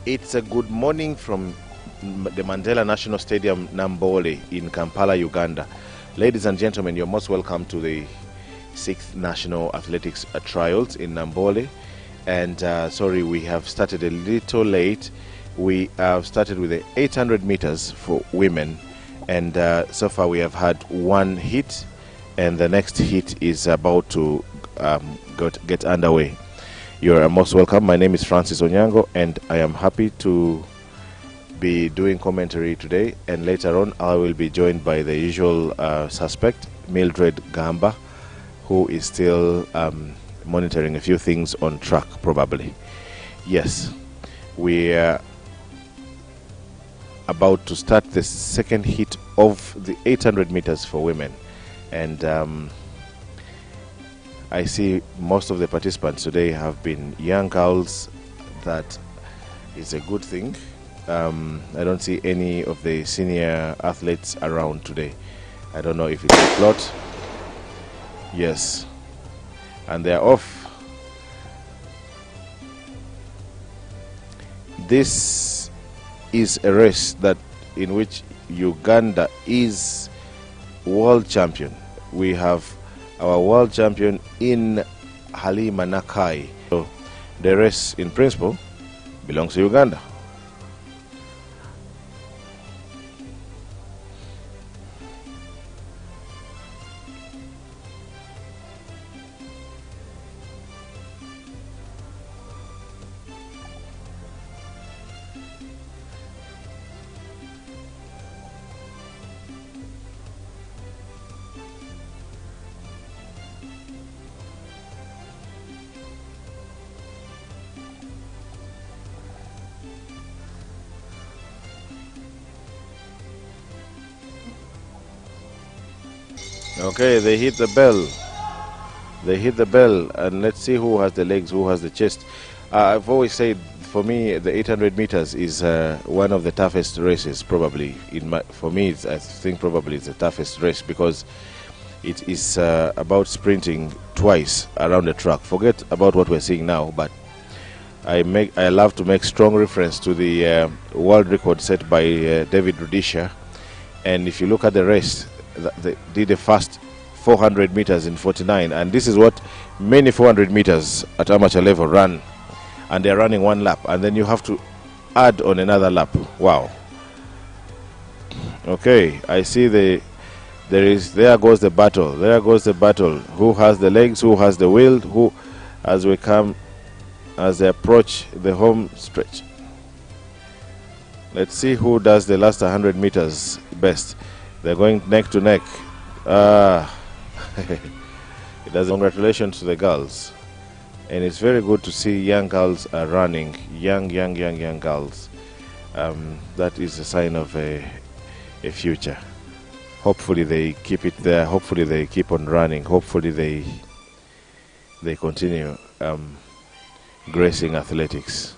It's a good morning from the Mandela National Stadium, Nambole, in Kampala, Uganda. Ladies and gentlemen, you're most welcome to the 6th National Athletics Trials in Nambole. And sorry, we have started a little late. We have started with the 800 meters for women. And so far we have had one heat, and the next heat is about to get underway. You're most welcome. My name is Francis Onyango, and I am happy to be doing commentary today. And later on, I will be joined by the usual suspect, Mildred Gamba, who is still monitoring a few things on track, probably. Yes, we are about to start the second heat of the 800 meters for women. And I see most of the participants today have been young girls. That is a good thing. I don't see any of the senior athletes around today. I don't know if it's a plot. Yes. And they're off. This is a race in which Uganda is world champion. We have our world champion in Halima Nakai. So the race in principle belongs to Uganda. Okay, they hit the bell. They hit the bell, and let's see who has the legs, who has the chest. I've always said, for me, the 800 meters is one of the toughest races, probably. For me, I think probably it's the toughest race because it is about sprinting twice around the track. Forget about what we're seeing now, but I love to make strong reference to the world record set by David Rudisha. And if you look at the race, they did the first 400 meters in 49, and this is what many 400 meters at amateur level run, and they're running one lap, and then you have to add on another lap. Wow. Okay, I see there goes the battle. There goes the battle. Who has the legs? Who has the will? Who, as they approach the home stretch. Let's see who does the last 100 meters best. They're going neck to neck. It does. Congratulations to the girls. And it's very good to see young girls are running. Young girls. That is a sign of a future. Hopefully they keep it there. Hopefully they keep on running. Hopefully they continue gracing athletics.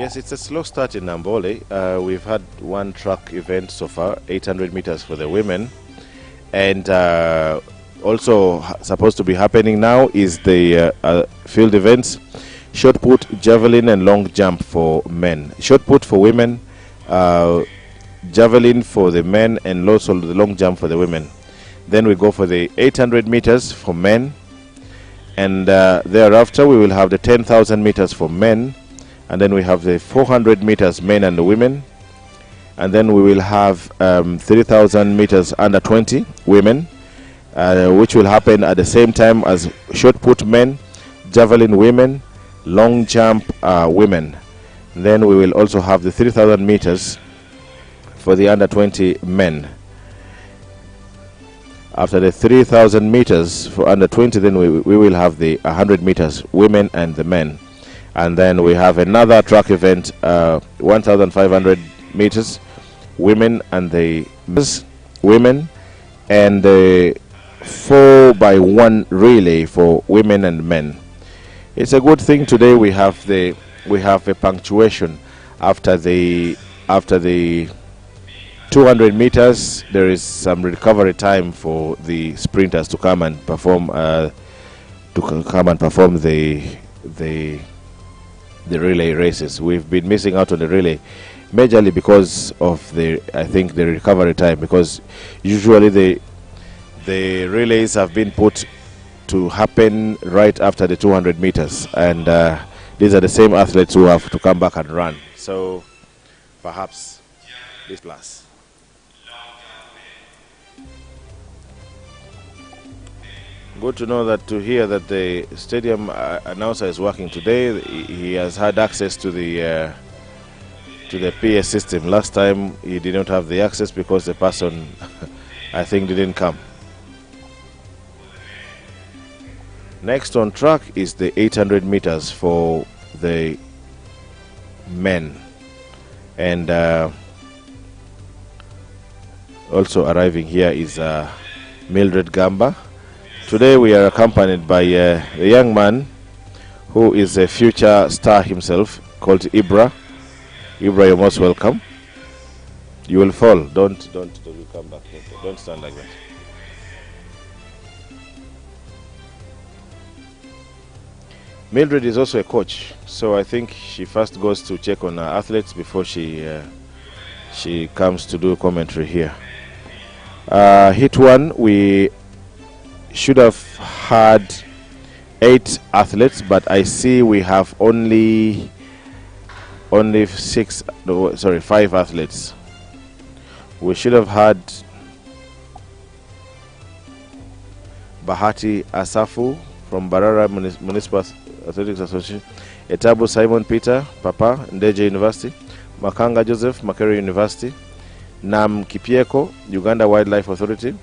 Yes, it's a slow start in Nambole. We've had one track event so far, 800 meters for the women. And also supposed to be happening now is the field events, shot put, javelin, and long jump for men. Shot put for women, javelin for the men, and also the long jump for the women. Then we go for the 800 meters for men. And thereafter we will have the 10,000 meters for men. And then we have the 400 meters men and the women. And then we will have 3,000 meters under 20 women, which will happen at the same time as shot put men, javelin women, long jump women. Then we will also have the 3,000 meters for the under 20 men. After the 3,000 meters for under 20, then we will have the 100 meters women and the men. And then we have another track event, 1,500 meters women and the women, and the 4x1 relay for women and men. It's a good thing today we have a punctuation after the 200 meters. There is some recovery time for the sprinters to come and perform the relay races. We've been missing out on the relay majorly because of the recovery time, because usually the relays have been put to happen right after the 200 meters, and these are the same athletes who have to come back and run. So perhaps this plus. Good to know that, to hear that the stadium announcer is working today. He has had access to the PS system. Last time he did not have the access because the person I think didn't come. Next on track is the 800 meters for the men, and also arriving here is Mildred Gamba. Today we are accompanied by a young man who is a future star himself, called Ibra. Ibra, you're most welcome. You will fall. Don't you come back. Don't stand like that. Mildred is also a coach, so I think she first goes to check on her athletes before she comes to do commentary here. Hit one, we should have had 8 athletes, but I see we have only 5 athletes. We should have had Bahati Asafu from Barara Municipal Athletics Association, Etabu Simon Peter, Papa, Ndeje University, Makanga Joseph, Makere University, Nam Kipieko, Uganda Wildlife Authority,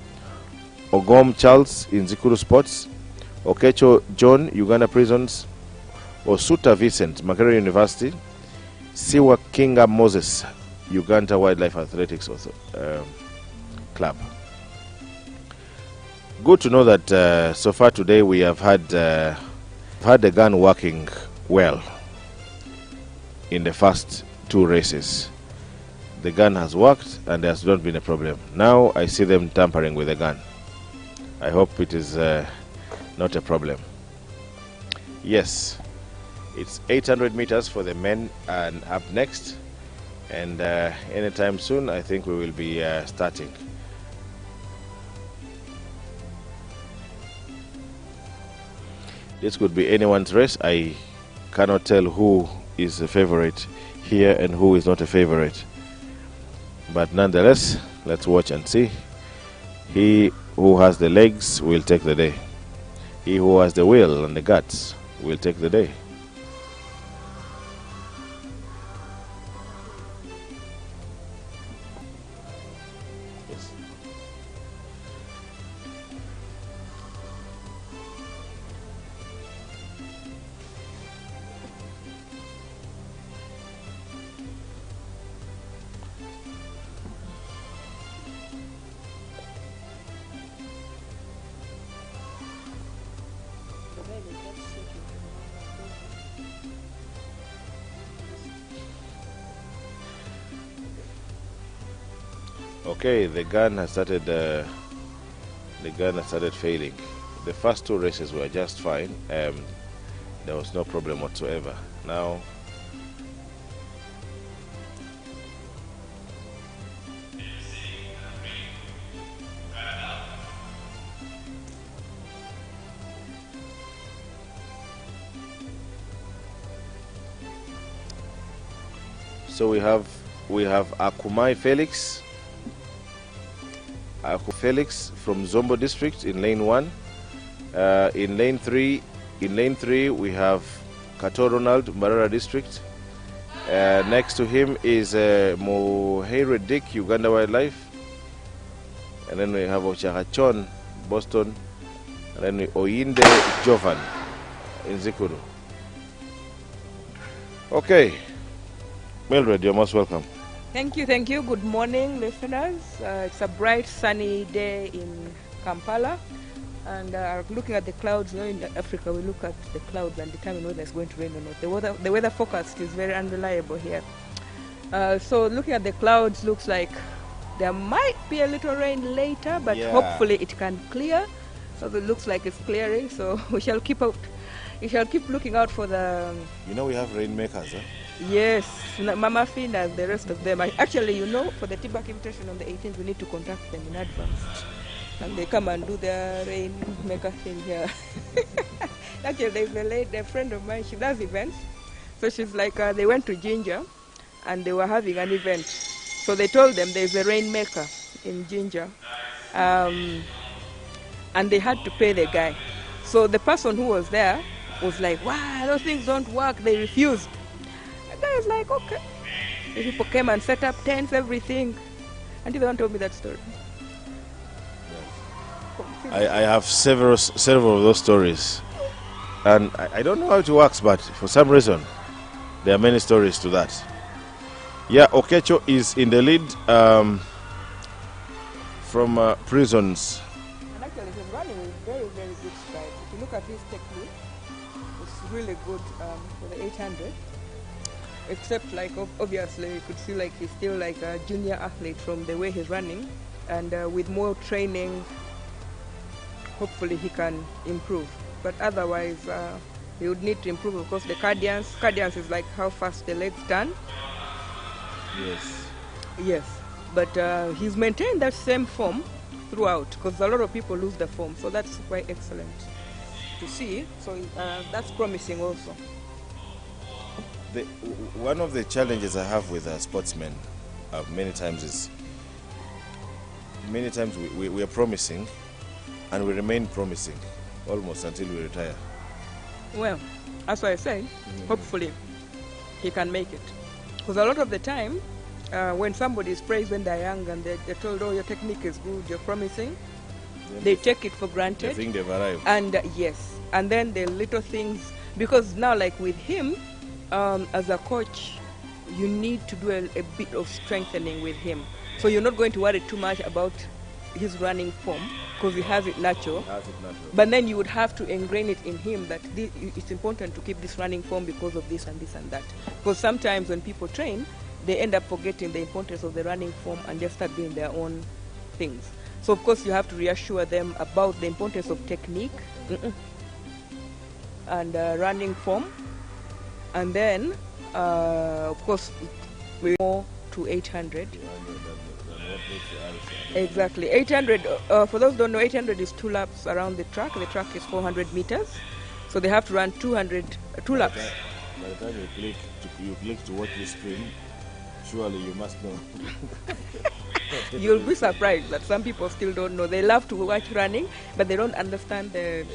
Ogom Charles, Inzikuru Sports, Okecho John, Uganda Prisons, Osuta Vincent, Makere University, Siwa Kinga Moses, Uganda Wildlife Athletics Club. Good to know that so far today we have had the gun working well in the first 2 races. The gun has worked and there has not been a problem. Now I see them tampering with the gun. I hope it is not a problem. Yes, it's 800 meters for the men and up next, and anytime soon I think we will be starting. This could be anyone's race. I cannot tell who is a favorite here and who is not a favorite, but nonetheless, let's watch and see. He who has the legs will take the day. He who has the will and the guts will take the day. Yes. Okay, the gun has started failing. The first two races were just fine. There was no problem whatsoever. Now so we have Akumai Felix. Felix from Zombo district in lane 1. In lane 3 we have Kato Ronald, Mbarara district. Next to him is Mohere Dick, Uganda Wildlife. And then we have Ochagachon, Boston. And then we Oyinde Jovan in Zikuru. Okay, Mildred, you're most welcome. Thank you. Good morning, listeners. It's a bright, sunny day in Kampala. And looking at the clouds, in Africa, we look at the clouds and determine whether it's going to rain or not. The weather forecast is very unreliable here. So looking at the clouds, looks like there might be a little rain later, but hopefully it can clear. So it looks like it's clearing. So we shall keep looking out for the. We have rainmakers, huh? Yes, Mama Fina and the rest of them. Actually, for the Tibak invitation on the 18th, we need to contact them in advance. And they come and do their rainmaker thing here. Actually, there's a friend of mine, she does events. So she's like, they went to Ginger and they were having an event. So they told them there's a rainmaker in Ginger. And they had to pay the guy. So the person who was there was like, wow, those things don't work. They refused. The guy was like, okay. The people came and set up tents, everything. Until they don't tell me that story. I have several of those stories, and I don't know how it works, but for some reason there are many stories to that. Yeah, Okecho is in the lead from Prisons. And actually he's running with very, very good strides. If you look at his technique, it's really good for the 800. Except like obviously you could see like he's still like a junior athlete from the way he's running, and with more training hopefully he can improve, but otherwise he would need to improve. Of course, the cadence is like how fast the legs turn. Yes, but he's maintained that same form throughout, because a lot of people lose the form, so that's quite excellent to see. So that's promising also. One of the challenges I have with sportsmen many times we are promising, and we remain promising almost until we retire. Well, as I say, hopefully he can make it. Because a lot of the time, when somebody is praised when they're young and they're told, oh, your technique is good, you're promising, they take it for granted. They think they've arrived. And yes, and then the little things, because now like with him, as a coach, you need to do a bit of strengthening with him. So you're not going to worry too much about his running form, because he has it natural. But then you would have to ingrain it in him that it's important to keep this running form because of this and this and that. Because sometimes when people train, they end up forgetting the importance of the running form and just start doing their own things. So of course you have to reassure them about the importance of technique and running form. And then, of course, we go to 800. Exactly. 800, for those who don't know, 800 is 2 laps around the track. The track is 400 meters. So they have to run 2 laps. By the time you click to watch the screen, surely you must know. You'll be surprised that some people still don't know. They love to watch running, but they don't understand the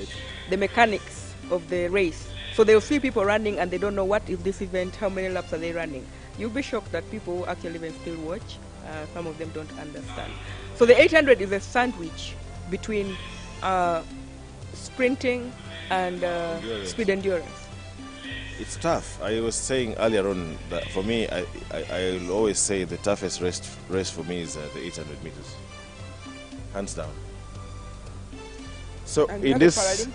mechanics of the race. So they'll see people running and they don't know what is this event, how many laps are they running. You'll be shocked that people who actually even still watch, some of them don't understand. So the 800 is a sandwich between sprinting and speed endurance. It's tough. I was saying earlier on that for me, I will always say the toughest race for me is the 800 meters, hands down. So in this,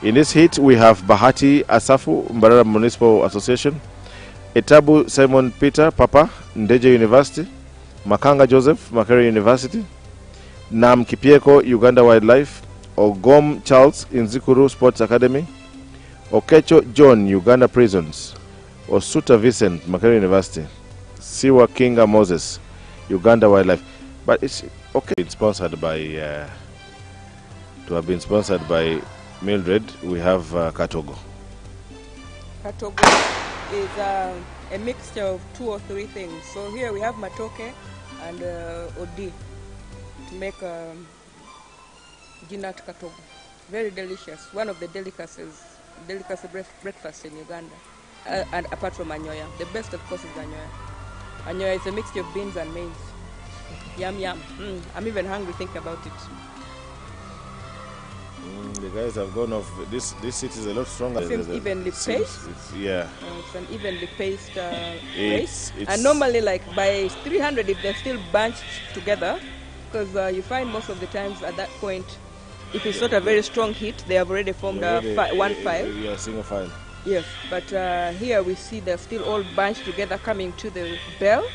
in this heat we have Bahati Asafu, Mbarara Municipal Association, Etabu Simon Peter Papa, Ndeje University, Makanga Joseph, Makerere University. Nam Kipieko, Uganda Wildlife. Ogom Charles, Inzikuru Sports Academy. Okecho John, Uganda Prisons. Osuta Vincent, Makerere University. Siwa Kinga Moses, Uganda Wildlife. But it's okay. It's sponsored by, to have been sponsored by Mildred, we have Katogo. Katogo is a mixture of 2 or 3 things. So here we have matoke and odi to make ginat katogo. Very delicious. One of the delicacy breakfast in Uganda. And apart from anyoya, the best of course is anyoya. Anyoya is a mixture of beans and maize. Yum yum. I'm even hungry thinking about it. The guys have gone off. This city is a lot stronger. It's evenly paced. Yeah. It's an evenly paced race. And normally, like by 300, if they're still bunched together, because you find most of the times at that point, if it's not a very strong heat, they have already formed one file. Yeah, single file. Yes, but here we see they're still all bunched together coming to the bell.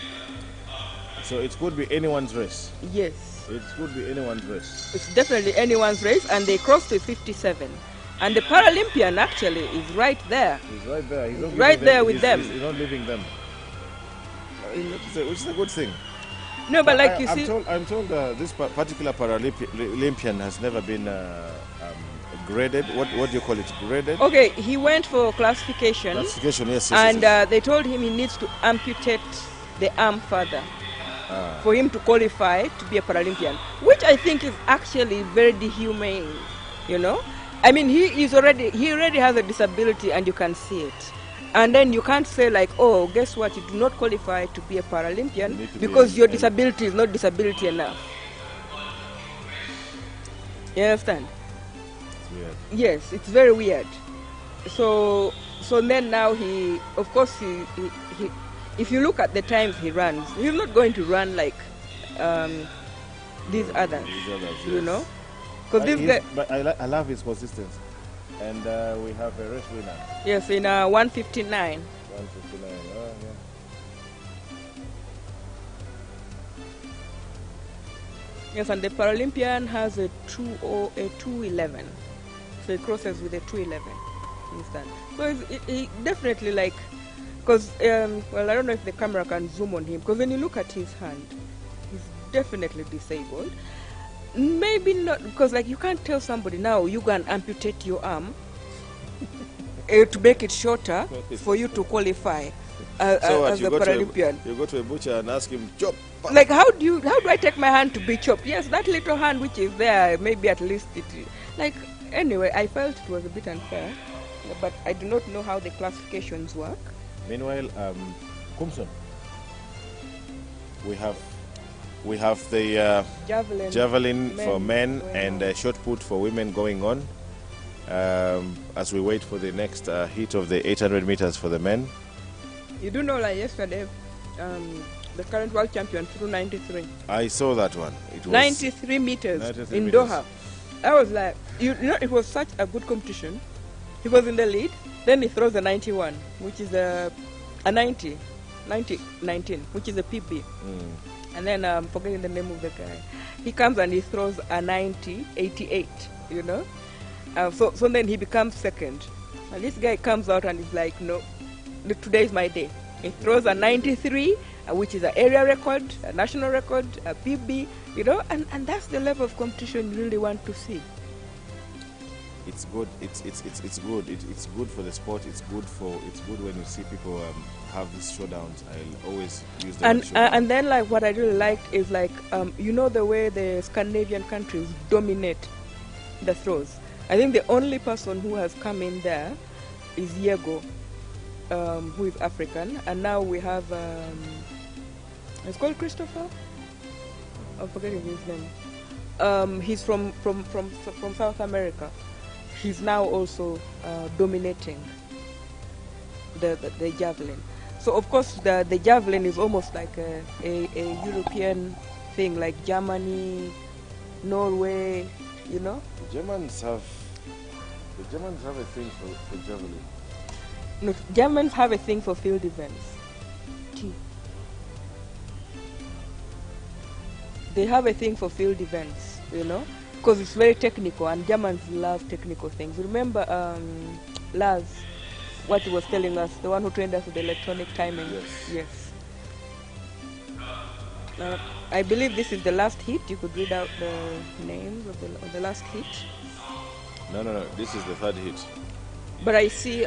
So it could be anyone's race. Yes. It could be anyone's race. It's definitely anyone's race, and they crossed to 57. And the Paralympian actually is right there. He's right there. He's right there with them. He's not leaving them. Which is a good thing. No, but like you see... I'm told this particular Paralympian has never been graded. What do you call it? Graded? Okay, he went for classification. Classification, yes. And they told him he needs to amputate the arm further for him to qualify to be a Paralympian, which I think is actually very dehumane, you know. I mean, he already has a disability and you can see it. And then you can't say like, oh, guess what, you do not qualify to be a Paralympian because your disability is not disability enough. You understand? It's weird. Yes, it's very weird. So then now he, of course, he if you look at the times he runs, he's not going to run like these others, you know? Because this guy, but I love his consistency. And we have a race winner. Yes, in 159. 159, oh yeah. Yes, and the Paralympian has a 211. So he crosses with a 211 instant. So he definitely like, because, well, I don't know if the camera can zoom on him, because when you look at his hand, he's definitely disabled. Maybe not, because like you can't tell somebody now you can amputate your arm to make it shorter for you to qualify as a Paralympian. You go to a butcher and ask him, chop. Like how do I take my hand to be chopped? Yes, that little hand which is there, maybe at least it, like, anyway, I felt it was a bit unfair, but I do not know how the classifications work. Meanwhile, Kumson, we have the javelin for men and shot put for women going on as we wait for the next heat of the 800 meters for the men. You do know, like yesterday, the current world champion threw 93. I saw that one. It was 93 meters in Doha. I was like, you know, it was such a good competition. He was in the lead, then he throws a 91, which is a 19, which is a PB. And then I'm forgetting the name of the guy. He comes and he throws a 90, 88, you know. So then he becomes second. And this guy comes out and is like, no, today is my day. He throws a 93, which is an area record, a national record, a PB, you know, and that's the level of competition you really want to see. It's good. It's good. It's good for the sport. It's good when you see people have these showdowns. I'll always use them. And then like what I really liked is like you know the way the Scandinavian countries dominate the throws. I think the only person who has come in there is Diego, who is African, and now we have it's called Christopher. I'm forgetting his name. He's from South America. He's now also dominating the javelin. So of course the javelin is almost like a European thing, like Germany, Norway, you know. The Germans have a thing for javelin. No, Germans have a thing for field events. they have a thing for field events, you know, because it's very technical, and Germans love technical things. Remember Laz, what he was telling us, the one who trained us with the electronic timing? Yes. I believe this is the last hit. You could read out the names of the last hit. No. This is the third hit. But I see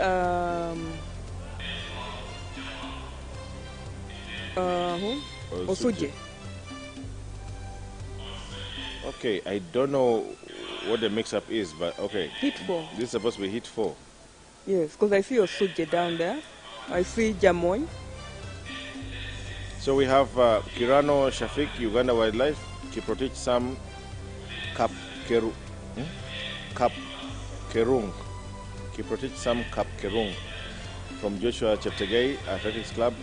Osuje. Okay, I don't know what the mix-up is, but okay. Hit 4. This is supposed to be hit 4. Yes, because I see Osuje down there. I see Jamoy. So we have Kirano Shafiq, Uganda Wildlife, Kiprotich Sam, Kerung, Kiprotich Sam Kerung from Joshua Cheptegei Athletics Club,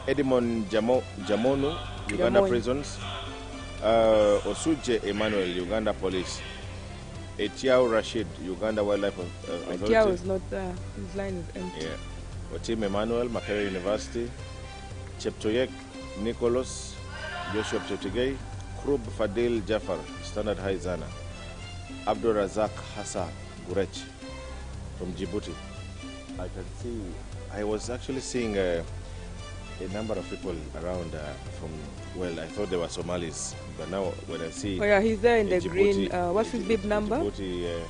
Edimon Jamonu, Uganda Prisons, Osuje Emmanuel, Uganda Police, Etiao Rashid, Uganda Wildlife Authority. Etiao is not there. His line is empty. Yeah. Otim Emmanuel, Makerere University, Cheptoyek Nicholas, Joshua Cheptegei, Krub Fadil Jafar, Standard High Zana, Abdul Razak Hassan Gurech from Djibouti. I can see, I was actually seeing a number of people around from, well, I thought they were Somalis, but now when I see... Oh yeah, he's there in the Djibouti, green, what's his bib number? Djibouti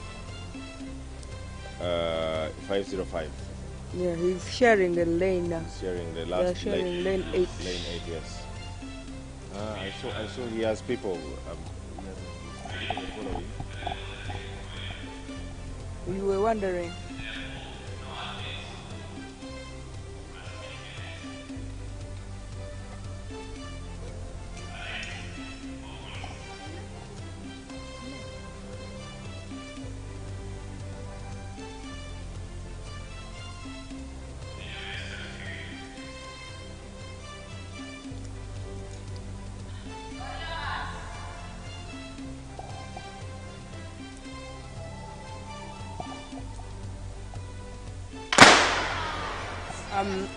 505. Yeah, he's sharing the lane now. He's sharing the last sharing lane 8. Lane 8, yes. I saw he has people following. You were wondering.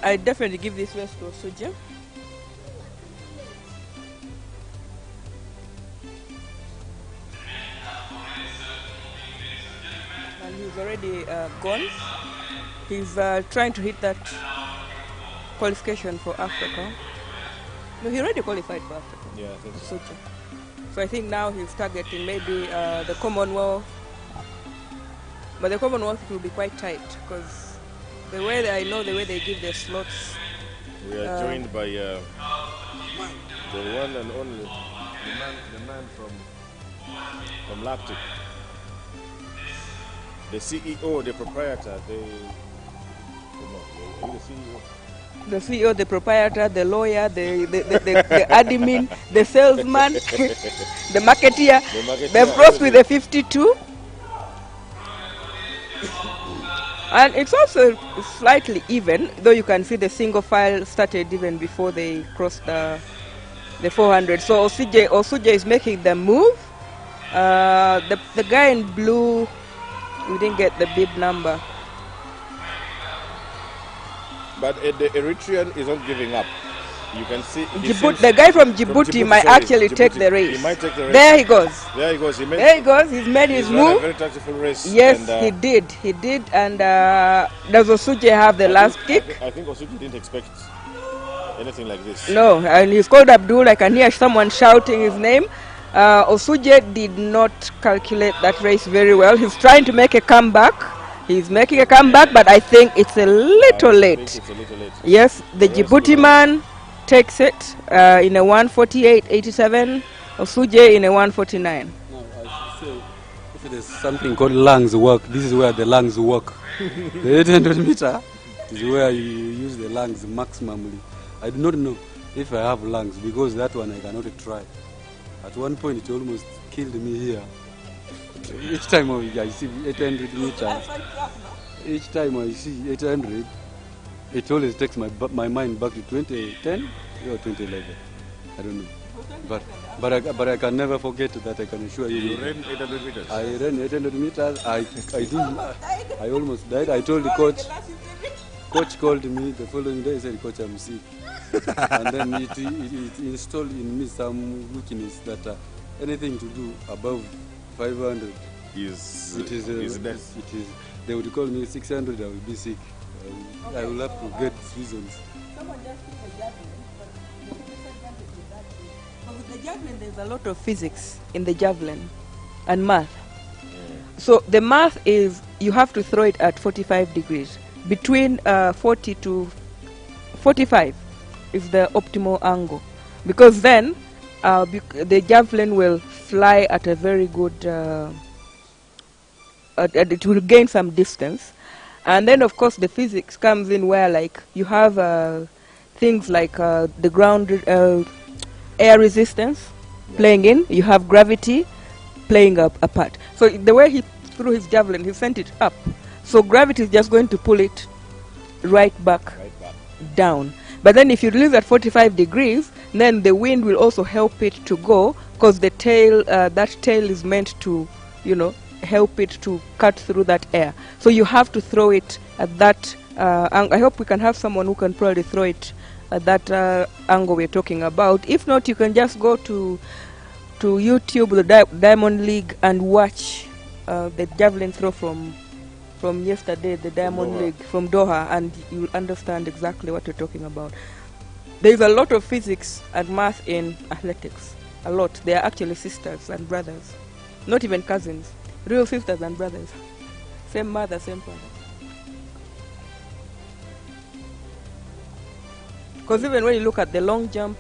I definitely give this race to Osuje. And he's already gone. He's trying to hit that qualification for Africa. No, he already qualified for Africa. Yeah, I think so. Osuje. So I think now he's targeting maybe the Commonwealth. But the Commonwealth will be quite tight because the way I know the way they give their slots. We are joined by the one and only the man from Lactic, the CEO, the proprietor, the CEO, the proprietor, the lawyer, the admin, the salesman, the marketeer. They've crossed with the 52. And it's also slightly even, though you can see the single file started even before they crossed the 400. So Osuje is making the move. The guy in blue, we didn't get the bib number. But the Eritrean is not giving up. You can see the guy from Djibouti might actually take the race. He might take the race. There he goes. There he goes. He's made his move. A very tactful race. Yes, and, he did. And does Osuje have the last kick? I think Osuje didn't expect anything like this. No, and he's called Abdul. I can hear someone shouting his name. Osuje did not calculate that race very well. He's trying to make a comeback. He's making a comeback, but I think it's a little late. Yes, the Djibouti man takes it in a 148.87, Osuje in a 149. No, I should say, if it is something called lungs work, this is where the lungs work. The 800 meter is where you use the lungs maximally. I do not know if I have lungs because that one I cannot try. At one point it almost killed me here. Each time I see 800 meters, each time I see 800, it always takes my mind back to 2010 or 2011. I don't know. But I can never forget that, I can assure you. You ran 800 meters? I ran 800 meters. I almost died. I told the coach. Coach called me the following day and said, "Coach, I'm sick." And then it installed in me some weakness that anything to do above 500 is it is death. it is. They would call me 600. I will be sick. I will have to get reasons. Someone just took a javelin, but the disadvantage with that is, but with the javelin, there's a lot of physics in the javelin and math. So the math is you have to throw it at 45 degrees. Between 40 to 45 is the optimal angle, because then the javelin will fly at a very good, it will gain some distance. And then of course the physics comes in where like you have things like the ground air resistance playing in, you have gravity playing a part. So the way he threw his javelin, he sent it up. So gravity is just going to pull it right back down. But then if you release at 45 degrees, then the wind will also help it to go, because the tail, that tail is meant to, you know, help it to cut through that air. So you have to throw it at that I hope we can have someone who can probably throw it at that angle we're talking about. If not, you can just go to YouTube, the Diamond League, and watch the javelin throw from yesterday, the Diamond League from Doha, and you'll understand exactly what we're talking about. There's a lot of physics and math in athletics. A lot. They are actually sisters and brothers. Not even cousins. Real sisters and brothers. Same mother, same father. Because even when you look at the long jump,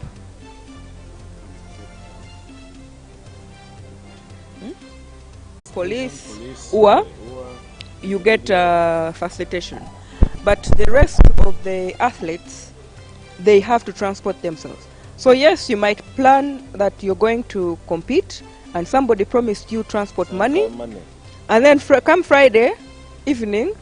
police, or you get facilitation. But the rest of the athletes, they have to transport themselves. So yes, you might plan that you're going to compete, and somebody promised you transport money, and then come Friday evening,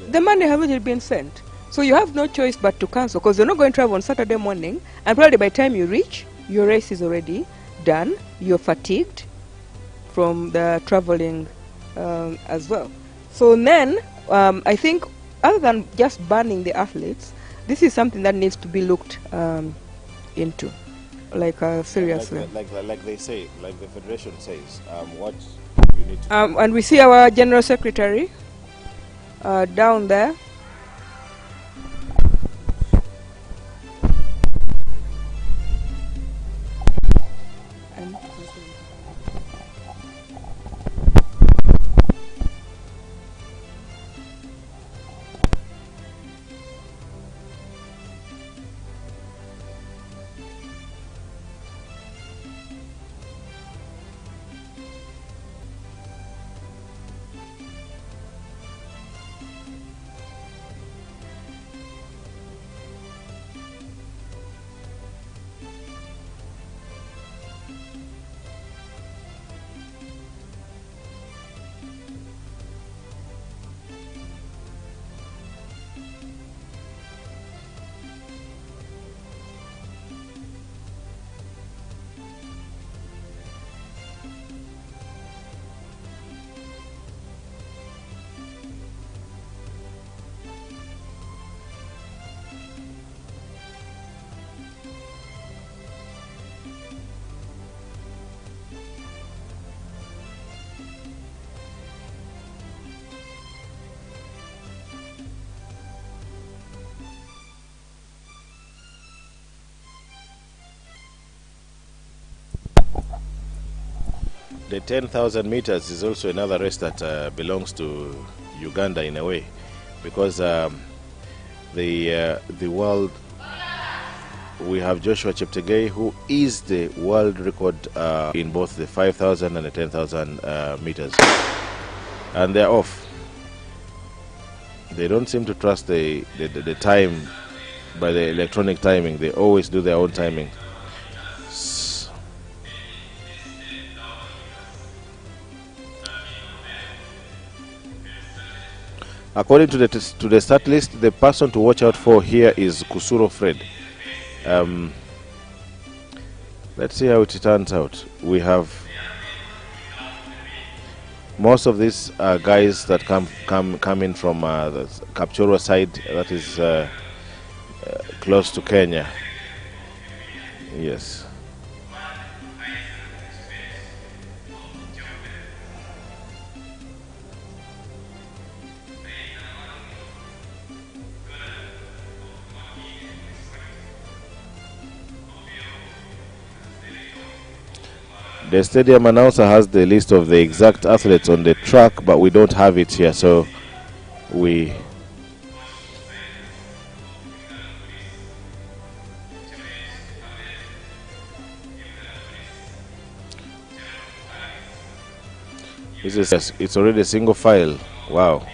the money hasn't yet been sent. So you have no choice but to cancel, because you're not going to travel on Saturday morning, and probably by the time you reach, your race is already done. You're fatigued from the traveling as well. So then, I think, other than just banning the athletes, this is something that needs to be looked into, like seriously. Like they say, like the federation says, what you need to and we see our general secretary down there. The 10,000 meters is also another race that belongs to Uganda in a way, because the world, we have Joshua Cheptegei, who is the world record in both the 5,000 and the 10,000 meters, and they're off. They don't seem to trust the time by the electronic timing. They always do their own timing. According to the start list, the person to watch out for here is Kusuro Fred. Let's see how it turns out. We have most of these guys that come in from the Kapchorwa side, that is close to Kenya. Yes. The stadium announcer has the list of the exact athletes on the track, but we don't have it here, so we this is, yes, it's already a single file. Wow.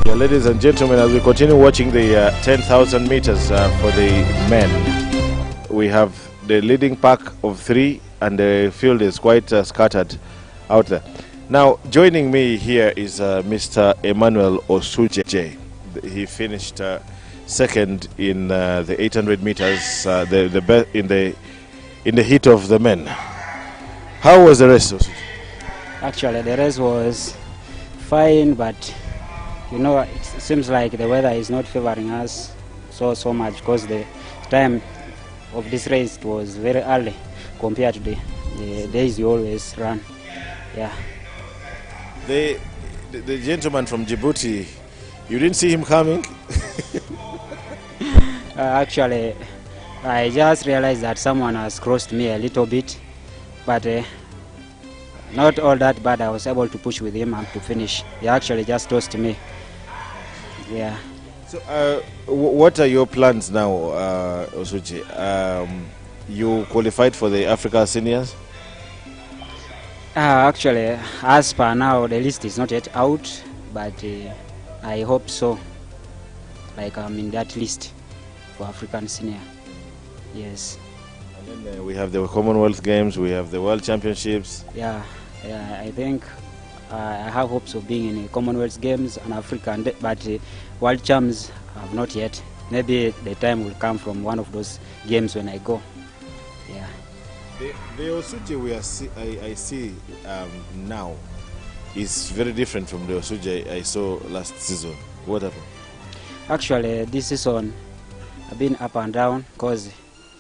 Yeah, ladies and gentlemen, as we continue watching the 10,000 meters for the men, we have the leading pack of 3 and the field is quite scattered out there. Now, joining me here is Mr. Emmanuel Osuje. He finished second in the 800 meters, in the heat of the men. How was the race, Osuje? Actually, the race was fine, but you know, it seems like the weather is not favoring us so much, because the time of this race was very early compared to the days we always run. Yeah. The gentleman from Djibouti, you didn't see him coming? Actually, I just realized that someone has crossed me a little bit, but not all that bad. I was able to push with him and to finish. He actually just tossed me. Yeah. So, what are your plans now, Osuche? You qualified for the Africa Seniors? Actually, as per now, the list is not yet out, but I hope so. Like, I'm in that list for African Senior. Yes. And then we have the Commonwealth Games, we have the World Championships. Yeah, I think I have hopes of being in the Commonwealth Games and African, but World Champs have not yet. Maybe the time will come from one of those games when I go. Yeah. The Osuje I see now is very different from the Osuje I saw last season. What happened? Actually, this season I've been up and down because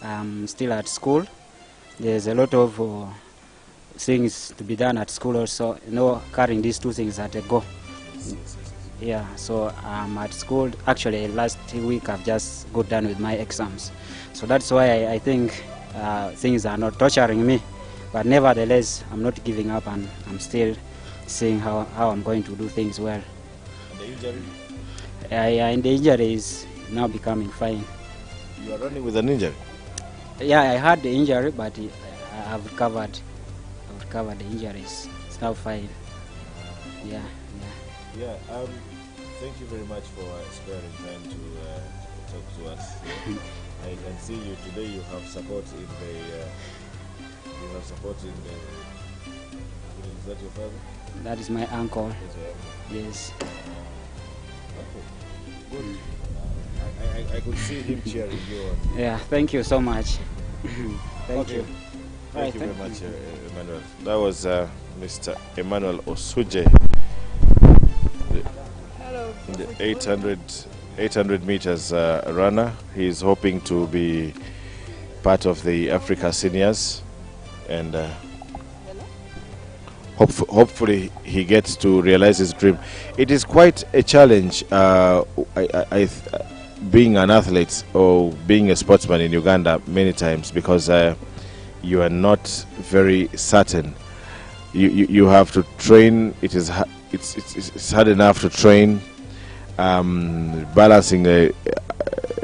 I'm still at school. There's a lot of things to be done at school also, you know, carrying these two things at a go. Yeah, so I'm at school. Actually, last week I've just got done with my exams. So that's why I think things are not torturing me. But nevertheless, I'm not giving up, and I'm still seeing how I'm going to do things well. And the injury? And the injury is now becoming fine. You are running with an injury? Yeah, I had the injury, but I've recovered. The injuries. It's now fine. Yeah. Thank you very much for sparing time to talk to us. I can see you today. You have support in the. Is that your father? That is my uncle. Yes. Good. I could see him cheering you on. Yeah. Thank you so much. Thank you. Thank you very much, Emmanuel. That was Mr. Emmanuel Osuje, the 800 meters runner. He's hoping to be part of the Africa Seniors, and hopefully he gets to realize his dream. It is quite a challenge being an athlete or being a sportsman in Uganda many times, because you are not very certain. You have to train. It's hard enough to train, balancing the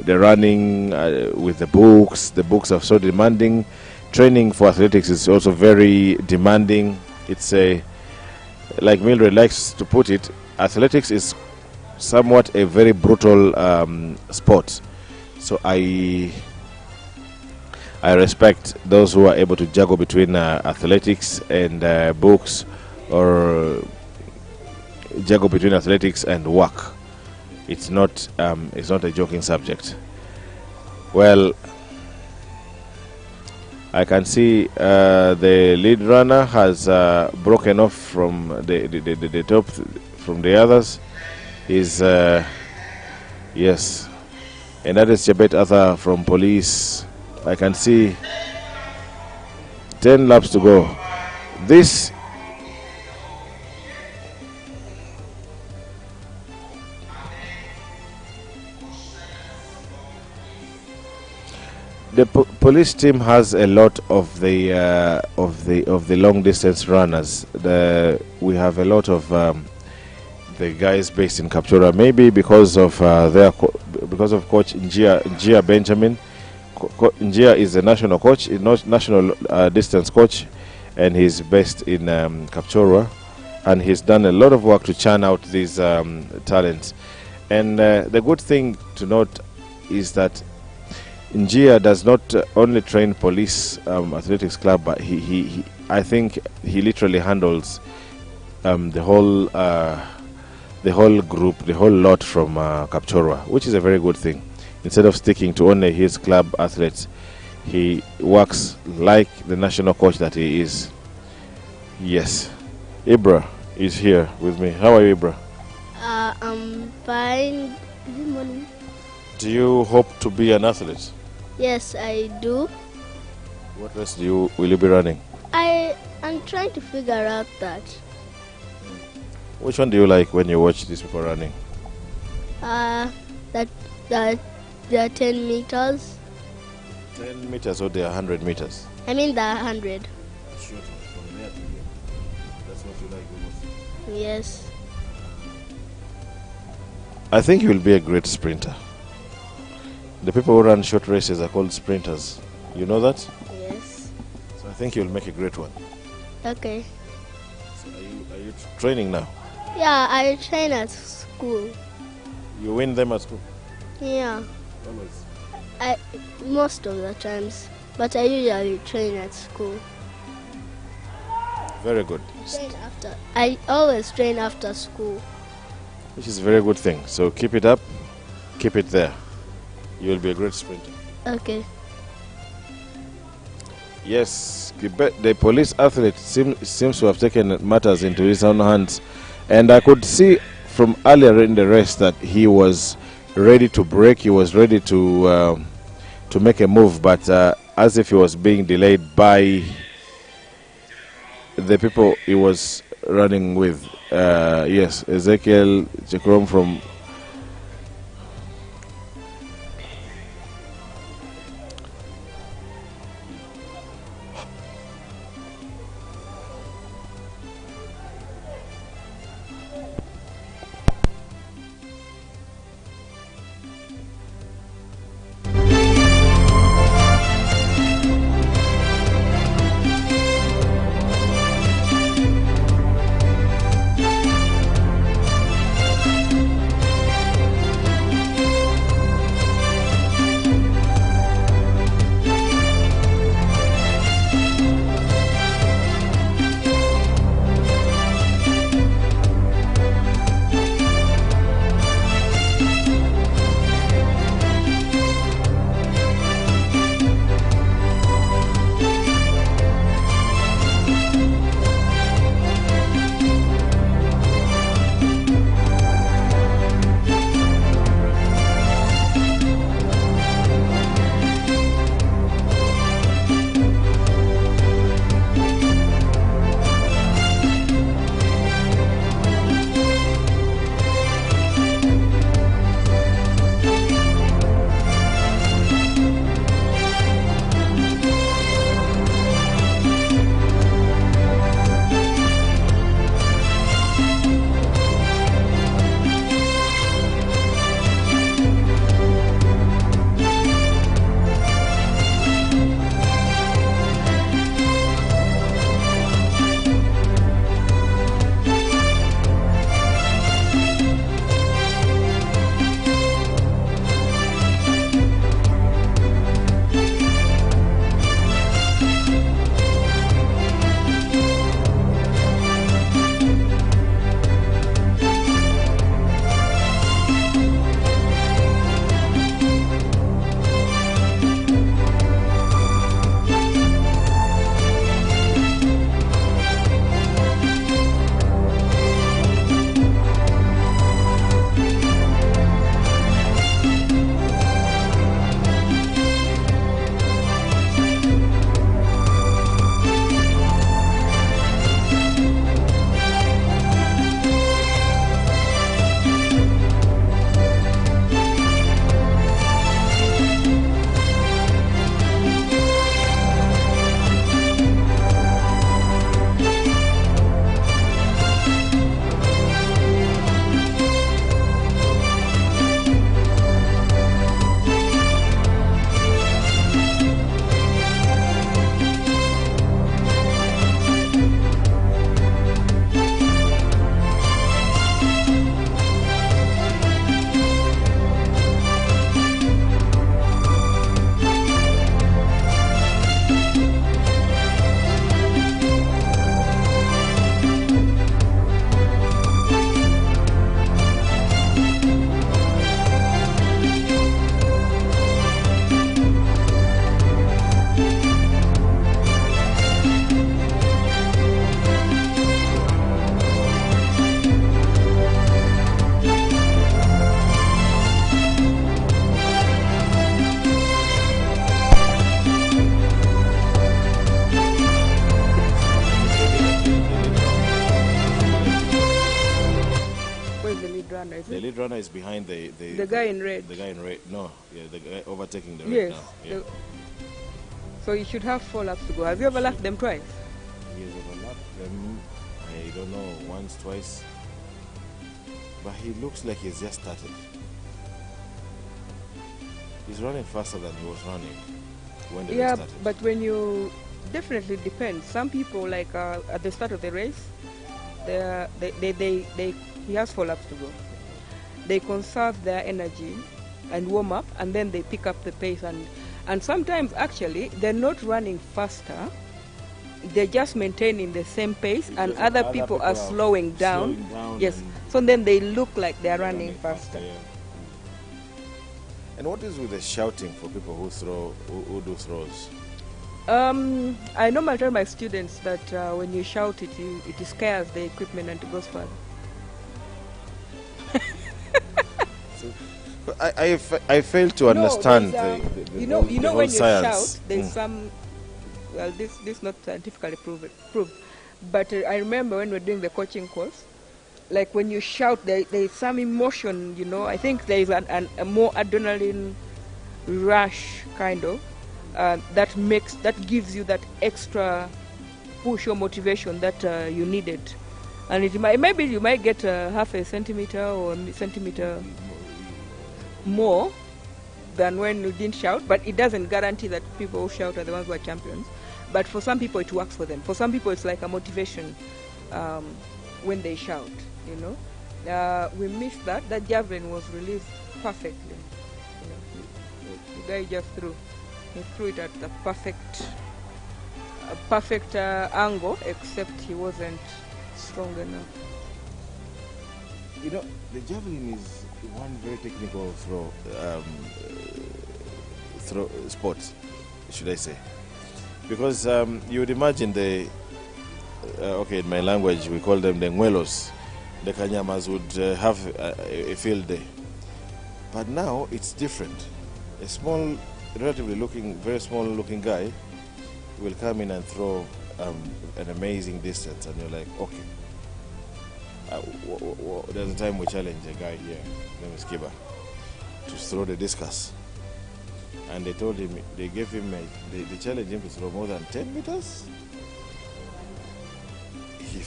running with the books are so demanding. Training for athletics is also very demanding. It's like Mildred likes to put it, athletics is somewhat a very brutal sport. So I respect those who are able to juggle between athletics and books, or juggle between athletics and work. It's not a joking subject. Well, I can see the lead runner has broken off from the top from the others. Is yes, and that is Chebet Arthur from Police. I can see 10 laps to go. The police team has a lot of the long distance runners. We have a lot of the guys based in Kapchora, maybe because of Coach Njia Benjamin. Njia is a national coach, national distance coach, and he's based in Kapchora, and he's done a lot of work to churn out these talents. And the good thing to note is that Njia does not only train police athletics club, but I think he literally handles the whole group, the whole lot from Kapchorwa, which is a very good thing. Instead of sticking to only his club athletes, he works like the national coach that he is. Yes, Ibra is here with me. How are you, Ibra? I'm fine. Good morning. Do you hope to be an athlete? Yes, I do. What race will you be running? I'm trying to figure out that. Which one do you like when you watch these people running? That the 10 meters. 10 meters or the 100 meters? I mean the 100. Shoot from there to here. That's what you like the most? Yes. I think you will be a great sprinter. The people who run short races are called sprinters. You know that? Yes. So I think you'll make a great one. Okay. So are you training now? Yeah, I train at school. You win them at school? Yeah. Always. Most of the times, but I usually train at school. Very good. I always train after school. Which is a very good thing. So keep it up. Keep it there. You will be a great sprinter. Okay. Yes, the police athlete seems to have taken matters into his own hands. And I could see from earlier in the race that he was ready to break. He was ready to make a move, but as if he was being delayed by the people he was running with. Yes, Ezekiel Chekrom from runner, is The it? lead runner is behind the The guy in red. The guy in red. No, yeah, the guy overtaking the red Yes. now. Yeah. So you should have 4 laps to go. Have you ever lapped them twice? He has overlapped them. I don't know, once, twice. But he looks like he's just started. He's running faster than he was running when they Yeah, started. but when you definitely depends. Some people like at the start of the race, he has 4 laps to go. They conserve their energy and warm up, and then they pick up the pace. And sometimes actually they're not running faster. They're just maintaining the same pace, and other people are slowing down. Yes. So then they look like they're running faster. Yeah. And what is with the shouting for people who do throws? I normally tell my students that when you shout it scares the equipment and it goes further. I fail to understand the whole when science. You shout, there's some. Well, this is not scientifically proved. But I remember when we were doing the coaching course, like when you shout, there's some emotion. I think there is a more adrenaline rush kind of that gives you that extra push or motivation that you needed, and maybe you might get half a centimeter or a centimeter more than when you didn't shout, but it doesn't guarantee that people who shout are the ones who are champions. But for some people it works for them. For some people it's like a motivation when they shout, We missed that. That javelin was released perfectly. The guy just threw. He threw it at the perfect angle, except he wasn't strong enough. The javelin is one very technical throw sport, should I say? Because you would imagine in my language we call them the ngwelos. The Kanyamas would have a field day. But now it's different. A small, very small looking guy will come in and throw an amazing distance, and you're like, okay. There's a time we challenged a guy here, name is Kiba, to throw the discus. And they gave him, they challenged him to throw more than 10 meters. He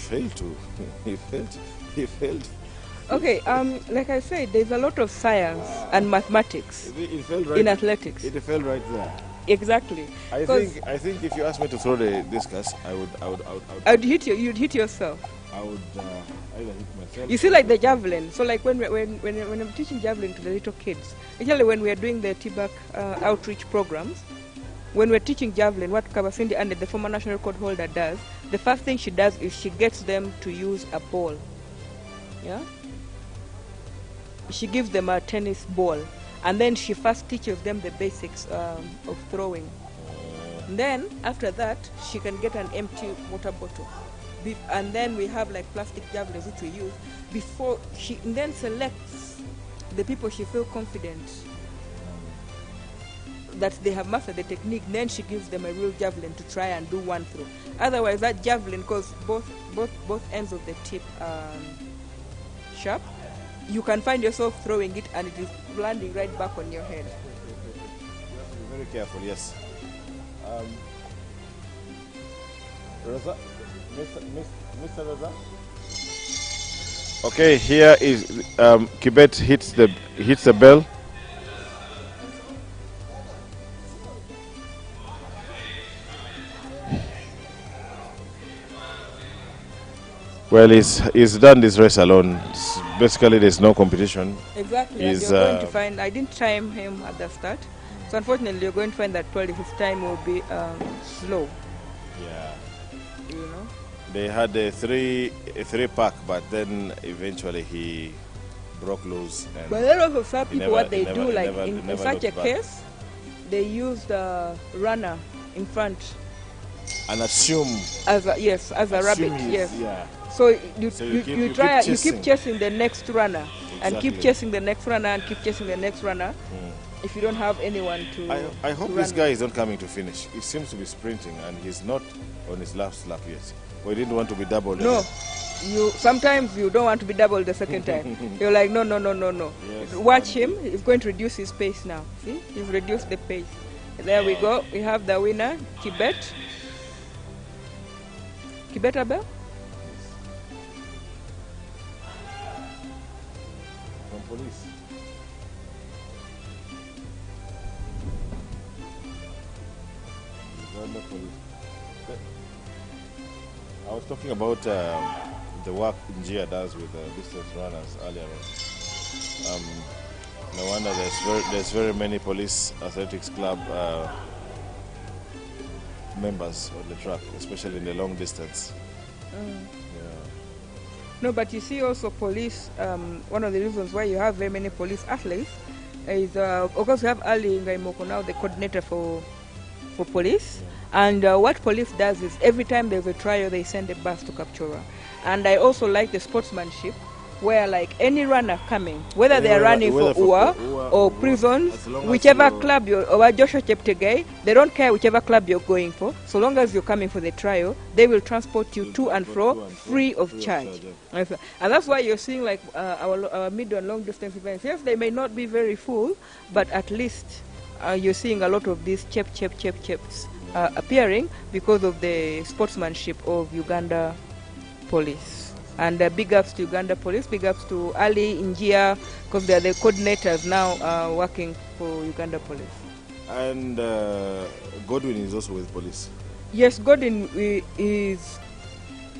failed. Okay, like I said, there's a lot of science and mathematics It fell right in athletics. It fell right there. Exactly. I think if you asked me to throw the discus, I'd hit you. You'd hit yourself. I would either hit myself. You see, like the javelin. So, like when I'm teaching javelin to the little kids, actually when we are doing the TBAC outreach programs, when we're teaching javelin, what Kabasindi and the former national record holder does, the first thing she does is she gets them to use a ball. Yeah. She gives them a tennis ball, and then she first teaches them the basics of throwing. And then after that, she can get an empty water bottle. And then we have like plastic javelins which we use before she then selects the people she feels confident that they have mastered the technique. Then she gives them a real javelin to try and do one throw. Otherwise, that javelin, because both ends of the tip are sharp, you can find yourself throwing it and it is landing right back on your head. Be very careful, yes. Rosa? Mr. Rosa? Okay, here is Kibet hits the bell. Well, he's done this race alone. Basically, there's no competition. Exactly. And you're going to find, I didn't time him at the start, so unfortunately, you're going to find that probably his time will be slow. Yeah. You know. They had a three pack, but then eventually he broke loose. And but there are also some people what they do, like never in such a looked back. case, they use the runner in front And assume as a rabbit. he's- Yes. Yeah. So you chasing. keep chasing the next runner and keep Exactly. chasing the next runner and keep chasing the next runner. If you don't have anyone to, I hope to this run guy with. is not coming to finish. He seems to be sprinting, and he's not on his last lap yet. We didn't want to be doubled. No, sometimes you don't want to be doubled the second time. You're like, no. Yes. Watch him. He's going to reduce his pace now. See, he's reduced the pace. There we go. We have the winner, Kibet. Kibet Abel. From police. Uganda police. I was talking about the work Njia does with distance runners earlier on. No wonder there's very many police athletics club members on the track, especially in the long distance. No, but you see also police, one of the reasons why you have very many police athletes is, of course, we have Ali Ngaimoko now, the coordinator for police. And what police does is every time there's a trial, they send a bus to Kapchora. And I also like the sportsmanship, where like any runner coming, whether they are running for UA or prisons, whichever club or Joshua Cheptegei, they don't care whichever club you're going for. So long as you're coming for the trial, they will transport you to and fro free of charge. And that's why you're seeing like our mid and long distance events. Yes, they may not be very full, but at least you're seeing a lot of these cheps appearing because of the sportsmanship of Uganda police. And big ups to Uganda police, big ups to Ali Njia, because they are the coordinators now working for Uganda police. And Godwin is also with police. Yes, Godwin is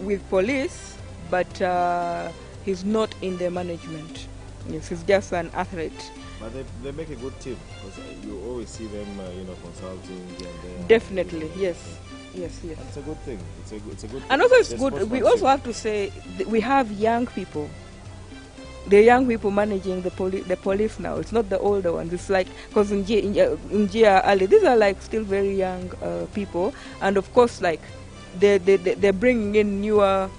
with police, but he's not in the management. Yes, he's just an athlete. But they make a good team, because you always see them, consulting here and there. Definitely, yes. Yes. It's a good thing. It's a good. And also, it's good. We also have to say we have young people. The young people managing the police now. It's not the older ones. It's like, because in Njia Ali, these are like still very young people, and of course, like they're bringing in newer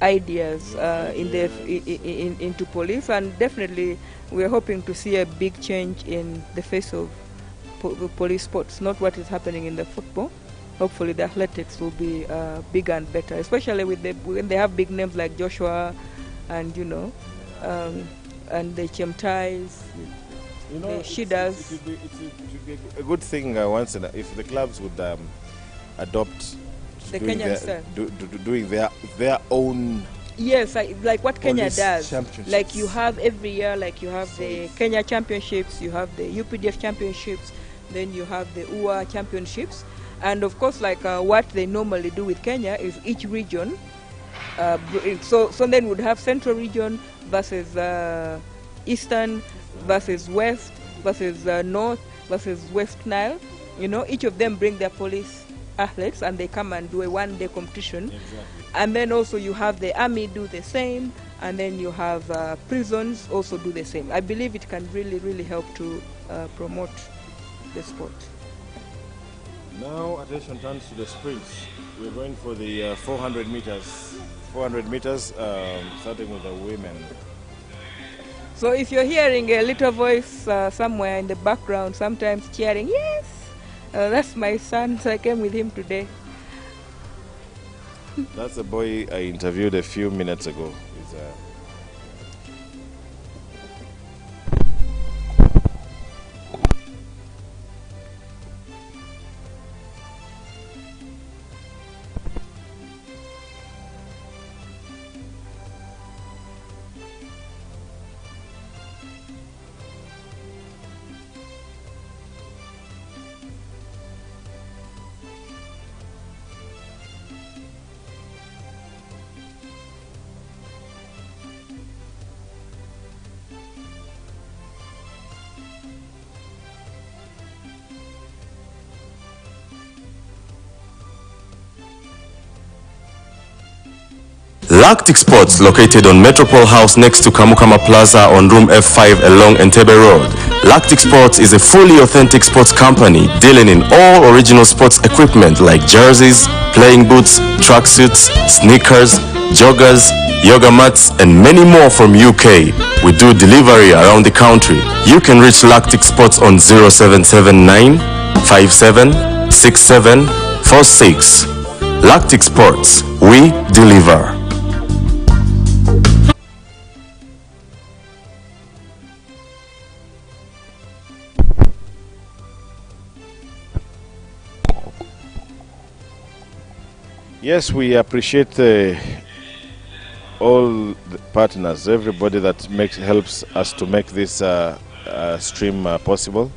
ideas into police, and definitely we're hoping to see a big change in the face of police sports. Not what is happening in the football. Hopefully the athletics will be bigger and better, especially when they have big names like Joshua and and the Chemtais, the Shidas. It would be a good thing once if the clubs would adopt the Kenyan style, doing their own. Yes, like what Kenya does. Like you have every year, like you have the Kenya championships, you have the UPDF championships, then you have the UA championships. And of course, like what they normally do with Kenya is each region. So then would have Central Region versus Eastern versus West versus North versus West Nile. Each of them bring their police athletes and they come and do a one-day competition. Exactly. And then also you have the army do the same, and then you have prisons also do the same. I believe it can really, really help to promote the sport. Now attention turns to the sprints. We're going for the 400 meters. 400 meters, starting with the women. So if you're hearing a little voice somewhere in the background, sometimes cheering, yes, that's my son, so I came with him today. That's the boy I interviewed a few minutes ago. He's, Lactic Sports, located on Metropole House next to Kamukama Plaza on room F5 along Entebbe Road. Lactic Sports is a fully authentic sports company dealing in all original sports equipment like jerseys, playing boots, tracksuits, sneakers, joggers, yoga mats, and many more from UK. We do delivery around the country. You can reach Lactic Sports on 0779 576746. Lactic Sports, we deliver. Yes, we appreciate all the partners, everybody that helps us to make this stream possible.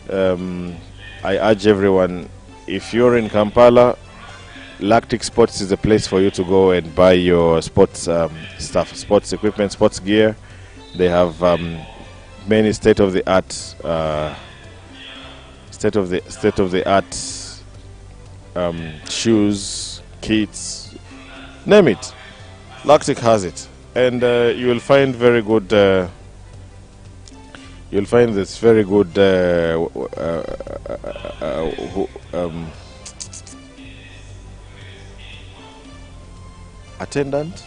I urge everyone, if you're in Kampala, Lactic Sports is the place for you to go and buy your sports stuff, sports equipment, sports gear. They have many state-of-the-art shoes, kits, name it. Lactic has it, and you will find very good. You'll find this very good attendant.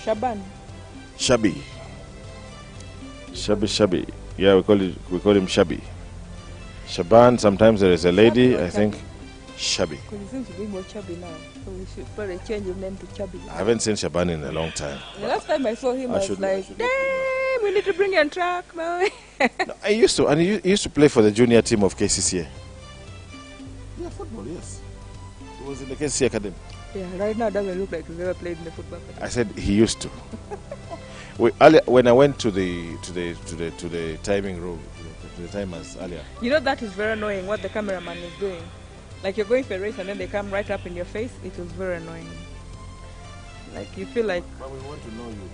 Shaban. Shabby. Yeah, we call him Shabby. Shaban. Sometimes there is a lady. I think Shabby. Because he seems to be more chubby now, so we should probably change his name to Chubby. I haven't seen Shaban in a long time. The last time I saw him, I was like, damn, we need to bring you on track, man. No, I used to, and he used to play for the junior team of KCCA. Yeah, football, yes. He was in the KCCA academy. Yeah, right now it doesn't look like he's ever played in the football academy. I said he used to. Earlier, when I went to the timing room, to the timers earlier. You know, that is very annoying what the cameraman is doing. Like you're going for a race and then they come right up in your face. It was very annoying. Like you feel like. But we want to know you.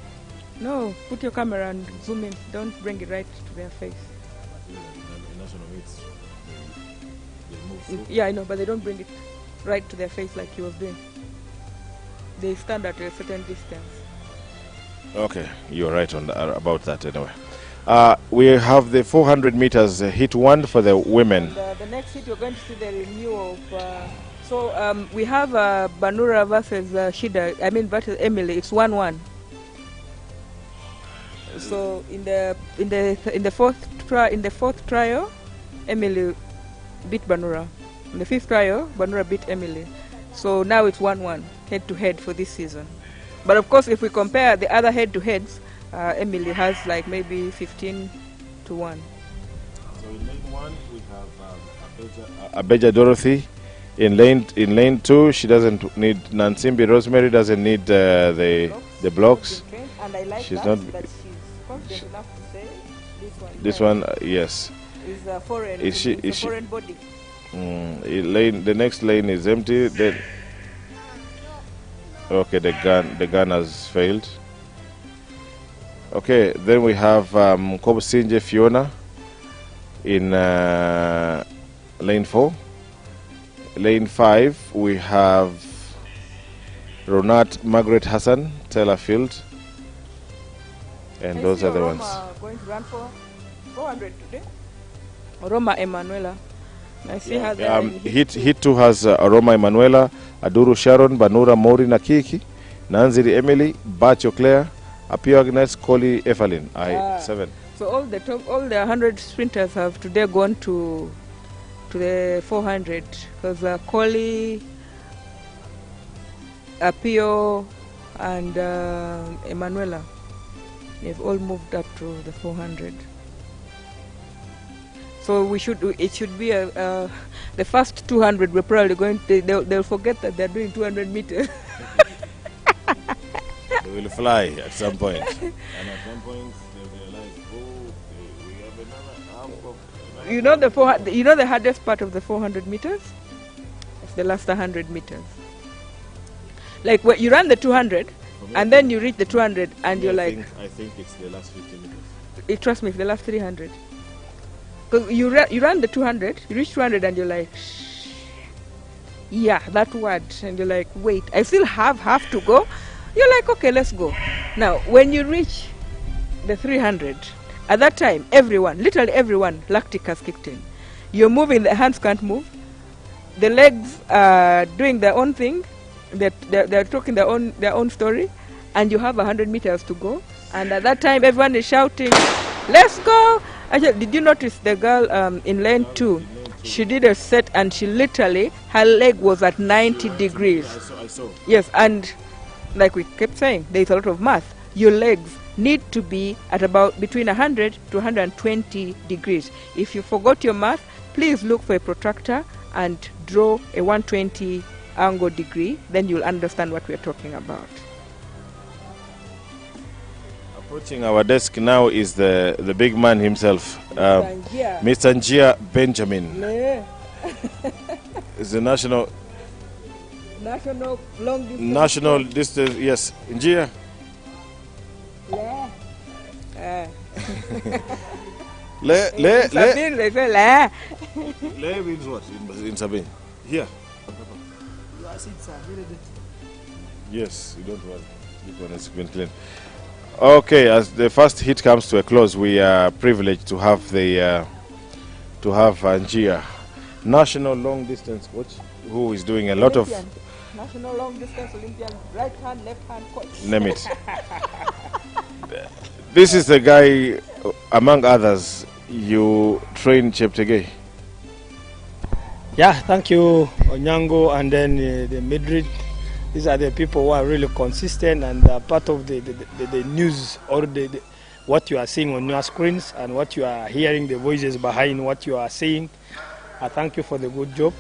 No, put your camera and zoom in. Don't bring it right to their face. In national meets, they move through. Yeah, I know, but they don't bring it right to their face like he was doing. They stand at a certain distance. Okay, you're right on about that anyway. We have the 400 meters hit one for the women. And, the next hit, you're going to see the renewal of. We have Banura versus Shida. I mean versus Emily. It's 1-1. So in the fourth trial, Emily beat Banura. In the fifth trial, Banura beat Emily. So now it's 1-1 head-to-head for this season. But of course, if we compare the other head-to-heads, Emily has like maybe 15-1. So in lane one, we have Abeja Dorothy. In lane two, she doesn't need Nansimbi. Rosemary doesn't need the blocks. And I like she's that, not. that she's confident enough to say this one. Yes. Is a foreign. Is she? Is a foreign body. The next lane is empty. Then. Okay, the gun has failed. Okay, then we have Kobusinje Fiona in lane 4. Lane 5, we have Ronat Margaret Hassan, Taylor Field. And those are the ones. Going to run for 400 today. Roma Emanuela. I see her there. Hit 2 has Roma Emanuela, Aduru Sharon, Banura Mori Nakiki, Nanziri Emily, Bacho Claire, Apio Agnes, Koli Evelyn. 7. So all the 100 sprinters have today gone to the 400 because Koli, Apio, and Emanuela, they've all moved up to the 400. So it should be the first 200. We're probably going to, they'll forget that they're doing 200 meters. They will fly at some point. And at some point they'll realize, we have another half of. You know the hardest part of the 400 meters? It's the last 100 meters. Like when you run the 200 and then you reach the 200 and you're like. I think it's the last 50 meters. Trust me, it's the last 300. Because you run the 200, you reach 200 and you're like, yeah, that word. And you're like, wait, I still have half to go. You're like, okay, let's go. Now, when you reach the 300, at that time, everyone, literally everyone, lactic has kicked in. You're moving, the hands can't move. The legs are doing their own thing. They're talking their own story. And you have 100 meters to go. And at that time, everyone is shouting, let's go. Actually, did you notice the girl in lane 2 She did a set and she literally, her leg was at 90 degrees. I saw. Yes, and like we kept saying, there's a lot of math. Your legs need to be at about between 100 to 120 degrees. If you forgot your math, please look for a protractor and draw a 120 angle degree, then you'll understand what we're talking about. Approaching our desk now is the big man himself, Mr. Njia Benjamin. Is the national long distance. Yes, Njia. Le means what in Sabine? Here. Yes, you don't worry. This one has been clean. Okay, as the first hit comes to a close, we are privileged to have Njia, national long distance coach, who is doing a lot of national long distance Olympian, right hand, left hand coach. Name it. This is the guy, among others, you train Cheptegei. Yeah, thank you, Onyango, and then the Madrid. These are the people who are really consistent and part of the news or what you are seeing on your screens and what you are hearing, the voices behind what you are saying. I thank you for the good job,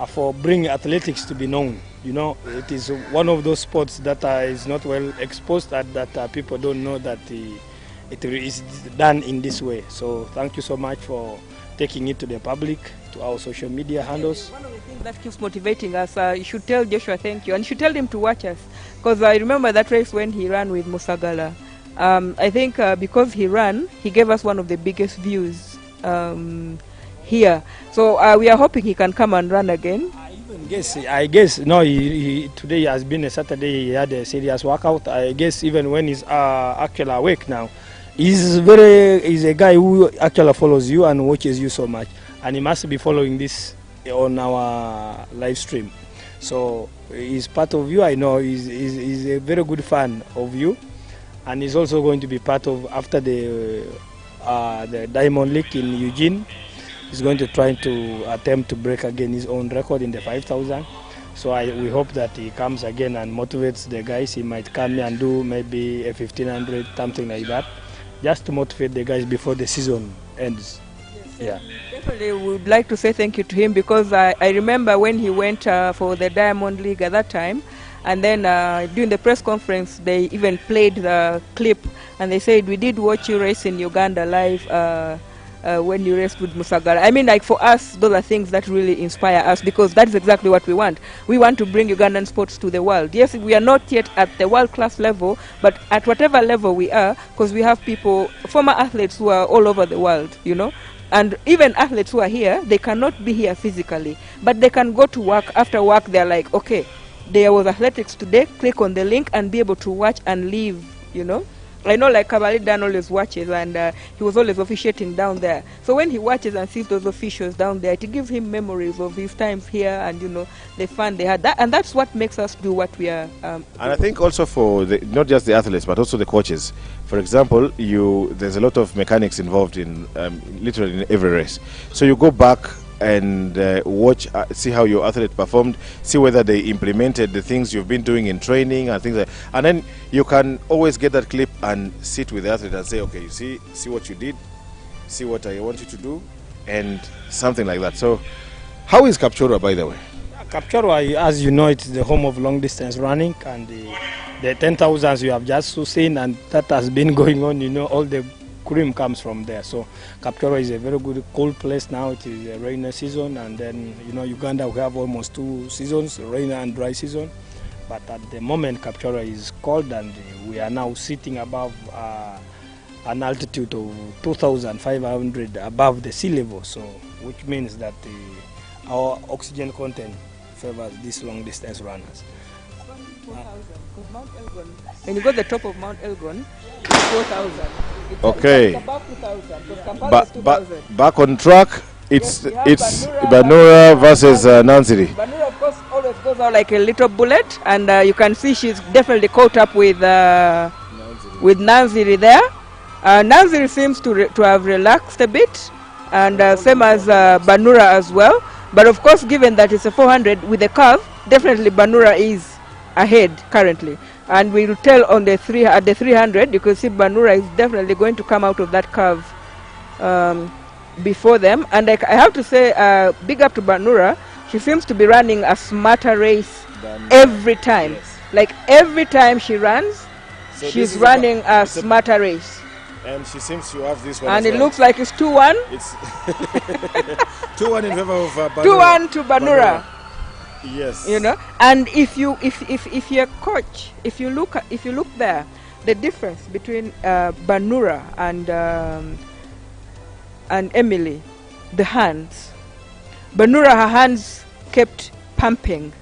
for bringing athletics to be known. You know, it is one of those sports that is not well exposed, that people don't know that it is done in this way. So thank you so much for taking it to the public, to our social media handles. One of the things that keeps motivating us, you should tell Joshua thank you, and you should tell him to watch us, because I remember that race when he ran with Musagala. I think because he ran, he gave us one of the biggest views here. So we are hoping he can come and run again. I guess no. Today has been a Saturday. He had a serious workout. I guess even when he's actually awake now, he's a guy who actually follows you and watches you so much, and he must be following this on our live stream. So he's part of you. I know he's a very good fan of you, and he's also going to be part of after the Diamond League in Eugene. He's going to try to attempt to break again his own record in the 5,000. So we hope that he comes again and motivates the guys. He might come here and do maybe a 1,500, something like that, just to motivate the guys before the season ends. Yes, yeah. Definitely would like to say thank you to him, because I remember when he went for the Diamond League at that time, and then during the press conference they even played the clip and they said, we did watch you race in Uganda live when you raced with Musagara. I mean, like, for us, those are things that really inspire us, because that's exactly what we want. We want to bring Ugandan sports to the world. Yes, we are not yet at the world-class level, but at whatever level we are, because we have people, former athletes who are all over the world, you know, and even athletes who are here, they cannot be here physically, but they can go to work. After work, they're like, okay, there was athletics today, click on the link and be able to watch and leave, you know. I know, like, Kabali Dan always watches, and he was always officiating down there. So when he watches and sees those officials down there, it gives him memories of his times here and, you know, the fun they had. That, and that's what makes us do what we are. And I think also for not just the athletes, but also the coaches. For example, there's a lot of mechanics involved in literally in every race. So you go back and watch, see how your athlete performed, see whether they implemented the things you've been doing in training and things like that. And then you can always get that clip and sit with the athlete and say, okay, you see what you did, see what I want you to do, and something like that. So how is Kapchorwa, by the way? Kapchorwa, as you know, it's the home of long distance running, and the 10,000s you have just seen, and that has been going on, you know, all the cream comes from there. So Kapchorwa is a very good cold place now. It is a rainy season, and then, you know, Uganda, we have almost 2 seasons, rainy and dry season. But at the moment Kapchorwa is cold, and we are now sitting above an altitude of 2,500 above the sea level, so which means that our oxygen content favors these long distance runners. 4,000. Mount Elgon, when you go to the top of Mount Elgon, it's 4,000. Okay. It's above 2,000. Back on track. It's yes, Banura versus Nansiri. Banura, of course, always goes out like a little bullet, and you can see she's definitely caught up with Nansiri there. Nansiri seems to have relaxed a bit. and same as Banura as well. But of course, given that it's a 400 with a curve, definitely Banura is ahead currently. And we will tell on the at the 300, you can see Banura is definitely going to come out of that curve before them. And I have to say, big up to Banura. She seems to be running a smarter race every time. Yes. Like every time she runs, So she's running a smarter race. And she seems to have this one. And as it well. looks like it's 2-1. It's 2-1 in favor of Banura. 2-1 to Banura. Yes. You know, and if you're a coach, if you look there, the difference between Banura and Emily, the hands. Banura, her hands kept pumping.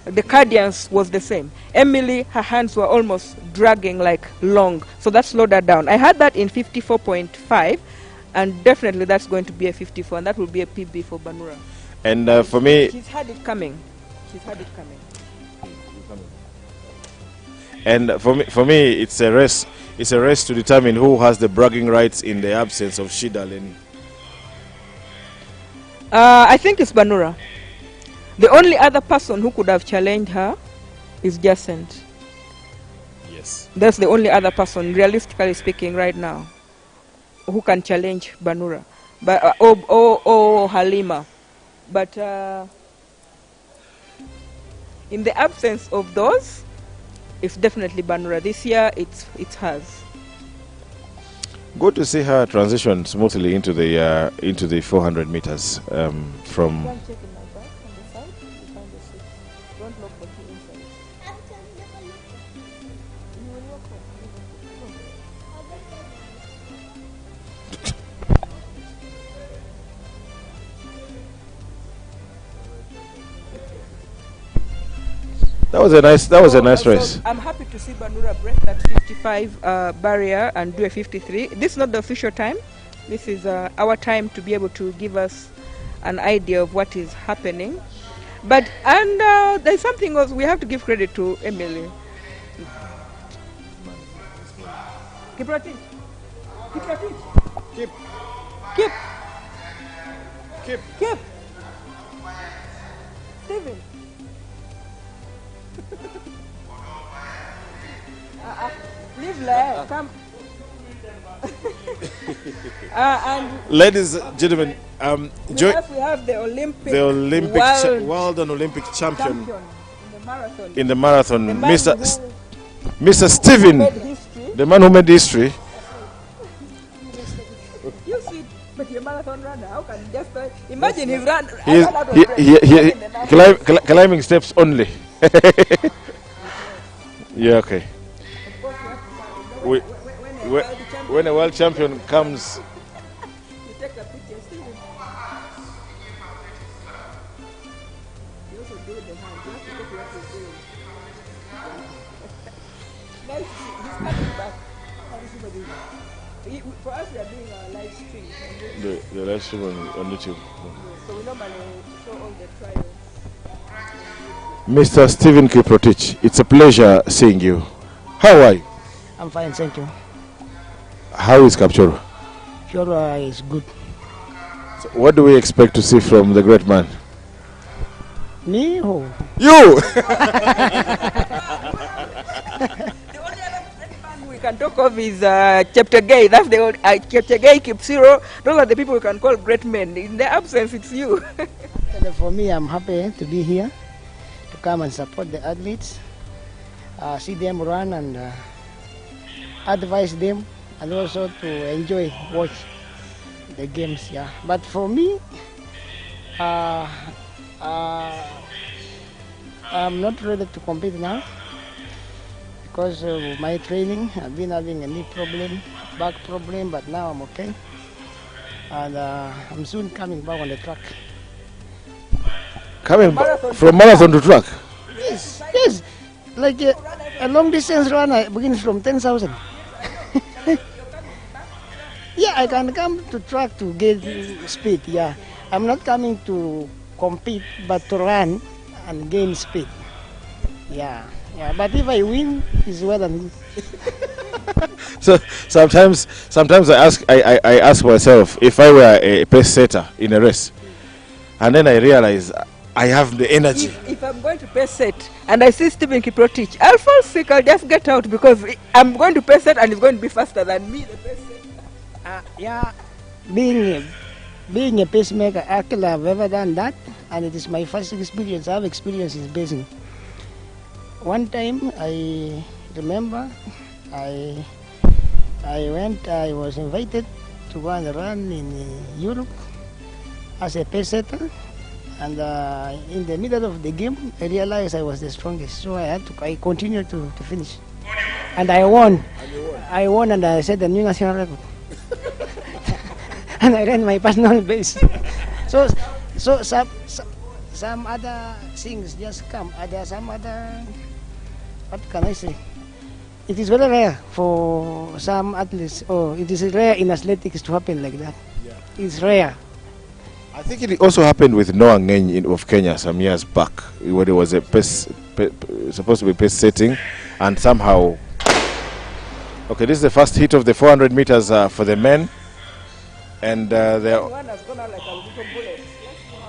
The cadence was the same. Emily, her hands were almost dragging like long, so that slowed her down. I had that in 54.5, and definitely that's going to be a 54, and that will be a PB for Banura. And for me, She's had it coming. She's had it coming. And for me, it's a race. It's a race to determine who has the bragging rights in the absence of Shida Leni. I think it's Banura. The only other person who could have challenged her is Jacent. Yes. That's the only other person, realistically speaking, right now, who can challenge Banura, but or Halima. But in the absence of those, it's definitely Banura. This year, it's hers. Good to see her transition smoothly into the 400 meters from. That was a nice race. I'm happy to see Banura break that 55 barrier and do a 53. This is not the official time. This is our time to be able to give us an idea of what is happening. But there's something else we have to give credit to Emily. Keep running. Keep running. Keep. Keep. Keep. Keep. Steven. Leave there. Come. And Ladies and gentlemen, we have the Olympic world and Olympic champion in the marathon. in the marathon, The man Mr. Steven, made history. the man who made history. You see, but you're a marathon runner. How can you just imagine he's run? Climbing steps only. Yeah, okay. When a world champion comes, You take a picture, Steven. You also do the hand. You have to take what he's doing. Nice. He's coming back. For us, we are doing our live stream. the live stream on YouTube. So we normally show all the trials. Mr. Steven Kiprotich, it's a pleasure seeing you. How are you? I'm fine, thank you. How is Kapchoro? Sure, is good. So what do we expect to see from the great man? Me? Oh. You! The only other man we can talk of is Chapter Gay. That's the old Chapter Gay, Kipsiro. Those are the people we can call great men. In their absence, it's you. For me, I'm happy to be here, to come and support the athletes, see them run and advise them, and also to enjoy, watch the games. Yeah. But for me, I'm not ready to compete now because of my training. I've been having a knee problem, back problem, but now I'm okay. And I'm soon coming back on the track. Coming from marathon to track? Yes, yes. Like a long distance runner begins from 10,000. Yeah, I can come to track to get speed, yeah. I'm not coming to compete, but to run and gain speed. Yeah, yeah. But if I win, it's well and good. So sometimes I ask myself, if I were a pace setter in a race, and then I realize I have the energy. If I'm going to pace set and I see Stephen Kiprotich, I'll fall sick. I'll just get out because I'm going to pace set and he's going to be faster than me. The pace set. Yeah, being a pacemaker, actually I've ever done that, and it is my first experience. I have experience in pacing. One time I remember I was invited to go and run in Europe as a pace setter, and in the middle of the game I realized I was the strongest, so I continued to finish, and I won. I won, and I set the new national record. And I ran my personal base. so some other things just come. There are some other, what can I say? It is very rare for some athletes, it is rare in athletics to happen like that. Yeah. It's rare. I think it also happened with Noah Ngeny of Kenya some years back, where there was a supposed to be pace setting, and somehow. Okay, this is the first hit of the 400 meters for the men, and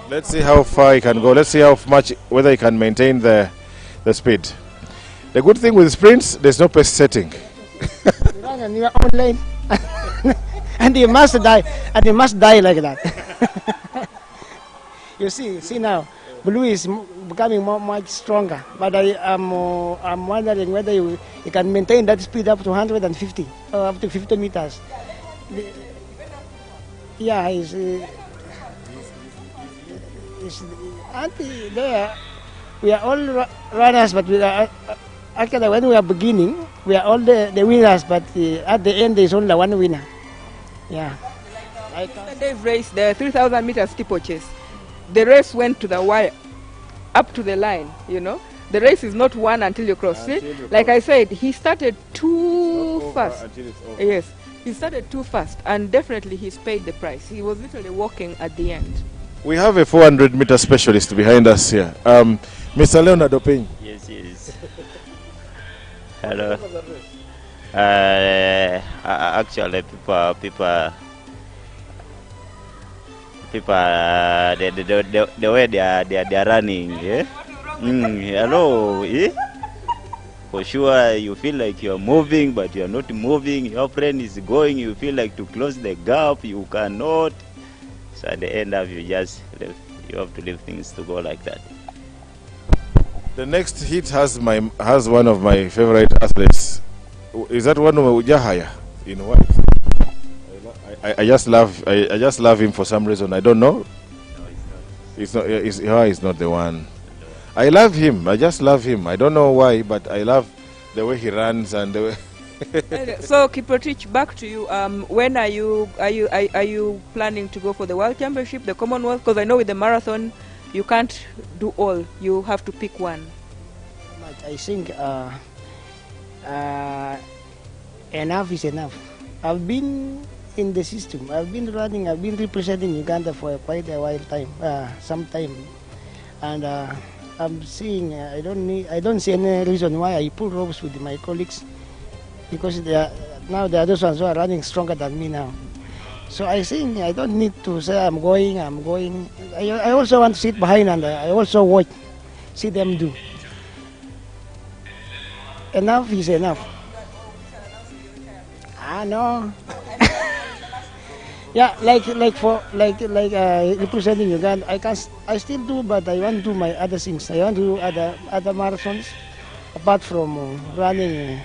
let's see how far he can go. Let's see how much, whether he can maintain the speed. The good thing with sprints, there's no pace setting. You run on your own lane, and you must die, like that. You see now, Blue is becoming much stronger, but I'm wondering whether you can maintain that speed up to 150 or up to 50 meters. Yeah, he's there. We are all runners, but we are actually, when we are beginning, we are all the winners, but at the end there is only one winner. Yeah. Yesterday's race, the 3,000 meter steeplechase, the race went to the wire, up to the line, you know. The race is not won until you cross. See? Like I said, he started too fast. Yes, he started too fast, and definitely he's paid the price. He was literally walking at the end. We have a 400 meter specialist behind us here. Mr. Leonard Openy. Yes. Hello. Actually, people, the way they are running, yeah. Hello, eh? For sure, you feel like you are moving, but you are not moving. Your friend is going. You feel like to close the gap, you cannot. So at the end of you have to leave things to go like that. The next hit has one of my favorite athletes. Is that one of Ujahaya? You know what? I just love him for some reason. I don't know. No, it's not. He's not the one. I love him. I just love him. I don't know why, but I love the way he runs and the way. So Kiprotich, back to you. When are you planning to go for the World Championship, the Commonwealth? Because I know with the marathon, you can't do all. You have to pick one. I think enough is enough. I've been in the system. I've been running. I've been representing Uganda for quite a while some time, and I'm seeing. I don't see any reason why I pull ropes with my colleagues, because now there are those ones who are running stronger than me now. So I think I don't need to say I'm going. I also want to sit behind and I also watch, see them do. Enough is enough. No. Yeah, like representing Uganda, I still do, but I want to do my other things. I want to do other marathons apart from running.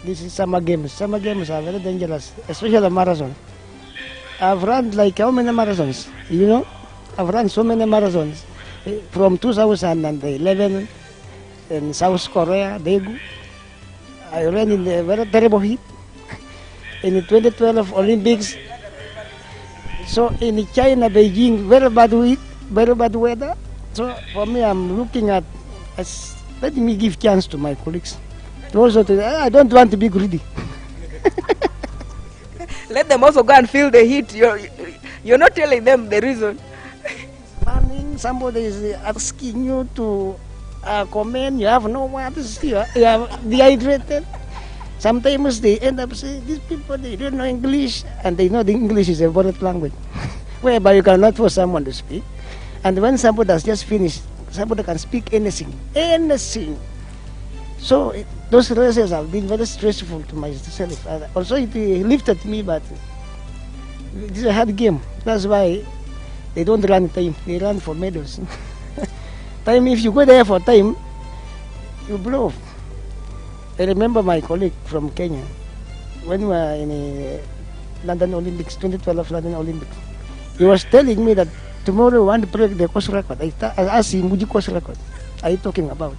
This is summer games. Summer games are very dangerous, especially the marathon. I've run like how many marathons? You know, I've run so many marathons from 2011 in South Korea, Daegu. I ran in a very terrible heat. In the 2012 Olympics, so in China, Beijing, very bad heat, very bad weather. So for me, I'm looking at, let me give chance to my colleagues. Also, I don't want to be greedy. Let them also go and feel the heat. You're not telling them the reason. Morning, somebody is asking you to comment. You have no water. You are dehydrated. Sometimes they end up saying, these people, they don't know English, and they know the English is a borrowed language, whereby you cannot force someone to speak. And when somebody has just finished, somebody can speak anything, anything. So those races have been very stressful to myself. Also, it lifted me, but it's a hard game. That's why they don't run time. They run for medals. Time, if you go there for time, you blow off. I remember my colleague from Kenya, when we were in the London Olympics, 2012 London Olympics. He was telling me that tomorrow we want to break the course record. I asked him, which course record are you talking about?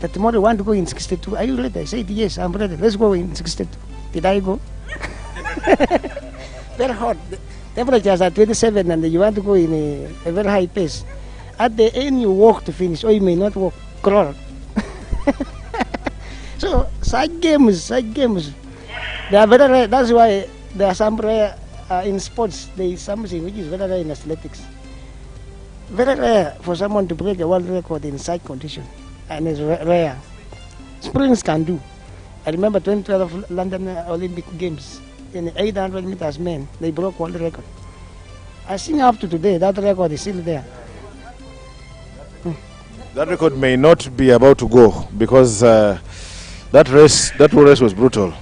That tomorrow we want to go in 62. Are you ready? I said, yes, I'm ready. Let's go in 62. Did I go? Very hot. The temperatures are 27 and you want to go in a very high pace. At the end, you walk to finish, or you may not walk, crawl. So, such games, they are very rare. That's why there are some rare in sports. There is something which is very rare in athletics. Very rare for someone to break a world record in such condition, and it's rare. Springs can do. I remember 2012 London Olympic Games in 800 meters men, they broke world record. I think up to today that record is still there. That record may not be about to go because that race was brutal.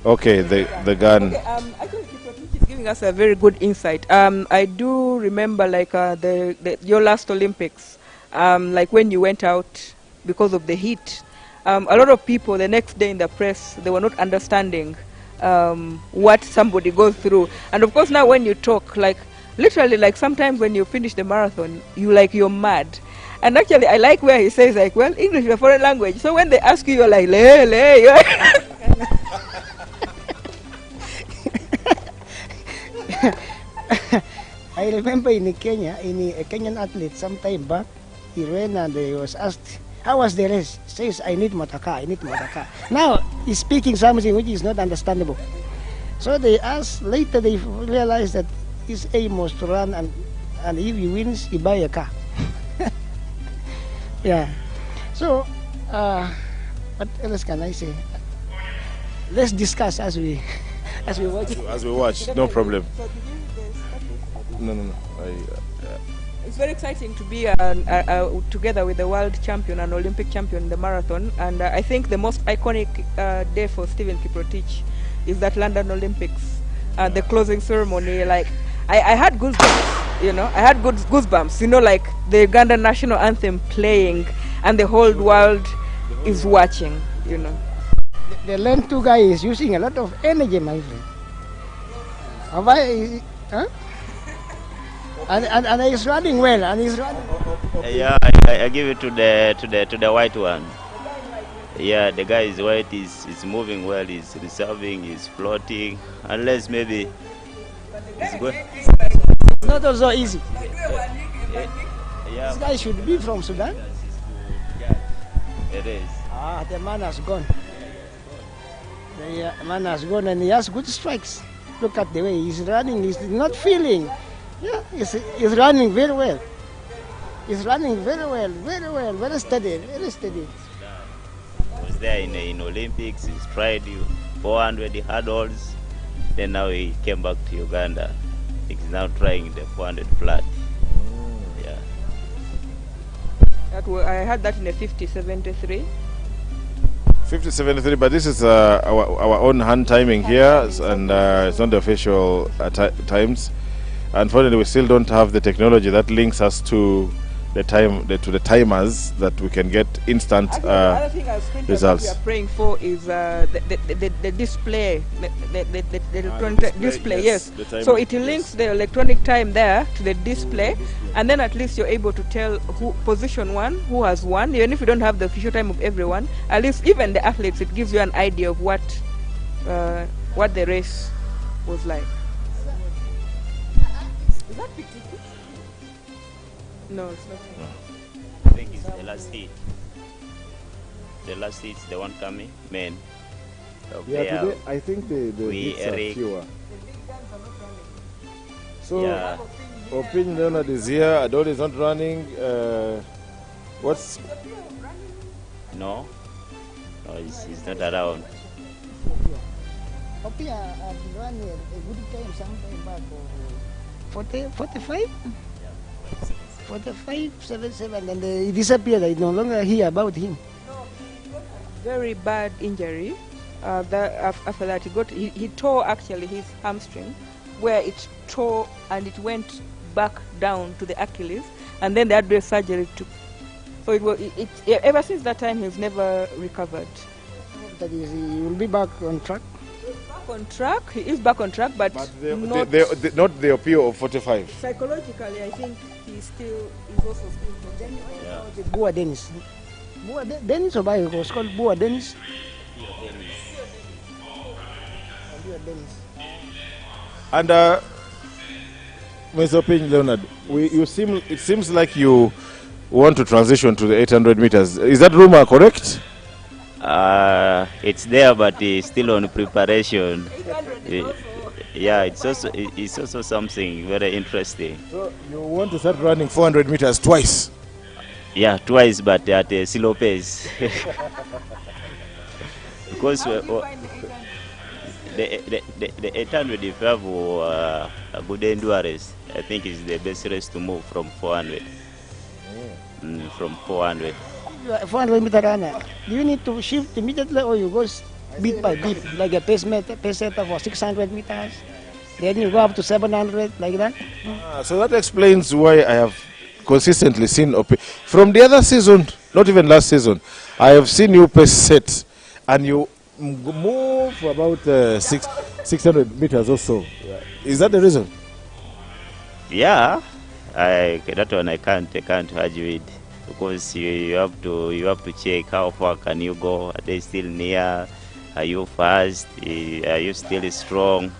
Okay, the gun. Okay, actually, Kiprotich is giving us a very good insight. I do remember like your last Olympics, like when you went out because of the heat. A lot of people the next day in the press, they were not understanding what somebody goes through. And of course now when you talk, like literally, like sometimes when you finish the marathon, you're mad. And actually, I like where he says, like, well, English is a foreign language. So when they ask you, you're like, le. I remember in Kenya, a Kenyan athlete some time back, he ran and he was asked, how was the race? He says, I need motorcar. Now, he's speaking something which is not understandable. So they asked, later they realized that his aim was to run, and if he wins, he buy a car. Yeah. So, what else can I say? Let's discuss as we watch. As we watch, no problem. No. It's very exciting to be together with the world champion and Olympic champion in the marathon. And I think the most iconic day for Stephen Kiprotich is that London Olympics, the closing ceremony. Like, I had goosebumps. I had goosebumps, like the Ugandan national anthem playing and the whole world is watching, The Lane 2 guy is using a lot of energy, my friend. And he's running well, Yeah, I give it to the white one. Yeah, the guy is white, is moving well, he's reserving, he's floating, unless maybe he's good. It's not also easy. Yeah. This guy should be from Sudan. It is. The man has gone. The man has gone and he has good strikes. Look at the way he's running. He's not feeling. Yeah, he's running very well. He's running very well, very steady. Was there in Olympics, he's tried 400 hurdles, then now he came back to Uganda. He's now trying the 400 flat. Yeah. I had that in a 50-73. 50-73, but this is our own hand timing here, and it's not the official times. Unfortunately, we still don't have the technology that links us to the timers that we can get instant Actually, the other thing I was results. What we are praying for is the display, the electronic display. Yes. So it links the electronic time there to the display, and then at least you're able to tell who position one, who has won. Even if you don't have the official time of everyone, at least even the athletes, it gives you an idea of what the race was like. Is that picture? No, it's not. I think it's the last heat. The last heat is the one coming, men. Yeah, today I think the hits are fewer. So, yeah. Opinion Leonard is here, Adol is not running. No, he's not around. Up here, I've run a good time sometime back. 45? 45, 77, and he disappeared. I no longer hear about him. Very bad injury. After that, he tore actually his hamstring, where it tore and it went back down to the Achilles, and then they had to do a surgery to. So ever since that time, he's never recovered. That is, he will be back on track. Back on track. He is back on track, but not the appeal of 45. Psychologically, I think he's also still. Then the Bua Dennis. Dennis or it was called Bua Dennis. And Mr. Ping Leonard, it seems like you want to transition to the 800 meters. Is that rumor correct? It's there, but it's still on preparation. Yeah, it's also something very interesting. So you want to start running 400 meters twice? Yeah, twice, but at a slow pace. Because the 800, if you have a good endurance, I think is the best race to move from 400. From 400. 400 meter runner. Do you need to shift immediately, or you go beat by beat, like a pace setter for 600 meters? Then you go up to 700, like that? So that explains why I have consistently seen from the other season, not even last season, I have seen you pace set and you move for about 600 meters or so. Is that the reason? Yeah, that one I can't argue with, because you have to check how far can you go. Are they still near? Are you fast? Are you still strong?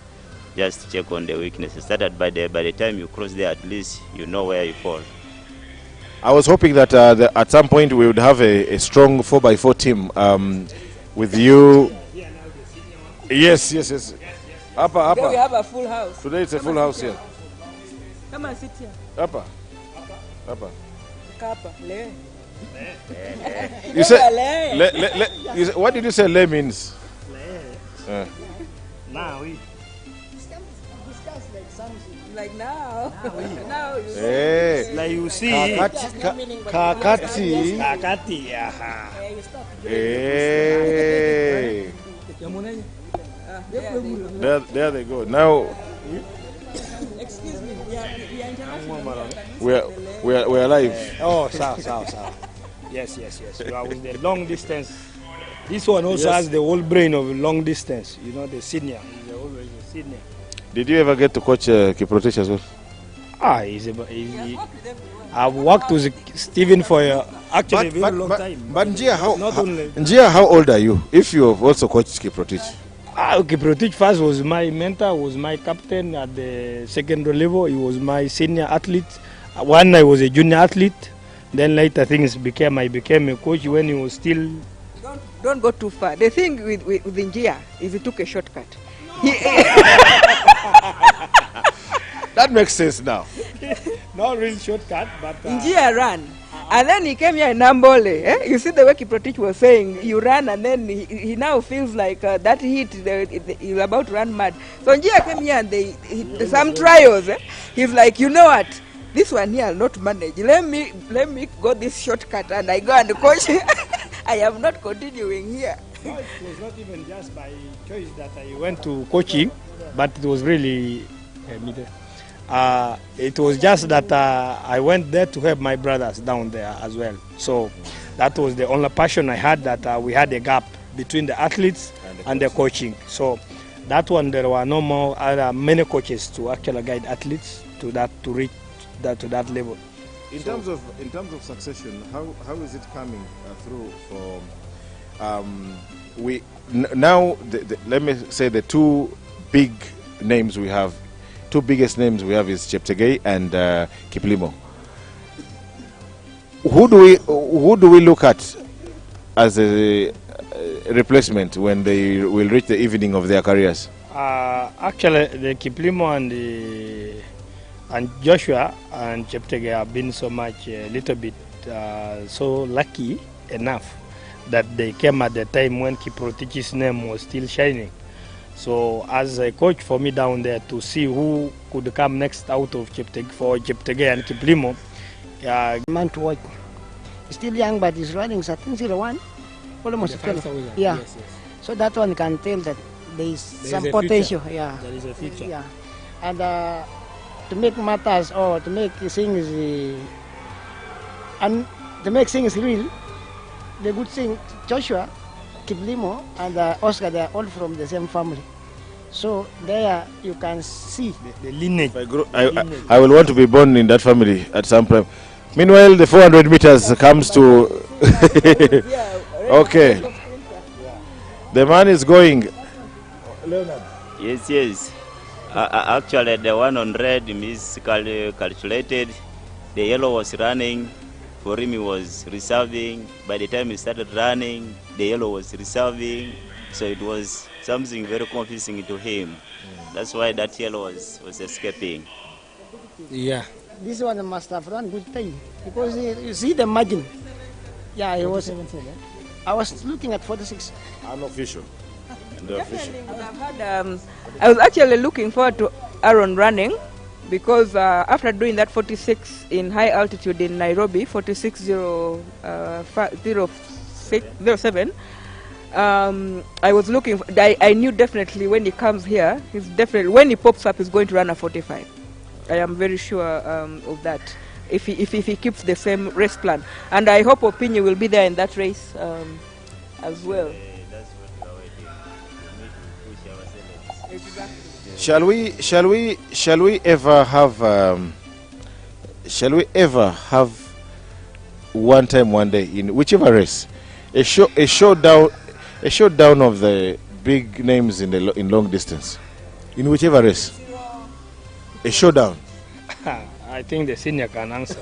Just check on the weaknesses. So that by the time you cross there, at least you know where you fall. I was hoping that at some point we would have a strong 4x4 team with you. Yes. Upper. Today we have a full house. Today it's a full house here. Come and sit here. Upper. Kappa. Le. You said what did you say le means? Now we discuss like something. Like now. Now you Hey. like you see. Kakati. Hey. There they go. Now excuse me. we are live. Oh, south. Yes. You are with the long distance. This one also has the whole brain of long distance. You know, the senior. He's always a senior. Did you ever get to coach Kiprotich as well? I've worked with Stephen for actually a very long time. But Njia, how old are you? If you have also coached Kiprotich? Kiprotich first was my mentor, was my captain at the secondary level. He was my senior athlete. When I was a junior athlete, then later things I became a coach when he was still. Don't go too far. The thing with Njia is he took a shortcut. That makes sense now. Not real shortcut, but Njia ran. And then he came here in Nambole. You see the way Kiprotich was saying, you ran, and then he now feels like that heat, he's about to run mad. So Njia came here and some trials. He's like, you know what? This one here I'll not manage. Let me go this shortcut, and I go and coach. I am not continuing here. No, it was not even just by choice that I went to coaching, but it was really it was just that I went there to help my brothers down there as well. So that was the only passion I had, that we had a gap between the athletes and the coaching. So that one, there were no more many coaches to actually guide athletes to reach to that level. In terms of succession, how is it coming through for let me say the two biggest names we have is Cheptegei and Kiplimo. Who do we look at as a replacement when they will reach the evening of their careers? Actually, the Kiplimo and Joshua and Cheptegei have been so much a little bit so lucky enough that they came at the time when Kiprotich's name was still shining. So as a coach for me down there to see who could come next out of Cheptegei and Kiplimo. Man to watch. He's still young, but he's running 13:01, almost 12. Yeah. Yes, yes. So that one can tell that there is some a potential. future. Yeah. There is a future. Yeah. And to make matters or to make things and to make things real, the good thing, Joshua, Kiplimo, and Oscar, they are all from the same family. So there you can see The lineage. I will want to be born in that family at some time. Meanwhile, the 400 meters comes to. Okay. The man is going. Yes, yes. Actually, the one on red miscalculated. The yellow was running. For him, he was reserving. By the time he started running, the yellow was reserving. So it was something very confusing to him. That's why that yellow was escaping. Yeah. this one must have run good time because you see the margin. Yeah, it was. I was looking at 46. Unofficial. Definitely would have had, I was actually looking forward to Aaron running because after doing that 46 in high altitude in Nairobi, 46.07, I was looking for, I knew definitely when he comes here, he's definitely, when he pops up, he's going to run a 45. I am very sure of that if he keeps the same race plan. And I hope Opinio will be there in that race as well. Shall we ever have one time one day in whichever race a showdown of the big names in long distance, in whichever race, a showdown? I think the senior can answer.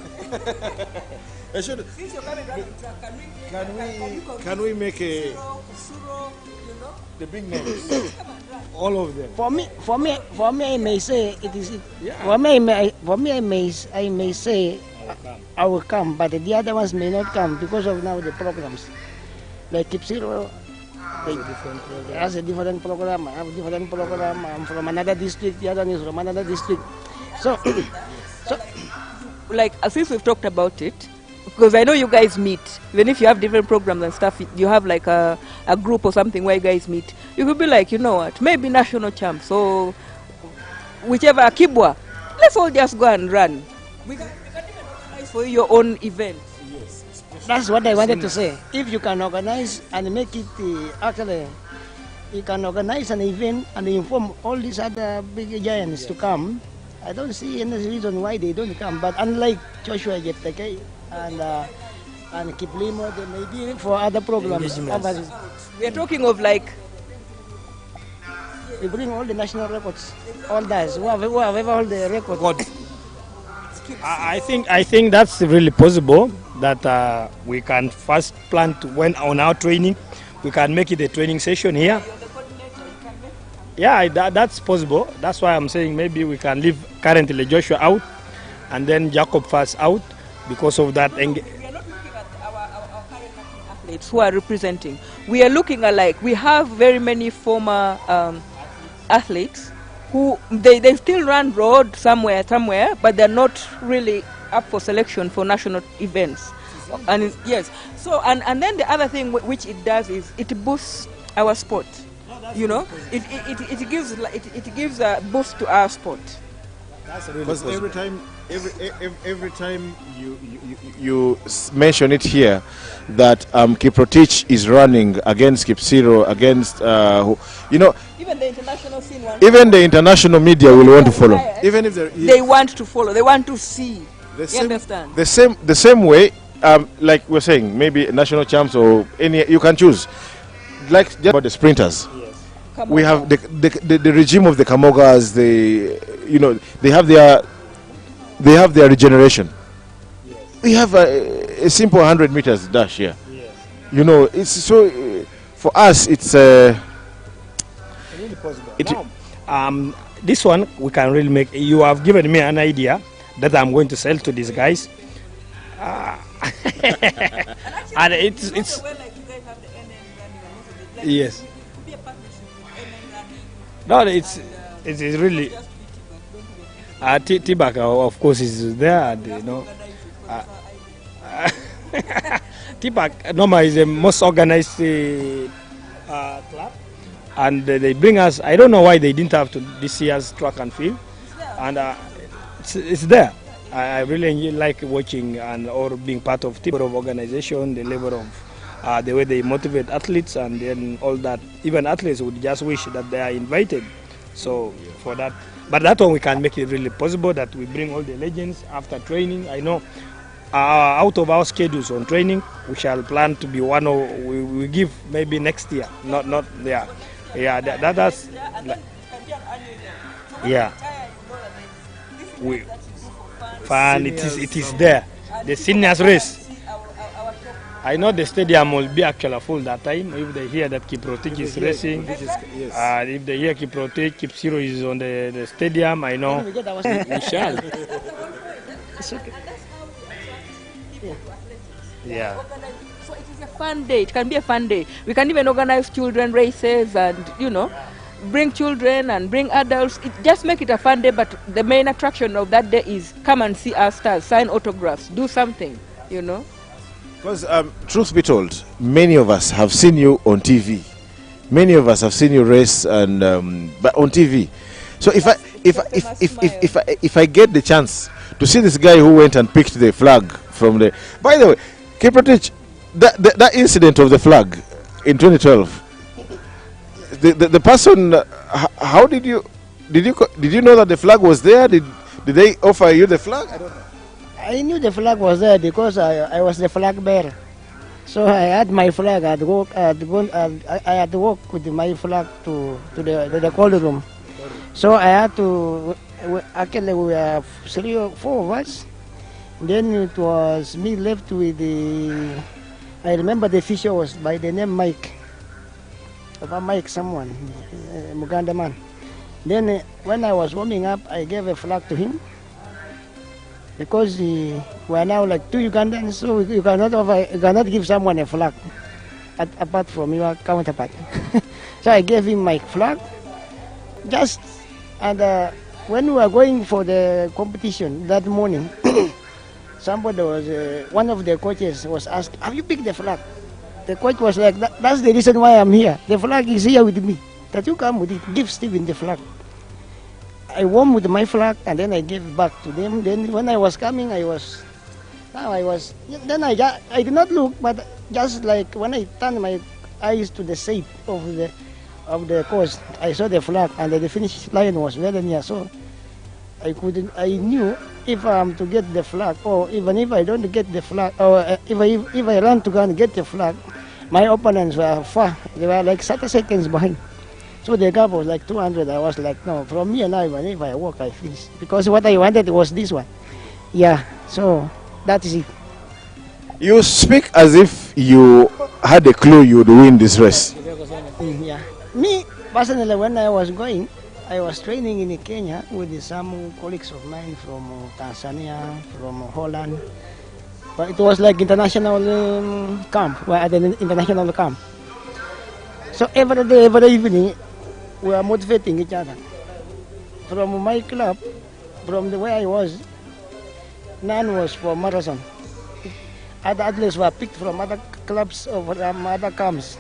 Can we make the big names? All of them. For me, I may say it is. Yeah. For me, I may say I will come, but the other ones may not come because of now the programs. Like Keep Zero, has a different program. I have a different program. I'm from another district. The other one is from another district. So, Like, since we've talked about it, because I know you guys meet, even if you have different programs and stuff, you have like a group or something where you guys meet. You could be like, you know what, maybe national champs, so whichever, Kibwa, let's all just go and run. We can even organize for your own event. Yes. that's what I wanted to say. If you can organize and make it actually, you can organize an event and inform all these other big giants to come. I don't see any reason why they don't come. But unlike Joshua Jeptegei and Kiplimo, they may be for other programs. We are talking of like, We bring all the national records, all that. Whoever all the records. I think that's really possible that we can first plan to, when on our training, we can make it a training session here. Yeah, that's possible. That's why I'm saying maybe we can leave currently Joshua out and then Jacob first out because of that. we are not looking at our current athletes who are representing. We are looking at like, we have very many former athletes who they still run road somewhere, but they're not really up for selection for national events. And yes, so and then the other thing which it does is it boosts our sport. You know, it gives a boost to our sport. Because every time you mention it here that Kiprotich is running against Kipsiro, against Even the international scene wants even the international media will want to follow. Even if they want to follow, they want to see. You understand? The same way, like we're saying, maybe national champs or any, you can choose. Like just about the sprinters. We have the regime of the Kamogas. They have their regeneration. Yes. We have a simple 100 meters dash here. Yes. It's so for us. It's Really possible. Now, this one we can really make. You have given me an idea that I'm going to sell to these guys. And it's yes. No, it's really. Tibak, of course, is there. And, you know, Tibak, Noma is the most organized club, and they bring us. I don't know why they didn't have to this year's track and field, and it's there. I really like watching and or being part of team of organization, the level of the way they motivate athletes, and then all that. Even athletes would just wish that they are invited. So for that, but that one we can make it really possible that we bring all the legends after training. I know out of our schedules on training, we shall plan to be one of we give maybe next year, not there. Yeah, that's yeah. We fun. It is there. The seniors race. I know the stadium will be actually full that time if they hear that Kiprotich is racing. Yes. If they hear Kiprotich, Kipsiro is on the stadium, I know we shall. It's okay. Yeah. So it is a fun day. It can be a fun day. We can even organize children races and, you know, bring children and bring adults. Just make it a fun day, but the main attraction of that day is come and see our stars, sign autographs, do something, you know. Because truth be told, many of us have seen you on TV. Many of us have seen you race and but on TV. So if I get the chance to see this guy who went and picked the flag from the. By the way, Kiprotich, that incident of the flag in 2012. The person, how did you know that the flag was there? Did they offer you the flag? I don't know. I knew the flag was there because I was the flag bearer. So I had my flag. I had to walk with my flag to the cold room. So I had to. Actually, we were 3 or 4 of us. Then it was me left with the. I remember the official was by the name Mike. Mike, someone, Uganda man. Then when I was warming up, I gave a flag to him. Because we are now like 2 Ugandans, so you cannot give someone a flag apart from your counterpart. So I gave him my flag. And when we were going for the competition that morning, somebody was, one of the coaches was asked, have you picked the flag? The coach was like, that's the reason why I'm here. The flag is here with me. That you come with it, give Stephen the flag. I warmed with my flag and then I gave it back to them. Then when I was coming, I did not look, but just like when I turned my eyes to the side of the course, I saw the flag and the finish line was very near. So I knew if I'm to get the flag, or even if I don't get the flag, or if I run to go and get the flag, my opponents were far. They were like 30 seconds behind. So the gap was like 200. I was like, no, from me and I, even if I walk, I finish. Because what I wanted was this one. Yeah, so that is it. You speak as if you had a clue you would win this race. Yeah. Me, personally, when I was going, I was training in Kenya with some colleagues of mine from Tanzania, from Holland. But it was like international camp, at an international camp. So every day, every evening, we are motivating each other. From my club, from the way I was, none was for marathon. Other athletes were picked from other clubs or from other camps.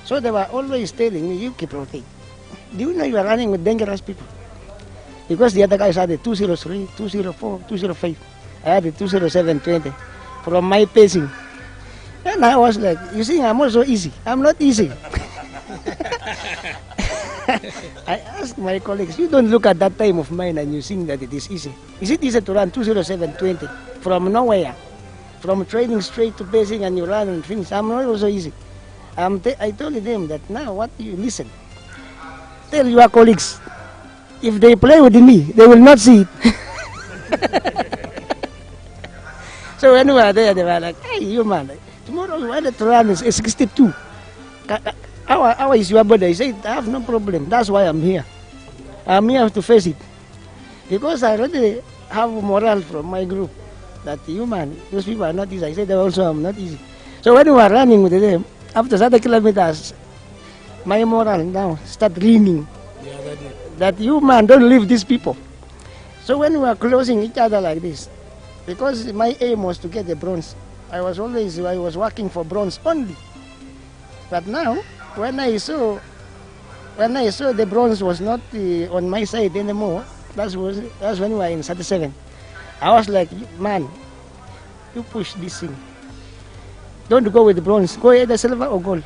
So they were always telling me, you keep rotating. Do you know you are running with dangerous people? Because the other guys had the 203, 204, 205. I had the 207.20 from my pacing. And I was like, you see, I'm also easy. I'm not easy. I asked my colleagues, you don't look at that time of mine and you think that it is easy. Is it easy to run 207.20 from nowhere? From training straight to pacing and you run and finish? I'm not also easy. I told them that now what do you listen? Tell your colleagues, if they play with me, they will not see it. So when we were there, they were like, hey, you man, tomorrow we wanted to run is 62. How is your body? I said, I have no problem. That's why I'm here. I'm here to face it. Because I already have morale from my group that you man, those people are not easy. I said also I'm not easy. So when we were running with them, after 30 kilometers, my morale now start leaning. Yeah, that you man don't leave these people. So when we were closing each other like this, because my aim was to get the bronze, I was working for bronze only. But now, when I saw the bronze was not on my side anymore, that's when we were in 37. I was like, man, you push this thing. Don't go with the bronze. Go either silver or gold.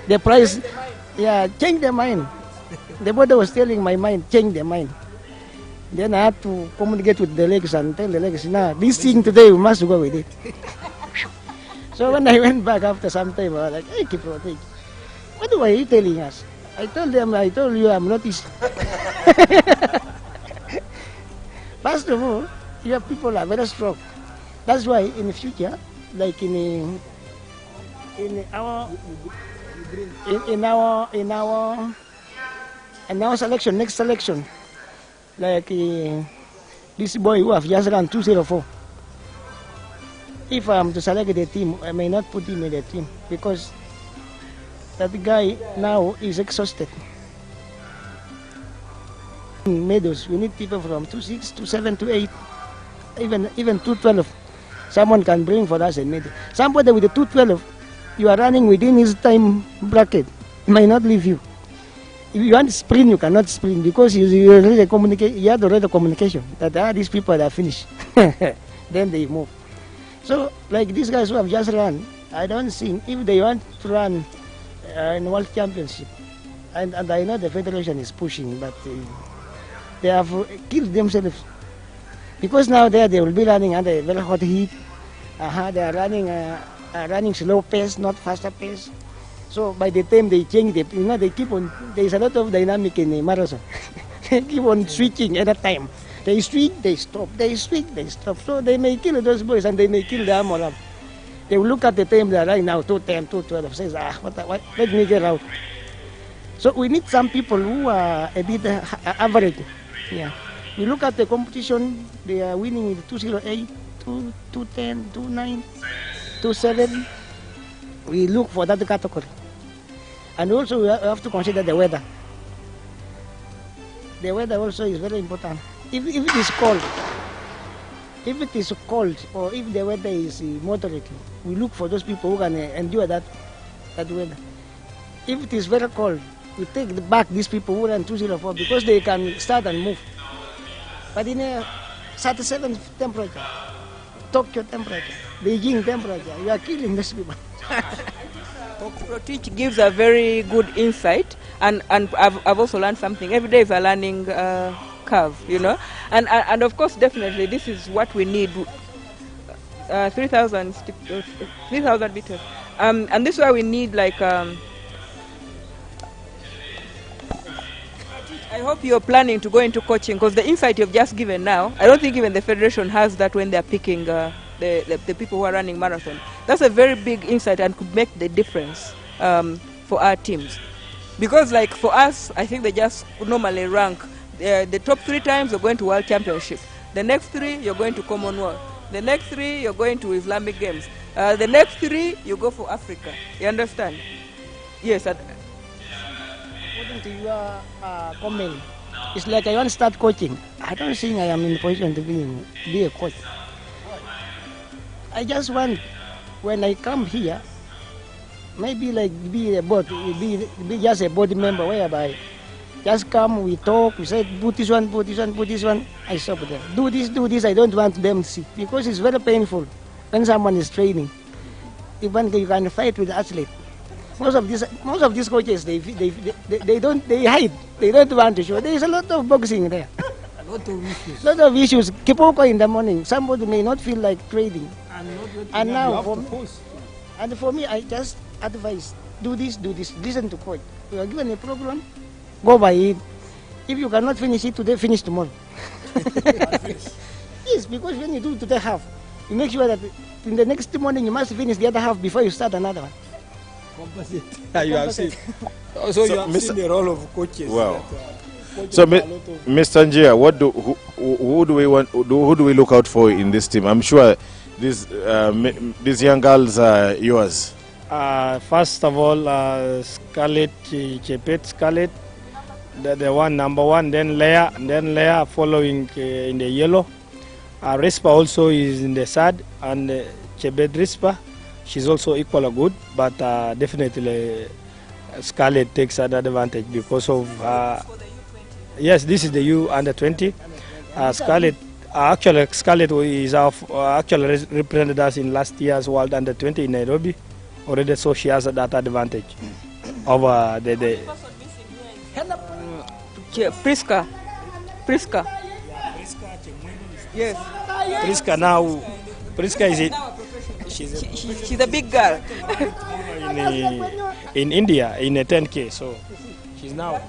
The price, yeah, change their mind. The body was telling my mind, change their mind. Then I had to communicate with the legs and tell the legs, nah, this thing today we must go with it. So when I went back after some time, I was like, hey, Kiprotich, what are you telling us? I told you I'm not easy. First of all, your people are very strong. That's why in the future, like in our selection, next selection, like this boy who have just run 204. If I am to select the team, I may not put him in the team because that guy now is exhausted. Medals, we need people from 2.6, 2.7, 2.8, even 2.12. Someone can bring for us a medal. Somebody with a 2.12, you are running within his time bracket, he may not leave you. If you want to sprint, you cannot sprint because you already communicate. You have already communication that these people are finished. Then they move. So, like these guys who have just run, I don't think if they want to run in World Championship, and I know the Federation is pushing, but they have killed themselves. Because now they will be running under very hot heat. They are running slow pace, not faster pace. So by the time they change, they keep on, there's a lot of dynamic in the marathon. They keep on switching at a time. They switch, they stop, they switch, they stop. So they may kill those boys and they may kill the Amoram. They will look at the time they are right now, 2:10, 2:12, says, what, let me get out. So we need some people who are a bit average. Yeah. We look at the competition, they are winning with 208, 210, 29, 27. We look for that category. And also we have to consider the weather. The weather also is very important. If it is cold, or if the weather is moderate, we look for those people who can endure that weather. If it is very cold, we take back these people who run 204 because they can start and move. But in a 37 temperature, Tokyo temperature, Beijing temperature, you are killing these people. Teach gives a very good insight, and I've also learned something. Every day is a learning curve, you know, and of course, definitely, this is what we need. 3,000 meters, and this is why we need like. I hope you're planning to go into coaching because the insight you've just given now, I don't think even the Federation has that when they're picking the people who are running marathon. That's a very big insight and could make the difference for our teams. Because like for us, I think they just normally rank the top 3 times you're going to World Championship. The next 3, you're going to Commonwealth. The next 3, you're going to Islamic Games. The next 3, you go for Africa. You understand? Yes. According to your comment, it's like I want to start coaching. I don't think I am in a position to be a coach. I just want, when I come here, maybe like be just a board member whereby just come, we talk, we say, put this one, I stop there. Do this, I don't want them to see. Because it's very painful when someone is training. Even you can fight with the athlete. Most of these coaches, they hide. They don't want to show. There is a lot of boxing there. A lot of issues. Kipoko in the morning. Somebody may not feel like trading. And now, for me, I just advise, do this. Listen to coach. You are given a program, go by it. If you cannot finish it today, finish tomorrow. Yes, because when you do today half, you make sure that in the next morning you must finish the other half before you start another one. Compensate. You have seen. Also, you have seen the role of coaches. Wow. So, Mr. Njia, who do we look out for in this team? I'm sure these young girls are yours. First of all, Scarlett, the one number one, then Leah following in the yellow. Rispa also is in the sad, and Chebet Rispa, she's also equally good, but definitely Scarlett takes an advantage because of yes, this is the U under 20. Scarlett Scarlett is actually represented us in last year's World Under 20 in Nairobi already, so she has that advantage over the Priska. Yes. Priska is it? She's a big girl. in India in a 10K, so she's now.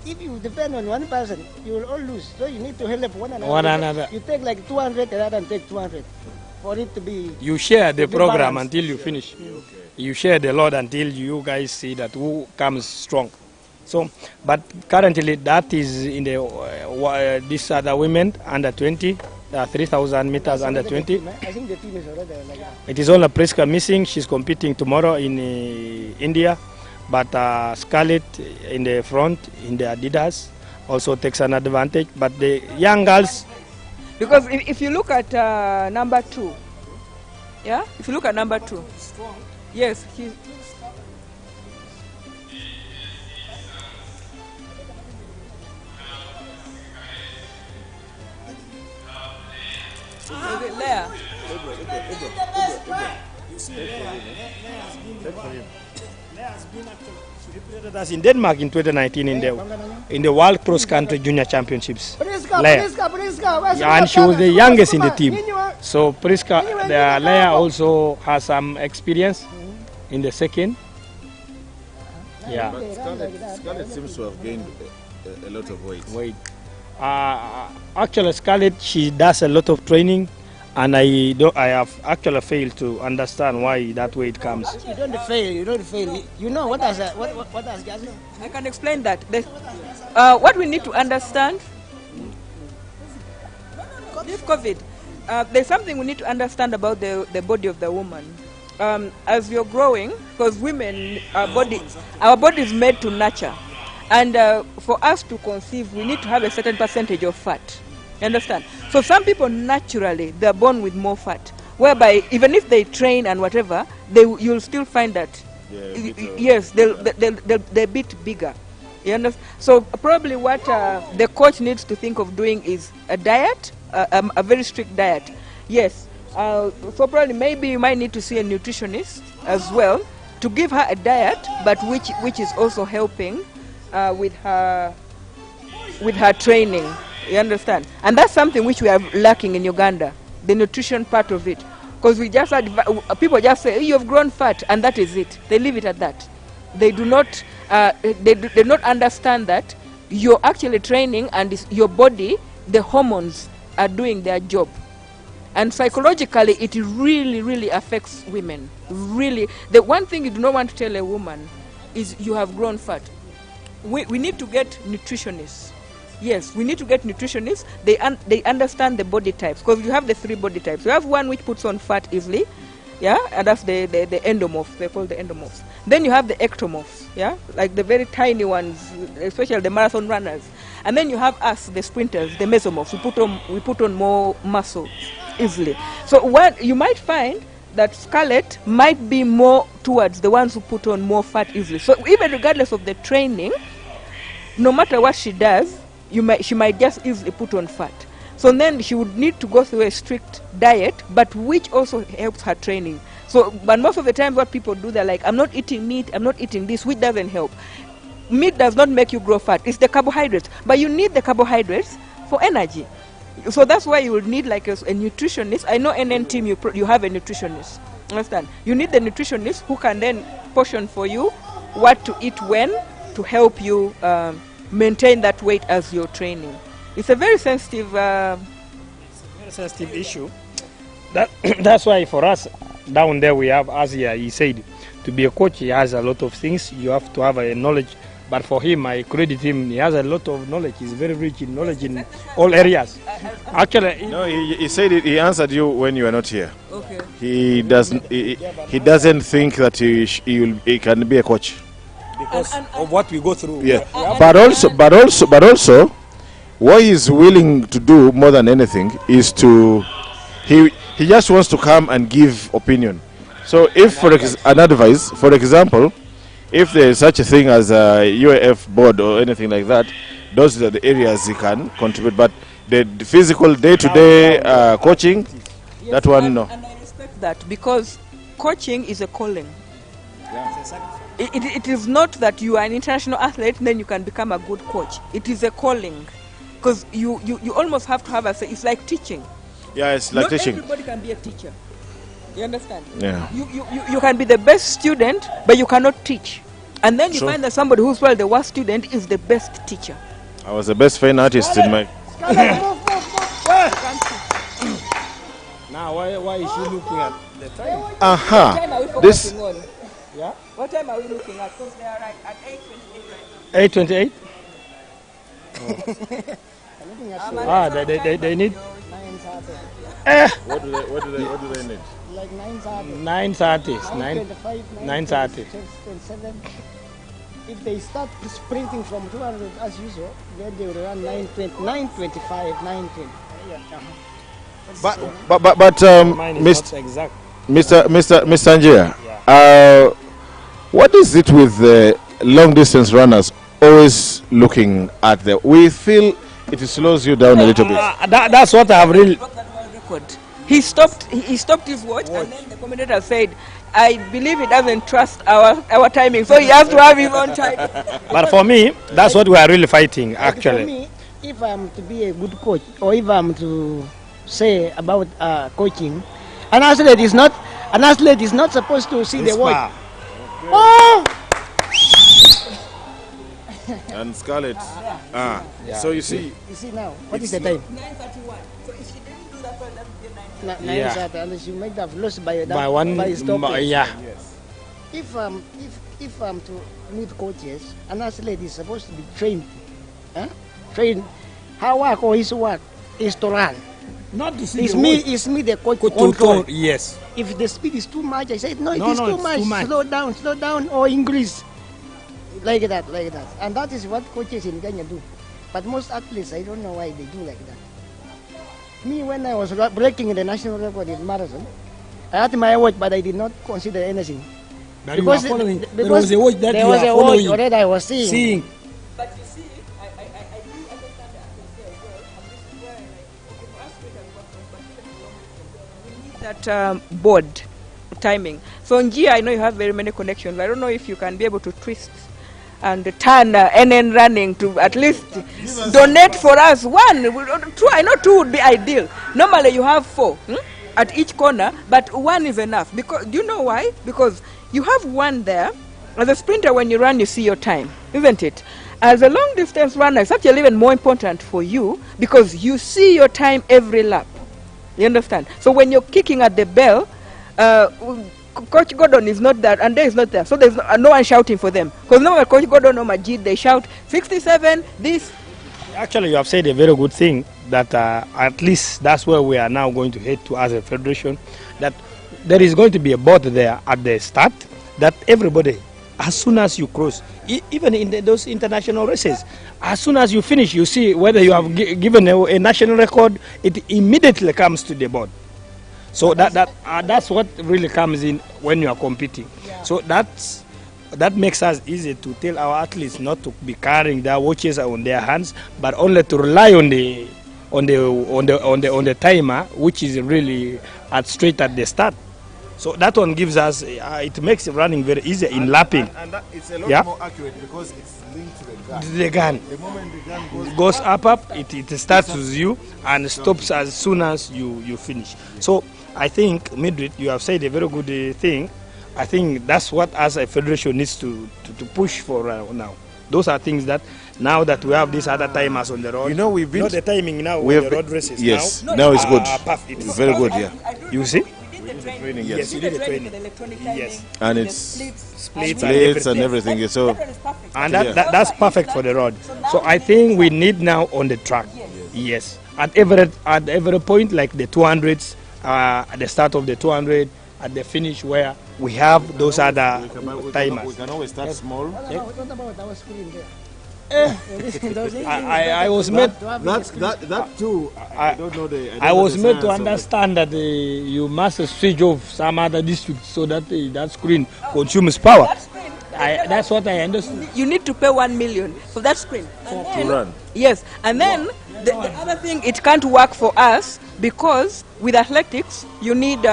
If you depend on one person, you will all lose. So you need to help one another. You take like 200, the other take 200 for it to be. You share the program balanced. until you finish. You share the load until you guys see that who comes strong. So, but currently that is in the this other women under 20, 3,000 meters under 20. I think the team is already like that. It is only Priska missing. She's competing tomorrow in India. But Scarlett in the front, in the Adidas, also takes an advantage. But the young girls... Because if you look at number 2, yeah? If you look at number 2, yes, she's... Leah. She represented us in Denmark in 2019 in the World Cross Country Junior Championships. Leah. Yeah, and she was the youngest in the team. So Leah also has some experience in the second. Yeah. Scarlett seems to have gained a lot of weight. Actually, Scarlett, she does a lot of training. And I have actually failed to understand why that weight comes. You don't fail. You know what has Jasmine? I can explain that. What we need to understand, with COVID, there's something we need to understand about the body of the woman. As you're growing, because women, our body is made to nurture. And for us to conceive, we need to have a certain percentage of fat. You understand? So some people naturally, they're born with more fat, whereby even if they train and whatever, you'll still find that, yes, they're a bit bigger. You understand? So probably what the coach needs to think of doing is a diet, a very strict diet. Yes. So probably maybe you might need to see a nutritionist as well to give her a diet, but which is also helping with her training. You understand? And that's something which we are lacking in Uganda, the nutrition part of it. Because people just say, hey, you've grown fat, and that is it. They leave it at that. They do not understand that you're actually training, and your body, the hormones are doing their job. And psychologically, it really, really affects women. Really. The one thing you do not want to tell a woman is you have grown fat. We need to get nutritionists. Yes, we need to get nutritionists. They understand the body types, because you have the 3 body types. You have one which puts on fat easily, yeah, and that's the endomorphs. They call the endomorphs. Then you have the ectomorphs, yeah, like the very tiny ones, especially the marathon runners. And then you have us, the sprinters, the mesomorphs. We put on more muscle easily. So what you might find that Scarlett might be more towards the ones who put on more fat easily. So even regardless of the training, no matter what she does, she might just easily put on fat. So then she would need to go through a strict diet, but which also helps her training. So, but most of the time what people do, they're like, I'm not eating meat, I'm not eating this, which doesn't help. Meat does not make you grow fat. It's the carbohydrates. But you need the carbohydrates for energy. So that's why you will need like a nutritionist. I know NN team, you have a nutritionist. Understand? You need the nutritionist who can then portion for you what to eat when to help you maintain that weight as you're training. It's a very sensitive issue. That's why for us down there we have, as he said, to be a coach, he has a lot of things. You have to have a knowledge But for him, I credit him. He has a lot of knowledge. He's very rich in knowledge in all areas. Actually, No, he said it. He answered you when you were not here. Okay. He doesn't. He doesn't think that he can be a coach. because of what we go through. Yeah, but also, what he's willing to do more than anything is to he just wants to come and give opinion. So if an advice, for example, if there is such a thing as a UAF board or anything like that, those are the areas he can contribute. But the physical day-to-day coaching, that one no. And I respect that because coaching is a calling. It is not that you are an international athlete then you can become a good coach. It is a calling because you almost have to have it's like teaching. Yeah, it's like Not teaching. everybody can be a teacher. You understand? Yeah. You can be the best student, but you cannot teach. And then you True. find that somebody who's probably the worst student is the best teacher. I was the best fine artist in my. Now, why is she looking at the time? What time are we This. focusing on? Yeah. What time are we looking at? Because they are like at 8:28 right 8:28. now. They need 9:30. What do they need? Like 9:30. 9:30. 9:25, 9:30. 9:27. If they start sprinting from 200 as usual, then they will run 9:20, 9:25, 9:20. Yeah. But Mine is Mr. not exact. Mr. Anjia, what is it with the long distance runners always looking at the? We feel it slows you down a little bit. That's what I have really. Broke that world record. He stopped his watch, and then the commentator said, I believe he doesn't trust our timing, so he has to have his own time. But for me, that's what we are really fighting, For actually. me, if I'm to be a good coach, or if I'm to say about coaching, an athlete is not supposed to see the watch. Oh! And Scarlett. So you see, You see now, what is the time? 9:31. So if she didn't do that, that would be 9:30. 9:30, and you make that loss by By one, stoppage. yeah. If I'm to meet coaches, an athlete is supposed to be trained. Trained. Her work or his work is to run. Not to see It's me the coach control. control. Yes. If the speed is too much, I say no, No, it's no, too it's much. too much. Slow down, or increase. Like that. And that is what coaches in Kenya do. But most athletes, I don't know why they do like that. Me, when I was breaking the national record in marathon, I had my watch, but I did not consider anything. But you are following. There because was a watch that there you was are a watch following. already I was seeing. But you see, I do understand the athletes there as well. And this is where, okay, for us, we need that board timing. So Njia, I know you have very many connections. I don't know if you can be able to twist and turn NN running to at least donate for us one. Two, I know two would be ideal. Normally you have 4 at each corner, but one is enough. Because do you know why? Because you have one there. As a sprinter, when you run, you see your time, isn't it? As a long distance runner, it's actually even more important for you because you see your time every lap. You understand? So when you're kicking at the bell, Coach Gordon is not there, and there is not there, so there's no one shouting for them. Because normally Coach Gordon or Majid, they shout 67, this. Actually, you have said a very good thing that at least that's where we are now going to head to as a federation. That there is going to be a board there at the start that everybody, as soon as you cross, even in those international races, as soon as you finish, you see whether you have given a national record, it immediately comes to the board. So that's what really comes in when you are competing. Yeah. So that makes us easy to tell our athletes not to be carrying their watches on their hands, but only to rely on the timer, which is really straight at the start. So that one gives us it makes running very easy in lapping. And it's a lot more accurate because it's linked to the gun. The gun. The moment the gun goes up, it starts with you and stops as soon as you finish. So I think, Mildred, you have said a very good thing. I think that's what as a federation needs to push for now. Those are things that now that we have these other timers on the road. You know, we've been the timing now we on have the road races. Yes, now it's good. perfect. It's very good, yeah. You see? training, yes. Yes, you need a training. The electronic timing, Yes. And the it's Splits and everything. That So one is perfect. And Yeah. that's perfect for the road. So I think we need now on the track. Yes. At every point, like the 200s, at the start of the 200, at the finish where we have those other timers. we can always start small. What about our screen there? I was made. That too. I don't know the. I was made to understand that you must switch off some other districts so that that screen consumes power. That's what I understood. You need to pay 1 million for that screen. to run. Yes, and then the other thing, it can't work for us because with athletics you need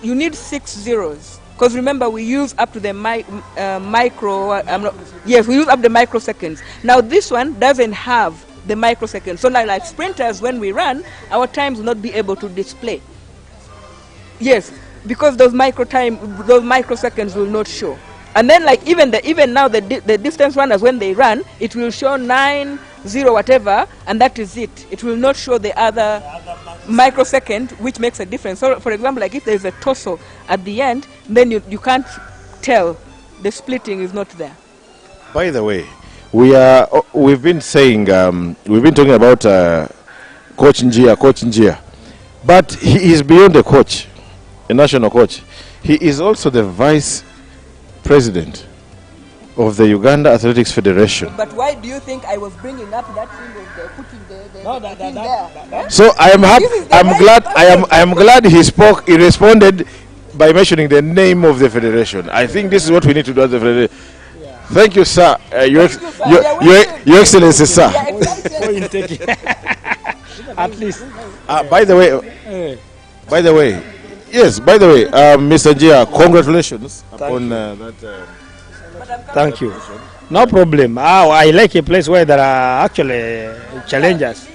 you need 6 zeros. Because remember, we use up to the micro. We use up the microseconds. Now this one doesn't have the microseconds. So like sprinters, when we run, our times will not be able to display. Yes, because those microseconds will not show. And then like even now the distance runners, when they run, it will show 9, 0, whatever, and that is it. It will not show the other microsecond, which makes a difference. So for example, like if there is a torso at the end, then you can't tell. The splitting is not there. By the way, we've been saying we've been talking about Coach Njia, but he is beyond the coach, a national coach. He is also the vice president of the Uganda Athletics Federation. But why do you think I was bringing up that thing of putting the thing there? So I am happy. I am glad he spoke. He responded by mentioning the name of the federation. I think this is what we need to do as the federation. Thank you, sir. Your Excellency, sir. At least. By the way, Mr. Njia, congratulations upon that. Thank you. No problem. I like a place where there are actually challenges.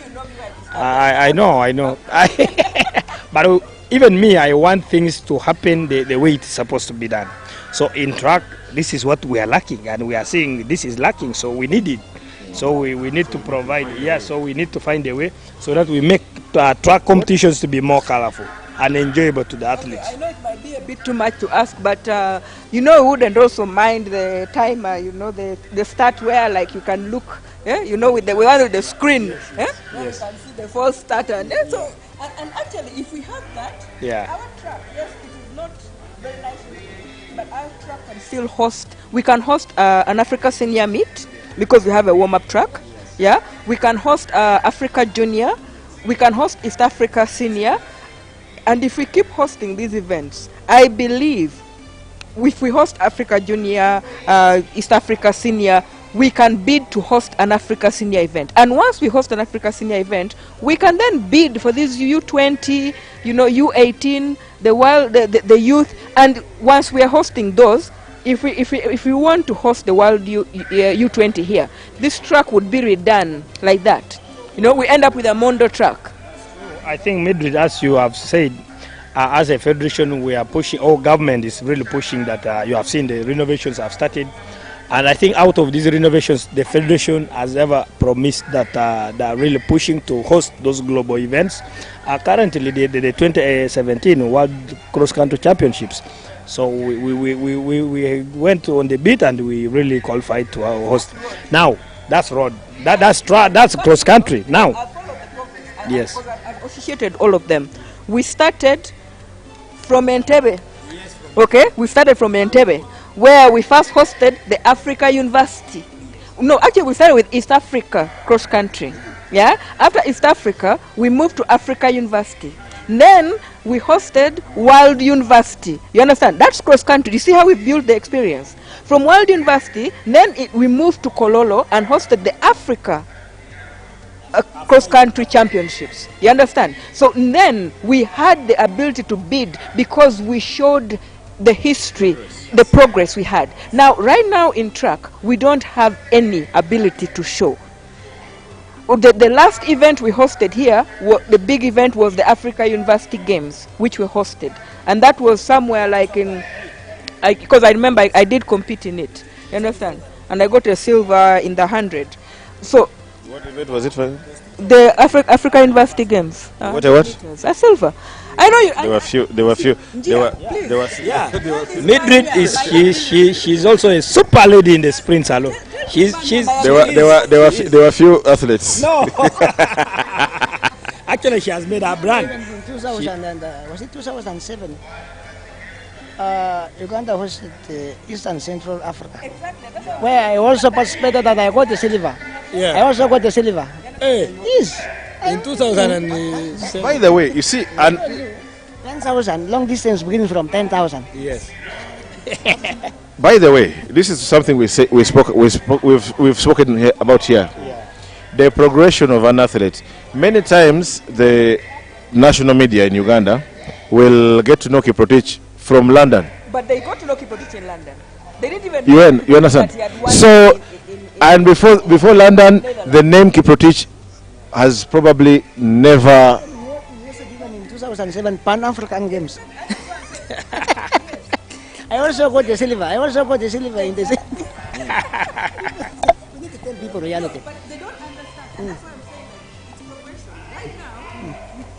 I know. But even me, I want things to happen the way it's supposed to be done. So in track, this is what we are lacking, and we are saying this is lacking, so we need it. So we need to provide, so we need to find a way so that we make track competitions to be more colorful and enjoyable to the athletes. I know it might be a bit too much to ask, but we wouldn't also mind the timer, the start where like you can look, with the screen, yes. You can see the false start, and actually if we have that, our track, yes, it is not very nice, but our track can still host. We can host an Africa Senior meet because we have a warm-up track. Yeah, we can host Africa Junior, we can host East Africa Senior. And if we keep hosting these events, I believe if we host Africa Junior, East Africa Senior, we can bid to host an Africa Senior event. And once we host an Africa Senior event, we can then bid for this U20, U18, the youth. And once we are hosting those, if we want to host the World U20 here, this track would be redone like that. We end up with a Mondo track. I think Madrid, as you have said, as a federation, we are pushing, government is really pushing that. You have seen the renovations have started. And I think out of these renovations, the federation has ever promised that they are really pushing to host those global events. Currently, the 2017 World Cross Country Championships. So we went on the beat and we really qualified to host. Now, that's road. That's cross country. Now. Yes. I've associated all of them. We started from Entebbe. Okay, we started from Entebbe, where we first hosted the Africa University. No, actually we started with East Africa cross country. Yeah. After East Africa, we moved to Africa University. Then we hosted World University. You understand? That's cross country. You see how we built the experience. From World University, then we moved to Kololo and hosted the Africa cross-country championships. You understand? So then we had the ability to bid because we showed the history, the progress we had. Now, right now in track, we don't have any ability to show. The last event we hosted here, the big event was the Africa University Games, which we hosted. And that was somewhere like because I remember I did compete in it. You understand? And I got a silver in the 100. So, what event was it for? The Africa University Games. What? A silver. I know you. There were few. There were few. There were. There was. Yeah. Mildred is she's also a super lady in the sprint salon. She's There were few athletes. no. Actually, she has made her brand. In 2000 and, was it 2007? Uganda hosted East and Central Africa, where I also participated and I got the silver. Yeah. I also got the silver. Hey, Yes. in 2007. By the way, you see, and 10,000, long distance beginning from 10,000. Yes. by the way, this is something we've spoken here about here. The progression of an athlete. Many times, the national media in Uganda will get to know Kiprotich from London. But they got to know Kiprotich in London. They didn't even. You understand? that he had won So, in and before London, the name Kiprotich has probably never. We also given in 2007 Pan-African Games. I also got the silver. I also got the silver in the same. We need to tell people reality. But they don't understand. That's why I'm saying it's progression. Right now,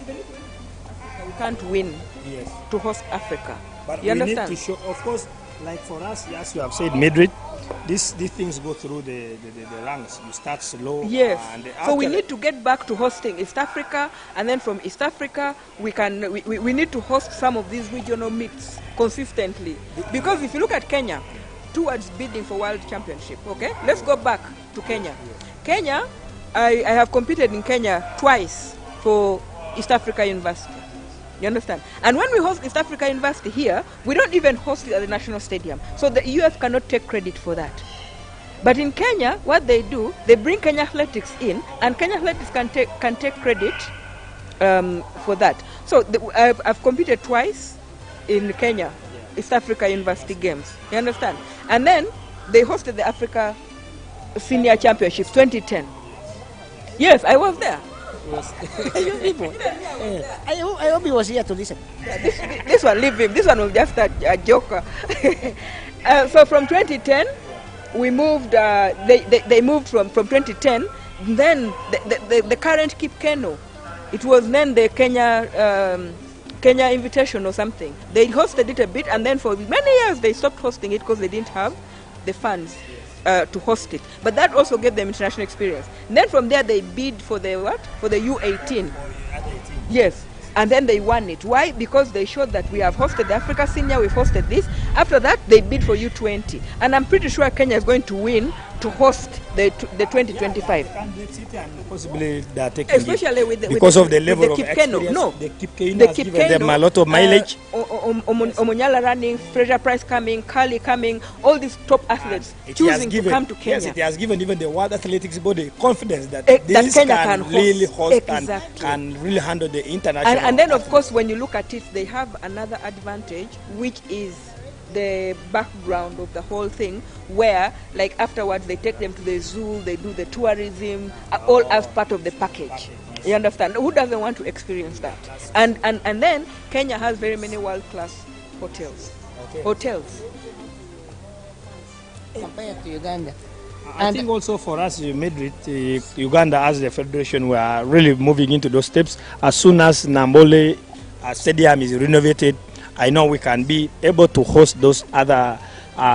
even if we can't win Yes. to host Africa. But You we understand? need to show, of course, like for us, as you have said, Madrid, these things go through the ranks. You start slow. Yes. And So we after need to get back to hosting East Africa, and then from East Africa, we need to host some of these regional meets consistently. Because if you look at Kenya, towards bidding for World Championship, okay? Let's go back to Kenya. Kenya, I have competed in Kenya twice for East Africa University. You understand? And when we host East Africa University here, we don't even host it at the national stadium. So the US cannot take credit for that. But in Kenya, what they do, they bring Kenya Athletics in, and Kenya Athletics can take credit for that. So I've competed twice in Kenya, East Africa University Games. You understand? And then they hosted the Africa Senior Championships 2010. Yes, I was there. You people. I hope he was here to listen. This one, leave him. This one was just a joker. So from 2010, we moved. They moved from 2010. Then the current Kip Keno. It was then the Kenya Invitation or something. They hosted it a bit, and then for many years they stopped hosting it because they didn't have the funds to host it. But that also gave them international experience. And then from there they bid for the what? For the U18. Yes. And then they won it. Why? Because they showed that we have hosted the Africa Senior, we've hosted this. After that, they bid for U20. And I'm pretty sure Kenya is going to win to host the 2025. possibly they are taking Especially it with the, because with of the level of Kipkeno. experience. No, The Kipkeno the has given them a lot of mileage. Omonyala running, Fraser Price coming, Kali coming, all these top athletes It has choosing given, to come to Kenya. Yes, it has given even the World Athletics Body confidence that That this Kenya can can really host. host Exactly. and can really handle the international. And then, of course, when you look at it, they have another advantage, which is the background of the whole thing, where, like, afterwards they take them to the zoo, they do the tourism, all as part of the package. You understand? Who doesn't want to experience that? And then Kenya has very many world-class hotels. Hotels. Compared to Uganda. I think also for us, Madrid, Uganda as the federation, we are really moving into those steps. As soon as Nambole stadium is renovated, I know we can be able to host those other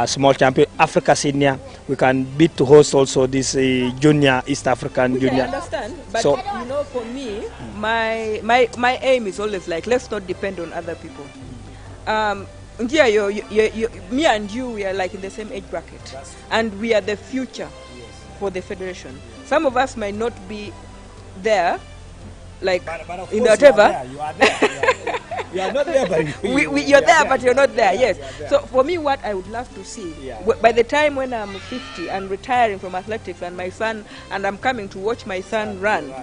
small champion, Africa Senior. We can bid to host also this junior East African Which junior. I understand, but So- you know, for me, my aim is always like, let's not depend on other people. Yeah, me and you, we are like in the same age bracket, and we are the future for the federation. Some of us might not be there, like But of in course whatever. you are there. You are not there, but You're there, but you're not there. Yes. So for me, what I would love to see, Yeah. by the time when I'm 50 and retiring from athletics, and my son, and I'm coming to watch my son run,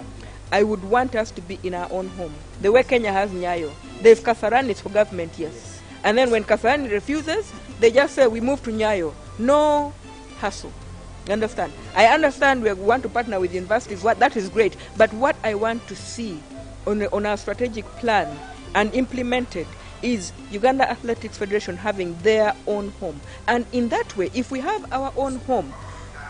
I would want us to be in our own home. The way Kenya has Nyayo, there's Kasarani, it's for government, yes. And then when Kasarani refuses, they just say we move to Nyayo. No hassle. You understand? I understand we want to partner with universities. That is great. But what I want to see on our strategic plan and implemented is Uganda Athletics Federation having their own home. And in that way, if we have our own home,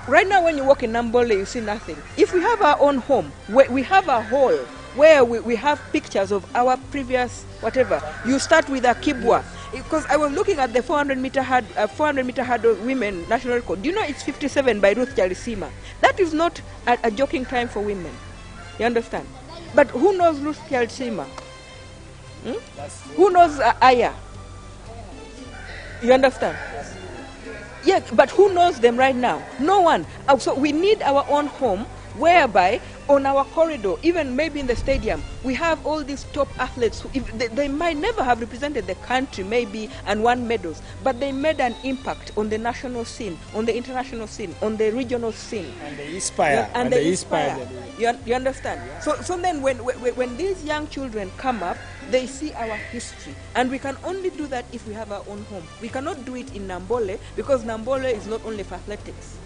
right now when you walk in Nambole, you see nothing. If we have our own home, we have a hall where we have pictures of our previous whatever. You start with a kibwa. Because I was looking at the 400 meter hurdle women national record. Do you know it's 57 by Ruth Chalisima? That is not a joking time for women. You understand? But who knows Ruth Chalisima? Who knows Aya? You understand? Yeah, but who knows them right now? No one. So we need our own home whereby on our corridor, even maybe in the stadium, we have all these top athletes who, if they might never have represented the country maybe and won medals, but they made an impact on the national scene, on the international scene, on the regional scene. And they inspire. And they inspire. You understand? Yeah. So then when these young children come up, they see our history. And we can only do that if we have our own home. We cannot do it in Nambole because Nambole is not only for athletics.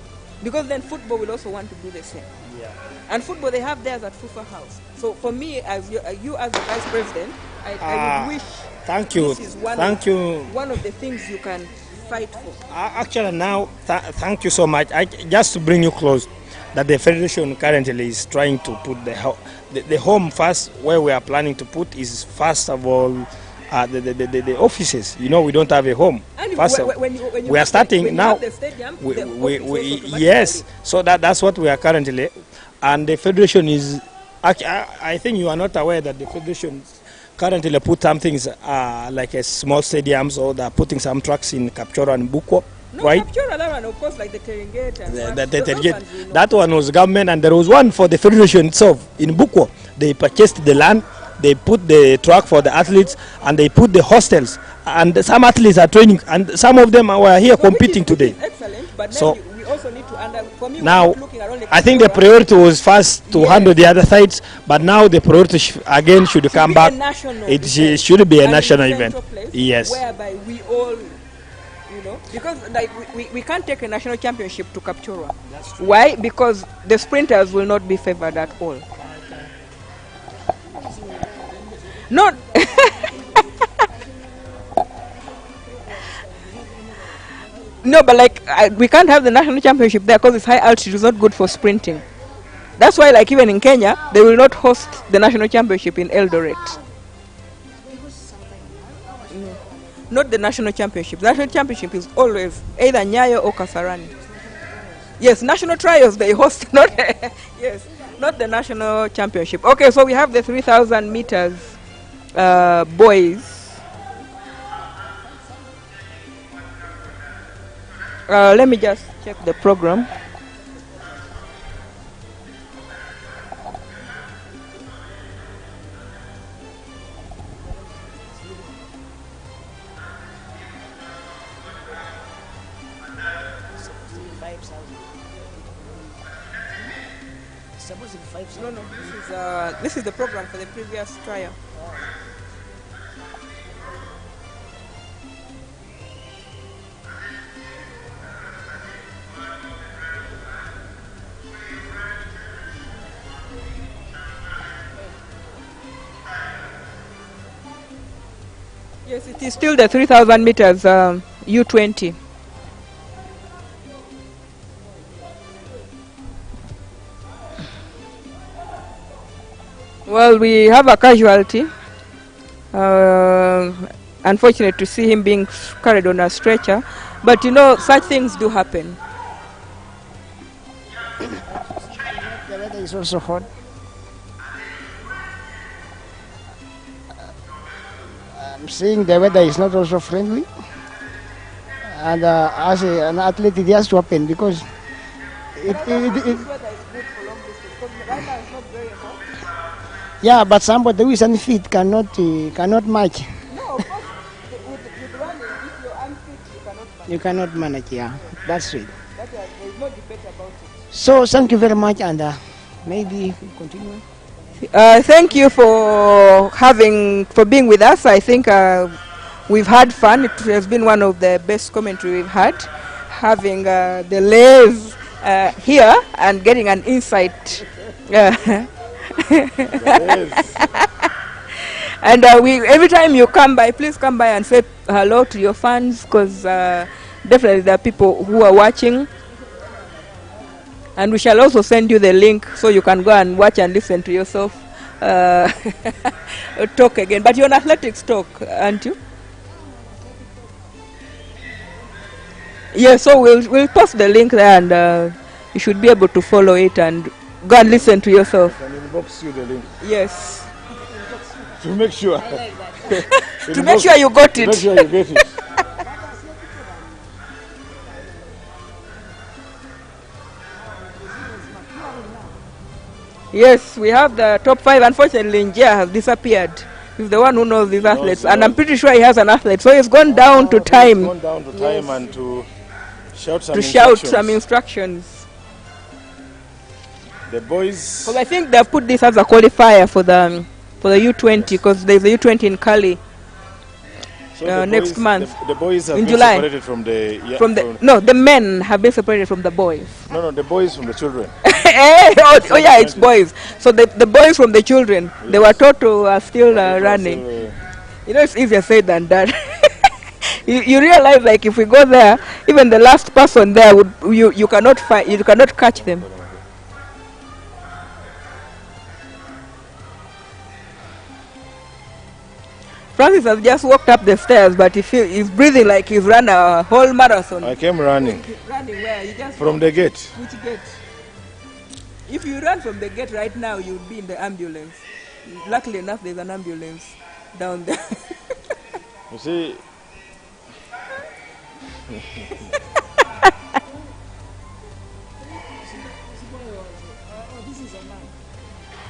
Because then football will also want to do the same. Yeah. And football, they have theirs at Fufa House. So for me, as you as the vice president, I would wish. Thank you. This is one of the things you can fight for. Actually, now, thank you so much. Just to bring you close, that the federation currently is trying to put the home first. Where we are planning to put is first of all the offices. You know, we don't have a home. And first, when we are starting now. The stadium, yes, so that's what we are currently, and the federation is. I think you are not aware that the federation currently put some things like a small stadiums, or they're putting some tracks in Kapchora and Bukwo. No, right? Kapchora, that one, of course, like the Teringate. And that one was government, and there was one for the federation itself in Bukwo. They purchased the land, they put the track for the athletes, and they put the hostels. And some athletes are training, and some of them were here competing today. Excellent, but so we also need to for me, now, only I think the priority was first to handle the other sides, but now the priority again should come back. It should be a national event. Yes. Whereby we all, you know, because like we can't take a national championship to Kapchora. Why? Because the sprinters will not be favored at all. Not. No, but like we can't have the national championship there because it's high altitude. It's not good for sprinting. That's why, like even in Kenya, they will not host the national championship in Eldoret. No. Not the national championship. The national championship is always either Nyayo or Kasarani. Yes, national trials they host, not yes, not the national championship. Okay, so we have the 3,000 meters boys. Let me just check the program. No, this is the program for the previous trial. Yes, it is still the 3,000 meters U20. Well, we have a casualty. Unfortunate to see him being carried on a stretcher, but you know, such things do happen. The weather is also hot. I'm seeing the weather is not also friendly, and as an athlete it has to happen because yeah, but somebody who is unfit cannot match. No, of course, with running, if you're unfit, you cannot manage. You cannot manage, yeah, that's it. There is no debate about it. So thank you very much, and maybe we continue. Thank you for being with us. I think we've had fun. It has been one of the best commentary we've had, having the layers here and getting an insight. And every time you come by, please come by and say hello to your fans, because definitely there are people who are watching. And we shall also send you the link so you can go and watch and listen to yourself talk again. But you're on athletics talk, aren't you? Yeah, so we'll post the link there, and you should be able to follow it and go and listen to yourself. Can inbox you the link Yes. to make sure. To make sure you got it. Make sure you get it. Yes, we have the top 5. Unfortunately, Njia has disappeared. He's the one who knows these athletes, and I'm pretty sure he has an athlete. So he's gone down to time. He's gone down to time and to shout some To instructions. shout some instructions. The boys. Because I think they've put this as a qualifier for the U20, because there's a U20 in Cali So the next boys- month. The boys have in been July. separated from the. Yeah, the men have been separated from the boys. No, the boys from the children. Oh yeah, it's boys. So the boys from the children, they were taught to still running. You know, it's easier said than done. you realize, like, if we go there, even the last person there you cannot find, you cannot catch them. Francis has just walked up the stairs, but he's breathing like he's run a whole marathon. I came running Running where? You just from the gate. Which gate? If you run from the gate right now, you'd be in the ambulance. Luckily enough, there's an ambulance down there. You see.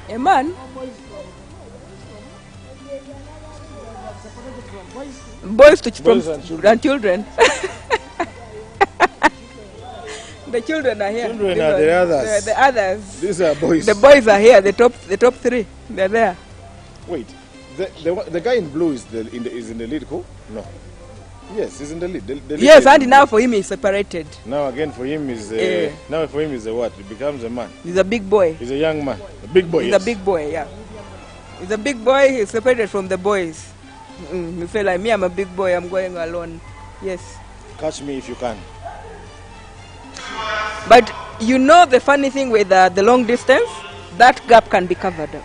A man? Boys and children. The children are here. Children are the others. The others. These are boys. The boys are here. The top 3. They're there. Wait, the guy in blue is in the lead, who? No. Yes, he's in the lead. The lead Yes, and now for him he's separated. Now again for him is now for him is a what? He becomes a man. He's a big boy. He's a young man. A big boy. He's Yes. a big boy. Yeah. He's a big boy. He's separated from the boys. You feel like me? I'm a big boy. I'm going alone. Yes. Catch me if you can. But you know the funny thing with the long distance, that gap can be covered up.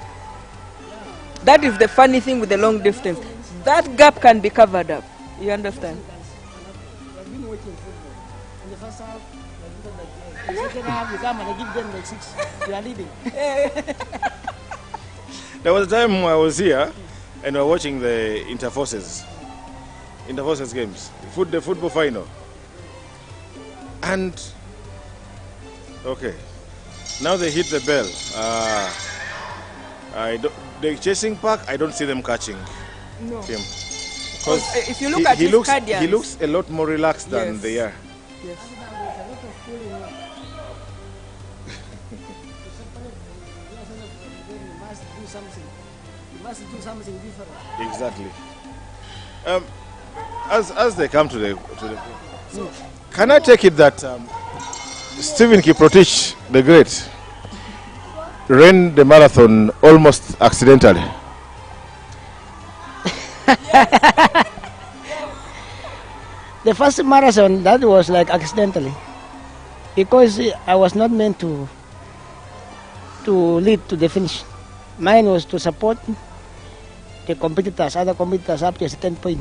That is the funny thing with the long distance. That gap can be covered up. You understand? I've been watching football. In the first half, the second half, you come and I give them like 6. You are leading. There was a time I was here and we were watching the interforces games, the football final. And okay, now they hit the bell. The chasing pack, I don't see them catching No. him. Because if you look at his cadence, he looks a lot more relaxed than Yes. they are. Yes. You must do something different. Exactly. As they come to the can I take it that Stephen Kiprotich, the great, ran the marathon almost accidentally? The first marathon, that was like accidentally. Because I was not meant to lead to the finish. Mine was to support the competitors, other competitors up to a certain point.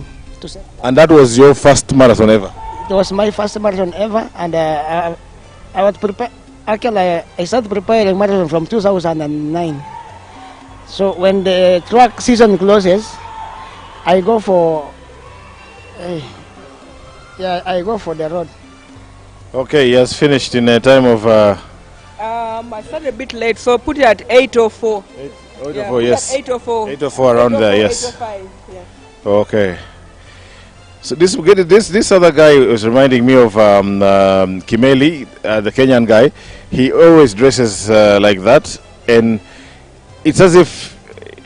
And that was your first marathon ever? It was my first marathon ever, and I was prepared. Actually, I started preparing marathon from 2009. So when the track season closes, I go for I go for the road. Okay, he has finished in a time of I started a bit late, so put it at 8:04. 8:04, yes. 8:04. 8:04 around there, yes. 8:05, yes. Okay. So this other guy was reminding me of Kimeli, the Kenyan guy. He always dresses like that, and it's as if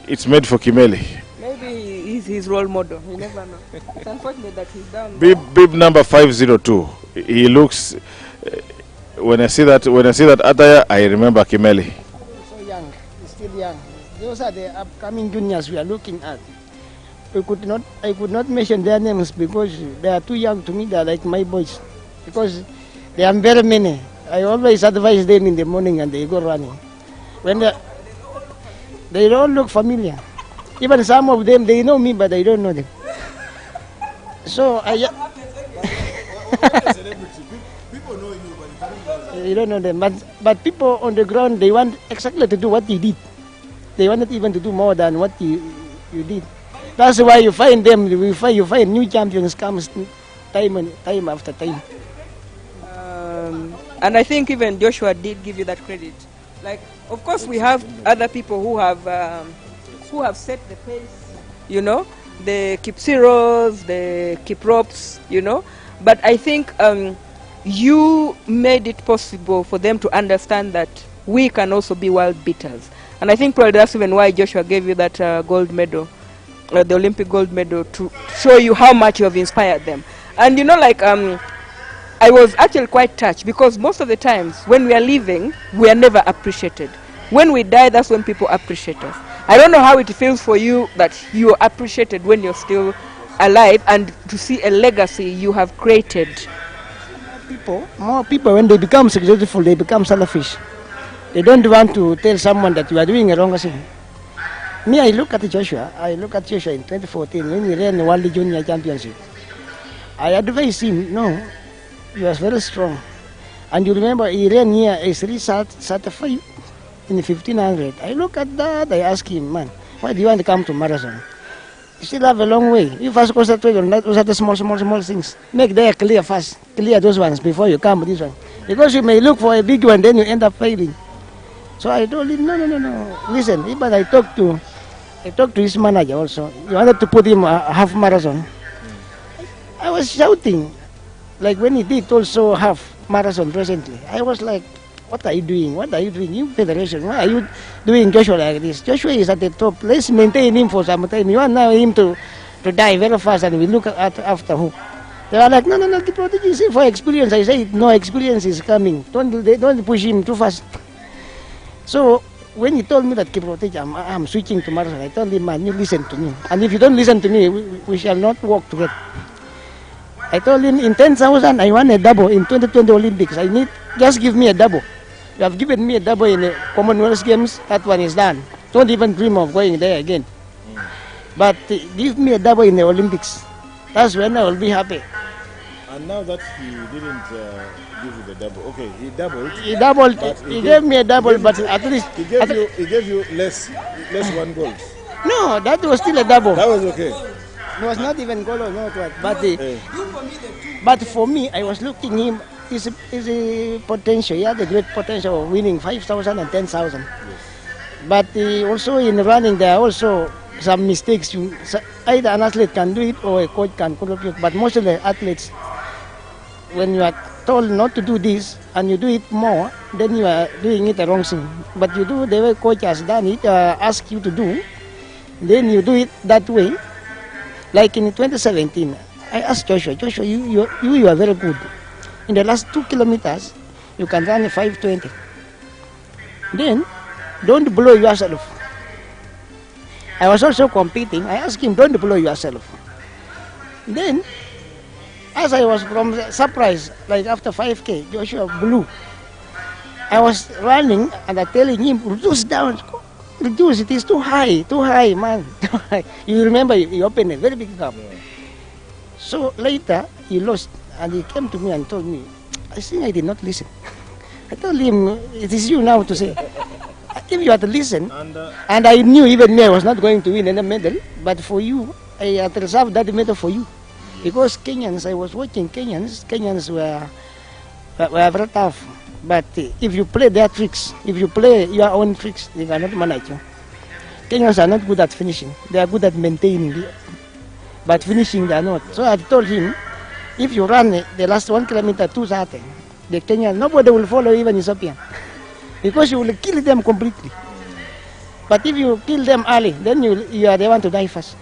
it's made for Kimeli. Maybe he's his role model. You never know. It's unfortunate that he's down there. Bib number 502. He looks. When I see that attire, I remember Kimeli. So young, he's still young. Those are the upcoming juniors we are looking at. I could not mention their names because they are too young to me. They are like my boys, because they are very many. I always advise them in the morning and they go running. When they They don't look familiar. Even some of them, they know me, but I don't know them. So People know you, but you don't know them. But people on the ground, they want exactly to do what you did. They wanted even to do more than what you did. That's why you find them. You find new champions comes time after time. And I think even Joshua did give you that credit. Like, of course, we have other people who have set the pace. You know, they keep zeros, they keep ropes. You know, but I think you made it possible for them to understand that we can also be world beaters. And I think probably that's even why Joshua gave you that gold medal, the Olympic gold medal, to show you how much you have inspired them. And you know, like, I was actually quite touched because most of the times when we are living, we are never appreciated. When we die, that's when people appreciate us. I don't know how it feels for you that you are appreciated when you're still alive and to see a legacy you have created. More people, when they become successful, they become selfish. They don't want to tell someone that you are doing a wrong thing. Me, I look at Joshua in 2014 when we ran the World Junior Championship. I advised him, no, he was very strong. And you remember he ran here a 3:35 in the 1500. I look at that, I ask him, man, why do you want to come to marathon? You still have a long way. You first concentrate on those are the small things. Make them clear first. Clear those ones before you come with this one. Because you may look for a big one, then you end up failing. So I told him, no. Listen, but I talked to his manager also. He wanted to put him a half marathon. I was shouting, like when he did also half marathon recently. I was like, what are you doing? What are you doing? You federation, why are you doing Joshua like this? Joshua is at the top. Let's maintain him for some time. You want now him to die very fast and we look at after who? They are like, no, keep protecting. See, for experience, I say, no, experience is coming. Don't push him too fast. So when he told me that Kiprotich, I'm switching to marathon, I told him, man, you listen to me. And if you don't listen to me, we shall not work together. I told him, in 10,000, I want a double in 2020 Olympics. Just give me a double. You have given me a double in the Commonwealth Games, that one is done. Don't even dream of going there again. But give me a double in the Olympics. That's when I will be happy. And now that he didn't give you the double, okay, he doubled. He gave me a double, but at least he gave you less one gold. No, that was still a double. That was okay. It was not even gold or not what, but for me, I was looking him. Is a potential. He had a great potential of winning 5,000 and 10,000. Yes. But also in running, there are also some mistakes. Either an athlete can do it or a coach can contribute. But most of the athletes, when you are told not to do this and you do it more, then you are doing it the wrong thing. But you do the way coach has done it, ask you to do, then you do it that way. Like in 2017, I asked Joshua, you are very good. In the last 2 kilometers, you can run a 5:20. Then, don't blow yourself. I was also competing. I asked him, don't blow yourself. Then, as I was from surprise, like after 5K, Joshua blew. I was running and I'm telling him, reduce down. Reduce, it is too high, man. Too high. You remember, he opened a very big gap. So later, he lost. And he came to me and told me, I think I did not listen. I told him, it is you now to say. If you had to listen, and I knew even me I was not going to win any medal, but for you, I had reserved that medal for you. Because Kenyans, I was watching Kenyans were very tough. But if you play their tricks, if you play your own tricks, they cannot manage you. Kenyans are not good at finishing. They are good at maintaining, but finishing they are not. So I told him, if you run the last 1 kilometer 2:30, the Kenyan, nobody will follow, even Ethiopian, because you will kill them completely. But if you kill them early, then you are the one to die first.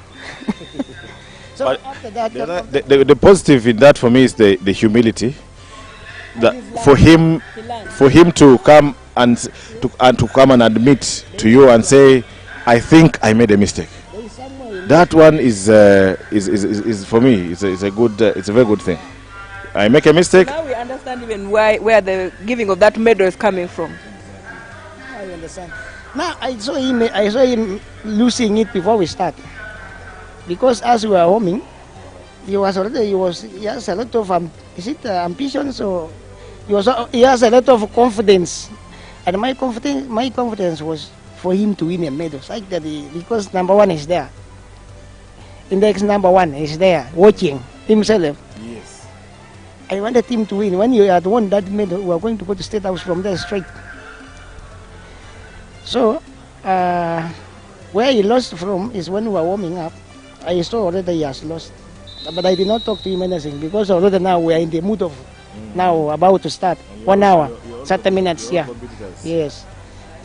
So but after that, the positive in that for me is the humility. That for him to come and to come and admit to you and say, I think I made a mistake. That one is for me. It's a very good thing. I make a mistake. Now we understand even where the giving of that medal is coming from. I understand. Now I saw him losing it before we start. Because as we were homing, he has a lot of ambition, so he has a lot of confidence. And my confidence was for him to win a medal. Like that because number one is there. Index number one is there watching himself. Yes. I wanted him to win. When he had won that medal, we were going to go to State House from there straight. So, where he lost from is when we were warming up. I saw already he has lost. But I did not talk to him anything because already now we are in the mood of now about to start. 1 hour, 30 minutes, yeah. Yes.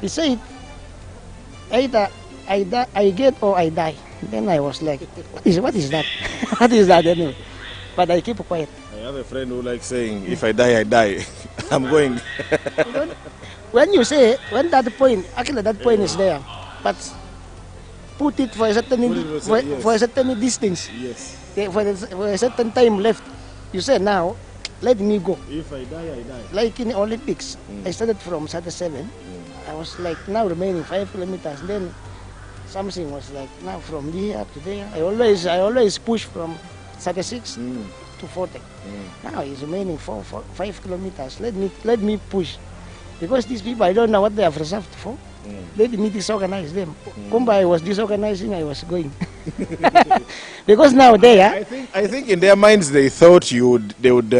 He said, either I get or I die. Then I was like, what is that? What is that anyway? But I keep quiet. I have a friend who likes saying, if I die, I die. I'm going. When that point is there, but put it for a certain distance. Yes. For a certain time left. You say now, let me go. If I die, I die. Like in Olympics, I started from 37. I was like now remaining 5 kilometers. Then something was like now from here to there. I always push from 36 to 40. Now it's remaining 5 kilometers. Let me push. Because these people, I don't know what they have reserved for. Let me disorganize them. Kumba, I was disorganizing, I was going. Because now they are. I think in their minds they thought they would.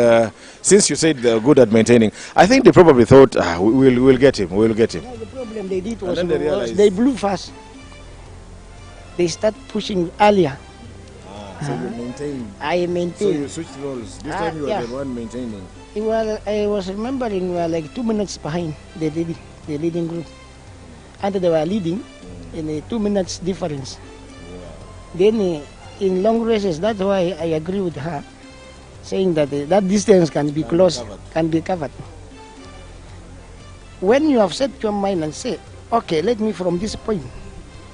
Since you said they're good at maintaining, I think they probably thought we'll get him. We'll get him. No, the problem they did was they blew fast. They start pushing earlier. So you maintained. I maintained. So you switched roles. This time you were the one maintaining. Well, I was remembering we were like 2 minutes behind the leading group. And they were leading in a 2 minutes difference. Then in long races, that's why I agree with her, saying that that distance can be closed, can be covered. When you have set your mind and say, okay, let me from this point,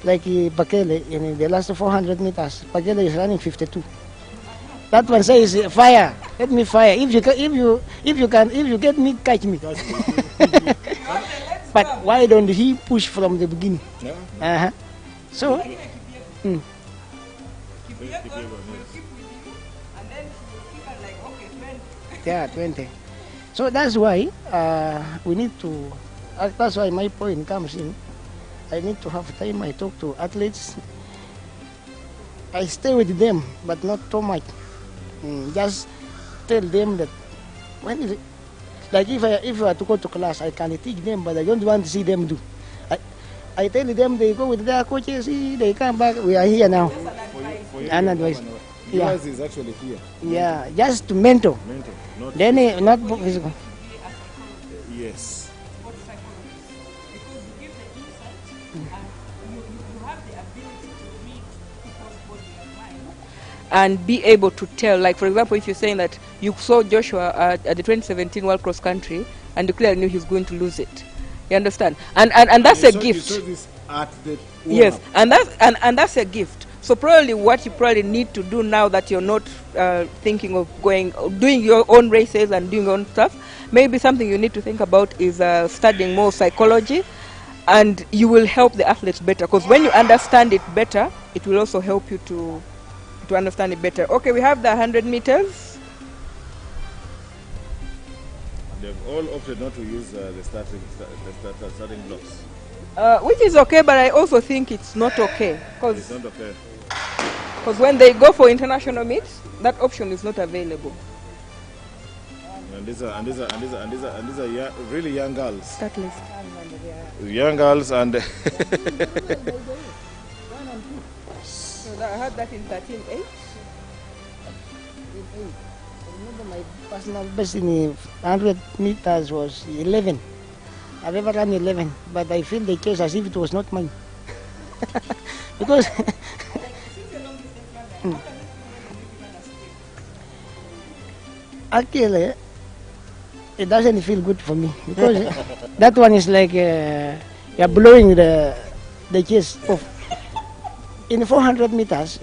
like Bakele in the last 400 meters, Bakele is running 52. That one says, fire, let me fire. If you get me, catch me. But why don't he push from the beginning? Yeah. So, yeah, 20. So that's why we need to. That's why my point comes in. I need to have time. I talk to athletes. I stay with them, but not too much. Just tell them that like if I were to go to class, I can teach them, but I don't want to see them do. I tell them they go with their coaches, they come back. We are here now. An advice. Yours is actually here. Yeah, just to mentor. Not then not physical. Yes. And be able to tell, like for example, if you're saying that you saw Joshua at the 2017 World Cross Country and you clearly knew he was going to lose it, you understand? And that's a gift. You saw this at the yes, and that's a gift. So probably what you probably need to do now that you're not thinking of doing your own races and doing your own stuff, maybe something you need to think about is studying more psychology, and you will help the athletes better, because when you understand it better, it will also help you to understand it better. Okay, we have the 100 meters. They've all opted not to use the starting blocks. Which is okay, but I also think it's not okay. It's not okay. Because when they go for international meets, that option is not available. And these are really young girls. At least. Young girls and. So I had that in 13.8. I remember my personal best in 100 meters was 11. I've ever run 11, but I feel the case as if it was not mine. Because actually, it doesn't feel good for me, because that one is like you're blowing the chest off. In 400 meters,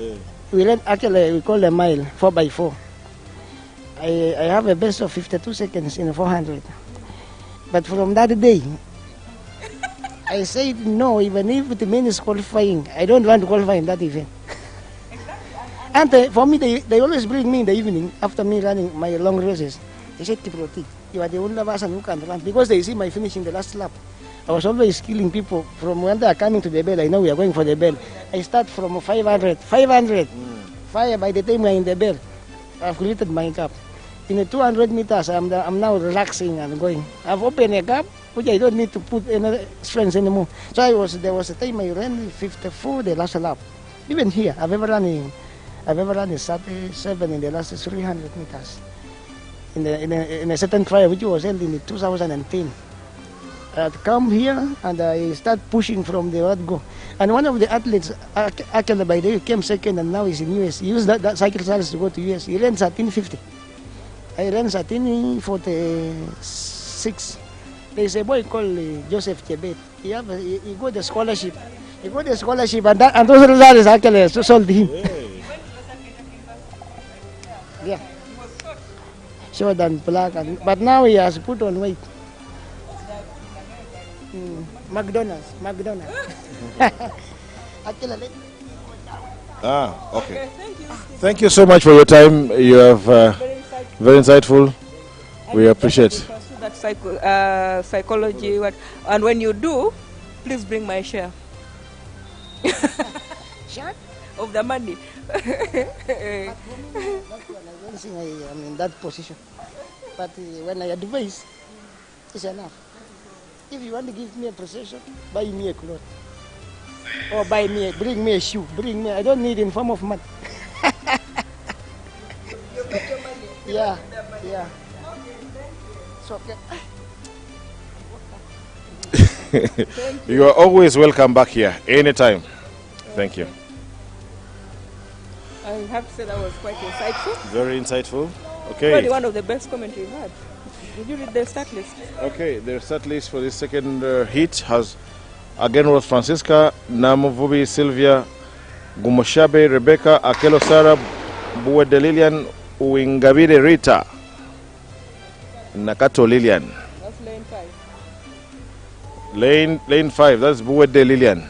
we call a mile 4x4. I have a best of 52 seconds in 400. But from that day, I said no, even if it means qualifying. I don't want to qualify in that event. And for me, they always bring me in the evening after me running my long races. They said, Kiproti, you are the only person who can run. Because they see my finishing the last lap. I was always killing people from when they are coming to the bell. I know we are going for the bell. I start from 500. Fire by the time we are in the bell. I've created my gap. In the 200 meters, I'm now relaxing and going. I've opened a gap, which I don't need to put any strength anymore. So there was a time I ran 54 the last lap. Even here, I've ever run a 37 in the last 300 meters. In a certain trial, which was held in 2010. I'd come here and I start pushing from the word go. And one of the athletes, actually by the way, came second and now he's in US. He used that cycle size to go to US. He ran 1350. I ran 1346. There's a boy called Joseph Chebet. He got the scholarship. He got the scholarship and those results actually sold him. Yeah. Short and black, but now he has put on weight. McDonald's. Okay. Thank you so much for your time. You have very insightful. We appreciate. That psychology, and when you do, please bring my share. Share of the money. I don't think I am in that position. But when I advise, it's enough. If you want to give me a procession, buy me a cloth. Or bring me a shoe. I don't need in form of money. Yeah. So, okay. You are always welcome back here, anytime. Thank you. I have to say that was quite insightful. Very insightful. Okay. Probably one of the best commentaries we've had. Did you read the start list? Okay, the start list for this second heat has again Rose Francisca, Namuvubi Sylvia, Gumoshabe Rebecca, Akelo Sarah, Buwede Lilian, Uingabire Rita, Nakato Lilian. That's lane 5. Lane 5, that's Buwede Lilian.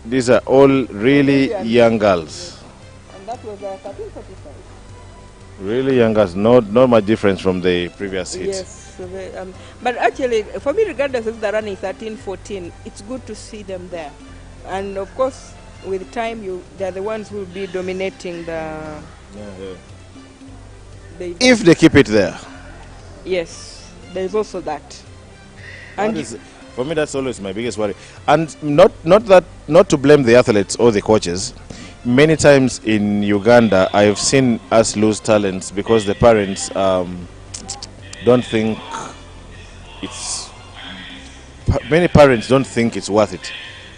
These are all really young girls. And that was 1345. Really young girls, not much difference from the previous hit. Yes, but actually, for me, regardless if they're running 13, 14, it's good to see them there. And of course, with time, they're the ones who will be dominating the if they keep it there. Yes, there is also that. And for me, that's always my biggest worry. And not to blame the athletes or the coaches. Many times in Uganda, I've seen us lose talents because the parents don't think many parents don't think it's worth it.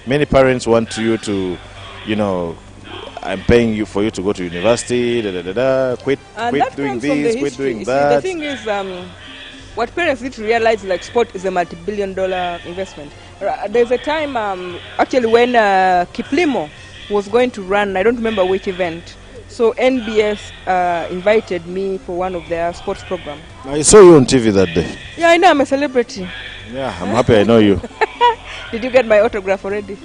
Many parents want you to, I'm paying you for you to go to university, quit doing this, quit doing that. The thing is, what parents need to realize, like, sport is a multi-billion-dollar investment. There's a time, actually, when Kiplimo was going to run, I don't remember which event. So NBS invited me for one of their sports programs. I saw you on TV that day. Yeah, I know, I'm a celebrity. Yeah, I'm happy I know you. Did you get my autograph already?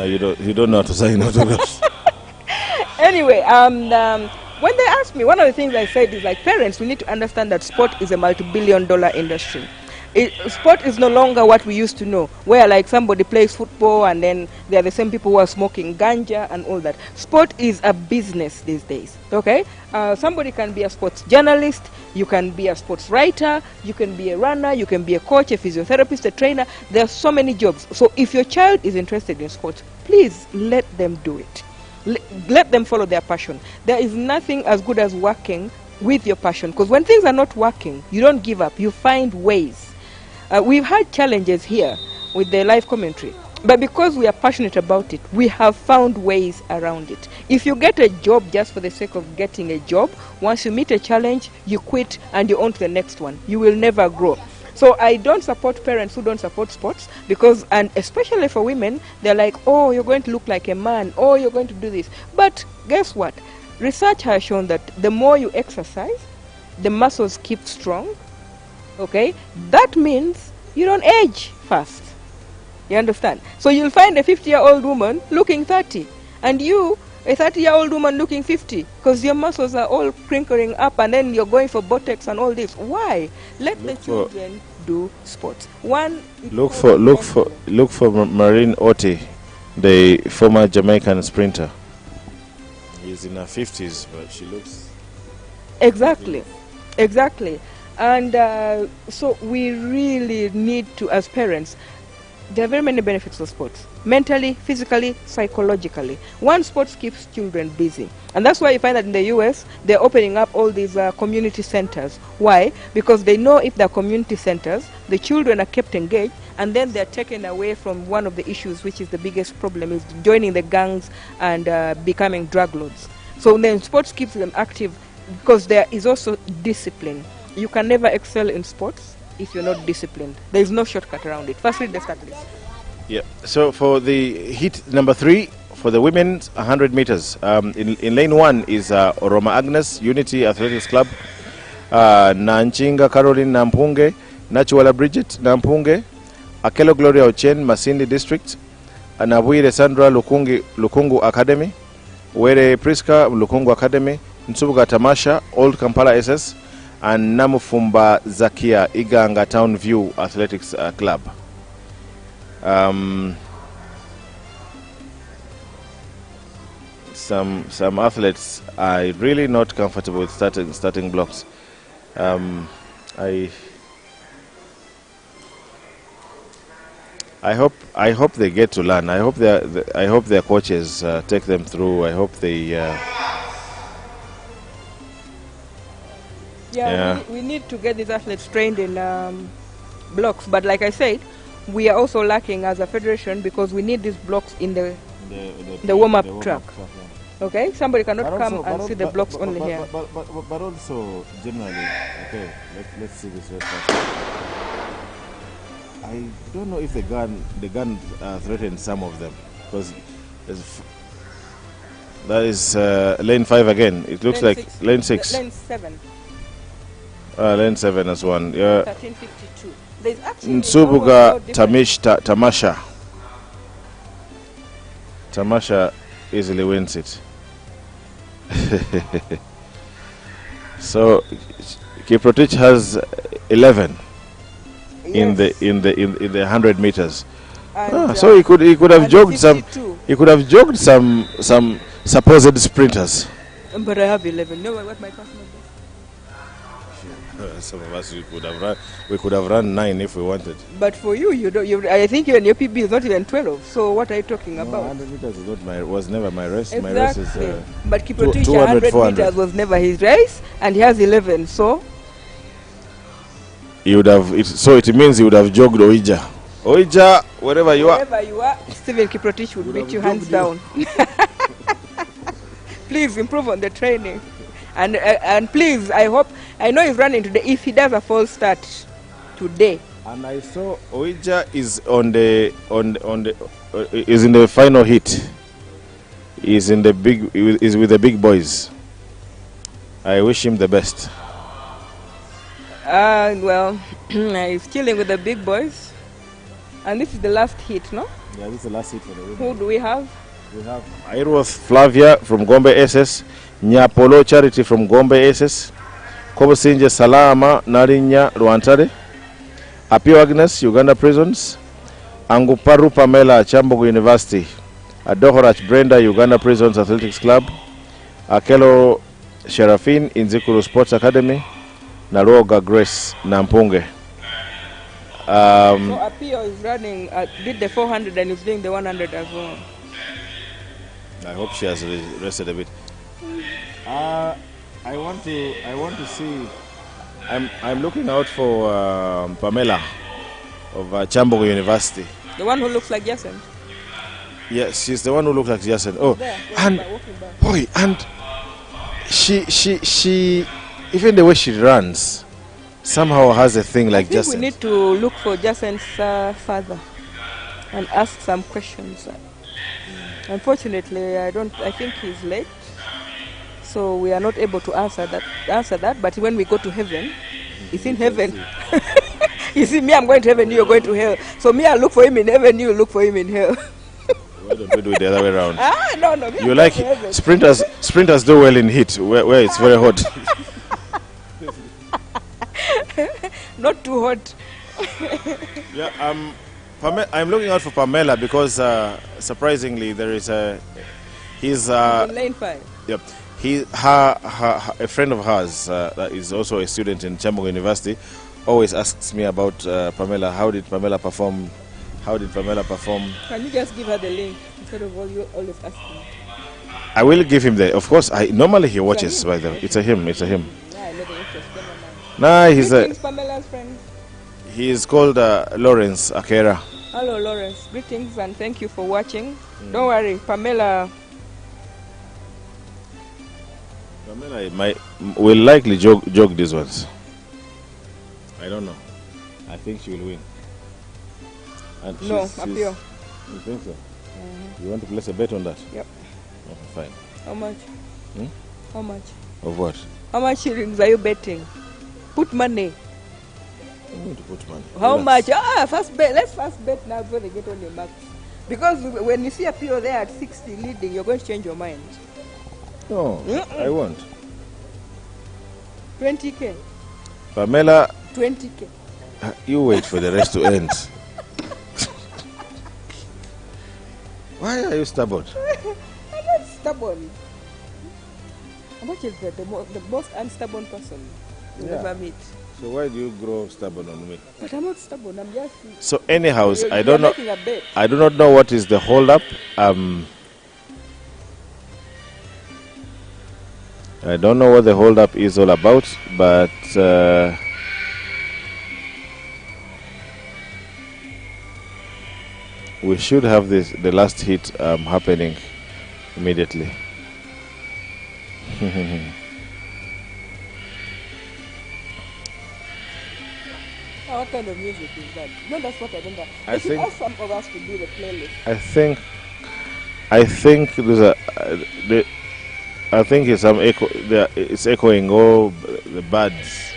You don't know how to sign autographs. Anyway, when they asked me, one of the things I said is, like, parents, we need to understand that sport is a multi-billion-dollar industry. Sport is no longer what we used to know, where like somebody plays football and then they're the same people who are smoking ganja and all that. Sport is a business these days, okay? Somebody can be a sports journalist, you can be a sports writer, you can be a runner, you can be a coach, a physiotherapist, a trainer. There are so many jobs. So if your child is interested in sport, please let them do it. Let them follow their passion. There is nothing as good as working with your passion, because when things are not working, you don't give up, you find ways. We've had challenges here with the live commentary, but because we are passionate about it, we have found ways around it. If you get a job just for the sake of getting a job, once you meet a challenge, you quit and you're on to the next one. You will never grow. So I don't support parents who don't support sports, because, and especially for women, they're like, oh, you're going to look like a man, oh, you're going to do this. But guess what? Research has shown that the more you exercise, the muscles keep strong. Okay, that means you don't age fast. You understand? So you'll find a 50-year-old woman looking 30, and you, a 30-year-old woman looking 50, because your muscles are all crinkling up, and then you're going for Botox and all this. Why? Let the children do sports. Look for Marine Otti, the former Jamaican sprinter. He's in her 50s, but she looks... Exactly. And so we really need to, as parents, there are very many benefits of sports. Mentally, physically, psychologically. One, sports keeps children busy. And that's why you find that in the US, they're opening up all these community centers. Why? Because they know if they're community centers, the children are kept engaged, and then they're taken away from one of the issues, which is the biggest problem, is joining the gangs and becoming drug lords. So then sports keeps them active, because there is also discipline. You can never excel in sports if you're not disciplined. There is no shortcut around it. First, read the start list. Yeah. So for the heat number 3, for the women's 100 meters, in lane 1 is Roma Agnes Unity Athletics Club, Nanchinga Caroline Nampunge, Nachuala Bridget Nampunge, Akelo Gloria Ochen Masindi District, Nabwire Sandra Lukungu Academy, Were Priska Lukungu Academy, Nsubuga Tamasha Old Kampala SS, and Namufumba Zakia Iganga Town View Athletics Club. Some athletes are really not comfortable with starting blocks. I hope they get to learn. I hope their coaches take them through. I hope they. We need to get these athletes trained in blocks, but like I said, we are also lacking as a federation, because we need these blocks in the warm-up track. Okay, somebody cannot come and see the blocks only here. But also generally, okay, let's see this very fast. I don't know if the gun threatens some of them, because that is lane 5 again. It looks lane like 6. Lane 6. Lane 7. Lane 7 as one. Yeah. 1352. There's actually Nsubuga Tamasha. Tamasha easily wins it. So Kiprotich has 11 in the 100 meters. So he could have jogged 52. He could have jogged some supposed sprinters. But I have 11. No, what my personal best? Some of us we could have run 9 if we wanted. But for you, I think even your PB is not even 12. So what are you talking about? 100 meters was never my race. Exactly. My race is but Kiprotich 100 meters was never his race, and he has 11. So he would have. So it means he would have jogged Oija, wherever you are. Stephen Kiprotich would beat you hands down. Please improve on the training. And please, I know he's running today. If he does a false start today. And I saw Oija is is in the final heat. Is with the big boys. I wish him the best. Well, he's chilling with the big boys. And this is the last hit, no? Yeah, this is the last hit for the women. Who do we have? We have Airworth Flavia from Gombe SS, Nyapolo Charity from Gombe SS, Kobosinje Salama Narinya Rwantare, Apio Agnes Uganda Prisons, Anguparu Pamela Chambogo University, Adohorach Brenda Uganda Prisons Athletics Club, Akelo Sherafin Inzikuru Sports Academy, Naroga Grace Nampunge. So Apio is running, did the 400 and is doing the 100 as well. I hope she has rested a bit. I want to see. I'm looking out for Pamela of Chambogo University. The one who looks like Jason. Yes, she's the one who looks like Jason. Oh, and she even the way she runs somehow has a thing like Jason. We need to look for Jason's father and ask some questions. Unfortunately, I think he's late, so we are not able to answer that. But when we go to heaven, it's in heaven. You see, me, I'm going to heaven, you're going to hell. So me, I look for him in heaven, you look for him in hell. Why don't we do it the other way around? No, me, You like sprinters do well in heat where it's very hot. Not too hot. Yeah, I'm looking out for Pamela because surprisingly there is he's In lane 5. yep, a friend of hers that is also a student in Chambok University always asks me about Pamela. How did Pamela perform? Can you just give her the link instead of all you always asking? I will give him the. Of course, normally he watches. By the way, it's a him. Yeah, I know the interest. Never mind. Nah, he's Greetings, Pamela's friend. he is called Lawrence Akera. Hello, Lawrence. Greetings and thank you for watching. Don't worry, Pamela. Pamela will likely jog these ones. I don't know. I think she will win. And No, she's- Appeal. You think so? You want to place a bet on that? Yep. Oh, fine. How much? Hmm? How much? Of what? How much shillings are you betting? Put money. I'm going to put money. How Relax. much? First bet. Let's first bet now before they get on your marks. Because when you see a PO there at 60 leading, you're going to change your mind. No, I won't. 20k. Pamela, 20k. you wait for the rest to end. Why are you stubborn? I'm not stubborn. I'm actually the most unstubborn person you'll Yeah. ever meet. So why do you grow stubborn on me? But I'm not stubborn. I'm just. So anyhow, You're- I don't you're know. making a bet. I do not know what is the hold up. I don't know what the hold up is all about, but we should have the last hit happening immediately. What kind of music is that? No, that's what I don't know. I They should think- ask some of us to do the playlist. I think there's I think it's some echo. It's echoing all the birds.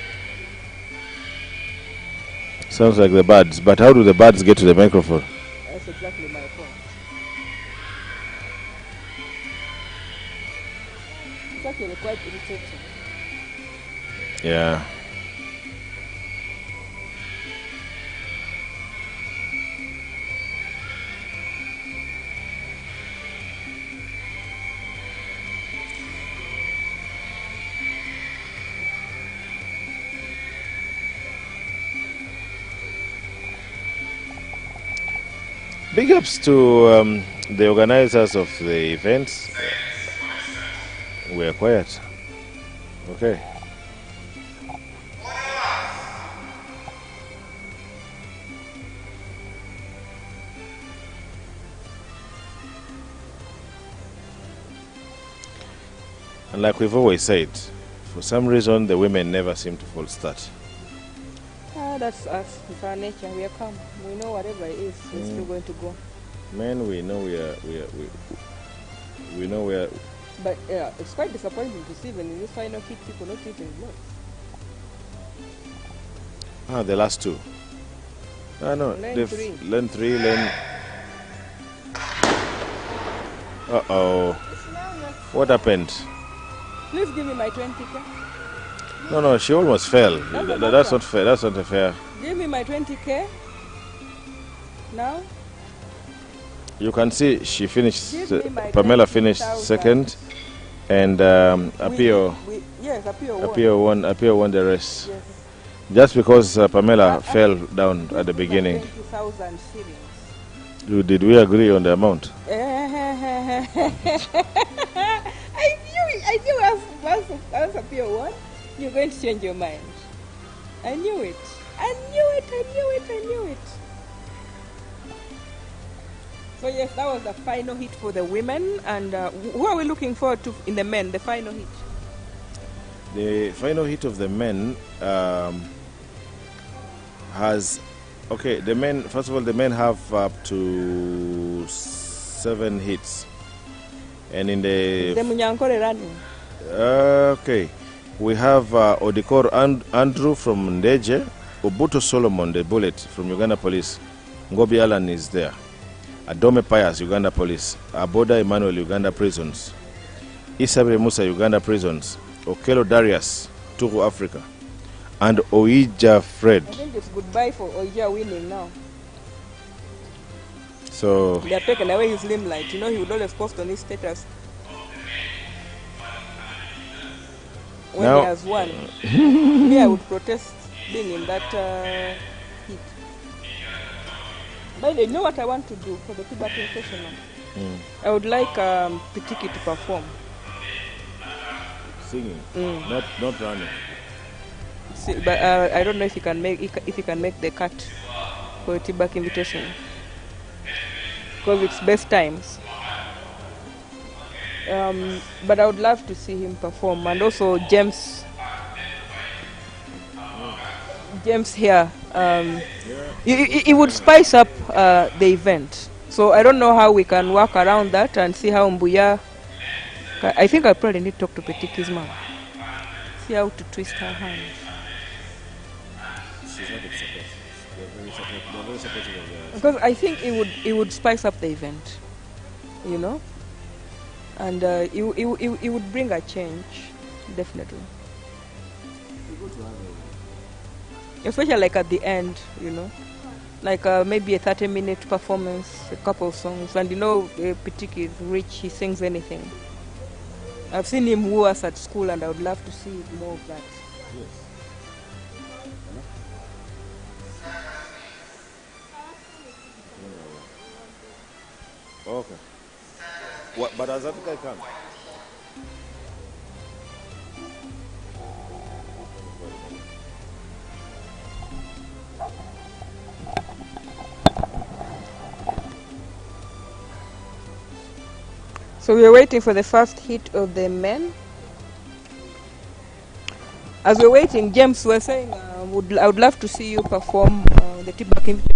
Sounds like the birds, but how do the birds get to the microphone? That's exactly my point. It's actually quite irritating. Yeah. Big ups to the organizers of the events. We are quiet. Okay. And like we've always said, for some reason the women never seem to fall start. That's us. It's our nature. We are calm. We know whatever it is, we're still going to go. Men, we know we know we are. But it's quite disappointing to see when in this final hit people not hitting blows. The last two. No, Lane 3. Lane 3, lane. Uh-oh. What happened? Please give me my 20k. No, she almost fell. That's not fair. That's not fair. Give me my 20k. Now. You can see she finished. Give me my Pamela finished 20,000. second, and Apio Yes, Apio won. Apio won the race. Yes. Just because Pamela fell down at the beginning. 20,000 shillings. Did we agree on the amount? I knew once Apio won, you're going to change your mind. I knew it. I knew it. So yes, that was the final hit for the women. And who are we looking forward to in the men, the final hit? The final hit of the men has... Okay, the men, first of all, the men have up to 7 hits. And in the... The Munyankore running. Okay. We have Odikor Andrew from Ndeje. Obuto Solomon, the bullet from Uganda Police. Ngobi Alan is there. Adome Pius, Uganda Police. Aboda Emmanuel, Uganda Prisons. Isabe Musa, Uganda Prisons. Okelo Darius, Togo, Africa. And Oija Fred. I think it's goodbye for Oija winning now. So they are taking away his limelight. You know, he would always post on his status when now, he has won. Me, I would protest being in that heat. But you know what I want to do for the Tibet Invitational? I would like Pitiki to perform. Singing, not running. See, but I don't know if he can make the cut for the Tibet Invitation because it's best times. But I would love to see him perform, and also James here. It would spice up the event. So I don't know how we can work around that and see how Mbuya. I think I probably need to talk to Petiki's mom. See how to twist her hand. Because I think it would spice up the event, you know, and it would bring a change, definitely. Especially like at the end, you know, like maybe a 30-minute performance, a couple of songs, and you know, Pitiki is rich; he sings anything. I've seen him woo us at school, and I would love to see more of that. Yes. Okay. What, but as Africa come? So we are waiting for the first hit of the men. As we're waiting, James was saying, I would love to see you perform the Tibak Invitation.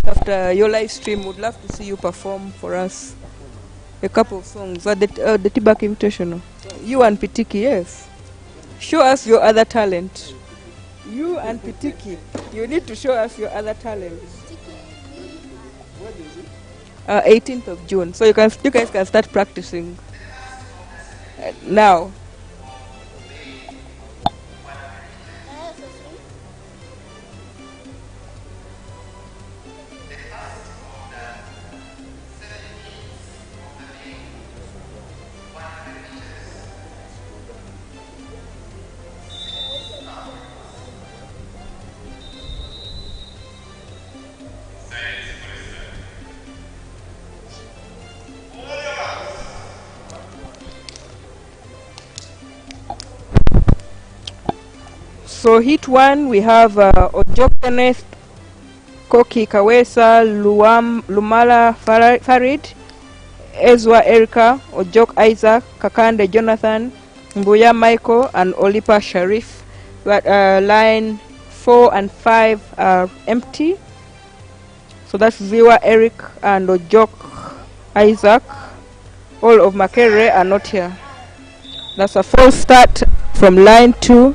After your live stream, would love to see you perform for us a couple of songs at the Tibak Invitation. You and Pitiki, yes. Show us your other talent. You and Pitiki, you need to show us your other talent. 18th of June. So you guys can start practicing now. So hit one, we have Ojokeneth, Koki Kawesa, Lumala Farid, Ezwa Erica, Ojok Isaac, Kakande Jonathan, Mbuya Michael, and Olipa Sharif. Line 4 and 5 are empty. So that's Ziwa Eric and Ojok Isaac. All of Makere are not here. That's a false start from line 2.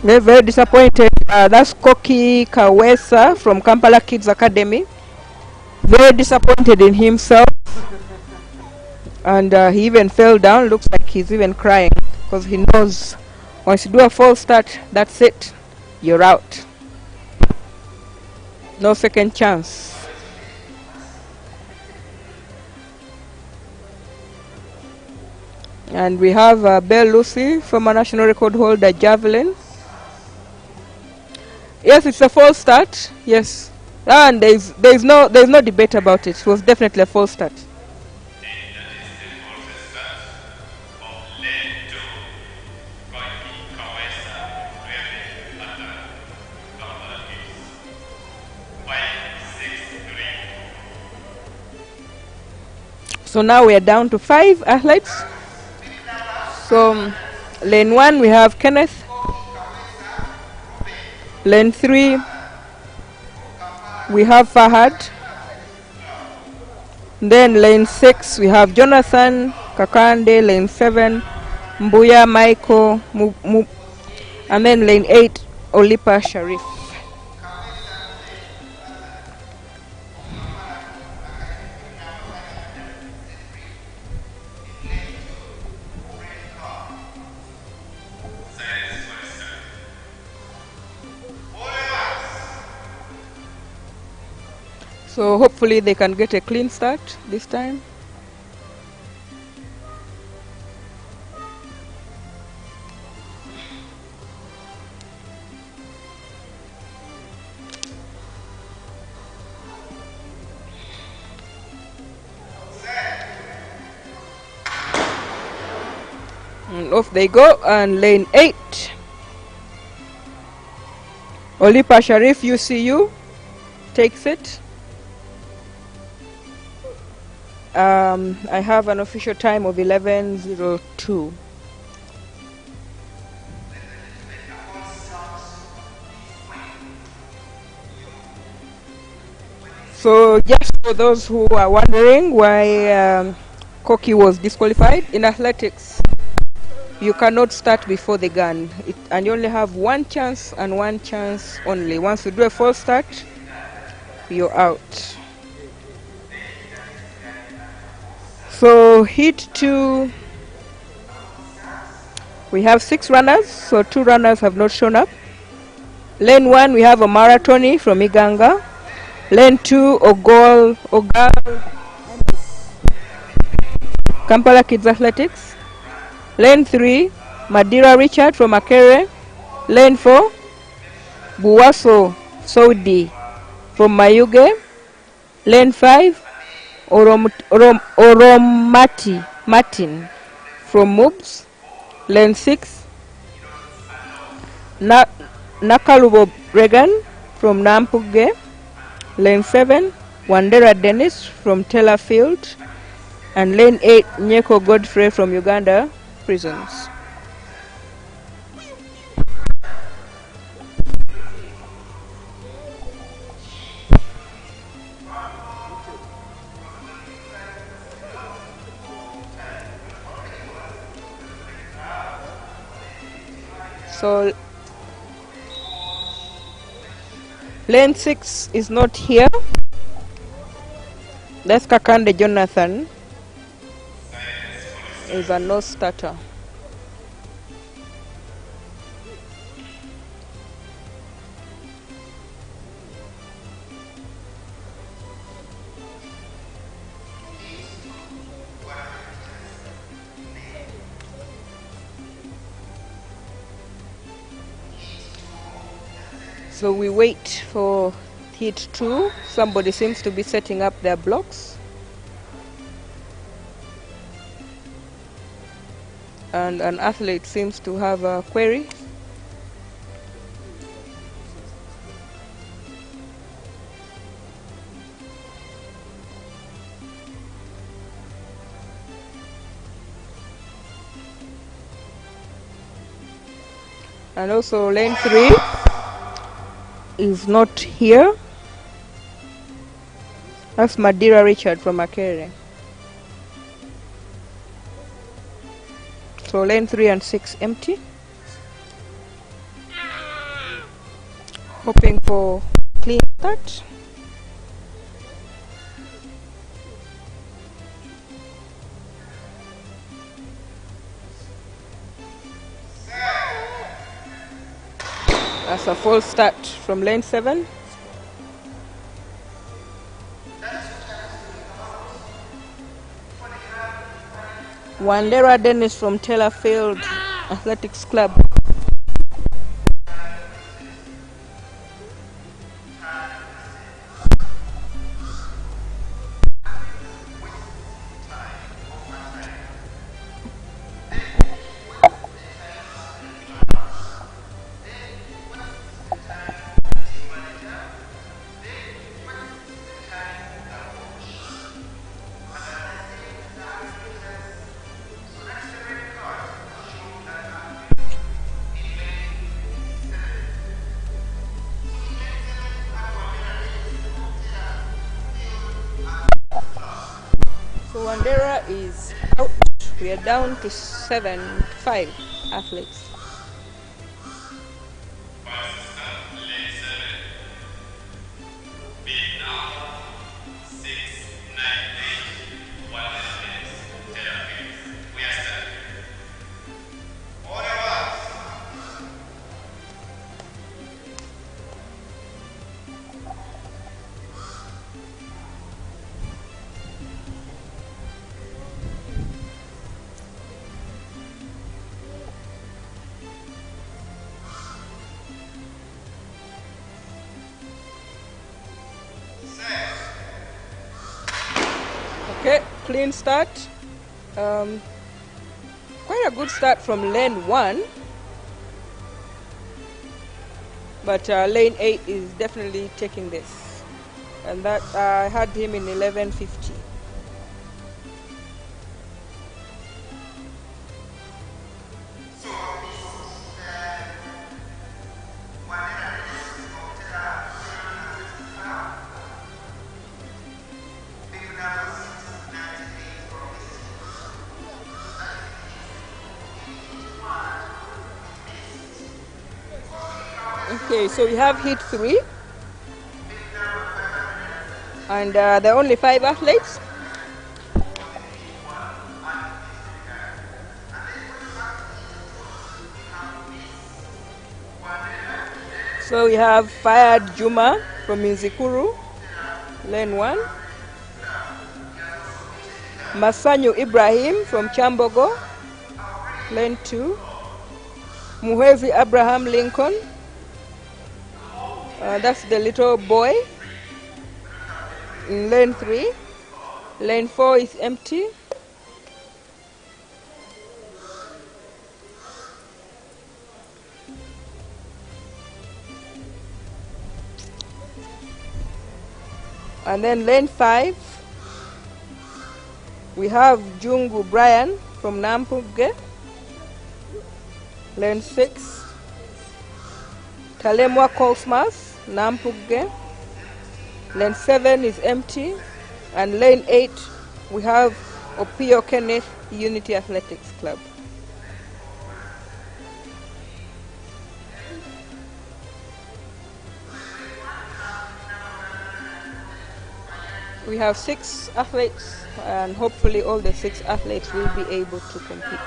We're very disappointed. That's Koki Kawesa from Kampala Kids Academy. Very disappointed in himself. And he even fell down. Looks like he's even crying because he knows once you do a false start, that's it. You're out. No second chance. And we have Belle Lucy, former national record holder, javelin. Yes, it's a false start. Yes, and there's no debate about it. It was definitely a false start. So now we are down to 5 athletes. So lane 1 we have Kenneth. Lane 3 we have Fahad. Then lane 6 we have Jonathan Kakande. Lane 7 Mbuya Michael. And then lane 8 Olipa Sharif. So hopefully they can get a clean start this time. And off they go, and lane 8. Olipa Sharif UCU takes it. I have an official time of 11:02. So just for those who are wondering why Koki was disqualified, in athletics you cannot start before the gun, and you only have one chance and one chance only. Once you do a false start, you're out. So heat 2, we have 6 runners, so 2 runners have not shown up. Lane 1, we have a marathoni from Iganga. Lane 2, Ogal Kampala Kids Athletics. Lane 3, Madira Richard from Akere. Lane 4, Buwaso Saudi from Mayuge. Lane 5, Oromati Martin from Moobs. Lane 6, Nakalubo Regan from Nampuge. Lane 7, Wandera Dennis from Tellerfield. And lane 8, Nyeko Godfrey from Uganda Prisons. So lane 6 is not here. That's Kakande Jonathan. Is a no starter. So we wait for heat 2. Somebody seems to be setting up their blocks. And an athlete seems to have a query. And also lane 3 is not here. That's Madira Richard from Akere. So lane 3 and 6 empty. Hoping for clean start. That's a full start from lane 7. Wandera Dennis from Tellerfield Athletics Club. Wandera is out. We are down to 5 athletes. Okay, clean start. Quite a good start from lane 1. But lane 8 is definitely taking this. And that I had him in 11:50. Okay, so we have heat 3. And there are only 5 athletes. So we have Fayad Juma from Nzikuru, lane 1. Masanyu Ibrahim from Chambogo, lane 2. Muhezi Abraham Lincoln, that's the little boy, in lane 3. Lane 4 is empty. And then lane 5, we have Jungu Brian from Nampuge. Lane 6, Talemwa Cosmas, Nampuge. Lane 7 is empty. And lane 8, we have Opio Kenneth Unity Athletics Club. We have 6 athletes, and hopefully all the 6 athletes will be able to compete.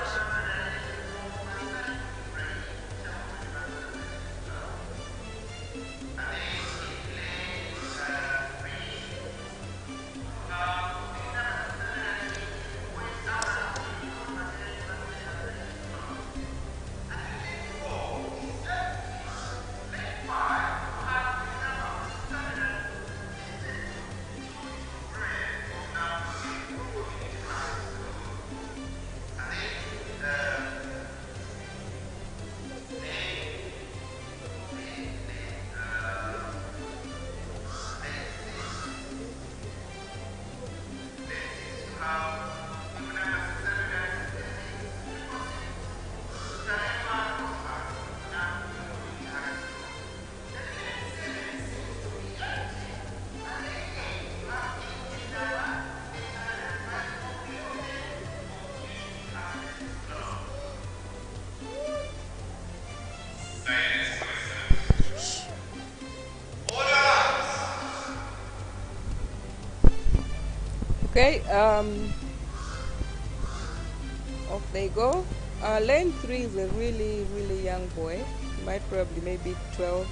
Okay, off they go. Lane 3 is a really, really young boy. Might probably maybe 12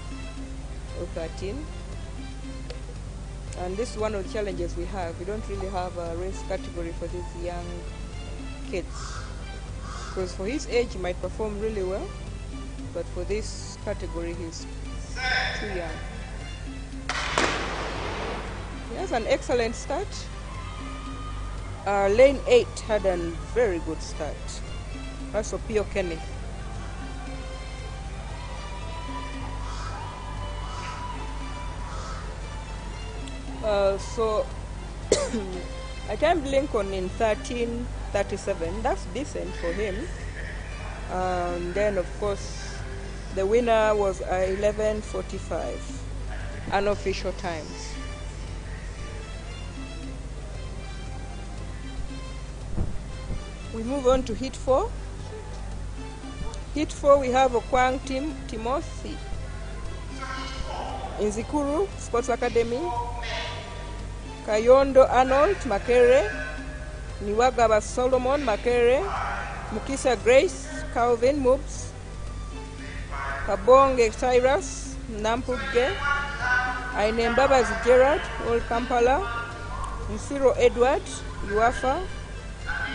or 13. And this is one of the challenges we have. We don't really have a race category for these young kids. Because for his age, he might perform really well. But for this category, he's too young. He has an excellent start. Lane 8 had a very good start. That's Opio Kenneth. So I timed Lincoln in 13:37. That's decent for him. Then of course the winner was 11:45, unofficial times. We move on to Heat 4. Heat 4, we have Okwang Timothy, Nzikuru Sports Academy, Kayondo Arnold Makere, Niwagaba Solomon Makere, Mukisa Grace Calvin Moobs, Kabonge Cyrus Nampuge, Ainembabas Gerard Old Kampala, Nsiro Edward Uafa,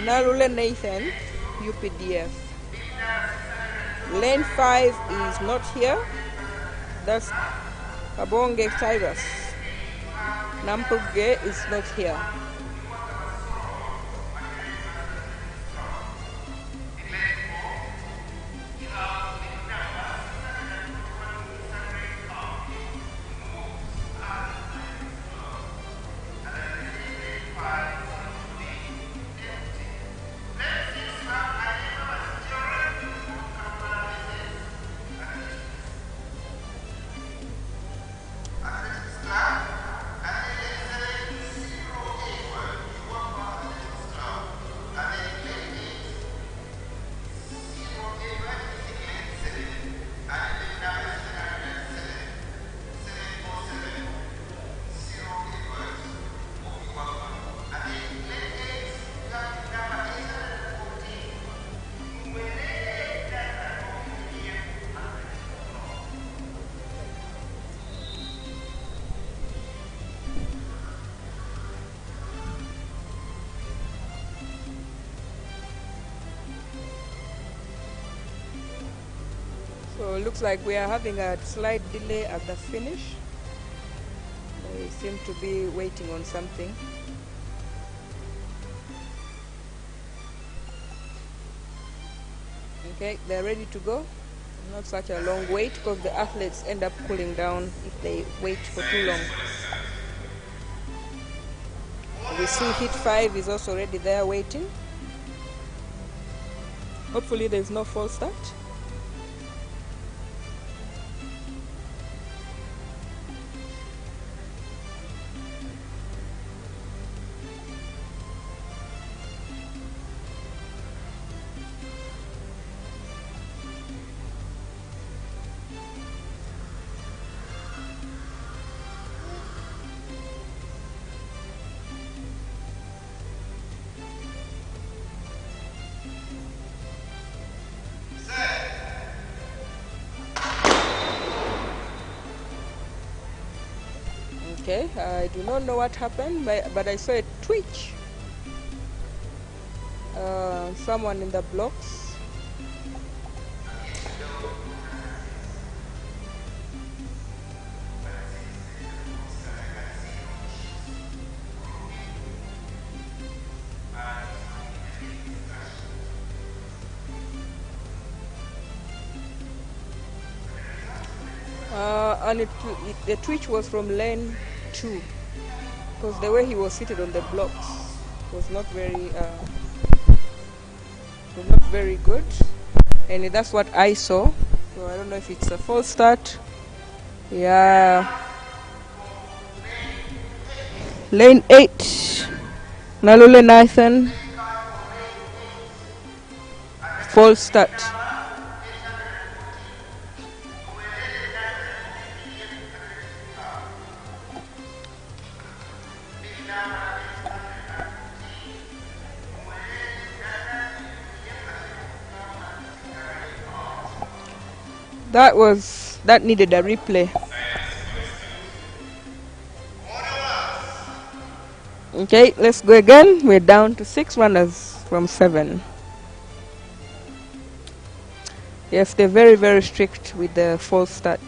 Narule Nathan, UPDF. Lane 5 is not here. That's Kabonge Cyrus. Nampuge is not here. So it looks like we are having a slight delay at the finish. They seem to be waiting on something. Okay, they're ready to go. Not such a long wait because the athletes end up cooling down if they wait for too long. We see heat 5 is also already there waiting. Hopefully there's no false start. Okay, I do not know what happened, but I saw a twitch. Someone in the blocks. And the twitch was from lane 2, because the way he was seated on the blocks was not very good, and that's what I saw. So I don't know if it's a false start. Yeah, lane 8, Nalule Nathan, false start. That needed a replay. Okay, let's go again. We're down to 6 runners from 7. Yes, they're very, very strict with the false start.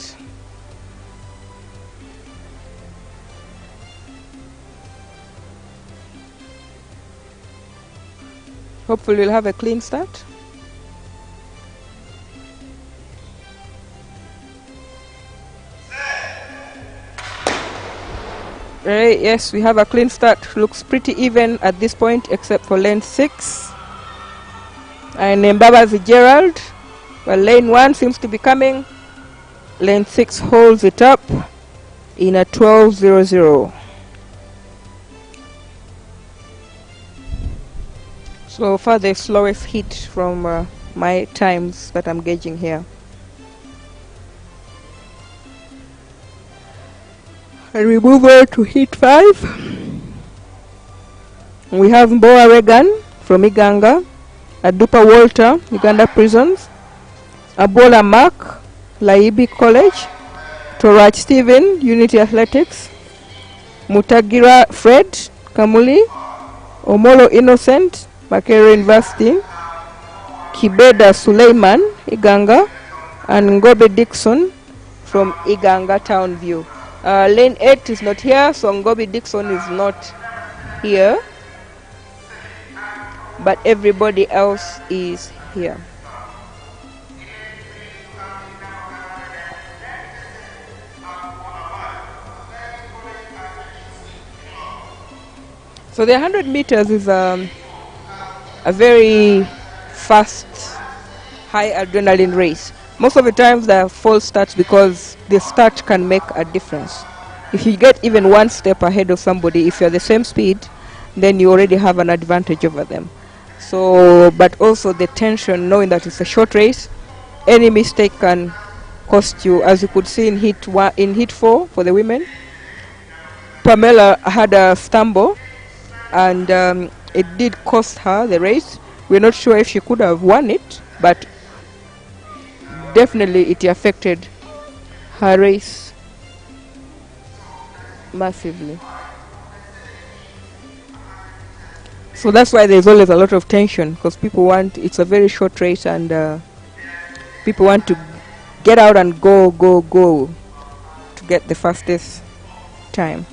Hopefully we'll have a clean start. Yes, we have a clean start. Looks pretty even at this point, except for lane 6. And Mbabazi Gerald. Well, lane 1 seems to be coming. Lane 6 holds it up in a 12.00. So far, the slowest hit from my times that I'm gauging here. And we move on to heat 5. We have Mboa Regan from Iganga, Adupa Walter, Uganda Prisons, Abola Mark, Laibi College, Torach Stephen, Unity Athletics, Mutagira Fred, Kamuli, Omolo Innocent, Makere University, Kibeda Suleiman, Iganga, and Ngobe Dixon from Iganga Town View. Lane 8 is not here, so Ngobi Dixon is not here, but everybody else is here. So the 100 meters is a very fast, high adrenaline race. Most of the times there are false starts because the start can make a difference. If you get even one step ahead of somebody, if you're the same speed, then you already have an advantage over them. So, but also the tension, knowing that it's a short race, any mistake can cost you, as you could see in heat 4 for the women. Pamela had a stumble, and it did cost her the race. We're not sure if she could have won it, but definitely it affected her race massively. So that's why there's always a lot of tension, because people want, it's a very short race, and people want to get out and go to get the fastest time.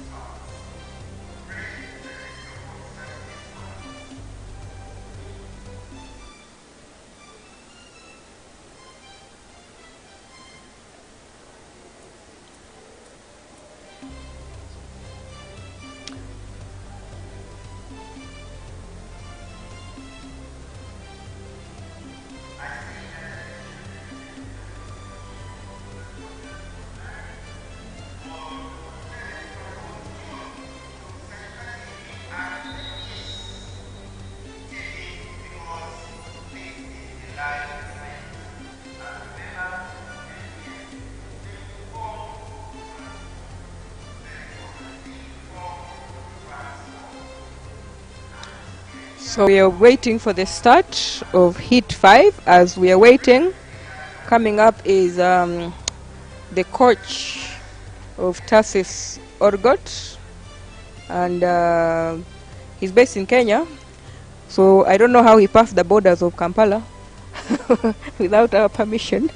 So we are waiting for the start of heat 5. As we are waiting, coming up is the coach of Tarsis Orgot, and he's based in Kenya. So I don't know how he passed the borders of Kampala without our permission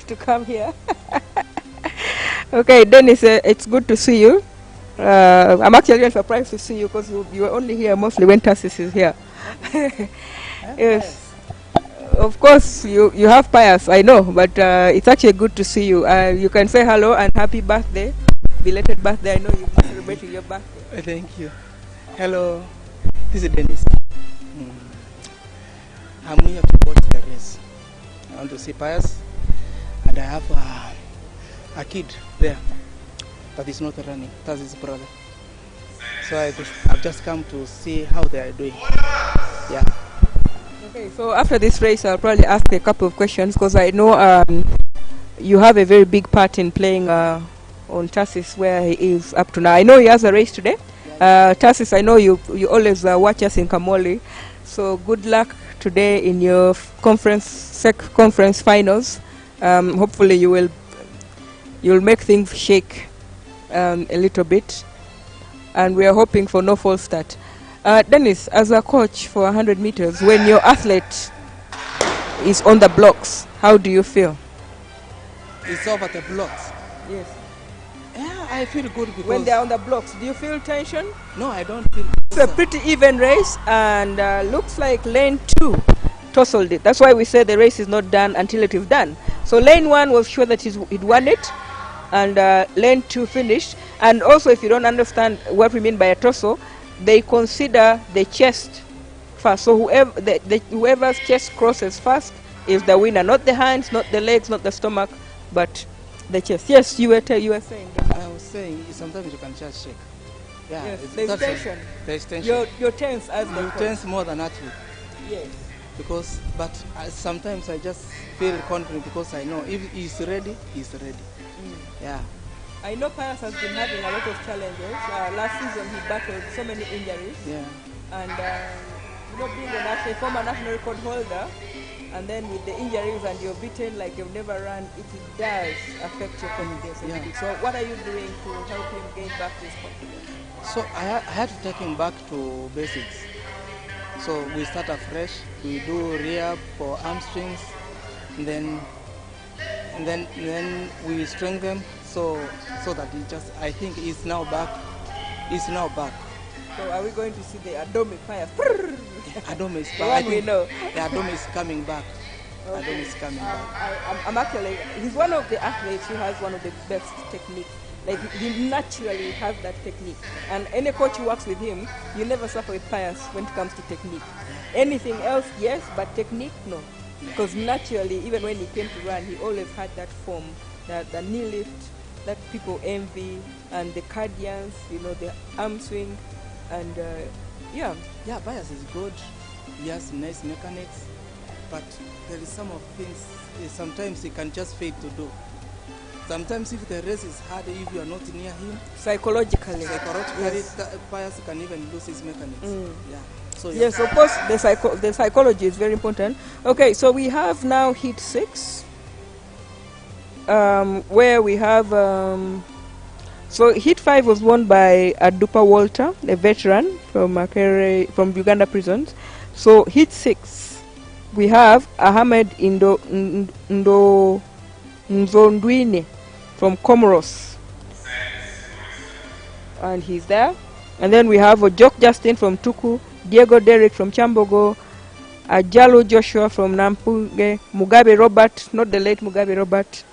to come here. Okay, Dennis, it's good to see you. I'm actually really surprised to see you because you are only here mostly when Tarsis is here. Yes, of course you have Pius, I know, but it's actually good to see you. You can say hello and happy birthday, belated birthday. I know you've been celebrating your birthday. Thank you. Hello, this is Dennis. I'm here to watch the race. I want to see Pius, and I have a kid there that is not running. That's his brother. So I've just come to see how they are doing. Yeah. Okay, so after this race, I'll probably ask a couple of questions because I know you have a very big part in playing on Tarsis where he is up to now. I know he has a race today. Tarsis, I know you always watch us in Kamoli. So good luck today in your conference finals. Hopefully you'll make things shake a little bit, and we are hoping for no false start. Dennis, as a coach for 100 meters, when your athlete is on the blocks, how do you feel? It's over the blocks. Yes. Yeah, I feel good because when they're on the blocks, do you feel tension? No, I don't feel. It's a pretty even race, and looks like lane 2 tussled it. That's why we say the race is not done until it is done. So lane 1 was sure that he'd won it, and lane 2 finished. And also, if you don't understand what we mean by a tussle, they consider the chest first. So whoever's chest crosses first is the winner, not the hands, not the legs, not the stomach, but the chest. Yes, you were saying. I was saying sometimes you can just shake. Yeah, yes, there's tension. There's tension. You're tense as the You tense more than athlete. Yes. But sometimes I just feel confident because I know if he's ready, he's ready. Yeah. I know Pius has been having a lot of challenges. Last season he battled so many injuries. Yeah. And being a former national record holder, and then with the injuries and you're beaten like you've never run, it does affect your confidence. Yeah. So what are you doing to help him gain back his confidence? So I had to take him back to basics. So we start afresh. We do rehab for hamstrings, and then we strengthen so that I think he's now back. He's now back. So are we going to see the Adome Pius? Adome is back. The one we know. The Adome is coming back. Okay. Adome is coming back. I'm actually, he's one of the athletes who has one of the best techniques. Like, he naturally has that technique. And any coach who works with him, you never suffer with Pius when it comes to technique. Anything else, yes, but technique, no. Because naturally, even when he came to run, he always had that form, the knee lift that people envy, and the cardians, the arm swing, and yeah. Yeah, Pius is good. He has nice mechanics, but there is some of things, sometimes he can just fail to do. Sometimes if the race is hard, if you are not near him, psychologically, yes. Pius can even lose his mechanics. Yeah. So yes, of course, the psychology is very important. Okay, so we have now heat 6, where we have so heat 5 was won by Adupa Walter, a veteran from Uganda prisons. So heat 6, we have Ahmed Nzondwine from Comoros. And he's there. And then we have Ojok Justin from Tuku, Diego Derek from Chambogo, Ajalo Joshua from Nampunge, Mugabe Robert, not the late Mugabe Robert,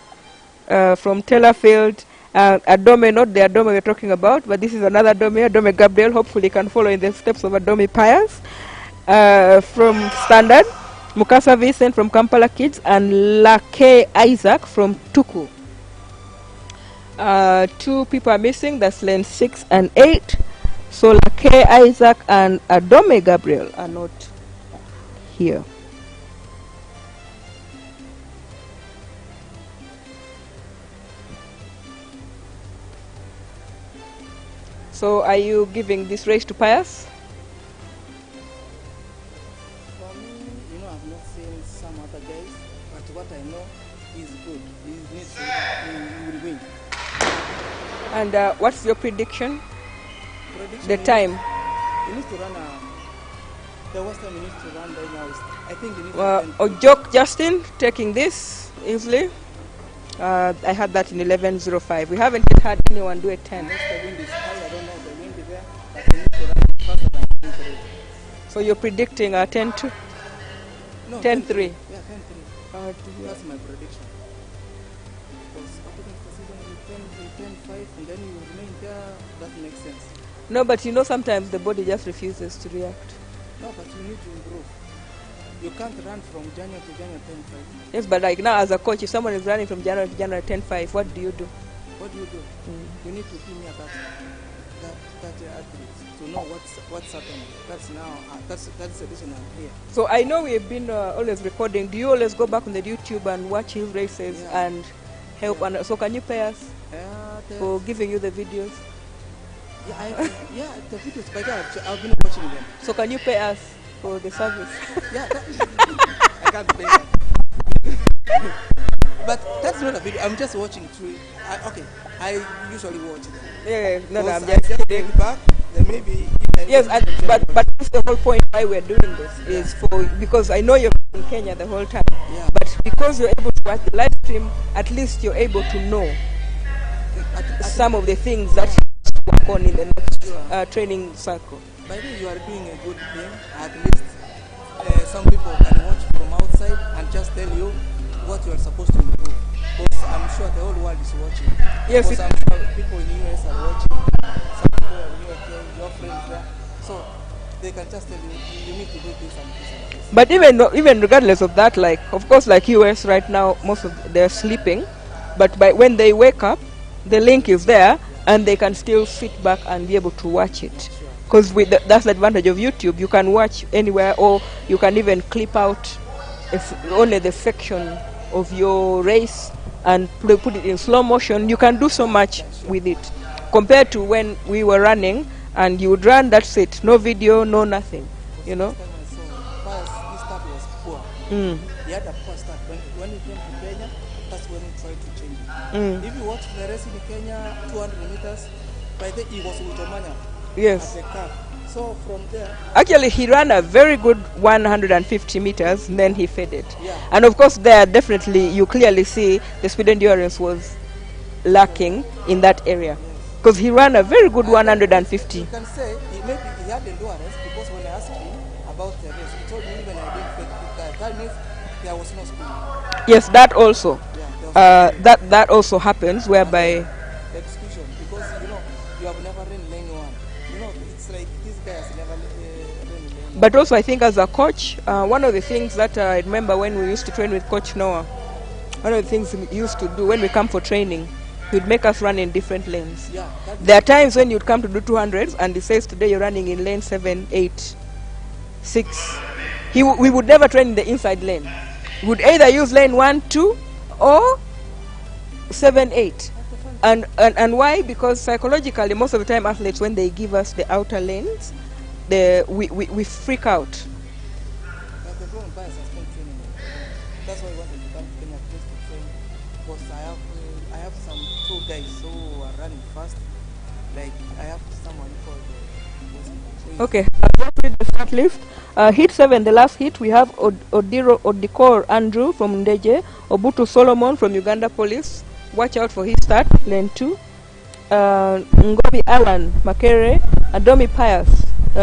from Tellerfield, Adome, not the Adome we're talking about, but this is another Adome Gabriel, hopefully can follow in the steps of Adome Pius, from Standard, Mukasa Vincent from Kampala Kids, and Lake Isaac from Tuku. 2 people are missing, that's lane 6 and 8. So Lake Isaac and Adome Gabriel are not here. So are you giving this race to Pius? For me, I've not seen some other guys, but what I know is good. He will win. And what's your prediction? The He time? needs to run the worst time he needs to run right now is, I think he needs to Ojok Justin taking this easily. I had that in 11:05. We haven't yet had anyone do a 10. Unless the wind is high, I don't know if the wind is there, but he needs to run faster than 10-3. So you're predicting a 10-2? No, 10-3. Yeah, 10-3. That's my prediction. Because after the season, you 10-5, and then you remain there, that makes sense. No, but sometimes the body just refuses to react. No, but you need to improve. You can't run from January to January 10-5. Yes, but like now as a coach, if someone is running from January to January 10-5, what do you do? What do? You need to give me that athlete to know what's happening. That's the additional here. So I know we've been always recording. Do you always go back on the YouTube and watch his races and help? Yeah. And so can you pay us for giving you the videos? Yeah, the videos. By that I've been watching them. So can you pay us for the service? Yeah, I can't pay that. But that's not a video. I'm just watching through. I usually watch them. Yeah, no, I'm just kidding. Back, then maybe. Yes, but that's the whole point why we're doing this is because I know you're in Kenya the whole time. Yeah. But because you're able to watch the live stream, at least you're able to know some of the things that you work on in the next training cycle. By the way, you are doing a good thing. At least some people can watch from outside and just tell you what you are supposed to improve. Because I'm sure the whole world is watching. Yes, because I'm sure people in the US are watching. Some people are in UK, your friends there. So they can just tell you, you need to do this and this and this. But even regardless of that, like of course, like US right now, most of they're sleeping. But when they wake up, the link is there, and they can still sit back and be able to watch it. Because that's the advantage of YouTube. You can watch anywhere, or you can even clip out only the section of your race and put it in slow motion. You can do so much with it compared to when we were running and you would run, that's it, no video, no nothing, His start was poor. He had a poor start. When he came to Kenya, that's when he tried to change it. If you watch the race in Kenya, 200 meters, by then he was with Omanya. Yes. At the car. So from there, actually he ran a very good 150 meters, and then he faded. Yeah. And of course there definitely you clearly see the speed endurance was lacking in that area, because he ran a very good 150. You can say maybe he had endurance, because when I asked him about the race, he told me even I didn't fade it. That means there was no speed. Yes, that also. Yeah, that also happens whereby exclusion, because you have never run lane 1. It's like this guy has never run lane 1. but also I think as a coach, one of the things that I remember when we used to train with Coach Noah, one of the things we used to do when we come for training, he would make us run in different lanes. Yeah, there are times when you'd come to do 200s and he says today you're running in lane 7, 8, 6. We would never train in the inside lane. We would either use lane 1, 2 or 7, 8. And why? Because psychologically most of the time athletes, when they give us the outer lanes, we freak out. But the problem bias has been training. That's why I wanted to come to Kenya place to train, because I have some 2 guys who are running fast. Like I have someone called Okay, I'll just read the start list. Hit 7, the last hit, we have Odikor Andrew from Ndeje, Obutu Solomon from Uganda Police. Watch out for his start, lane 2. Ngobi Alan Makere, Adomi Pius,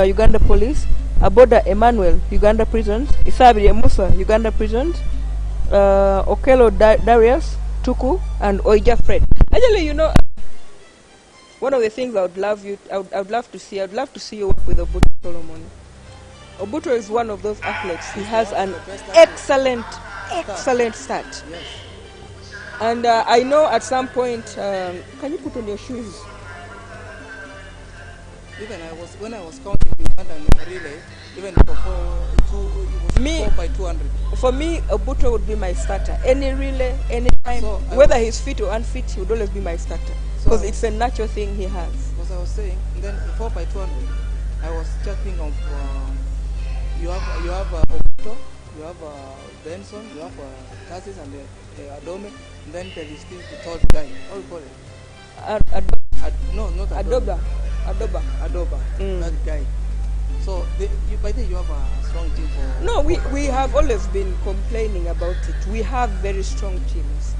Uganda Police. Aboda Emmanuel, Uganda Prisons. Isabiri Musa, Uganda Prisons. Okelo Darius, Tuku, and Oija Fred. Actually, you know, one of the things I would love to see you work with Obutu Solomon. Obutu is one of those athletes. He has an excellent start. Yes. And I know at some point, can you put on your shoes? Even when I was counting Ugandan relay, even before it was 4 by 200. For me, Obutu would be my starter. Any relay, any time, So whether he's fit or unfit, he would always be my starter. Because it's a natural thing he has. As I was saying, and then 4 by 200, I was just thinking of you have Obuto, you have Benson, you have Cassis and Adome, and then there is still the third guy. How do you call it? No, not Adoba. Adoba. That guy. So by then you have a strong team for. No, we have always been complaining about it. We have very strong teams,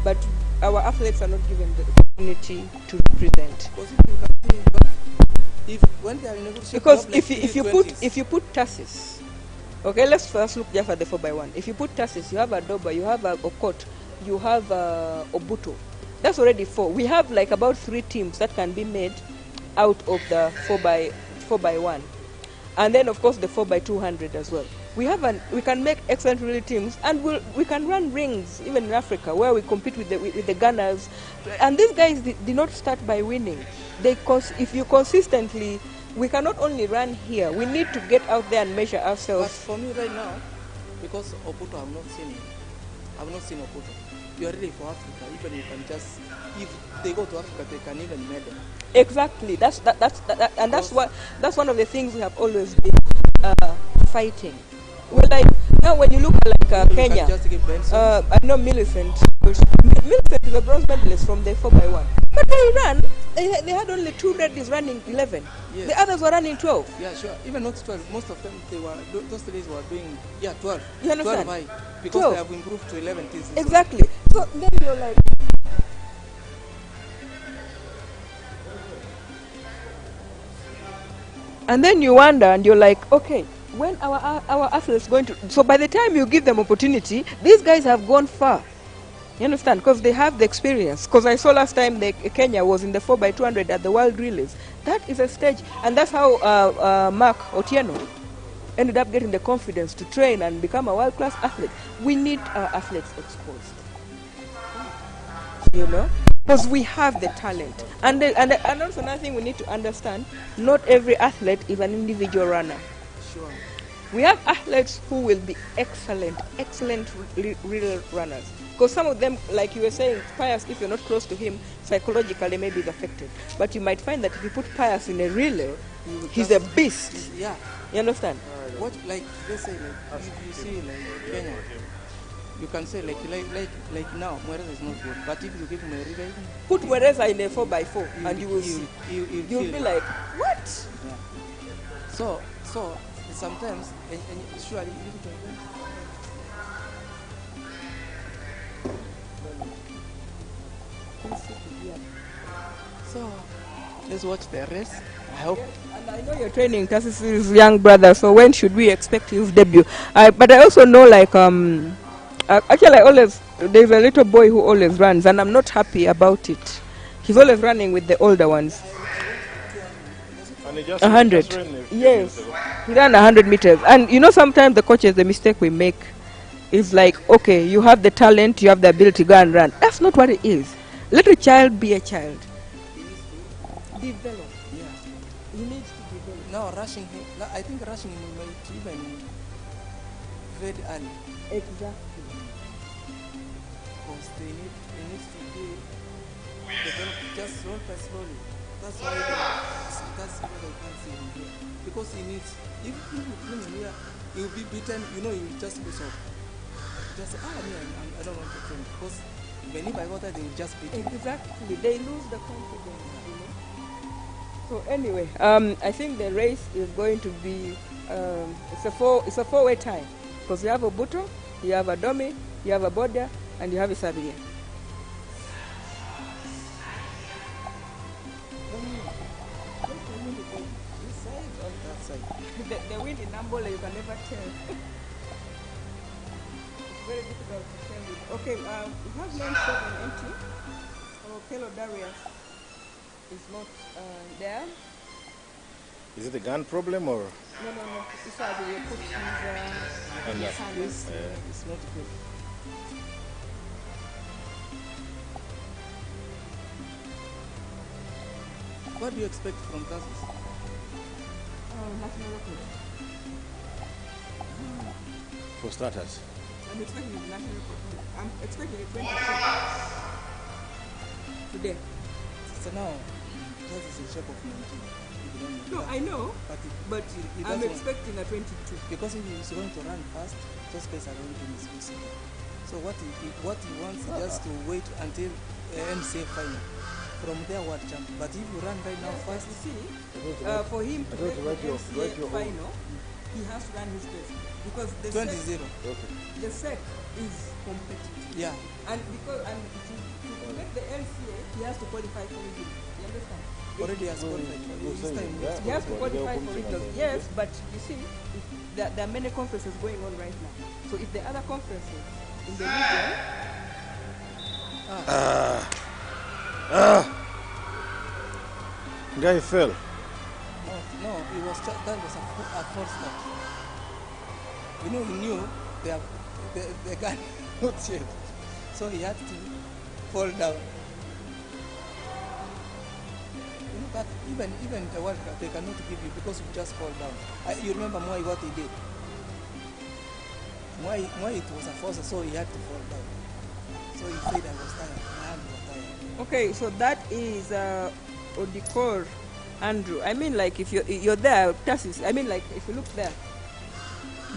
but our athletes are not given the opportunity to represent. When they are in a good shape, Because like if you put Tassis, okay, let's first look just at the 4x1. If you put Tassis, you have Adoba, you have Okot, you have Obuto. That's already 4. We have like about 3 teams that can be made out of the 4x1, and then of course the 4x200 as well. We can make excellent relay teams, and we can run rings even in Africa where we compete with the Gunners. And these guys did not start by winning. If you consistently, we cannot only run here. We need to get out there and measure ourselves. But for me right now, because Obuto, I've not seen him. I've not seen Obuto. You are ready for Africa. Even you can just, if they go to Africa, they can even medal. Exactly. That's one of the things we have always been fighting. Well, like now when you look at like Kenya, I know Millicent. Millicent is a bronze medalist from the 4x1, but they had only 2 ladies running 11. Yes. The others were running 12. Yeah, sure. Even not 12. Most of them, those ladies were doing 12. You understand? 12 high, because 12. they have improved to 11 teams. Exactly. So then you're like. And then you wonder, and you're like, okay, when our athletes going to? So by the time you give them opportunity, these guys have gone far. You understand? Because they have the experience. Because I saw last time Kenya was in the 4x200 at the World Relays. That is a stage, and that's how Mark Otieno ended up getting the confidence to train and become a world-class athlete. We need our athletes exposed. You know? Because we have the talent. And also another thing we need to understand, not every athlete is an individual runner. Sure. We have athletes who will be excellent real runners. Because some of them, like you were saying, Pius, if you're not close to him, psychologically maybe is affected. But you might find that if you put Pius in a relay, he's a beast. Yeah. You understand? What, like, let's say, like, if you see, like, Kenya, you can say, like now, Mwereza is not good. But if you give him a relay, put Mwereza in a 4x4, and you will see. You'll be like, what? Yeah. So sometimes, and surely, you can. So let's watch the race. I hope. And I know you're training Tassis's young brother, so when should we expect his debut? But I also know, like, actually, there's a little boy who always runs, and I'm not happy about it. He's always running with the older ones. 100. Yes, he ran 100 meters. And you know, sometimes the coaches, the mistake we make is like, okay, you have the talent, you have the ability to go and run. That's not what it is. Let a child be a child. Develop. Yeah. He needs to develop. Now rushing him, I think rushing him might even very early. Exactly. Because they need to develop just slowly. That's why that's what I can't see him here. Because he needs, if you bring him here, he will be beaten, you know, he will just lose off. Just say, I don't want to train. Because even if I go there, they will just beat him. Exactly. They lose the confidence, you know. So anyway, I think the race is going to be it's a four-way tie because you have a buto, you have a domi, you have a border, and you have a sabiria. The wind in Nambola, you can never tell. It's very difficult to tell it. Okay, we have lane 7 empty. Our Kelo Darius is not there. Is it a gun problem or? No. This is we put his hand. It's not good. What do you expect from classes? National record. For starters. I'm expecting a national record. I'm expecting a 26 today. So now, that is the shape of 19. No, I know, but I'm expecting a 22. Because if he's going to run fast, those guys are going to miss him. So what he wants is just to wait until NCA final. From there, what jump? But if you run right now fast, you see, for him to make the NCA final, he has to run his best because the 20-0. The set is competitive. Yeah. And because to make the NCA, he has to qualify for it. You understand? Already has qualified for it. This time, he has to qualify for it. Yes, but you see, there are many conferences going on right now. So if the other conferences in the region. Guy fell. No, it was that was a false start. You know, he knew the guy not yet, so he had to fall down. You know, but even the World Cup they cannot give you because you just fall down. You remember Mwai what he did? Mwai it was a force, so he had to fall down. So he said I was tired. My hand was tired. Okay, so that is Odikor Andrew. I mean, like if you're there, Tassis. I mean, like if you look there,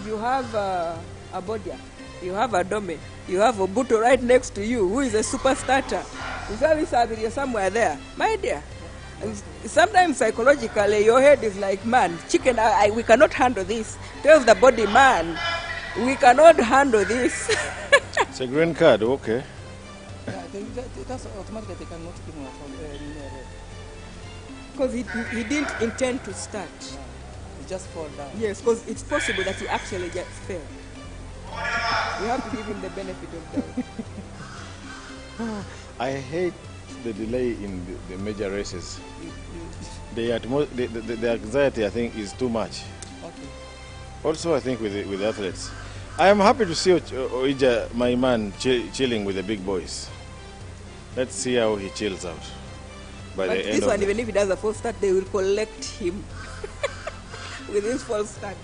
you have a Bodia, you have a Dome, you have a Buto right next to you, who is a super starter. You're somewhere there, my dear. Sometimes psychologically, your head is like, man, chicken. We cannot handle this. Tells the body, man, we cannot handle this. It's a green card, okay. Yeah, that's automatically they cannot give him a red. Because he didn't intend to start. Yeah, he just fall down. Yes, because it's possible that he actually just fell. We have to give him the benefit of doubt. I hate the delay in the major races. The anxiety, I think, is too much. Okay. Also, I think with the athletes. I am happy to see Oija, my man, chilling with the big boys. Let's see how he chills out. By but the end this of one, even if he does a false start, they will collect him with his false start.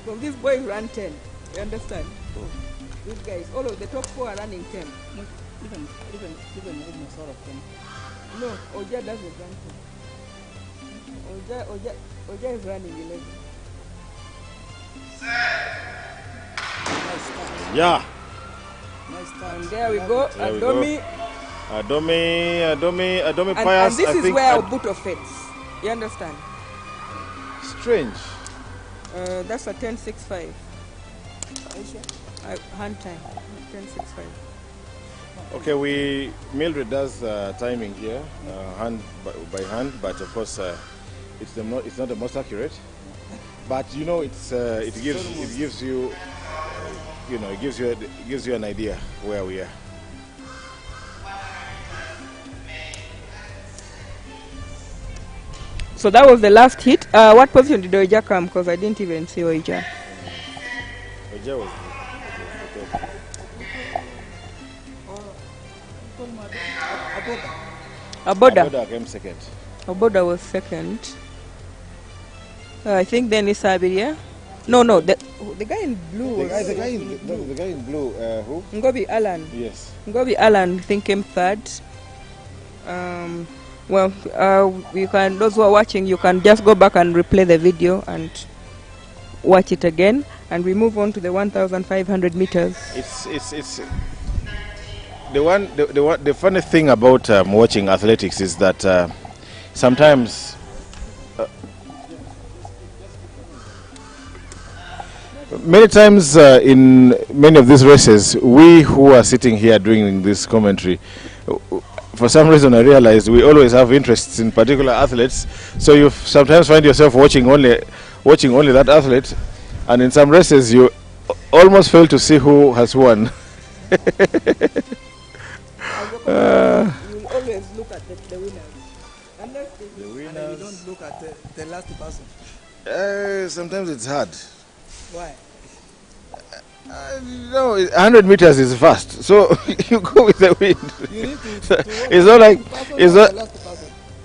From these boys run 10. You understand? Oh. These guys, all of the top 4 are running 10. No, even almost all of them. No, Oja doesn't run 10. Oja is running 11. Nice start. Yeah. Nice start. And there we go. Adomi Pius. And this is where Obuto fits. You understand? Strange. That's a 10.65. Hand time. 10.65. Okay, Mildred does timing here, hand by hand, but of course it's not the most accurate. But you know, it gives you, it gives you an idea where we are. So that was the last hit. What position did Oija come? Because I didn't even see Oija. Oija was Aboda came second. Aboda was second. I think then it's Sabiria. No, the guy in blue. The guy in blue. Who? Ngobi Alan. Yes. Ngobi Alan, I think, came third. Well, those who are watching, you can just go back and replay the video and watch it again. And we move on to the 1,500 meters. It's the funny thing about watching athletics is that sometimes Many times in many of these races, we who are sitting here doing this commentary, for some reason I realized we always have interests in particular athletes. So you sometimes find yourself watching only that athlete, and in some races you almost fail to see who has won. You always look at the winners. Unless the winners. And you don't look at the last person. Sometimes it's hard. Why? No, 100 meters is fast, so you go with the wind. You need to It's not like it's not.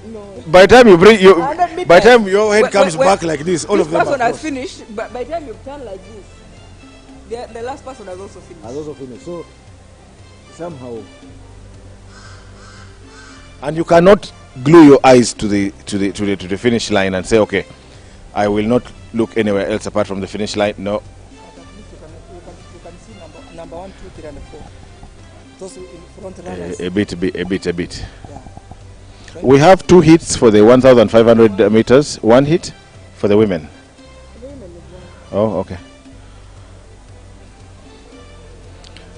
No. By the time you bring you, 100 meters. by the time your head comes back like this, all this of them person are has finished, but by the time you turn like this, the last person has also finished. also finished. So somehow, and you cannot glue your eyes to the finish line and say, okay, I will not look anywhere else apart from the finish line. No. You can see number 1, 2, 3, and 4. Those in front runners. A bit. Yeah. We have 2 hits for the 1,500 meters. 1 hit for the women. Oh, okay.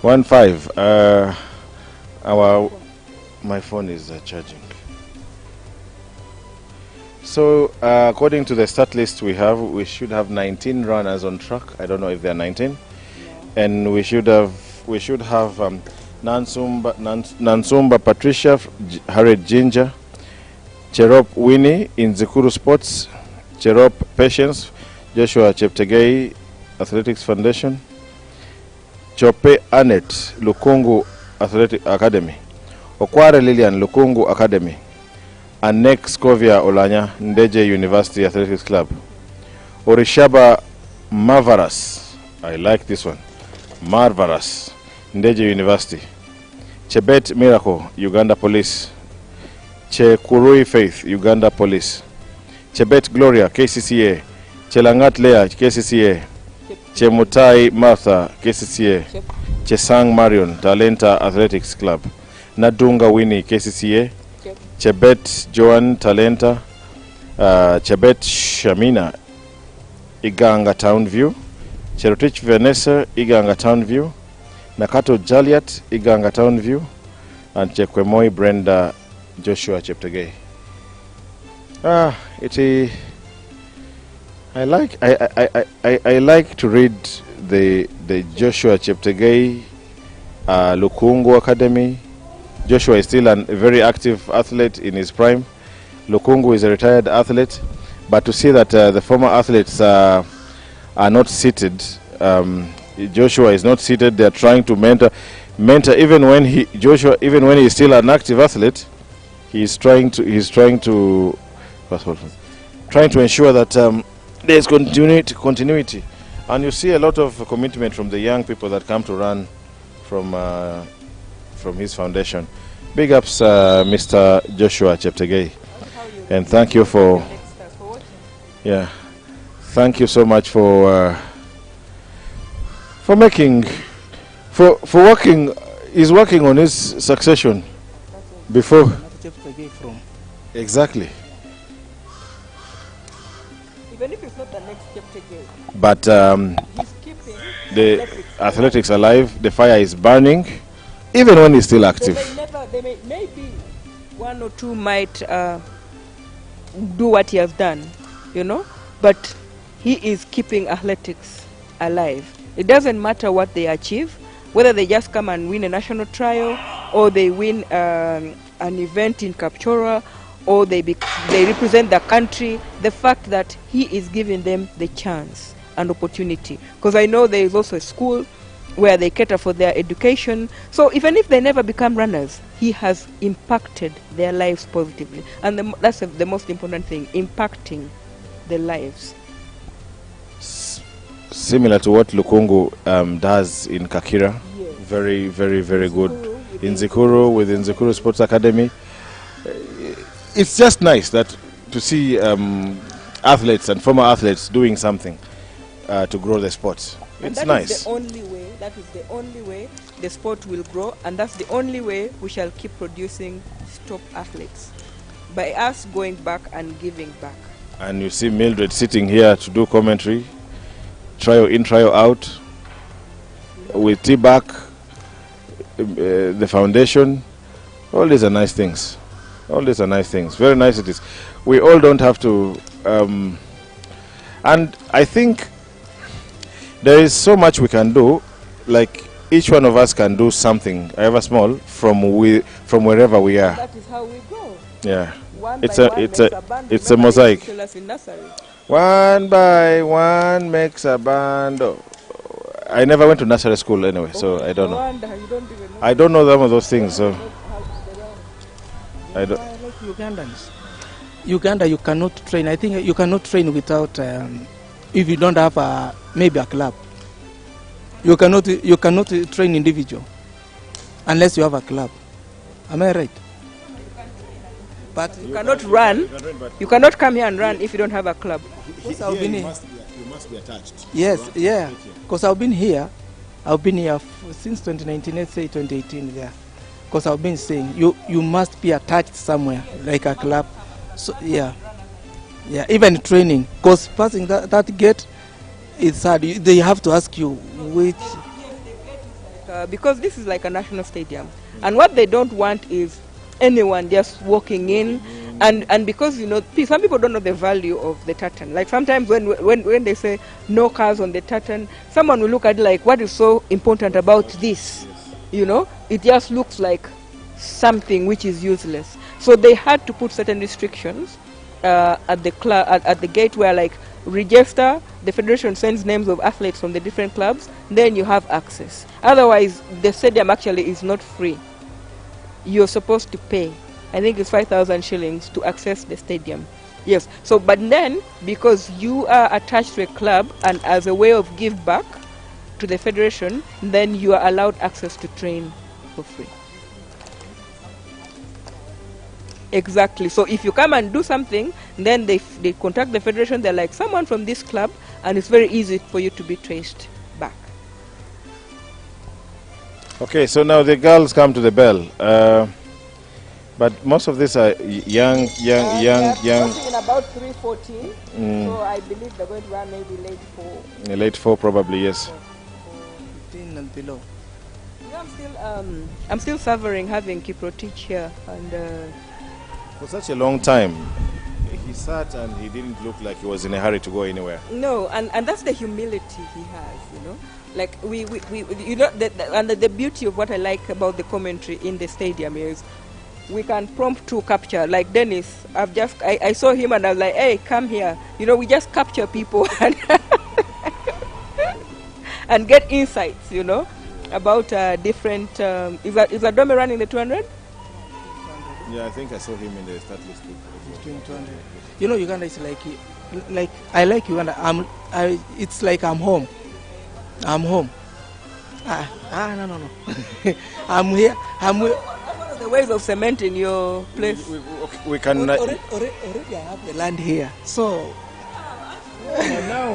1-5. My phone is charging. So, according to the start list we should have 19 runners on track. I don't know if there are 19, and we should have Nansumba Patricia, Harriet Ginger, Cherop Winnie in Zikuru Sports, Cherop Patience, Joshua Cheptegei Athletics Foundation, Chope Annette Lukungu Athletic Academy, Okware Lilian Lukungu Academy, and next Scovia Olanya Ndeje University Athletics Club. Orishaba Marvaras, I like this one, Marvaras Ndeje University. Chebet Miracle Uganda Police. Chekurui Faith Uganda Police. Chebet Gloria KCCA. Chelangat Lea KCCA. Chemutai Martha KCCA. Chesang Marion Talenta Athletics Club. Nadunga Winnie KCCA. Chebet Joan Talenta, Chebet Shamina Iganga Townview, Cherotich Vanessa Iganga Townview, Nakato Jaliat Iganga Townview, and Chekwemoi Brenda Joshua Cheptegei. I like to read the Joshua Cheptegei Lukungu Academy. Joshua is still a very active athlete in his prime. Lukungu is a retired athlete, but to see that the former athletes are not seated, Joshua is not seated. They are trying to mentor. Even when he is still an active athlete, he is trying to ensure that there is continuity, and you see a lot of commitment from the young people that come to run from his foundation. Big ups, Mr. Joshua Cheptegei, and thank you for thank you so much for working. He's working on his succession before. Exactly. Even if it's not the next Cheptegei. But He's keeping the athletics alive. The fire is burning, even when he's still active. Maybe 1 or 2 might do what he has done, but he is keeping athletics alive. It doesn't matter what they achieve, whether they just come and win a national trial, or they win an event in Kapchora, or they represent the country. The fact that he is giving them the chance and opportunity, because I know there is also a school where they cater for their education. So even if they never become runners, he has impacted their lives positively, and that's the most important thing, impacting their lives. Similar to what Lukungu does in Kakira. Yes. Very, very, very good. In Zikuru, within Zikuru Sports Academy. It's just nice that to see athletes and former athletes doing something to grow the sport. It's nice. That is the only way the sport will grow, and that's the only way we shall keep producing top athletes, by us going back and giving back. And you see Mildred sitting here to do commentary. trial in, trial out, with T-back, the foundation. All these are nice things. All these are nice things. Very nice it is. We all don't have to... and I think there is so much we can do. Like, each one of us can do something, however small, from wherever we are. That is how we go. Yeah. One It's by a one it's makes a band. it's a Remember, they mosaic. used to tell us in nursery. One by one makes a band. I never went to nursery school anyway, so I don't know. You don't even know. I don't know some of those things, so I don't. I like Ugandans. Uganda, you cannot train. I think you cannot train without if you don't have maybe a club. You cannot train individual unless you have a club. Am I right? But You cannot run. You cannot come here and run if you don't have a club. because I've been you here. must be attached. Yes, yeah. Because I've been here. I've been here since 2019. Let's say 2018. Yeah. Because I've been saying you must be attached somewhere like a club. So yeah, even training. Because passing that gate, it's hard. They have to ask you which. Because this is like a national stadium, and what they don't want is anyone just walking in, and because some people don't know the value of the tartan. Like sometimes when they say no cars on the tartan, someone will look at it like, what is so important about this? It just looks like something which is useless. So they had to put certain restrictions at the gate where, like, register, the federation sends names of athletes from the different clubs, then you have access. Otherwise, the stadium actually is not free. You're supposed to pay. I think it's 5,000 shillings to access the stadium. Yes. So, but then, because you are attached to a club and as a way of give back to the federation, then you are allowed access to train for free. Exactly. So if you come and do something, then they contact the federation. They're like, someone from this club, and it's very easy for you to be traced back. Okay, so now the girls come to the bell, but most of these are young. In about 3:14. So I believe they're going to run maybe late 4. Late 4 probably, yes. 15 and below. I'm still suffering having Kiprotich here, and for such a long time, he sat and he didn't look like he was in a hurry to go anywhere. No, and that's the humility he has, Like and the beauty of what I like about the commentary in the stadium is we can prompt to capture. Like Dennis, I saw him and I was like, hey, come here. We just capture people and and get insights, about different. Is that Dome running the 200? Yeah, I think I saw him in the start list. 200. Uganda is like I like Uganda. It's like I'm home. I'm home. No. I'm here. What are the ways of cementing your place? We can. Already I have the land here. So now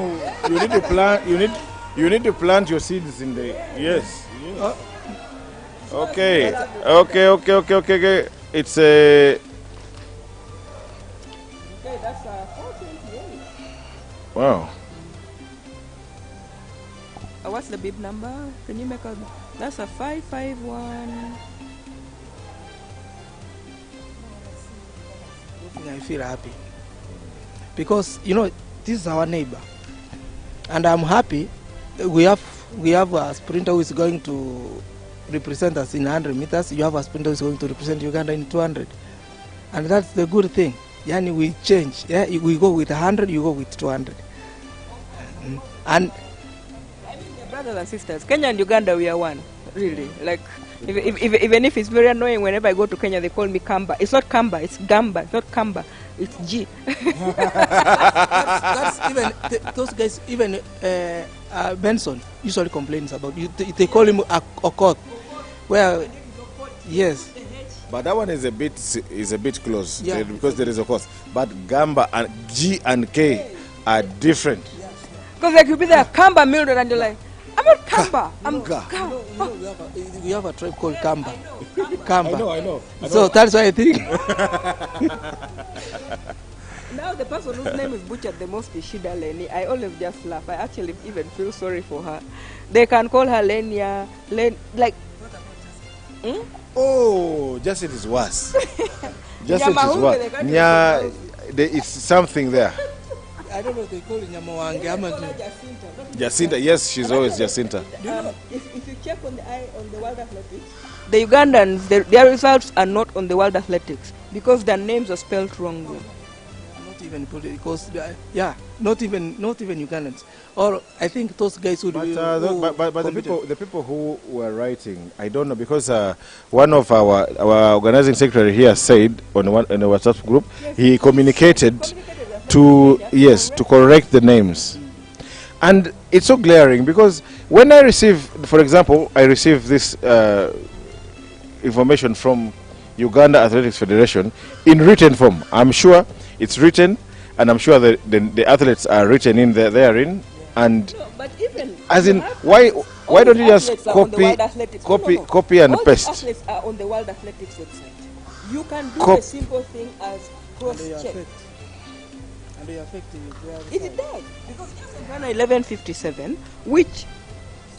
you need to plant. You need to plant your seeds in the. Yes. Okay. It's a. Okay, that's 428. Wow. What's the bib number? Can you make a? That's a 551. I feel happy because this is our neighbor, and I'm happy. We have a sprinter who is going to represent us in 100 meters. You have a sprinter who is going to represent Uganda in 200, and that's the good thing. Yani we change. Yeah, we go with 100, you go with 200, and. Brothers and sisters, Kenya and Uganda, we are one, really. Like, even if it's very annoying, whenever I go to Kenya, they call me Kamba. It's not Kamba, it's Gamba. It's not Kamba, it's G. that's even those guys. Even Benson usually complains about you. They call him Okot. Well, yes. But that one is a bit close, Yeah. because there is a course. But Gamba and G and K are different. Because like you be there, Kamba Mildred, and you're like, I'm not Kamba. I'm Kamba. We have a tribe called Kamba. Kamba. I know. So that's why I think. Now the person whose name is butchered the most is Shida Leni. I always just laugh. I actually even feel sorry for her. They can call her Lenia, like. Oh, just it is worse. Just it is worse. It's something there. I don't know, they call it Nyamawange. Jacinta, yes, she's always Jacinta. If you check on the World Athletics, the Ugandans, their results are not on the World Athletics because their names are spelled wrongly. Not even because not even Ugandans. Or I think those guys who but the people who were writing, I don't know, because one of our organizing secretary here said in a WhatsApp group, he communicated to correct the names. And it's so glaring because when I receive, for example, this information from Uganda Athletics Federation in written form. I'm sure it's written, and I'm sure the athletes are written in therein. And no, but even as in, why don't you just copy and paste? Athletes are on the World Athletics website. You can do a simple thing as cross-check. And they affect it does, because just ran 11:57, which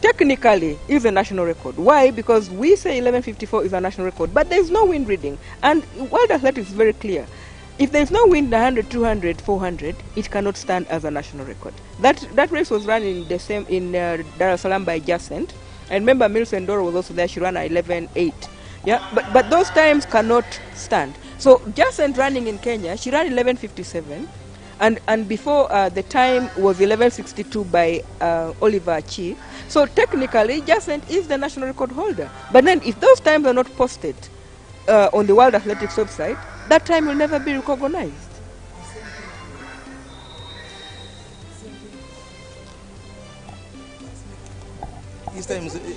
technically is a national record. Why? Because we say 11:54 is a national record, but there is no wind reading. And World Athletics is very clear. If there is no wind 100, 200, 400, it cannot stand as a national record. That race was run in Dar es Salaam by Jacent. And remember, Millicent Doro was also there. She ran 11:8. Yeah, but those times cannot stand. So Jacent running in Kenya, she ran 11:57. And before the time was 11:62 by Oliver Chi. So technically, Jacent is the national record holder. But then if those times are not posted on the World Athletics website, that time will never be recognized.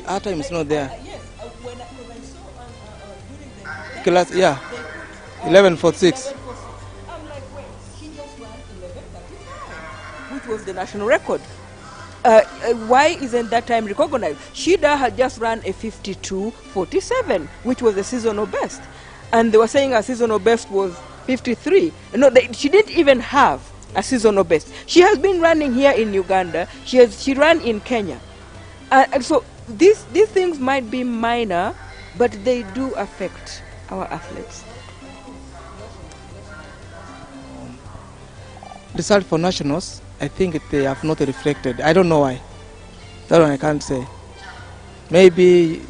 Our time is not there. Yes, when I saw during the class, 11:46. I'm like, wait, she just ran 11:35, which was the national record. Why isn't that time recognized? Shida had just run a 52:47, which was a seasonal best. And they were saying her seasonal best was 53. No, she didn't even have a seasonal best. She has been running here in Uganda. She ran in Kenya. And so these things might be minor, but they do affect our athletes. Result for nationals, I think they have not reflected. I don't know why. That one I can't say. Maybe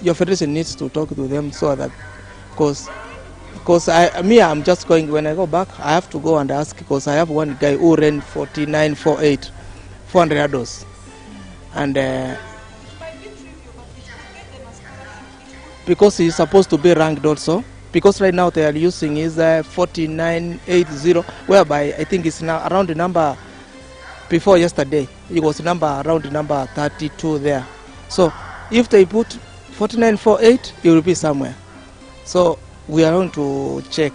your federation needs to talk to them so that, because I'm just going, when I go back, I have to go and ask, because I have one guy who ran 49.48, 400 hurdles. And because he's supposed to be ranked also, because right now they are using is 49.80, whereby I think it's now around the number before yesterday. It was around the number 32 there. So if they put 49.48, it will be somewhere. So we are going to check.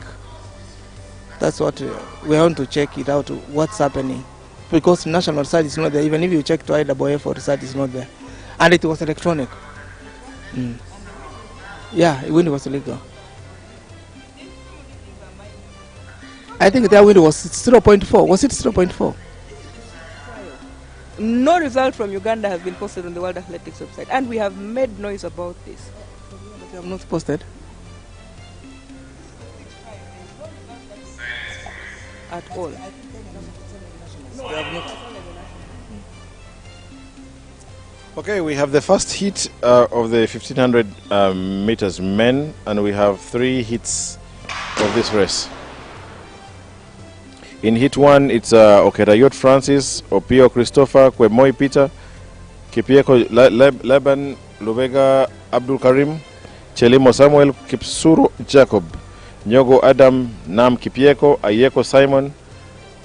That's what we are going to check it out, what's happening. Because national side is not there. Even if you check to IAAF or side is not there. And it was electronic. Yeah, wind was illegal. I think their wind was 0.4. Was it 0.4? No result from Uganda has been posted on the World Athletics website, and we have made noise about this. They have not posted at all. They have not. Okay, we have the first heat of the 1500 meters men, and we have 3 heats of this race. In heat 1, it's Okerayot Francis, Opio Christopher, Kwemoi Peter, Kipieko Leban, Lubega Abdul Karim, Chelimo Samuel, Kipsuru Jacob, Nyogo Adam, Nam Kipieko, Ayeko Simon,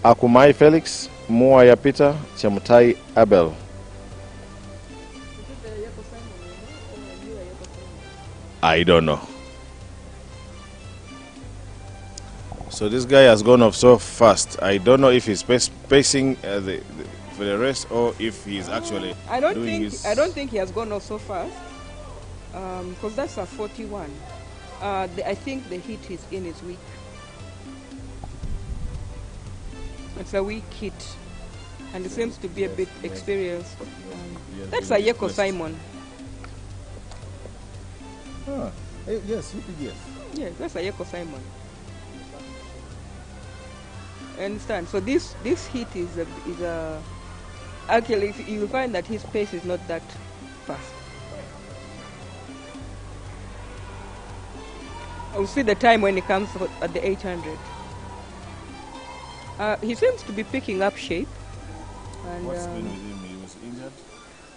Akumai Felix, Muaya Peter, Chamutai Abel. I don't know. So this guy has gone off so fast. I don't know if he's pacing for the rest or if he's actually I don't think he has gone off so fast, because that's a 41. I think the heat he's in is weak. It's a weak hit, and he seems to be a bit experienced. Yes, That's yes, Ayeko yes. Simon. Ah, yes, yes. Yes, that's Ayeko Simon. I understand. So this hit is a actually you will find that his pace is not that fast. I'll see the time when he comes at the 800. He seems to be picking up shape. And, What's been with him? He was injured?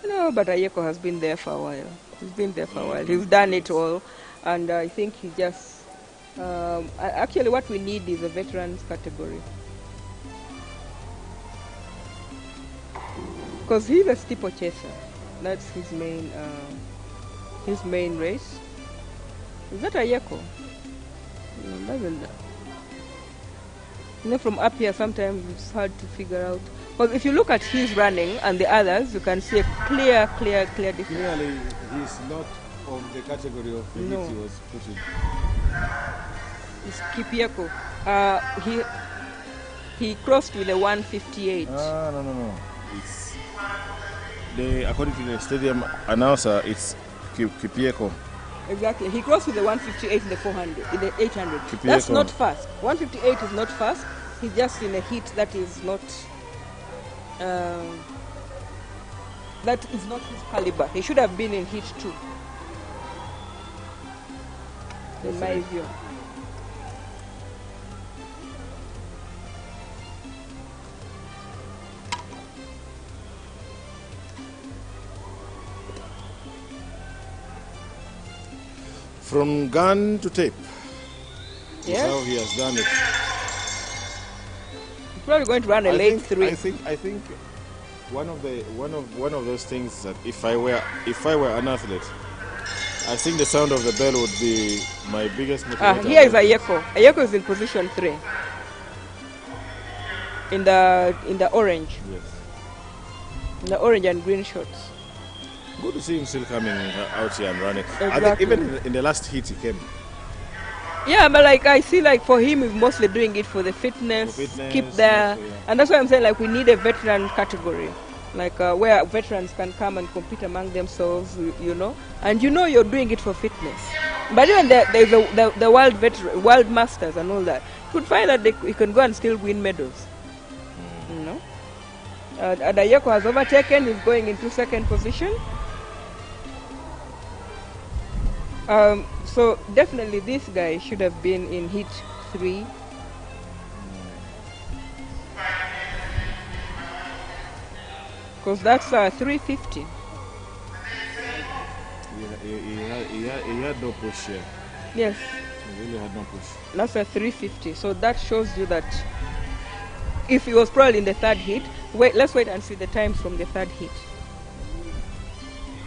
No, but Ayeko has been there for a while. He's been there for a while. He's done it all. And I think he just... actually, what we need is a veterans category. Because he's a steeple chaser. That's his main race. Is that Ayeko? Doesn't. You know, from up here, sometimes it's hard to figure out. But if you look at his running and the others, you can see a clear difference. Clearly, he's not of the category of the hits he was pushing. It's Kipieko. He crossed with a 158. No. It's according to the stadium announcer, it's Kipieko. Exactly. He crossed with the 158 in the 400, in the 800. Kipieko. That's not fast. 158 is not fast. He's just in a hit that is not his caliber. He should have been in hit 2. In my view. From gun to tape. Yes. That's how he has done it. He's probably going to run a late 3. I think one of those things that if I were an athlete, I think the sound of the bell would be my biggest motivator. Here is Ayeko. Ayeko is in position 3. In the orange. Yes. In the orange and green shorts. Good to see him still coming out here and running. Exactly. I think even in the last heat he came. Yeah, but like I see, like for him, he's mostly doing it for the fitness, keep there, and that's why I'm saying like we need a veteran category, like where veterans can come and compete among themselves, you know, and you know you're doing it for fitness. But even there's the world masters and all that. You could find that you can go and still win medals, you know. Adayeko has overtaken. He's going into second position. So definitely this guy should have been in hit 3. Because that's 350. He had no push here. Yes. He really had no push. That's a 350. So that shows you that if he was probably in the 3rd hit, let's wait and see the times from the 3rd hit.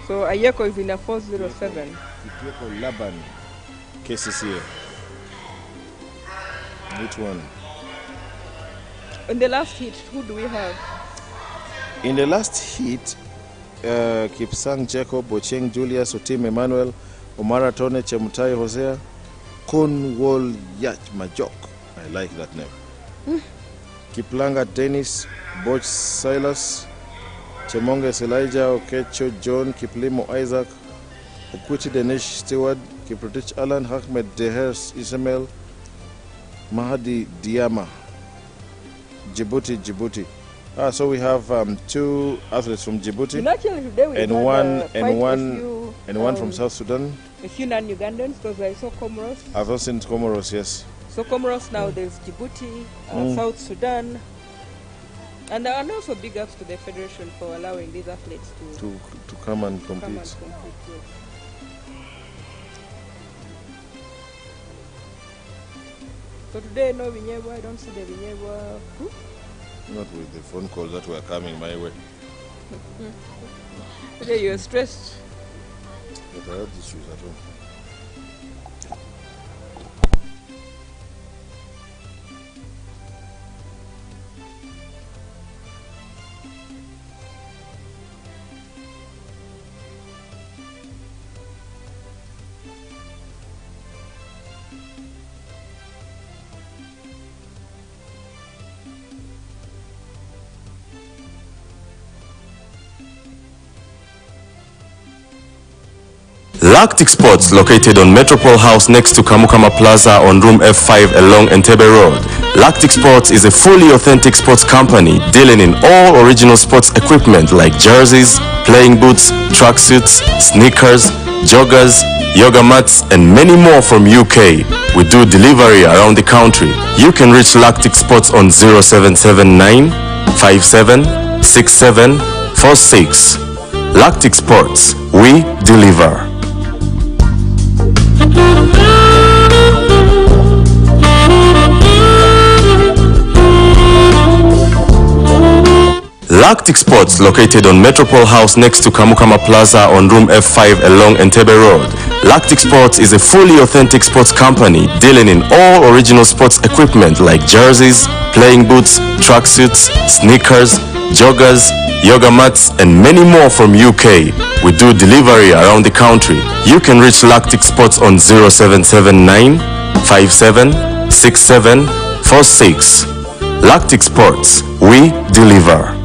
So Ayeko is in a 407. Kipieko Laban, KCCA. Which one? In the last hit, who do we have? In the last hit, Kipsang Jacob, Ocheng Julius, Otim Emmanuel, Omara Tone, Chemutai Hosea, Kun Wol Yach Majok. I like that name. Kiplanga Dennis, Boch Silas, Chemonges Elijah, Okecho John, Kiplimo Isaac, Okuchi Denish Stewart, Kiprotich Alan, Ahmed Dehers Ismail, Mahadi Diama, Djibouti. So we have 2 athletes from Djibouti, and one from South Sudan. A few non-Ugandans, because I saw Comoros. I've also seen Comoros, yes. So Comoros now, there's Djibouti, South Sudan, and also big ups to the federation for allowing these athletes to come and compete. Yes. So today, no Vinyegwa, I don't see the Vinyegwa group. Not with the phone calls that were coming my way. Today you're stressed. But I had issues at home. Lactic Sports, located on Metropole House next to Kamukama Plaza on room F5 along Entebbe Road. Lactic Sports is a fully authentic sports company dealing in all original sports equipment like jerseys, playing boots, tracksuits, sneakers, joggers, yoga mats, and many more from UK. We do delivery around the country. You can reach Lactic Sports on 0779 57 67 46. Lactic Sports, we deliver. Lactic Sports, located on Metropole House next to Kamukama Plaza on room F5 along Entebbe Road. Lactic Sports is a fully authentic sports company dealing in all original sports equipment like jerseys, playing boots, tracksuits, sneakers, joggers, yoga mats, and many more from UK. We do delivery around the country. You can reach Lactic Sports on 0779 57 67 46. Lactic Sports, we deliver.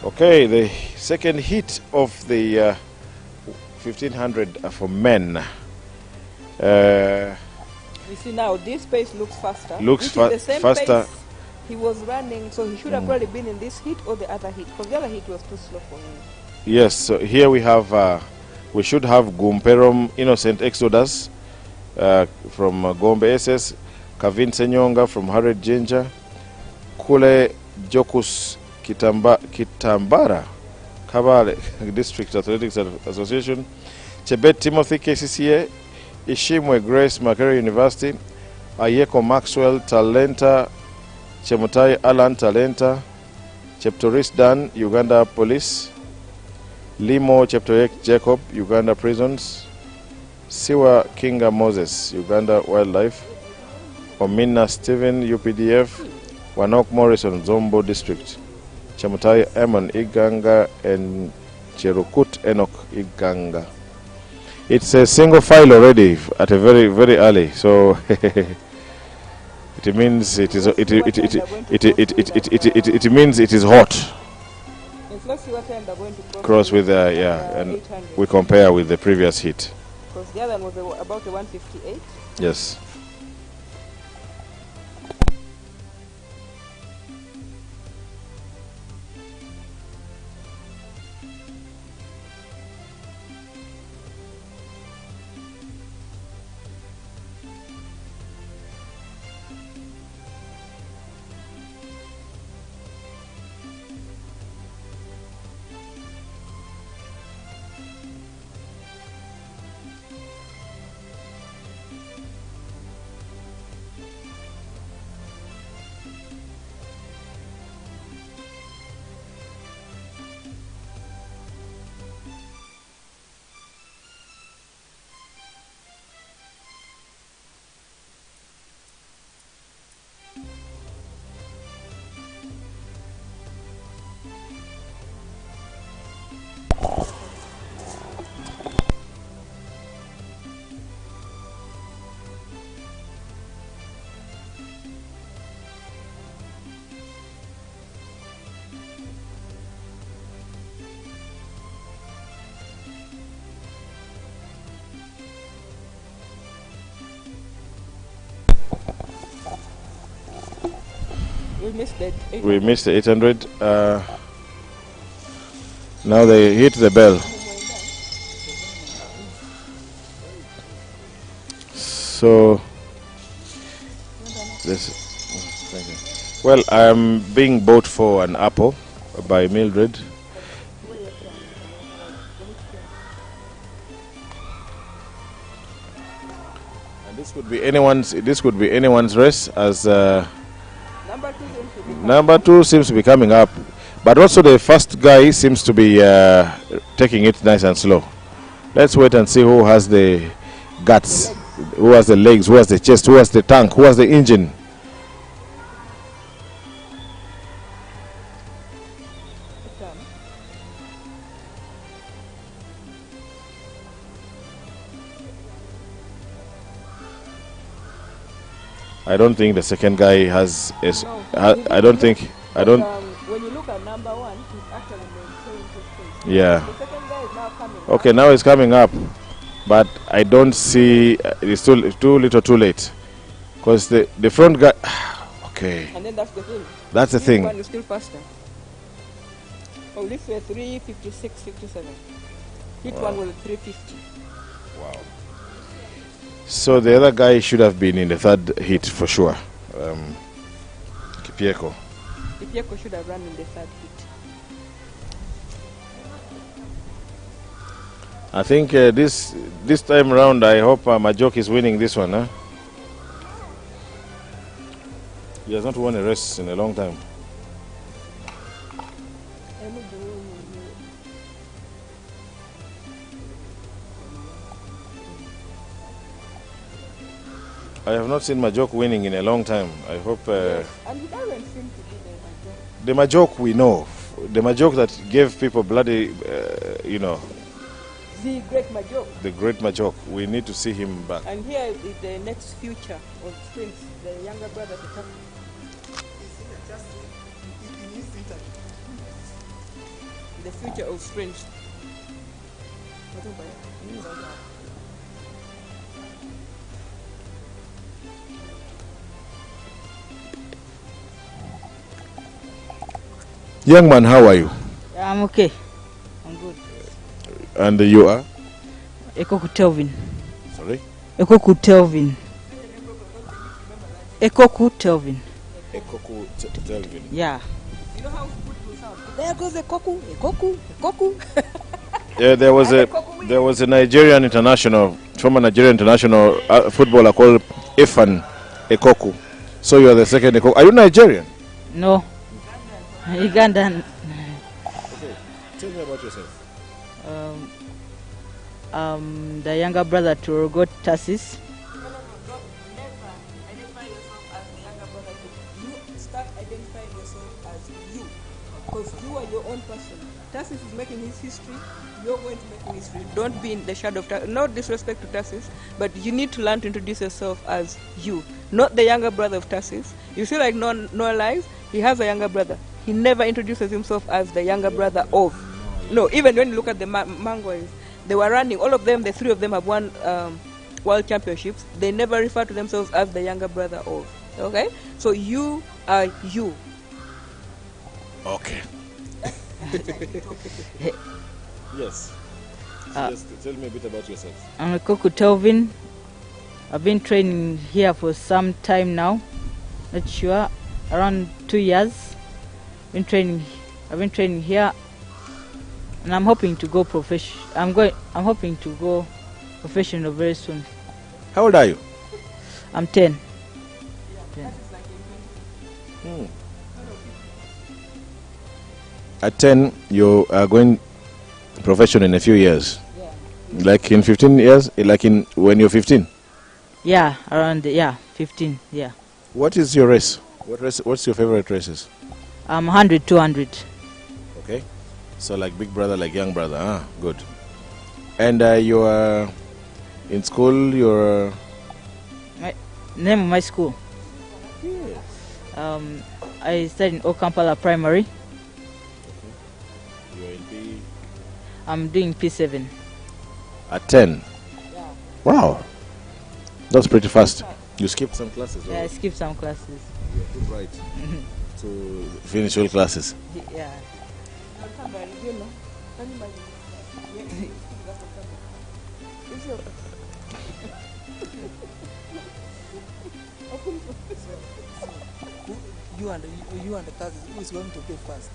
Okay, the second heat of the 1500 for men. You see now, this pace looks faster. Looks This is the same faster. pace he was running, so he should have probably been in this heat or the other heat, because the other heat was too slow for him. Yes, so here we have, we should have Gumperom Innocent Exodus from Gombe SS, Kavin Senyonga from Harriet Ginger, Kule Jokus Kitambara, Kabale District Athletics Association, Chebet Timothy KCCA, Ishimwe Grace Makerere University, Ayeko Maxwell Talenta, Chemutai Alan Talenta, Cheptoris Dan Uganda Police, Limo Cheptoyek Jacob Uganda Prisons, Siwa Kinga Moses Uganda Wildlife, Omina Stephen UPDF, Wanok Morrison Zombo District, Chemutai Eman Iganga, and Cherukut Enoch Iganga. It's a single file already at a very, very early, so it means it is it means it is hot. Let's see what time they're going to Cross with and we compare with the previous heat. Because the other one was about a 158. Yes. We missed it. We missed the 800. Now they hit the bell. So this. Thank you. Well, I'm being bought for an apple by Mildred. And this could be anyone's. This could be anyone's race, as number 2 seems to be coming up, but also the first guy seems to be taking it nice and slow. Let's wait and see who has the guts, who has the legs, who has the chest, who has the tank, who has the engine. I don't think the second guy has. I don't think. When you look at number 1, he's actually maintaining his pace. Yeah. The second guy is now coming. Okay, now it's coming up, but I don't see. It's too little, too late, because the front guy. Okay. And then that's the thing. That's the This thing. one is still faster. Oh, this was 3:56:57. Hit one was 3:50. Wow. So the other guy should have been in the third hit for sure. Kipieko. Kipieko should have run in the third hit. I think this time around, I hope Majok is winning this one. Huh? He has not won a race in a long time. I have not seen Majok winning in a long time. I hope. Yes. And he doesn't seem to be The Majok we know. The Majok that gave people bloody, you know. The great Majok. The great Majok. We need to see him back. And here is the next future of sprints, the younger brother to come. The future of sprints. Young man, how are you? I'm okay. I'm good. And you are? Ekoku Telvin. Sorry? Ekoku Telvin. Ekoku Telvin. Ekoku Telvin. Yeah. You know how football sounds? There goes Ekoku, Ekoku, Ekoku. Yeah, there was a Nigerian international, former Nigerian international footballer called Ifan Ekoku. So you are the second Ekoku. Are you Nigerian? No. Ugandan. Okay. Tell me about yourself. The younger brother to Rogot Tassis. Never identify yourself as the younger brother. You start identifying yourself as you. Because you are your own person. Tassis is making his history. You're going to make history. Don't be in the shadow of Tassis. No disrespect to Tassis, but you need to learn to introduce yourself as you. Not the younger brother of Tassis. You see, like no lies, he has a younger brother. He never introduces himself as the younger brother of. No, even when you look at the Mangoys, they were running, all of them, the three of them have won world championships. They never refer to themselves as the younger brother of. Okay? So you are you. Okay. Yes. Just tell me a bit about yourself. I'm Ekoku Telvin. I've been training here for some time now. Not sure, around 2 years. I've been training here, and I'm hoping to go professional. I'm hoping to go professional very soon. How old are you? I'm 10. At 10, you are going professional in a few years. Yeah. Like in 15 years? Like in when you're 15? Yeah, around 15. Yeah. What is your race? What's your favorite races? 100, 200. Okay. So like big brother, like young brother. Ah, good. And you are in school, you're... My name of my school? Yes. I studied in Okampala Primary. Okay. You're in P... I'm doing P7. At 10? Yeah. Wow. That's pretty fast. You skipped some classes, right? Yeah, I skipped some classes. You're too bright. to finish all classes. Yeah. You and the Taz, who is going to be first?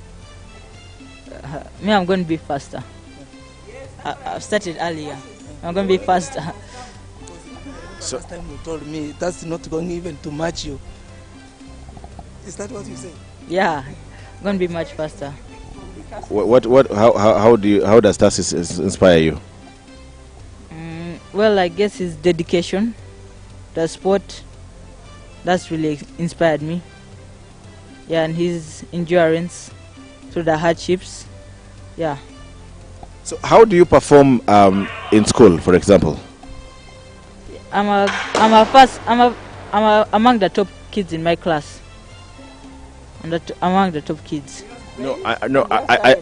Me, I'm going to be faster. I started earlier. I'm going to be faster. So last time you told me that's not going even to match you. Is that what you say? Yeah, I'm going to be much faster. How does Tassis inspire you? Well, I guess his dedication, the sport, that's really inspired me. Yeah, and his endurance through the hardships. Yeah. So how do you perform in school, for example? I'm among the top kids in my class. Among the top kids. I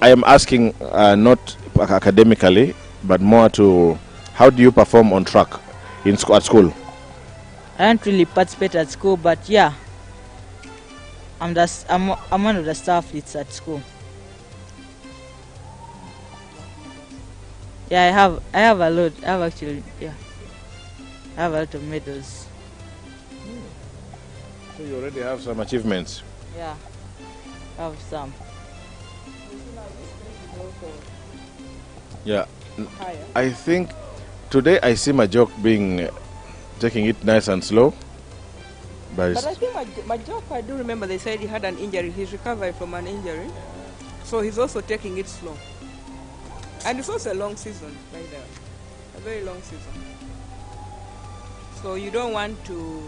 am asking not academically, but more to how do you perform on track at school? I don't really participate at school, but yeah, I'm one of the star athletes at school. Yeah, I have a lot. I have a lot of medals. So you already have some achievements. Yeah, I have some. Yeah, I think today I see my joke taking it nice and slow. But I think my joke, I do remember they said he had an injury. He's recovered from an injury, so he's also taking it slow. And it's also a long season, right there, a very long season. So you don't want to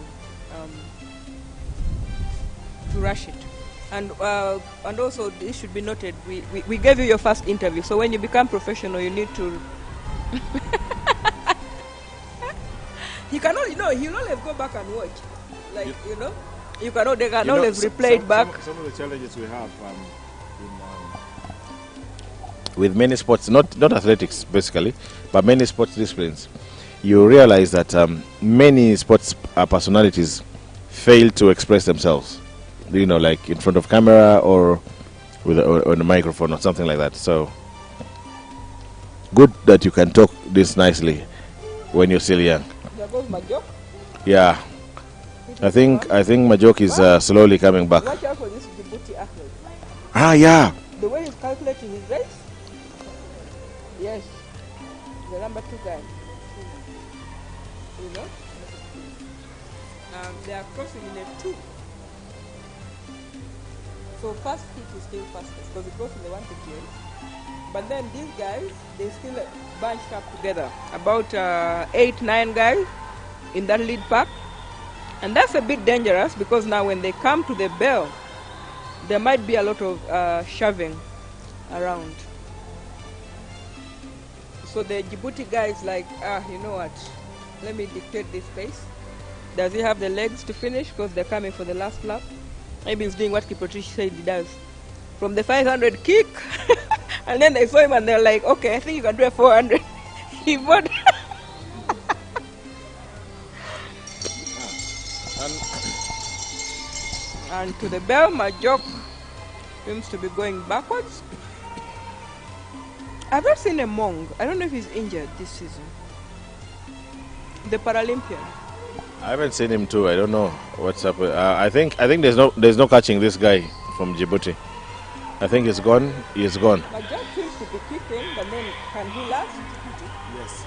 rush it. And also, it should be noted, we gave you your first interview. So when you become professional, you need to. He cannot, he'll always go back and watch. Like, they can always replay it back. Some of the challenges we have with many sports, not athletics basically, but many sports disciplines, you realize that many sports personalities fail to express themselves. Like in front of camera or on a microphone or something like that. So good that you can talk this nicely when you're still young. There goes my joke. Yeah, I think my joke is slowly coming back. Watch out for this Djibouti athlete. Yeah. The way he's calculating his race. Yes, the number 2 guy. They are crossing in a 2. So first hit is still fastest because it goes in the 158. But then these guys, they still bunched up together. About 8-9 guys in that lead pack. And that's a bit dangerous because now when they come to the bell, there might be a lot of shoving around. So the Djibouti guy is like, you know what, let me dictate this pace. Does he have the legs to finish because they're coming for the last lap? Maybe he's doing what Kiprotich said he does. From the 500 kick, and then they saw him and they're like, okay, I think you can do a 400. He would. And to the bell, my joke seems to be going backwards. I've not seen a Mong. I don't know if he's injured this season. The Paralympian. I haven't seen him too. I don't know what's up. I think there's no catching this guy from Djibouti. I think he's gone. He's gone. My job seems to be kicking, but then can he last? Yes.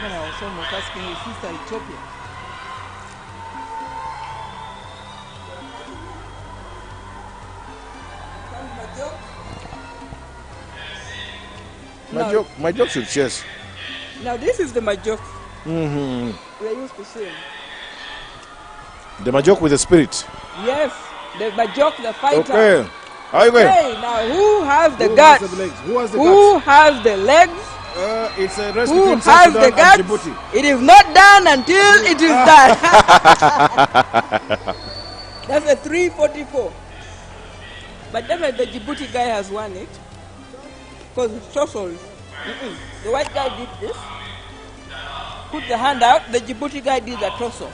When I was almost asking his sister Ethiopia. My joke should chase. Now this is the Majok Mm-hmm. we used to sing. The Majok with the spirit. Yes, the Majok, the fighter. Okay. How are you going? Okay, now who has the guts? Who has the Who has the legs? It's a race Who between South has the Sudan and guts? Djibouti. It is not done until it is done. That's a 344. But definitely the Djibouti guy has won it. Because it's Chosols. The white guy did this. Put the hand out. The Djibouti guy did the torso.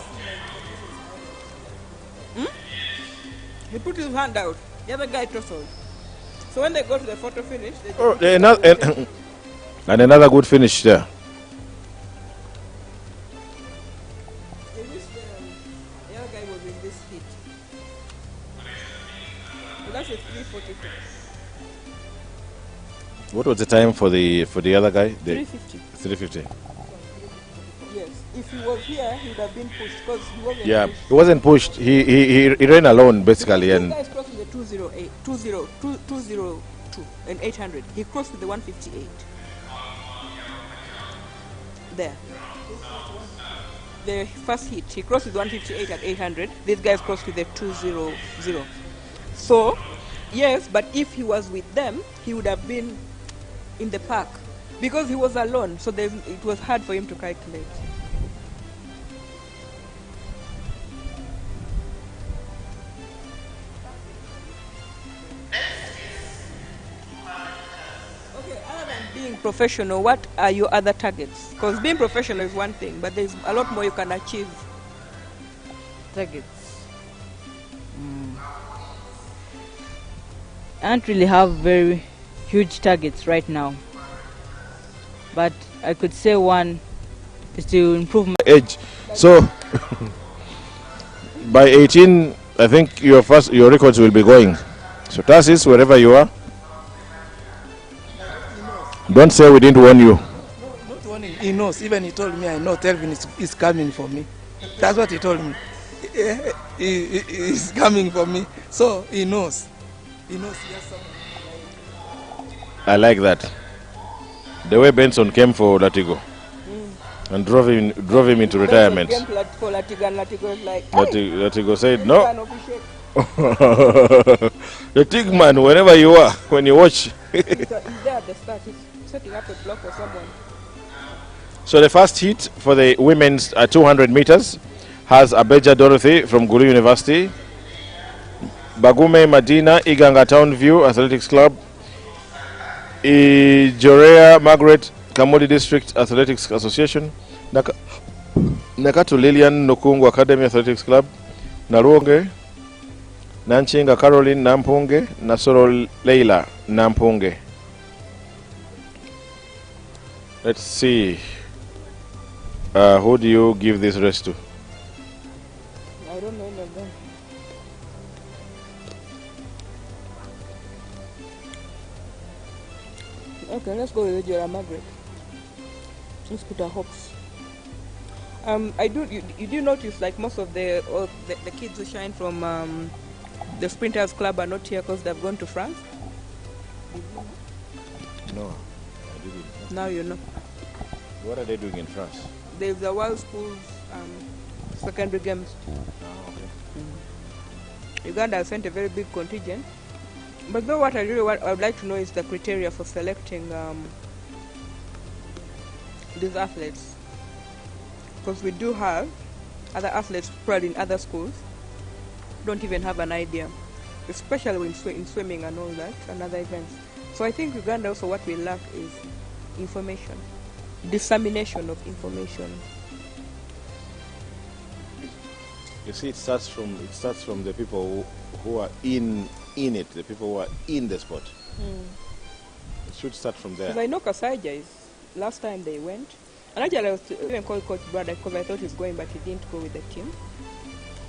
He put his hand out. The other guy tussled. So when they go to the photo finish, they Oh, and another good finish there. they wish the other guy was in this heat. So that's a 344. What was the time for the other guy? The 350. 350. Yes. If he was here, he would have been pushed because he wasn't Yeah, pushed. he wasn't pushed. He ran alone basically, This and guy is crossing the 208, 202 and 800. He crossed with the 158. There. The first hit, he crossed with 158 at 800. These guys crossed with the 200. So, yes, but if he was with them, he would have been in the park because he was alone. So it was hard for him to calculate. Okay, other than being professional, what are your other targets? Because being professional is one thing, but there's a lot more you can achieve. Targets. I don't really have very huge targets right now, but I could say one is to improve my age. So by 18, I think your records will be going. So Tarsis, wherever you are, don't say we didn't warn you. Not warning. He knows. Even he told me, I know Telvin is coming for me. That's what he told me. He's coming for me. So he knows. He knows. Yes, I like that. The way Benson came for Latigo and drove him into retirement. Came for Latigo, and Latigo was like, Latigo said, no. The Tig man, wherever you are, when you watch. He's there at the start. He's setting up a block for someone. So the first heat for the women's 200 meters has Abeja Dorothy from Gulu University, Bagume Madina, Iganga Townview Athletics Club, Jorea Margaret Kamodi District Athletics Association, Nakatu Lilian Nukungu Academy Athletics Club, Naruonge, Nanchinga Caroline Nampunge, Nasoro Leila Nampunge. Let's see. Who do you give this race to? I don't know any of them. Okay, let's go with Jorea Margaret. Let's put our hopes. You do notice like most of the kids who shine from the Sprinters Club are not here because they've gone to France? No, I didn't. Now you know. What are they doing in France? There's the World Schools secondary games. Oh, okay. Uganda has sent a very big contingent. But though what I would like to know is the criteria for selecting these athletes. Because we do have other athletes spread in other schools, don't even have an idea, especially in swimming and all that, and other events. So I think Uganda also what we lack is information, dissemination of information. You see, it starts from the people who are in it, the people who are in the sport. It should start from there. Because I know Kasaija last time they went, and actually I was even called Coach Brother because I thought he's going, but he didn't go with the team.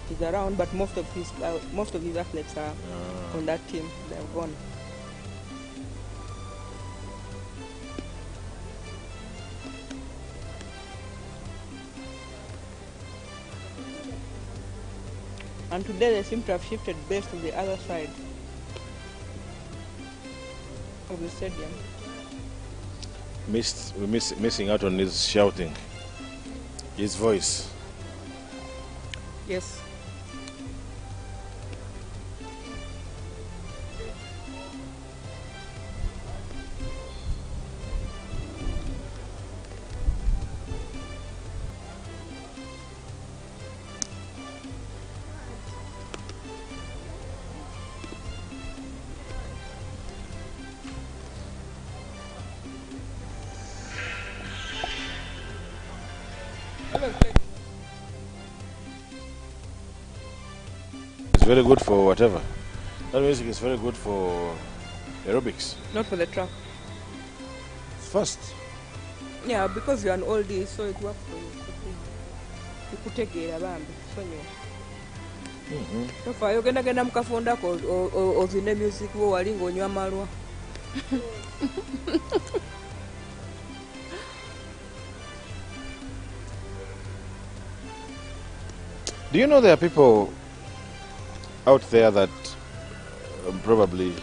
He's around, but most of his athletes are on that team. They're gone. And today they seem to have shifted base to the other side of the stadium. We're missing out on his shouting, his voice. Yes. very good for whatever. That music is very good for aerobics. Not for the track. First. Yeah, because you're an oldie, so it works for you. You could take it around. So far, you're gonna get them kafunda or the music wo wali ngonywa malwa. Do you know there are people out there that probably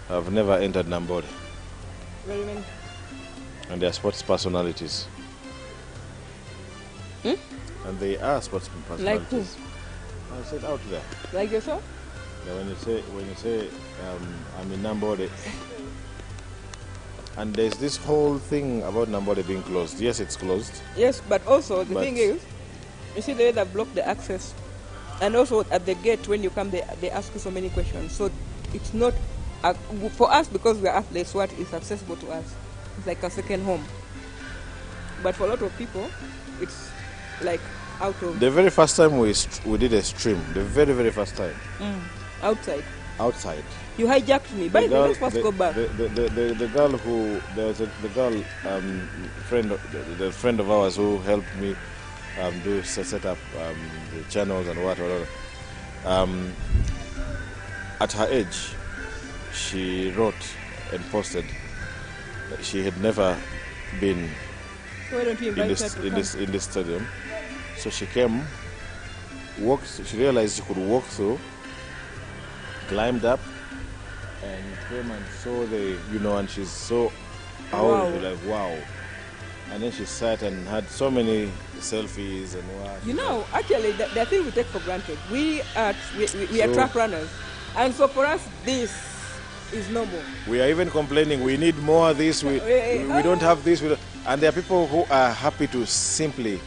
have never entered Nambole? Very many. And they are sports personalities. Hmm? And they are sports personalities. Like who? I said out there. Like yourself? Yeah, when you say I'm in Nambole, and there's this whole thing about Nambole being closed. Yes, it's closed. Yes, but also the thing is, you see the way they block the access, and also at the gate when you come, they ask you so many questions. So it's not for us, because we are athletes. What is accessible to us? It's like a second home. But for a lot of people, it's like out of. The very first time we did a stream, the very first time. Outside. Outside. You hijacked me. By the way, let's first go back. The girl who the friend of ours who helped me set up the channels and whatever. At her age, she wrote and posted that she had never been Why don't you invite her to in this stadium. So she came, walked. She realized she could walk through, climbed up, and came and saw and she's so Wow. like wow. And then she sat and had so many selfies and what. Actually, the thing we take for granted. We are track runners, and so for us, this is normal. We are even complaining. We need more of this. We don't have this. And there are people who are happy to simply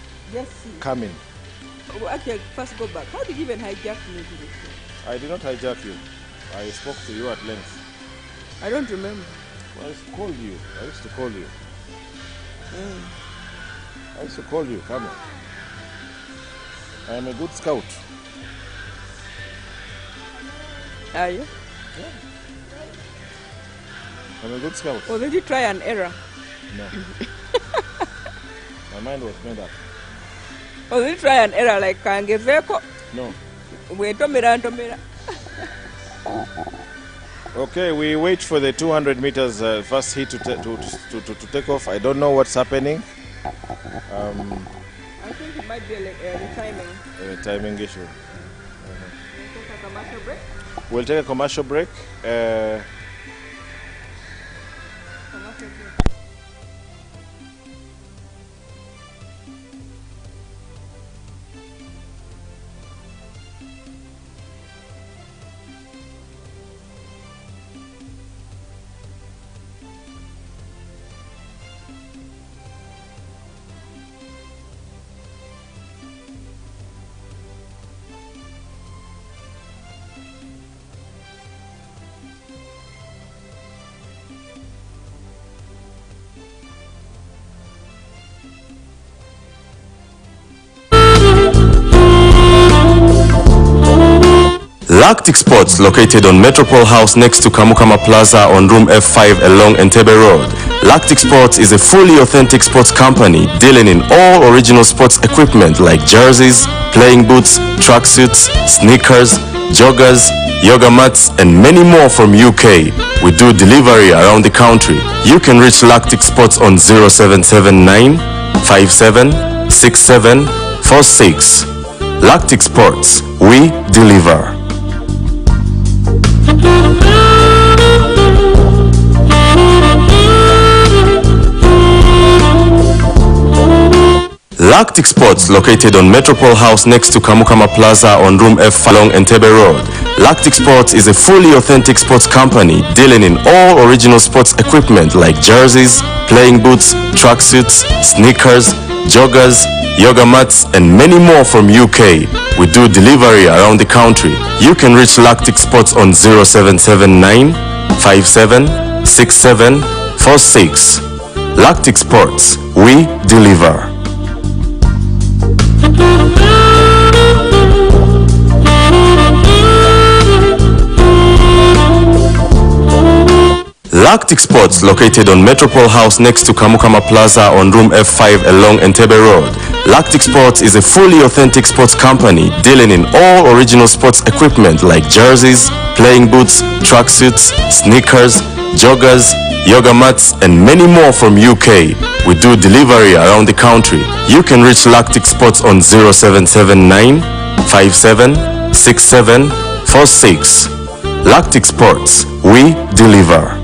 come in. Well, actually, first go back. How did you even hijack me to this thing? I did not hijack you. I spoke to you at length. I don't remember. Well, I called you. I used to call you. I used to call you. Come on. I am a good scout. Are you? Yeah. I'm a good scout. Or did you try an error? No. My mind was made up. Or did you try an error like Kangeveko? No. Tomera. Okay, we wait for the 200 meters first heat to take off. I don't know what's happening. I think it might be a timing. A timing issue. We'll take a commercial break. We'll take a commercial break. Lactic Sports, located on Metropole House next to Kamukama Plaza on room F5 along Entebbe Road. Lactic Sports is a fully authentic sports company dealing in all original sports equipment like jerseys, playing boots, tracksuits, sneakers, joggers, yoga mats, and many more from UK. We do delivery around the country. You can reach Lactic Sports on 0779 57 67 46. Lactic Sports, we deliver. Lactic Sports, located on Metropole House next to Kamukama Plaza on room F5 along Entebbe Road. Lactic Sports is a fully authentic sports company dealing in all original sports equipment like jerseys, playing boots, tracksuits, sneakers, joggers, yoga mats, and many more from UK. We do delivery around the country. You can reach Lactic Sports on 0779 57 67 46. Lactic Sports, we deliver. Lactic Sports, located on Metropole House next to Kamukama Plaza on room F5 along Entebbe Road. Lactic Sports is a fully authentic sports company dealing in all original sports equipment like jerseys, playing boots, tracksuits, sneakers, joggers, yoga mats, and many more from UK. We do delivery around the country. You can reach Lactic Sports on 0779 576746. Lactic Sports, we deliver.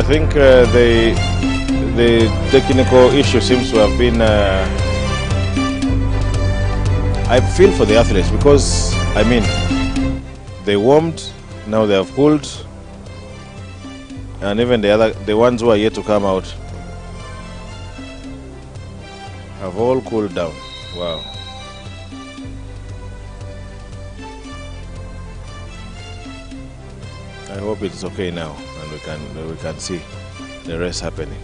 think the technical issue seems to have been. I feel for the athletes because I mean they warmed, now they have cooled, and even the ones who are yet to come out have all cooled down. Wow. I hope it's okay now and we can see the race happening.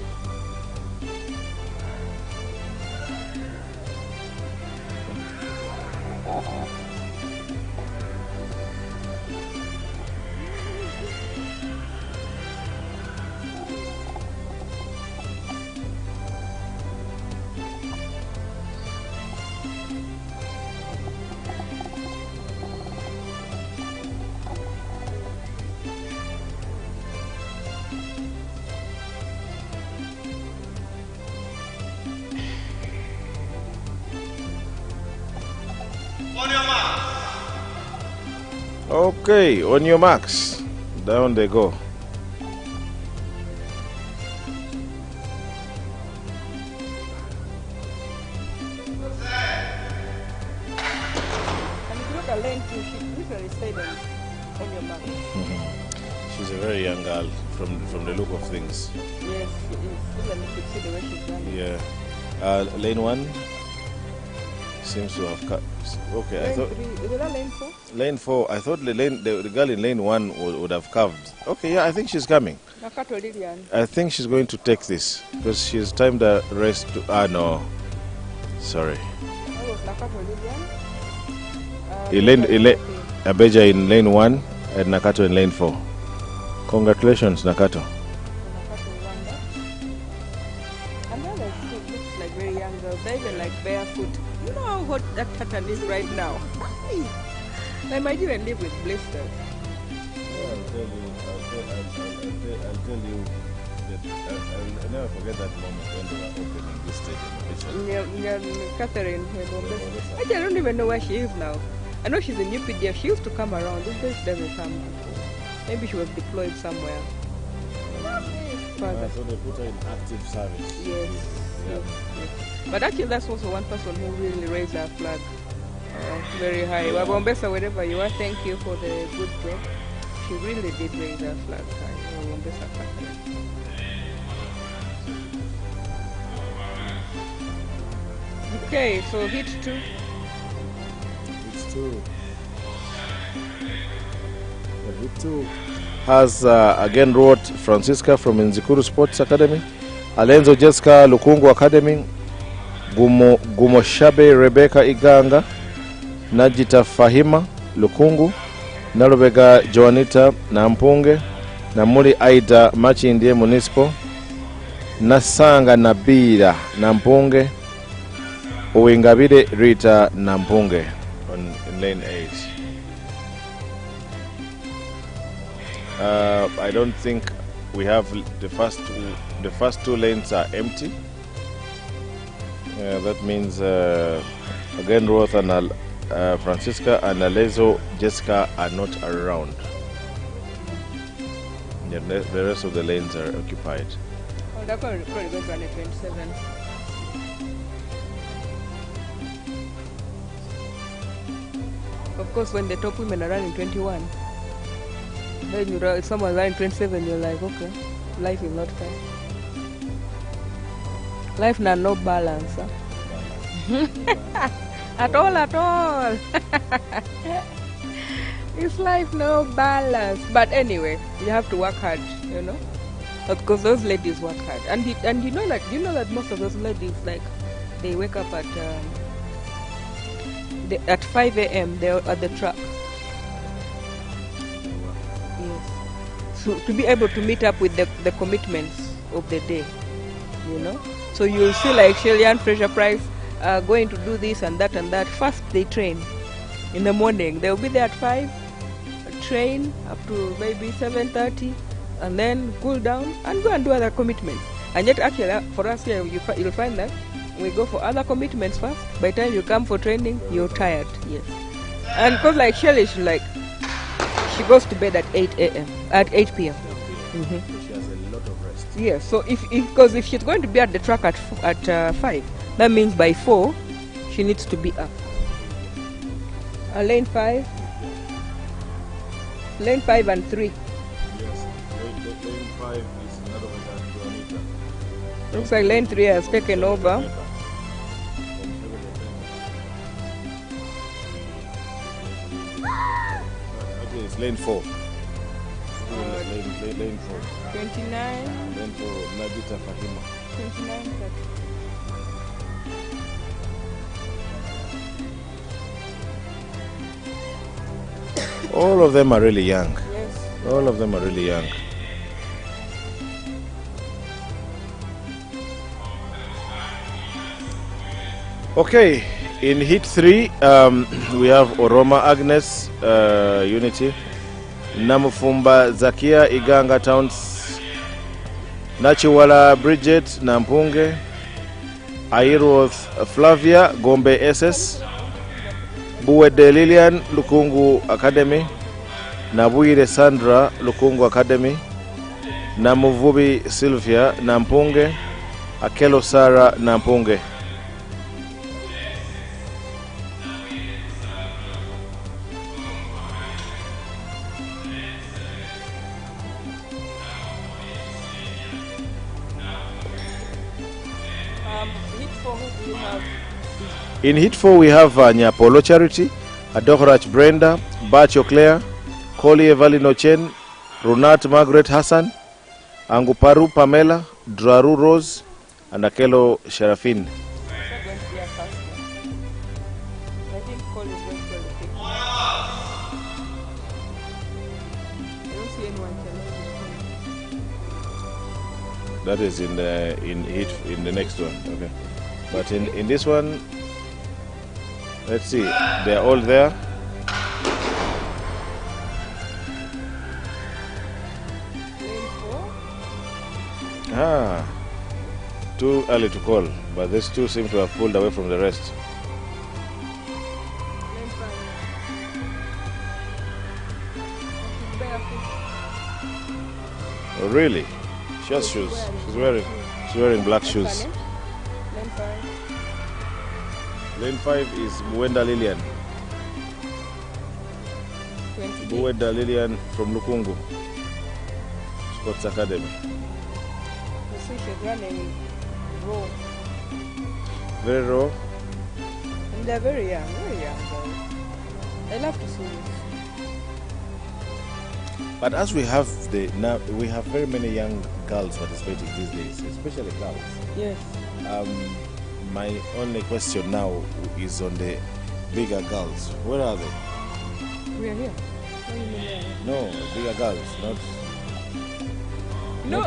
Okay, on your marks, down they go. And if you look at Lane 2, she literally stayed on your mark. She's a very young girl from the look of things. Yes, she is. Even if you see the way she's running. Yeah. Lane 1 seems to have cut. Okay, Lane I thought 3, is that Lane 4? lane 4. I thought the girl in lane 1 would have carved. Okay, yeah, I think she's coming. Nakato Lilian. I think she's going to take this because she's timed the race to. Ah, no. Sorry. That was Nakato Lilian. Abeja in lane 1 and Nakato in lane 4. Congratulations, Nakato. And then it looks like very young girls. They're even like barefoot. You know how hot that pattern is right now. They might even live with blisters. I'll tell you that I'll never forget that moment when they were opening this stadium. Yeah, Catherine. Actually, I don't even know where she is now. I know she's in UPDF. She used to come around. This day she doesn't come. Maybe she was deployed somewhere. So they put her in active service. Yes. Yeah. Yes. But actually, that's also one person who really raised our flag very high. Wabombesa, wherever you are, thank you for the good job. She really did raise our flag high. Wabombesa Catherine. Okay, so hit 2. It's 2. Hit 2 has again wrote Francisca from Nzikuru Sports Academy, Alenzo Jessica Lukungu Academy, Gumoshabe Rebecca Iganga, Najita Fahima Lukungu, Narubega Joanita Nampunge, Namuli Aida Machindie Municipal, Nasanga Nabira Nampunge, Uwingabide Rita Nampunge in lane 8. I don't think we have the first two lanes are empty. That means again Roth and Francisca and Alezo Jessica are not around. Yeah, the rest of the lanes are occupied. Oh, that probably goes run at 27. Of course, when the top women are running 21, then if someone running 27, you're like, okay, life is not fair. Life now no balance. Huh? At all. It's life no balance. But anyway, you have to work hard, you know, because those ladies work hard. And you know that most of those ladies, like, they wake up at 5 a.m. they're at the track. Yes. So to be able to meet up with the commitments of the day, you know. So you'll see like Shelley and Fraser Price going to do this and that and that. First they train in the morning. They'll be there at 5, train up to maybe 7:30, and then cool down and go and do other commitments. And yet actually for us here, you'll find that we go for other commitments first. By the time you come for training, you're tired. Yes. And because like Shelley, she goes to bed at 8 a.m. at 8 p.m. So she has a lot of rest. Yes. So if she's going to be at the track at 5, that means by 4 she needs to be up. Lane 5 and 3. Yes, lane 5 is another one. Looks like lane 3 has taken over. Okay, it's lane 4. Lane 4. 29. Lane 4, Nagita Fahima. 29. 30. All of them are really young. Yes. All of them are really young. Okay, in heat 3, we have Oroma Agnes, Unity, Namufumba Zakia, Iganga Towns, Nachiwala Bridget, Nampunge, Airworth Flavia, Gombe SS, Buwede Lilian, Lukungu Academy, Nabuire Sandra, Lukungu Academy, Namuvubi Sylvia, Nampunge, Akelo Sara, Nampunge. In Heat 4 we have Nyapolo Charity, Adokhrach Brenda, Bacho Claire, Collier Valino Chen, Runat Margaret Hassan, Anguparu Pamela, Draru Rose, and Akelo Sharafin. That is in the next one, okay. But in this one, let's see, they're all there. Too early to call, but these two seem to have pulled away from the rest. Oh, really? She has shoes. She's wearing black shoes. Lane 5 is Buwenda Lilian. Buwenda Lilian from Lukungu Sports Academy. She's running raw. Very raw. And they're very young girls. I love to see this. But as we have we have very many young girls participating these days, especially girls. Yes. My only question now is on the bigger girls. Where are they? We are here. What do you mean we are here? No, bigger girls, not.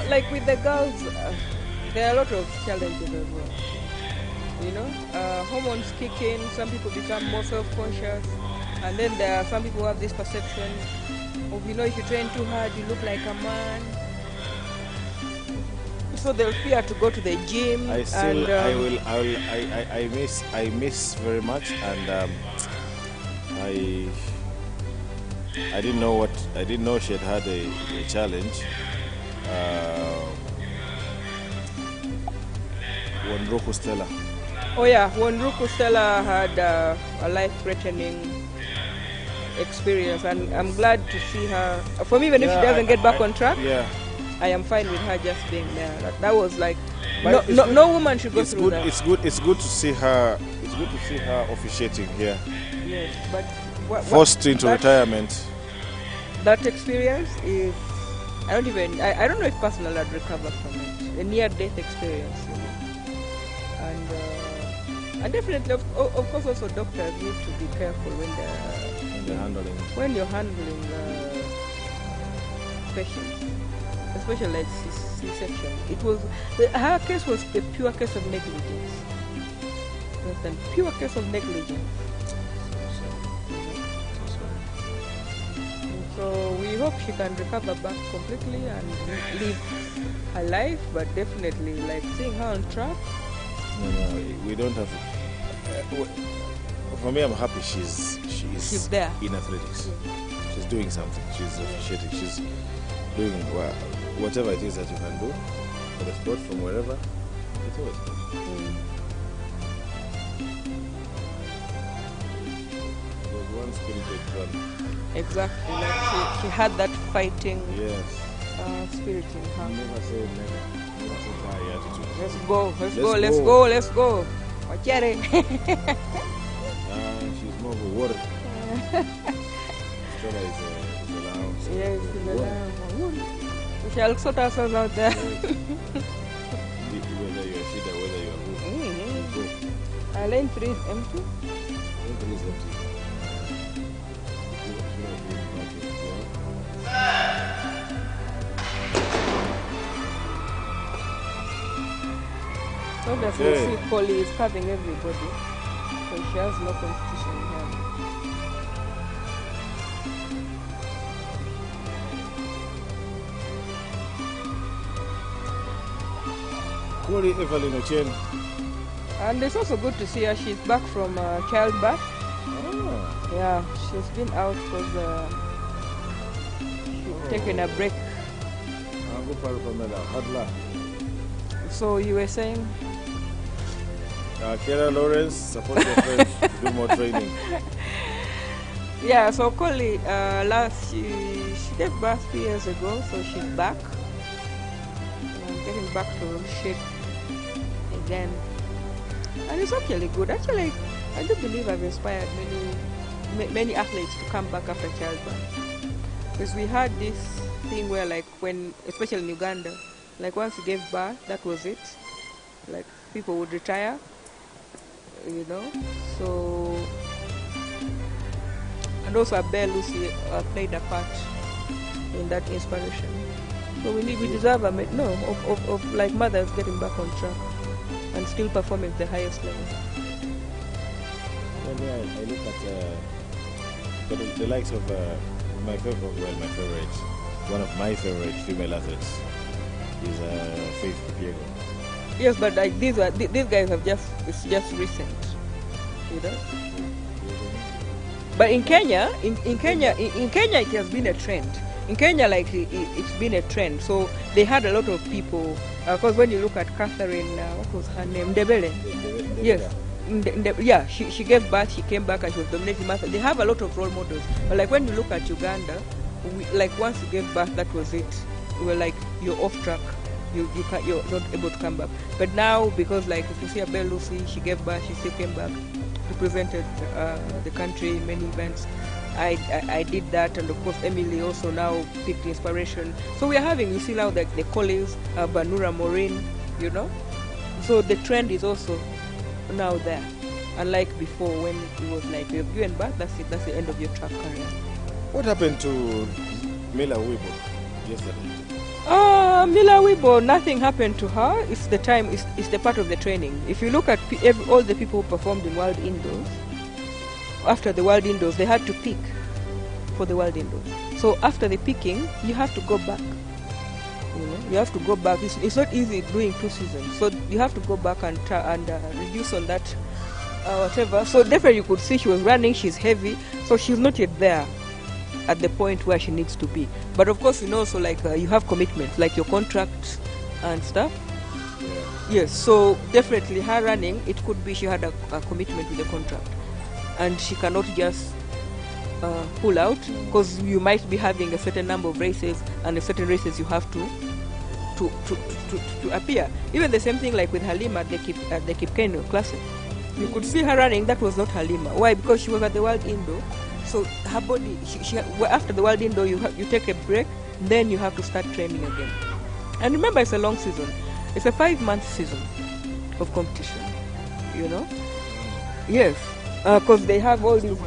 Like with the girls, there are a lot of challenges as well. You know, hormones kick in. Some people become more self-conscious, and then there are some people who have this perception of, if you train too hard, you look like a man. So they'll fear to go to the gym. I miss very much, and I didn't know she had a challenge. Wonruku Stella. Oh yeah, Wonruku Stella had a life-threatening experience, and I'm glad to see her. For me, even if she doesn't get back on track, I am fine with her just being there. That was like no woman should go through that. It's good to see her. It's good to see her officiating here. Yes, but forced into retirement. That experience is I don't know if personally I'd recover from it. A near-death experience, and definitely, of course, also doctors need to be careful when you're handling patients, especially like C-section. Her case was a pure case of negligence. Pure case of negligence. So we hope she can recover back completely and live her life, but definitely, like, seeing her on track. No, we don't have. For me, I'm happy she's there in athletics. She's doing something. She's officiating. She's doing whatever it is that you can do for the sport from wherever. It's always good. There's one spirited run. Exactly, like she had that fighting spirit in her. Never say never. Never say die attitude. Let's go. Wachere. She's more of a warrior. Stella is a lamb. Yes, she's a lamb. We shall sort ourselves out there. Whether you're Shida, whether you're who. Lane 3 is empty. Lane 3 is empty. Obviously, see, Polly is carving everybody, so she has no competition here. Corey Evelyn Ochen. And it's also good to see her. She's back from childbirth. Oh. Yeah, she's been out because she's taken a break. So you were saying? Kera Lawrence, support your friend to do more training. Yeah, so Collie, she gave birth 3 years ago, so she's back. Getting back to shape again. And it's actually good. Actually, I do believe I've inspired many athletes to come back after childbirth. Because we had this thing where, like, when, especially in Uganda, like once you gave birth, that was it. Like, people would retire, you know. So, and also Abel Lucy played a part in that inspiration. So we deserve a of like mothers getting back on track and still performing at the highest level. Well, yeah, I look at the likes of my favorite, one of my favorite female athletes is Faith Kipyego. Yes, but like these guys have it's just recent, you know. But in Kenya, in Kenya it has been a trend. In Kenya, like it's been a trend. So they had a lot of people. Because when you look at Catherine, what was her name? Ndebele. Yes. Yeah, she gave birth, she came back and she was dominating math. They have a lot of role models. But like when you look at Uganda, like once you gave birth, that was it. You were like, you're off track. You're not able to come back. But now, because like if you see Abel Lucy, she gave birth, she still came back, represented the country in many events. I did that, and of course Emily also now picked inspiration. So we are having, you see now that the Collins, Banura Maureen, you know. So the trend is also now there, unlike before when it was like you've given birth, that's it, that's the end of your track career. What happened to Mila Wibo yesterday? Mila Wibo, nothing happened to her. It's the time, it's the part of the training. If you look at all the people who performed in World Indoors, after the World Indoors, they had to pick for the World Indoors. So after the picking, you have to go back. You know, you have to go back. It's not easy doing 2 seasons. So you have to go back and reduce on that, whatever. So definitely you could see she was running, she's heavy, so she's not yet there at the point where she needs to be. But of course, you know, so like you have commitments, like your contracts and stuff. Yeah. Yes, so definitely her running, it could be she had a commitment with the contract. And she cannot just pull out, because you might be having a certain number of races, and in certain races you have to appear. Even the same thing like with Halima, the Kipkeino Classic. You could see her running, that was not Halima. Why? Because she was at the World Indo. So her body, after the World Indo, you take a break, then you have to start training again. And remember, it's a long season. It's a 5-month season of competition, you know? Yes. Because they have all these,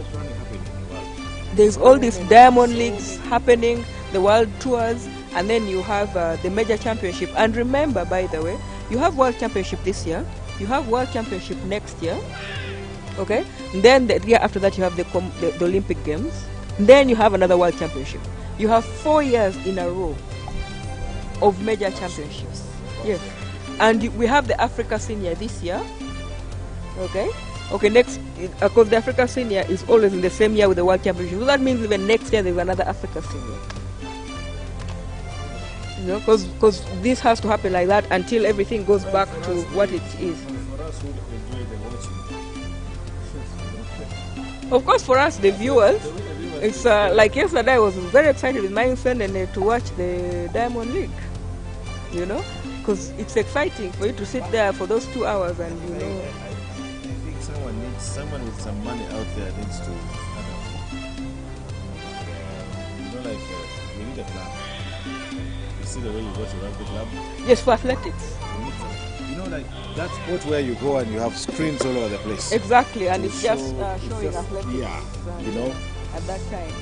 there's all these diamond leagues happening, the world tours, and then you have the major championship. And remember, by the way, you have world championship this year, you have world championship next year, okay? And then the year after that you have the Olympic Games, then you have another world championship. You have 4 years in a row of major championships. Yes. And we have the Africa Senior this year, okay? Okay, next, because the Africa Senior is always in the same year with the World Championship. So that means even next year there's another Africa Senior. You know, because this has to happen like that until everything goes back to what it is. For us who enjoy the watching. Of course, for us, the viewers, it's like yesterday I was very excited with my son and to watch the Diamond League, you know, because it's exciting for you to sit there for those 2 hours and, you know. I think someone with some money out there needs to, like, we need a club. You see the way you go to rugby club? Yes, for athletics. You know, like that sport where you go and you have screens all over the place. Exactly, and it's just showing athletics. Yeah, you know. At that time.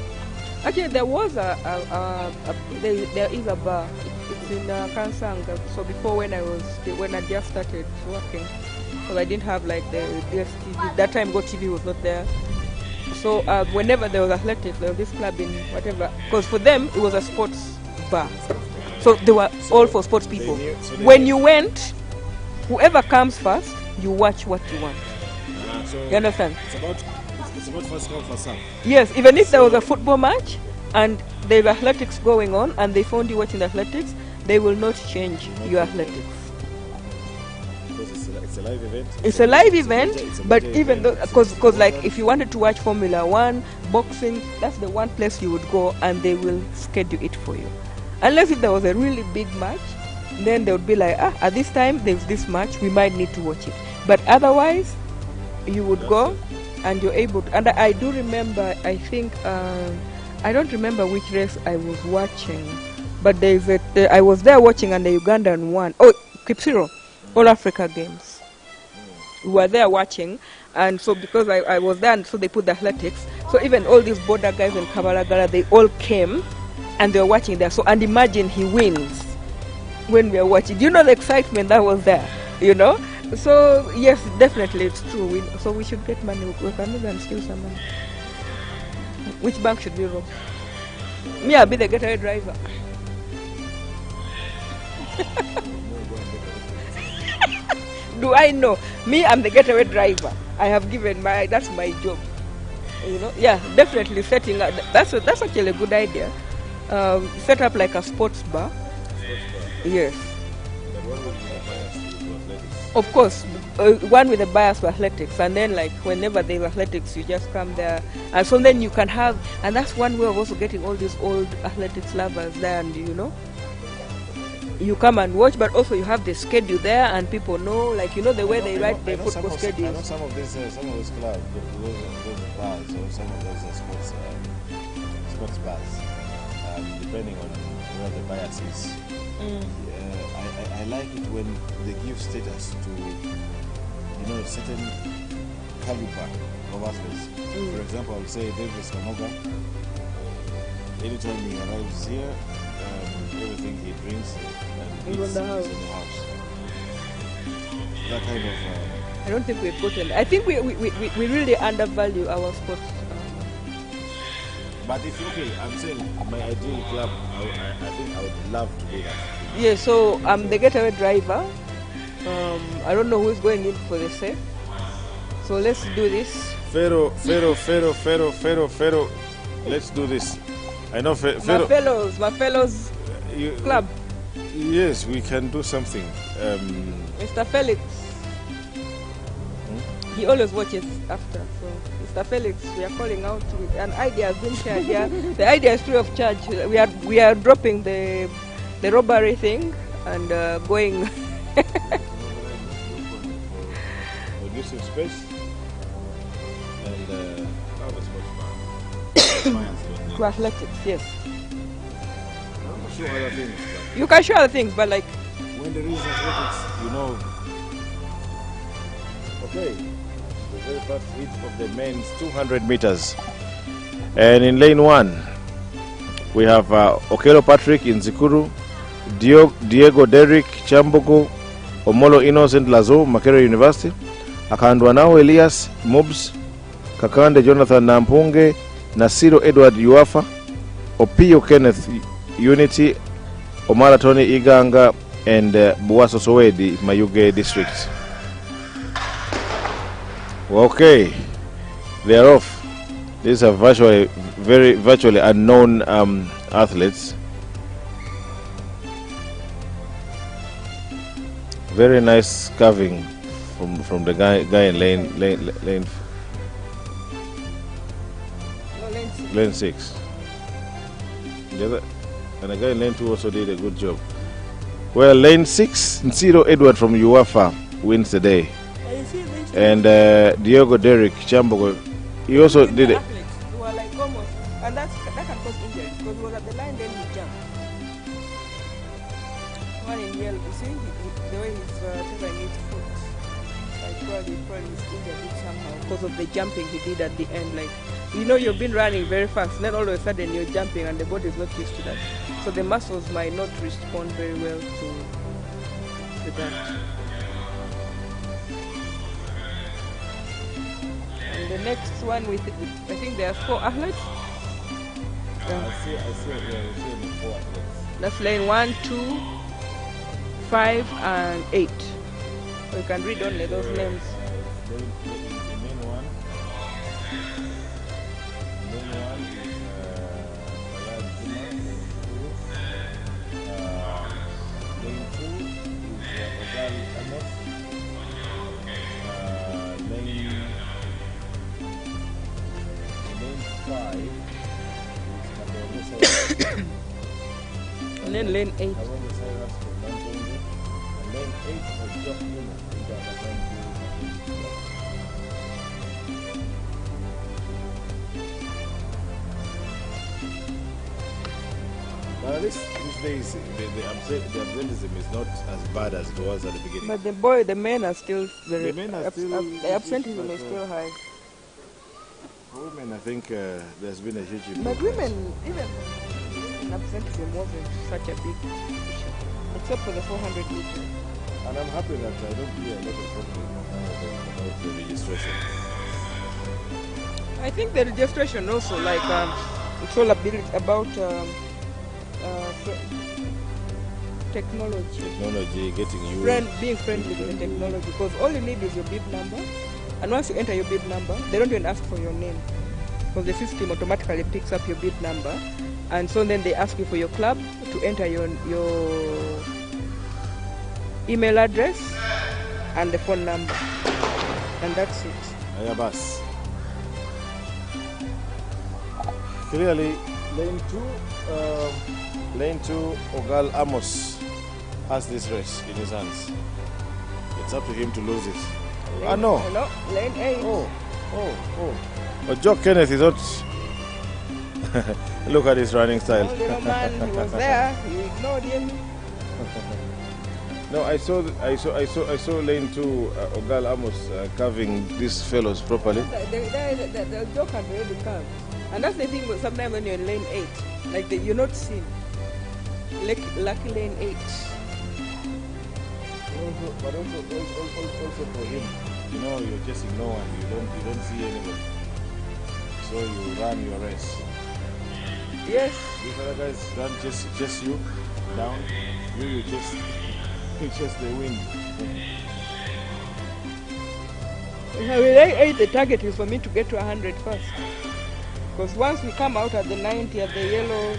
Actually, there was there is a bar. It's in Kansanga. So before when I just started working, because I didn't have like the DSTV. That time GoTV was not there. So whenever there was athletics, there was this club in whatever. Because for them it was a sports bar. So they were all for sports people. When you went, whoever comes first, you watch what you want. So you understand? It's about first come, first serve. Yes, even if there was a football match and there's athletics going on and they found you watching the athletics, they will not change your athletics. Because it's a live event. It's a live event, but even though, because like if you wanted to watch Formula 1, boxing, that's the one place you would go and they will schedule it for you. Unless if there was a really big match, then they would be like, at this time there's this match, we might need to watch it. But otherwise, you would go and you're able to. And I do remember, I think, I don't remember which race I was watching, but I was there watching and the Ugandan won. Oh, Kipsiro, All Africa Games. We were there watching, and so because I was there, and so they put the athletics. So even all these border guys in Kabalagala, they all came and they were watching there. So, and imagine he wins when we are watching. Do you know the excitement that was there? You know? So yes, definitely it's true. So we should get money. We can even steal some money. Which bank should we rob? Me, I'll be the getaway driver. Do I know? Me, I'm the getaway driver. I have given that's my job. You know? Yeah, definitely setting up. That's actually a good idea. Set up like a sports bar. Yes. Of course, one with a bias for athletics, and then like whenever there's athletics, you just come there, and so then you can have, and that's one way of also getting all these old athletics lovers there, and you know, you come and watch, but also you have the schedule there, and people know, like you know, the way they write the football schedule. I know some of those clubs, those bars, or some of those sports bars, depending on where the bias is. I like it when they give status to, you know, certain caliber of athletes. For example, I would say Davis Kamoga. Anytime he arrives here, everything he drinks and eats is in the house. That kind of. I don't think we've gotten. I think we really undervalue our sports. But if I'm saying my ideal club, I think I would love to do that. Yeah, so I'm the getaway driver. I don't know who's going in for the safe. So let's do this. Pharaoh. Let's do this. I know Pharaoh. My fellows club. Yes, we can do something. Mr. Felix. He always watches after. So Mr. Felix, we are calling out with an idea has been shared here. The idea is free of charge. We are dropping the robbery thing and going. Reducing space and have a sports bar. To athletics, yes. Show other things. You can show other things, but like when there is athletics, you know. Okay, the very first heat of the men's 200 meters, and in lane 1 we have Okelo Patrick in Zikuru, Diego Derrick Chambugu, Omolo Innocent Lazo, Makerere University, Akandwanao Elias Mubs, Kakande Jonathan Nampunge, Nasiro Edward Yuafa, Opio Kenneth Unity, Omara Tony Iganga, and Buwaso Sowedi, Mayuge District. Okay, they are off. These are virtually unknown athletes. Very nice carving from the guy in lane 6. And the guy in lane 2 also did a good job. Well, lane 6, Nsiro Edward from UAFA wins the day. And Diogo Derek Chambogo, he also did it. Who were like almost, and that can cause injury because he was at the line, then he jumped. One in yellow, you see the way he's covering his foot. Like probably he's injured it somehow because of the jumping he did at the end. Like, you know, you've been running very fast, then all of a sudden you're jumping and the body is not used to that. So the muscles might not respond very well to that. And the next one with I think there are 4 athletes. I see 4 athletes. That's lane 1, 2, 5, and 8. So you can read only those names. And then lane 8. But at least these days, the absenteeism is not as bad as it was at the beginning. But the men are still very. The absenteeism is still high. For women, I think there's been a huge improvement. But women, even absenteeism wasn't such a big issue, except for the 400 meters. And I'm happy that I don't hear a lot of problems about the registration. I think the registration also, like, it's all about technology. Technology, getting you... being friendly with the technology, because all you need is your bib number, and once you enter your bib number, they don't even ask for your name, because the system automatically picks up your bib number, and so then they ask you for your club to enter your email address and the phone number, and that's it. Ayabas. Clearly, lane 2, Ogal Amos has this race in his hands. It's up to him to lose it. No, lane 8. But Joe Kenneth is not. Look at his running style. The little man, he was there. You ignored him. No, I saw lane 2, Ogal Amos carving these fellows properly. The Joe can really carve. And that's the thing, sometimes when you're in lane 8, like you're not seen. Lucky lane 8. But also for him, you know, you're chasing no one, you don't see anybody. So you run your race. Yes. These other guys run chase you down, you chase the wind. With lane 8, the target is for me to get to 100 first. Because once we come out at the 90 at the yellow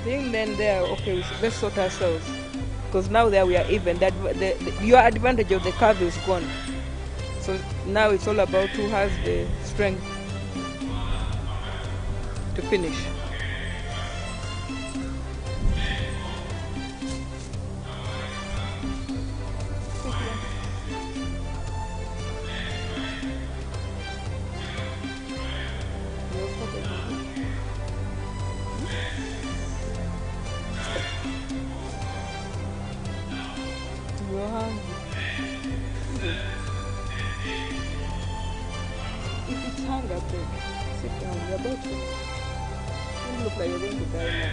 thing, then there, okay, let's sort ourselves. Because now there we are even. Your advantage of the curve is gone. So now it's all about who has the strength to finish. If it's hunger, then sit down. You're about to. You look like you're going to die now.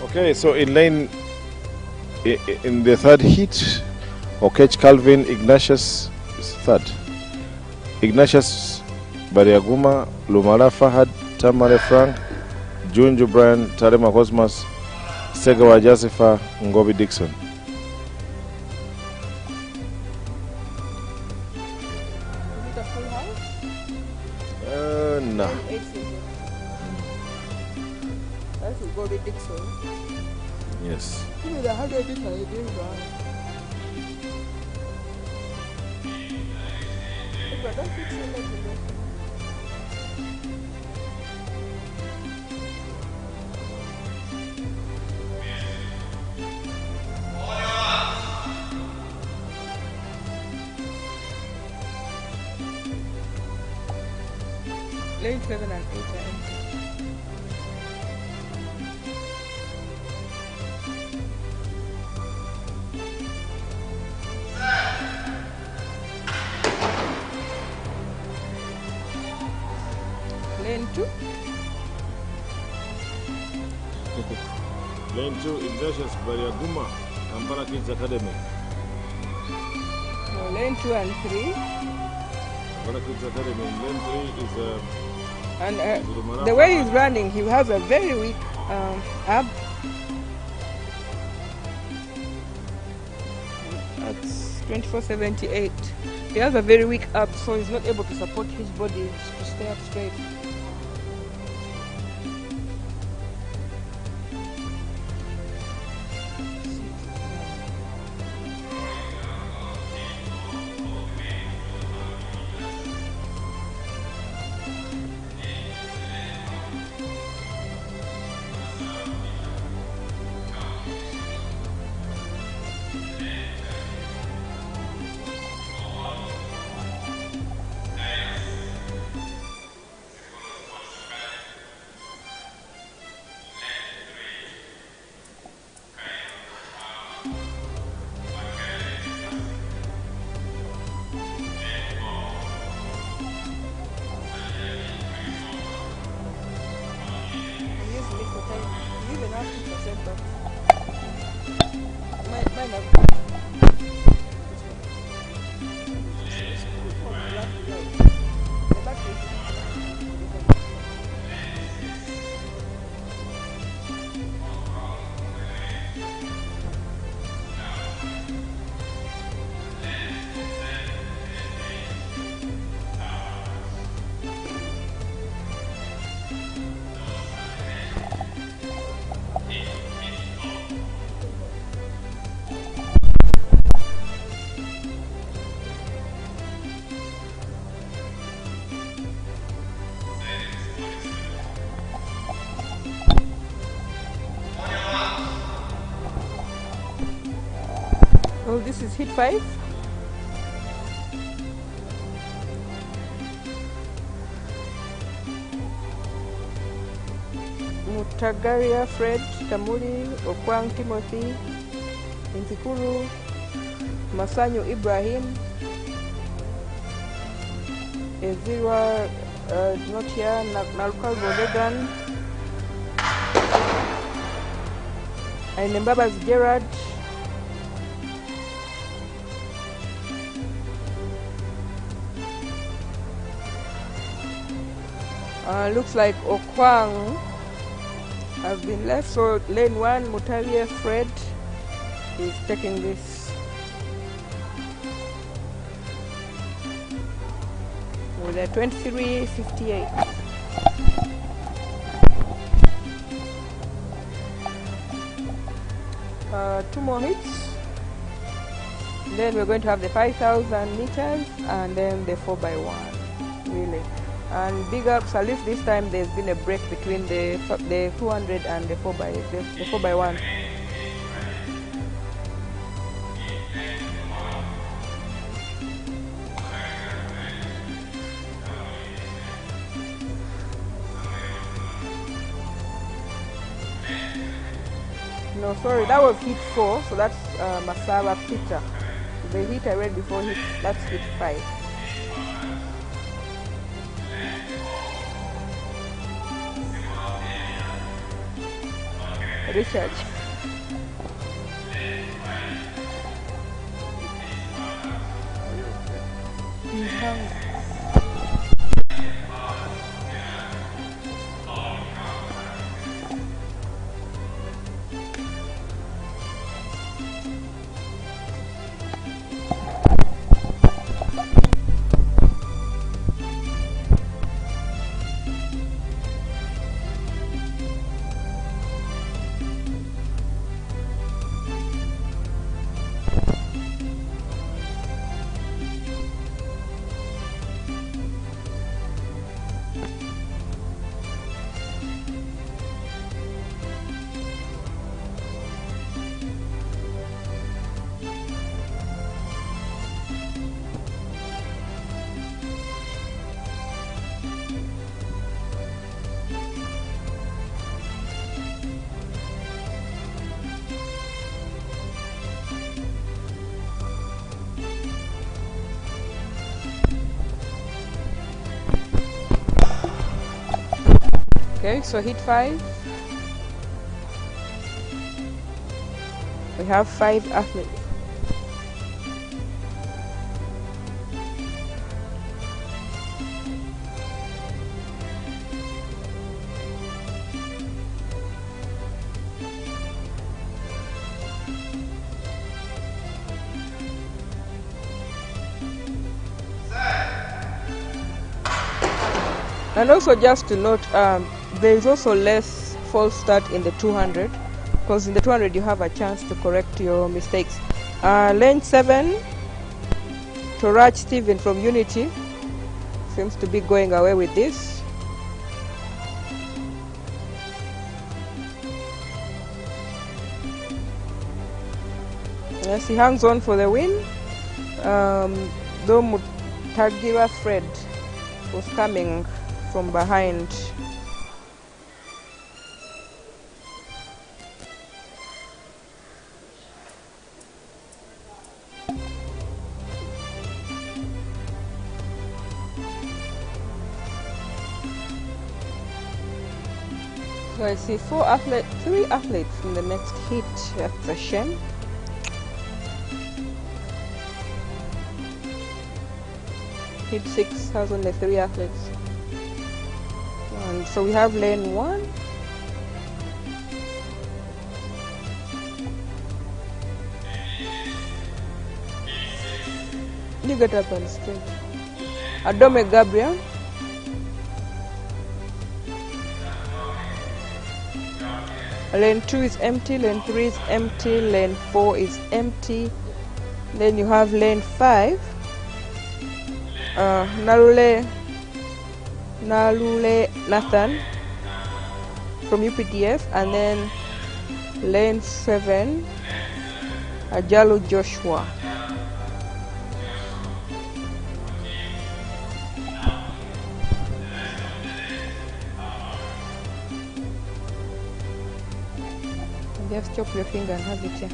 Okay, so in the third heat, Okech Calvin Ignatius is third. Ignatius Bariaguma Lumala Fahad Tamale Frank, Junju Brian, Tarema Cosmas, Segawa Jasifa, Ngobi Dixon. No. That's Ngobi Dixon. Yes. Even the 100 meter he didn't run. But don't fix your leg in there. Lane 7 and 8 are empty. Lane 2. Lane 2, Ignatius Bariaguma, Kampala Kids Academy. No, lane 2 and 3. Kampala Kids Academy. Lane 3 is And the way he's running, he has a very weak ab. That's 2478. He has a very weak ab, so he's not able to support his body to stay up straight. Oh, this is hit 5. Mutagaria Fred, Tamuli, Okwang Timothy, Nzikuru, Masanyo Ibrahim, Ezira, not here, Nalukal Bodegan, and Mbabas Gerard. Looks like Okwang has been left, so lane 1, Mutaria Fred is taking this. With a 23:58. Two more hits. Then we're going to have the 5,000 meters and then the 4x1 relay. And big ups, at least this time there's been a break between the 200 and the 4x1. No, sorry, that was hit 4, so that's Masaba Peter. The hit I read before, that's hit 5. Richard. Okay, so hit 5. We have 5 athletes. And also just to note, there is also less false start in the 200, because in the 200 you have a chance to correct your mistakes. Lane 7, Torach Stephen from Unity seems to be going away with this. Yes, he hangs on for the win. Though Mutagira Fred was coming from behind. So I see 3 athletes in the next heat. That's a shame. Heat 6 has only 3 athletes. And so we have lane 1. You get up and straight. Adome Gabriel. Lane 2 is empty, lane 3 is empty, lane 4 is empty. Then you have lane 5. Nalule Nathan from UPDF, and then lane 7 Ajalo Joshua. Just chop your finger and have it here.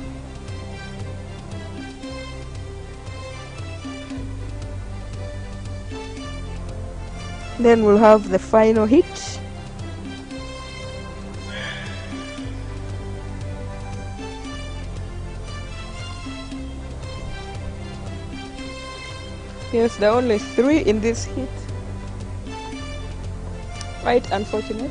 Then we'll have the final hit. Yes, there are only 3 in this hit. Quite unfortunate.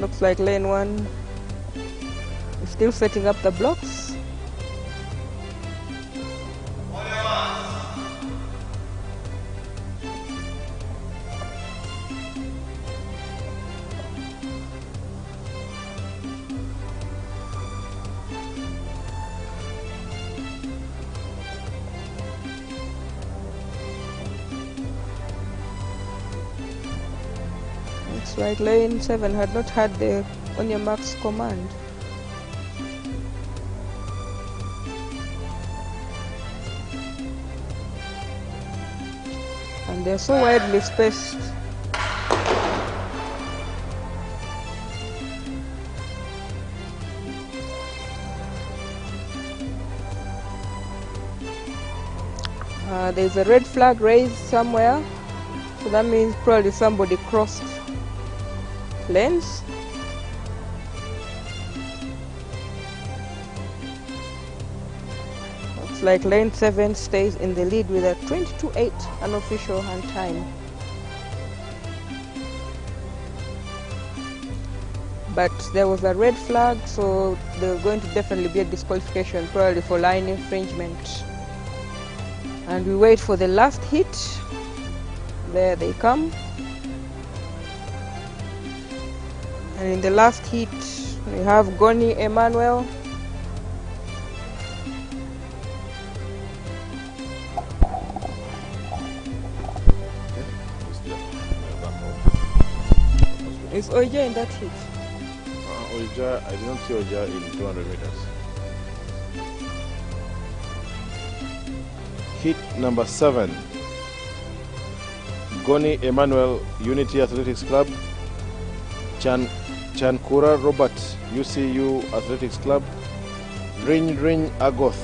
Looks like lane 1 is still setting up the blocks. That's right, lane 7 had not had the on your marks command. And they're so widely spaced. There's a red flag raised somewhere, so that means probably somebody crossed lanes. Looks like lane 7 stays in the lead with a 22.8 unofficial hand time. But there was a red flag, so there's going to definitely be a disqualification, probably for line infringement. And we wait for the last hit. There they come. And in the last hit, we have Goni Emmanuel. Is Oja in that hit? Oja, I did not see Oja in 200 meters. Hit number 7. Goni Emmanuel, Unity Athletics Club. Chan Chankura Robert, UCU Athletics Club. Ring Agoth.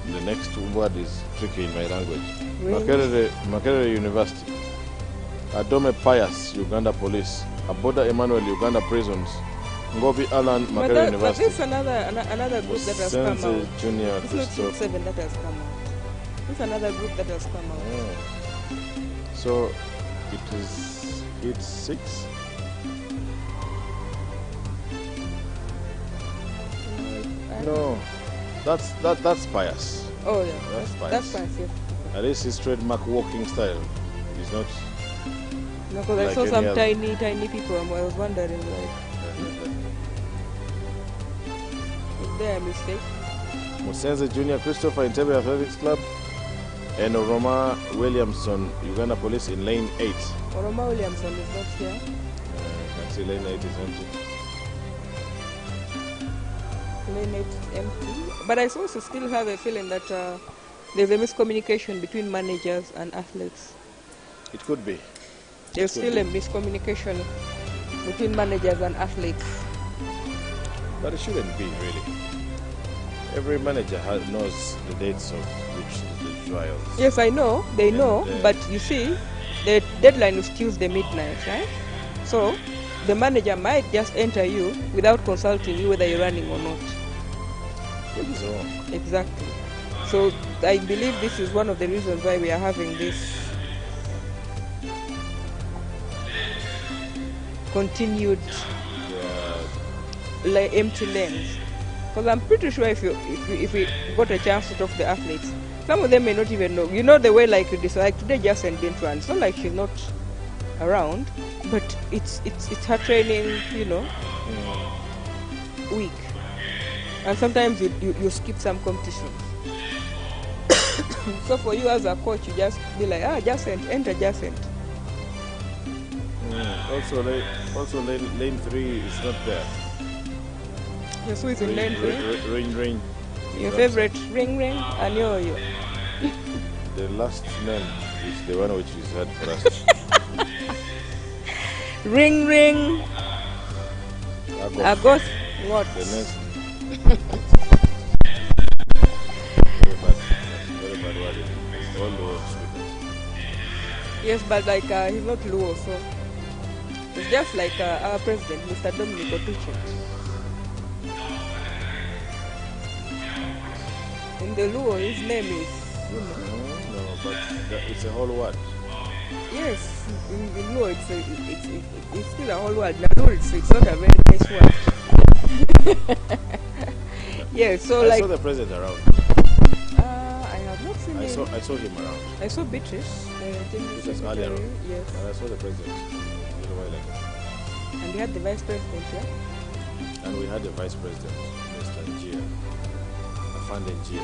The next word is tricky in my language. Makerere University. Adome Pius, Uganda Police. Aboda Emmanuel, Uganda Prisons. Ngobi Alan, Makerere University. But this another group that has come out. Junior it's not 7 that has come out. This is another group that has come out. Oh. So it is hit 6. No, that's Pius. Oh yeah, that's Pius. That's Pius, yes. At least his trademark walking style is not. No, because I saw some tiny people. I was wondering, like, is there a mistake? Musenze Junior Christopher Entebbe Athletics Club and Oroma Williamson, Uganda Police in lane 8. Oroma Williamson is not here. I can see lane 8 is empty. Lane 8 is empty. But I also still have a feeling that there's a miscommunication between managers and athletes. It could be. There's still a miscommunication between managers and athletes. But it shouldn't be, really. Every manager knows the dates of which the trials. Yes, I know. They know. But you see, the deadline is Tuesday midnight, right? So the manager might just enter you without consulting you whether you're running or not. Which is wrong. Exactly. So I believe this is one of the reasons why we are having this continued empty lanes. Because I'm pretty sure if we got a chance to talk to the athletes, some of them may not even know. You know the way, like, you decide today Jason didn't run. It's not like she's not around, but it's her training, week. And sometimes you skip some competitions. So for you as a coach, you just be like, Jacent, enter Jacent. Also lane 3 is not there. Yes, who is in lane 3? Ring. Your favorite, Ring, and yo. The last name is the one which is hard for us. Ring. Agoth. What? The next. Very bad word. All Luo speakers. Yes, but like he's not Luo, so it's just like our president, Mr. Dominic Otuche. In the Luo, his name is. No, but it's a whole word. Yes, in Luo, it's still a whole word. Nalur, it's not a very nice word. Yeah, so I saw the president around. I have not seen him. I saw him around. I saw Beatrice. Beatrice earlier on. Yes. And I saw the president a little while ago. And we had the vice president, yeah? And we had the vice president, Mr. Njia. Afande Njia.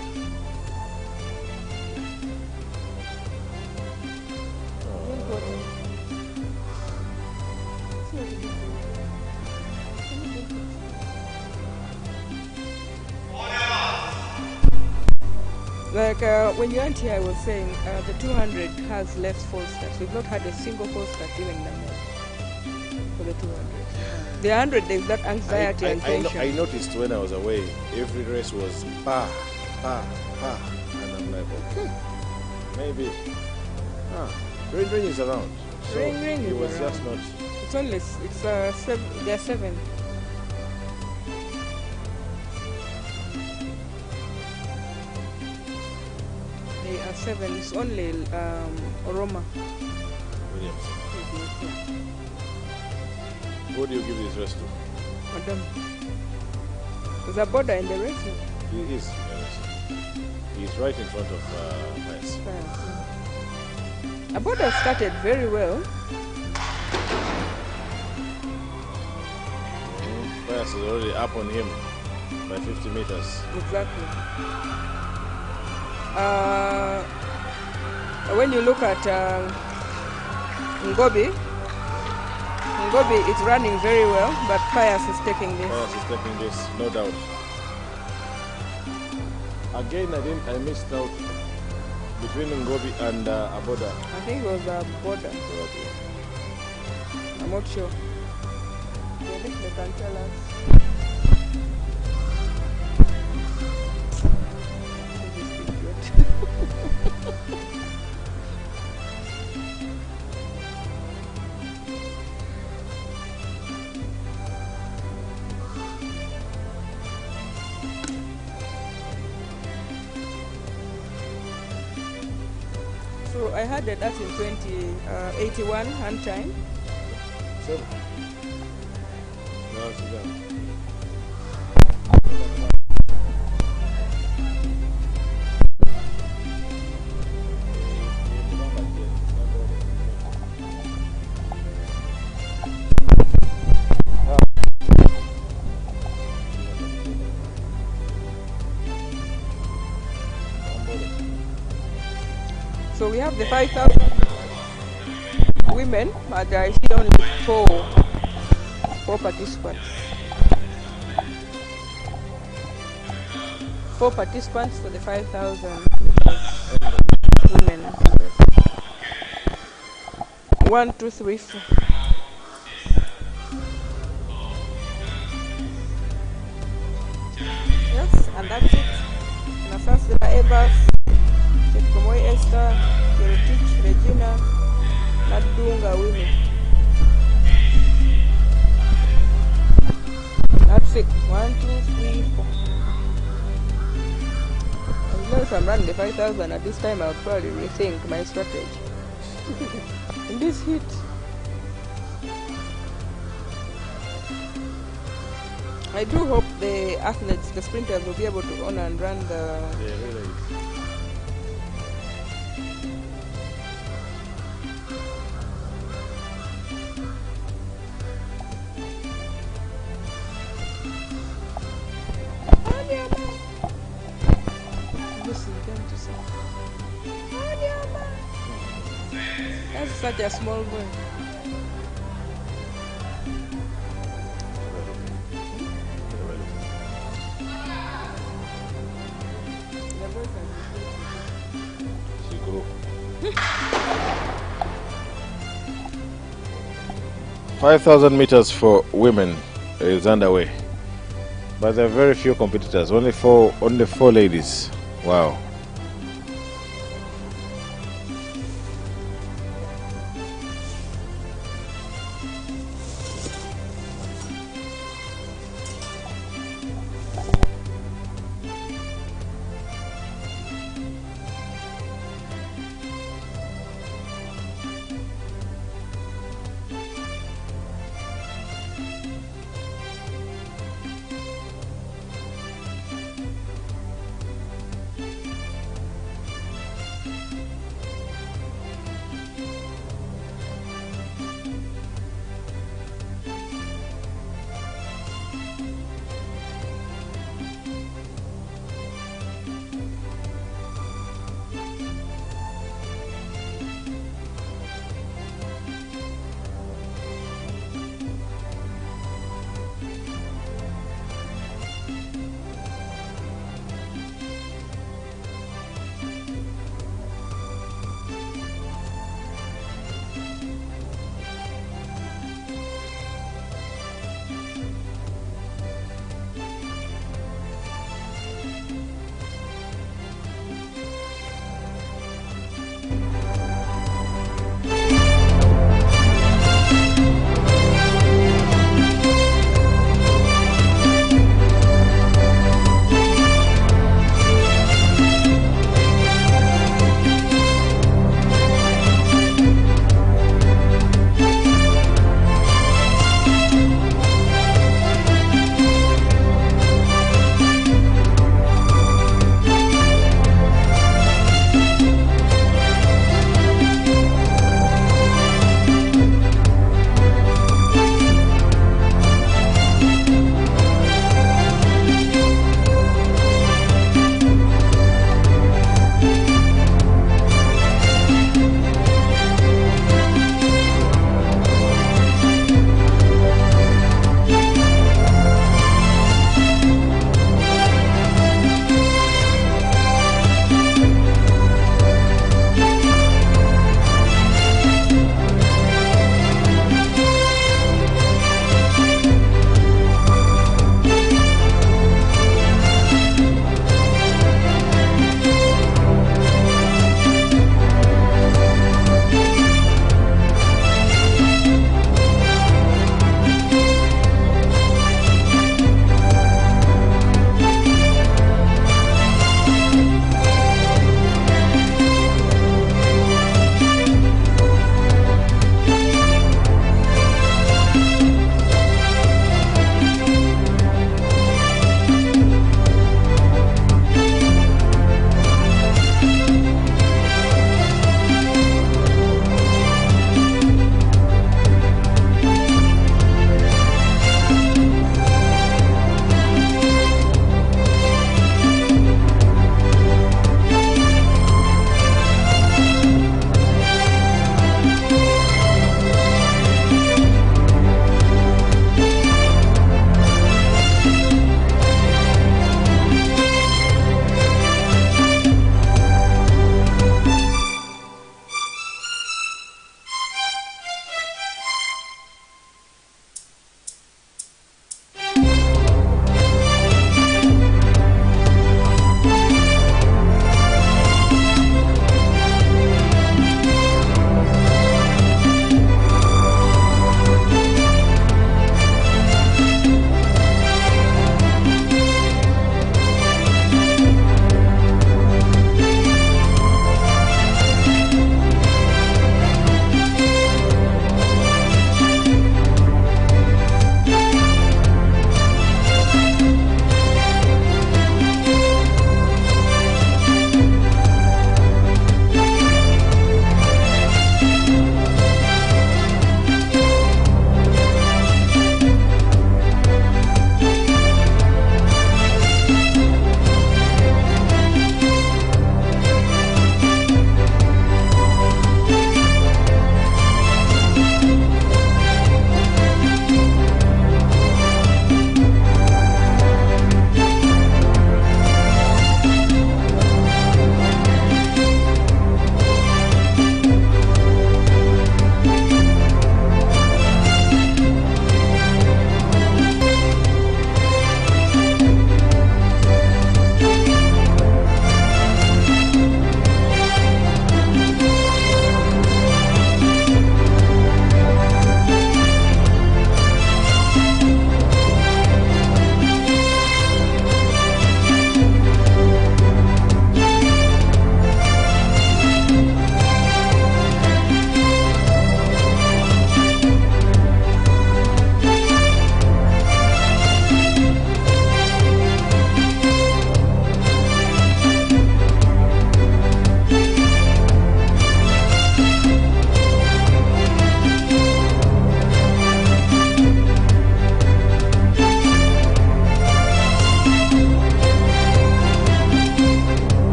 Like when you went here, I was saying the 200 has less false starts. We've not had a single false start even in the men for the 200. The 100, there's that anxiety and tension. I noticed when I was away, every race was pa, and I'm like, okay, maybe. Ring is around. So Ring is was around. just not. It's only there are 7. They are 7. It's only Oroma. Williamson. Who do you give this race to? Madam. There's a border in the race. He is. He's right in front of Pius. A border started very well. Pius is already up on him by 50 meters. Exactly. When you look at Ngobi is running very well, but Pius is taking this. Pius is taking this, no doubt. Again, I missed out between Ngobi and Aboda. I think it was Aboda. I'm not sure. Maybe they can tell us. So I had that in 2081 hand time. So, now sit down. So we have the 5,000 women, but I see only four participants. 4 participants for the 5,000 women. 1, 2, 3, 4. Yes, and that's it. Nasasira Evas, Chepkomoi Esther, Yerotich, Regina, Nadunga women. That's it. 1, 2, 3, 4. As long as I'm running the 5,000 at this time, I would probably rethink my strategy. In this heat. I do hope the athletes, the sprinters, will be able to honor and run the. Yeah, really. That's such a small boy. She grew. 5,000 meters for women is underway, but there are very few competitors. Only four ladies. Wow.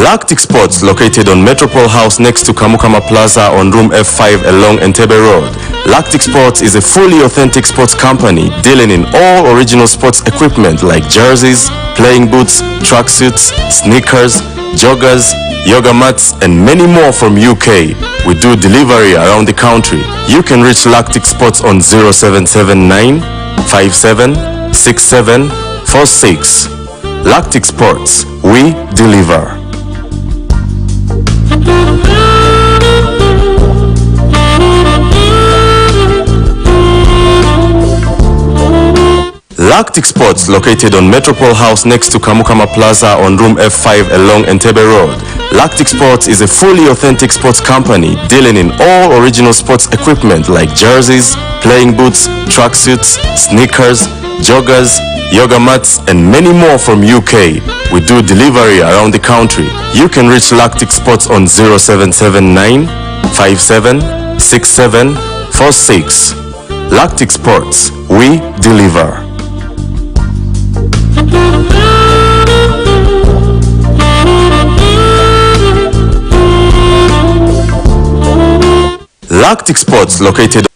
Lactic Sports, located on Metropole House next to Kamukama Plaza on room F5 along Entebbe Road. Lactic Sports is a fully authentic sports company dealing in all original sports equipment like jerseys, playing boots, tracksuits, sneakers, joggers, yoga mats, and many more from UK. We do delivery around the country. You can reach Lactic Sports on 0779 57 67 46. Lactic Sports, we deliver. Lactic Sports, located on Metropole House next to Kamukama Plaza on room F5 along Entebbe Road. Lactic Sports is a fully authentic sports company dealing in all original sports equipment like jerseys, playing boots, tracksuits, sneakers, joggers, yoga mats, and many more from UK. We do delivery around the country. You can reach Lactic Sports on 0779 57 67 46. Lactic Sports, we deliver. Lactic Sports, located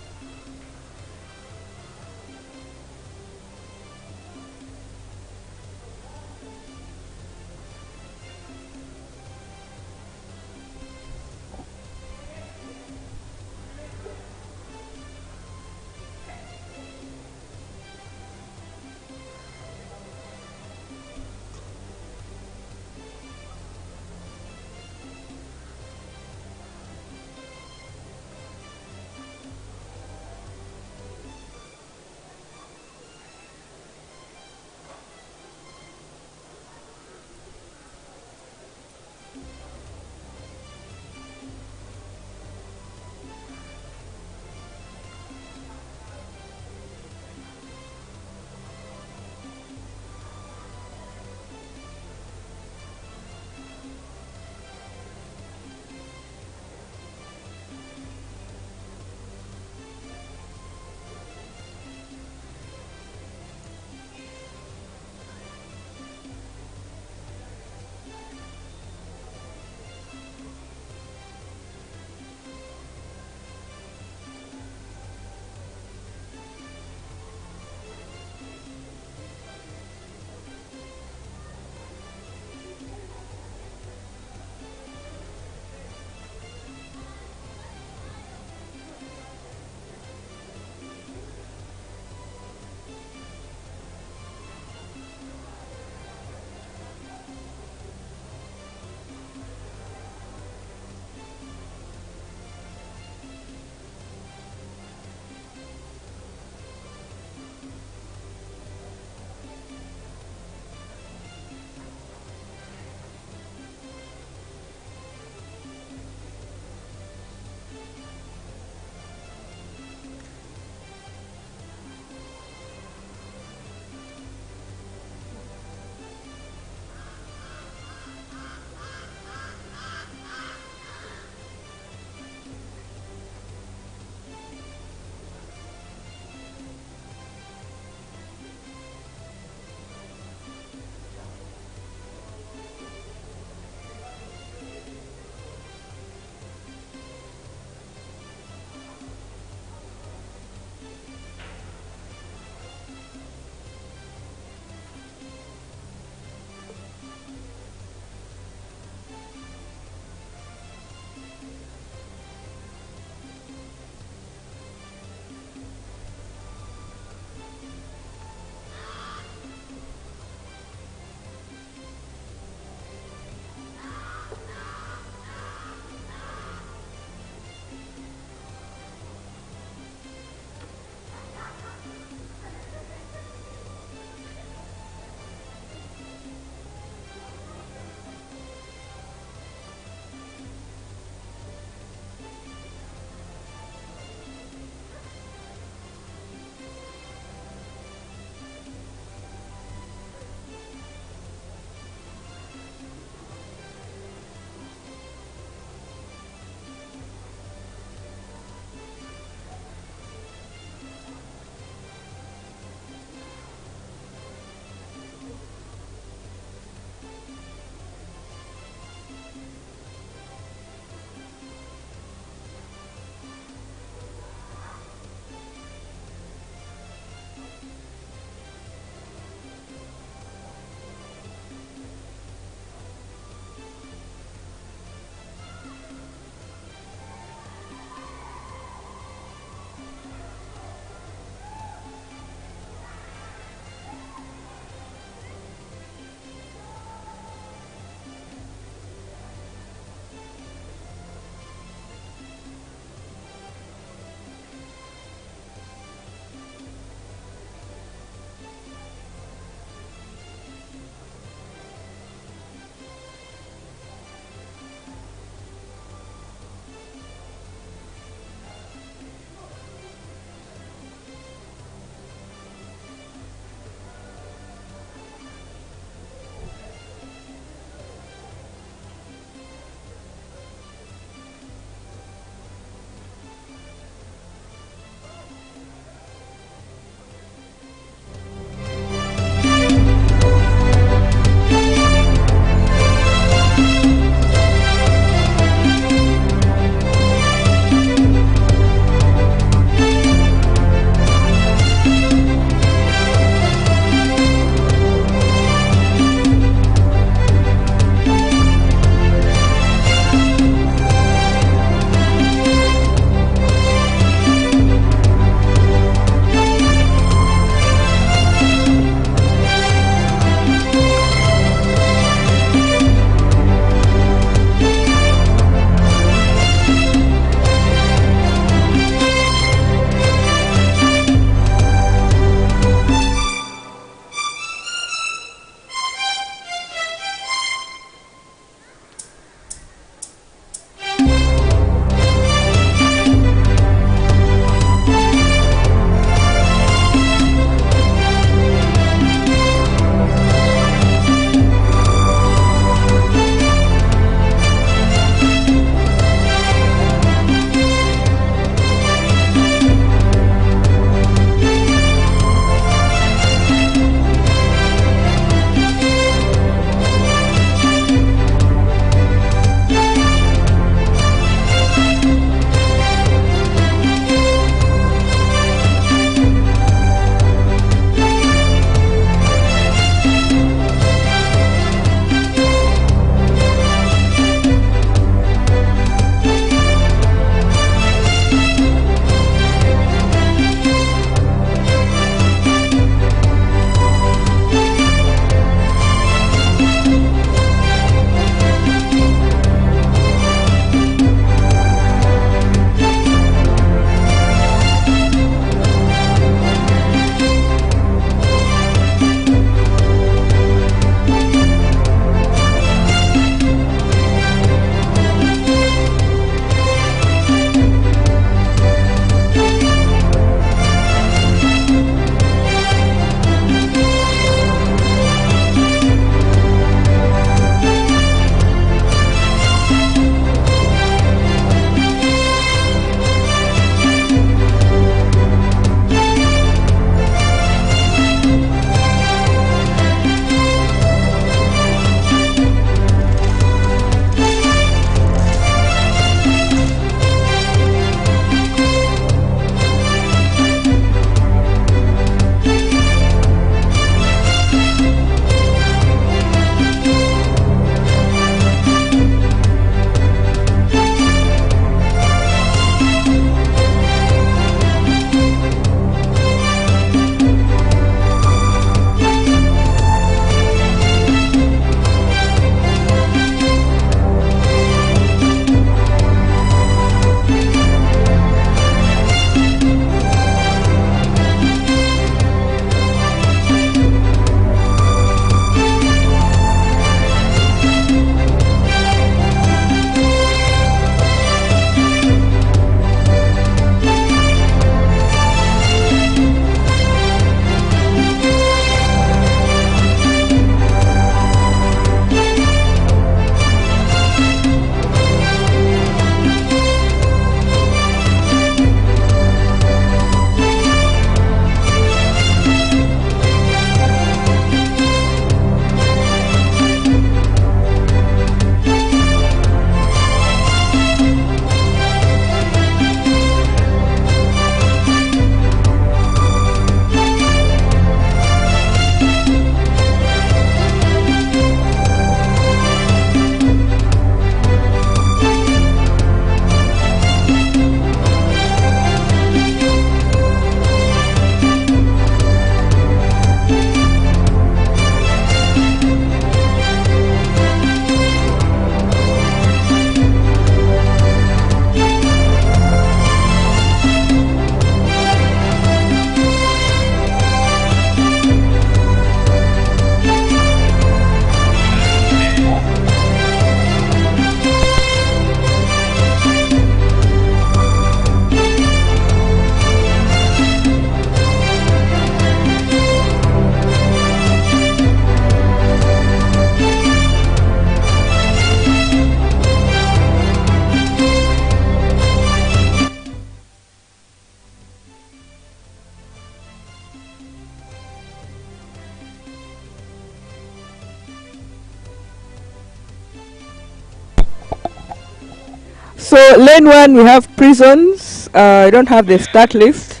So lane 1 we have prisons. I don't have the start list,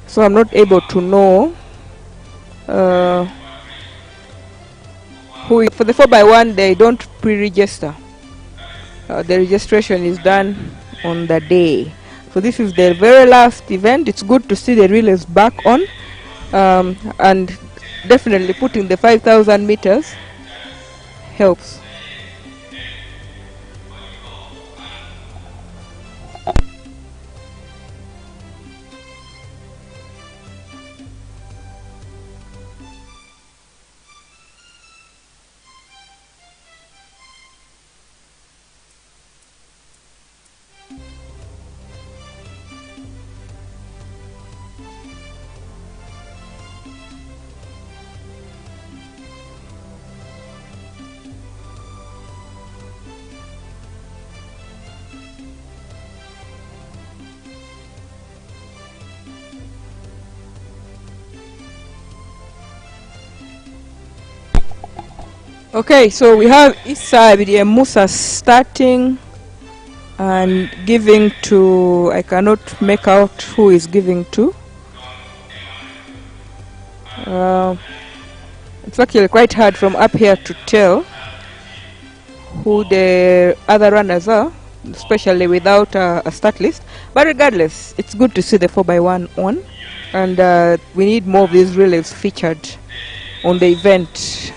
so I'm not able to know who. For the 4x1 they don't pre-register. The registration is done on the day. So this is the very last event. It's good to see the relays back on, and definitely putting the 5,000 meters helps. Okay, so we have Issa Abidia Musa starting and giving to, I cannot make out who is giving to. It's actually quite hard from up here to tell who the other runners are, especially without a start list. But regardless, it's good to see the 4x1 on, and we need more of these relays featured on the event.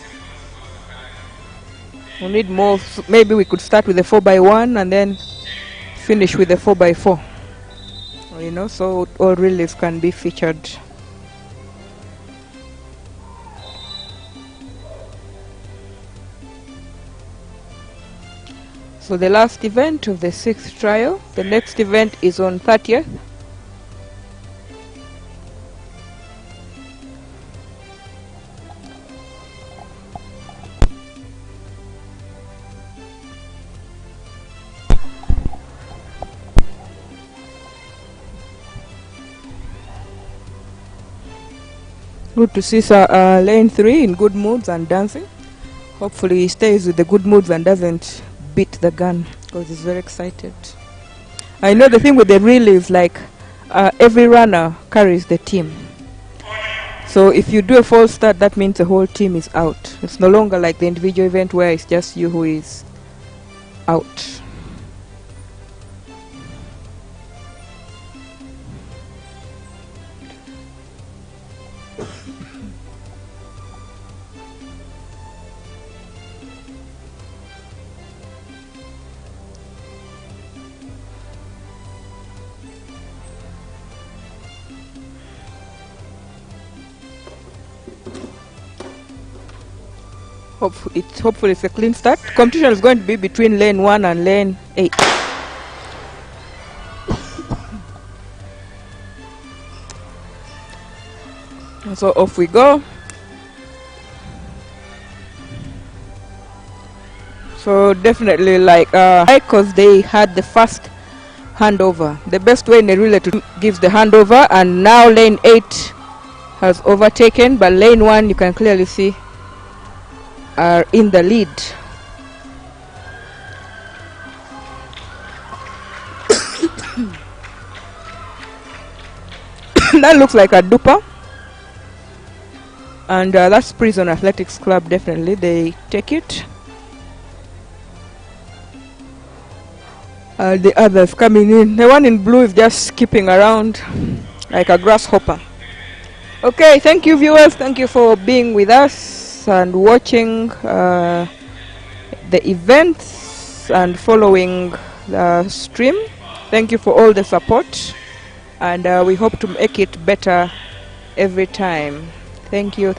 We need more. Maybe we could start with the 4x1 and then finish with the 4x4. You know, so all relays can be featured. So the last event of the 6th trial. The next event is on 30th. Good to see lane 3 in good moods and dancing. Hopefully he stays with the good moods and doesn't beat the gun, because he's very excited. I know the thing with the relay is like every runner carries the team. So if you do a false start, that means the whole team is out. It's no longer like the individual event where it's just you who is out. Hopefully it's a clean start. Competition is going to be between lane 1 and lane 8. And so off we go. So definitely like because they had the first handover. The best way in a relay to give the handover, and now lane 8 has overtaken, but lane 1 you can clearly see are in the lead. That looks like a duper, and that's Prison Athletics Club. Definitely they take it. The others coming in. The one in blue is just skipping around like a grasshopper. Okay, thank you viewers, thank you for being with us and watching the events and following the stream. Thank you for all the support, and we hope to make it better every time. Thank you.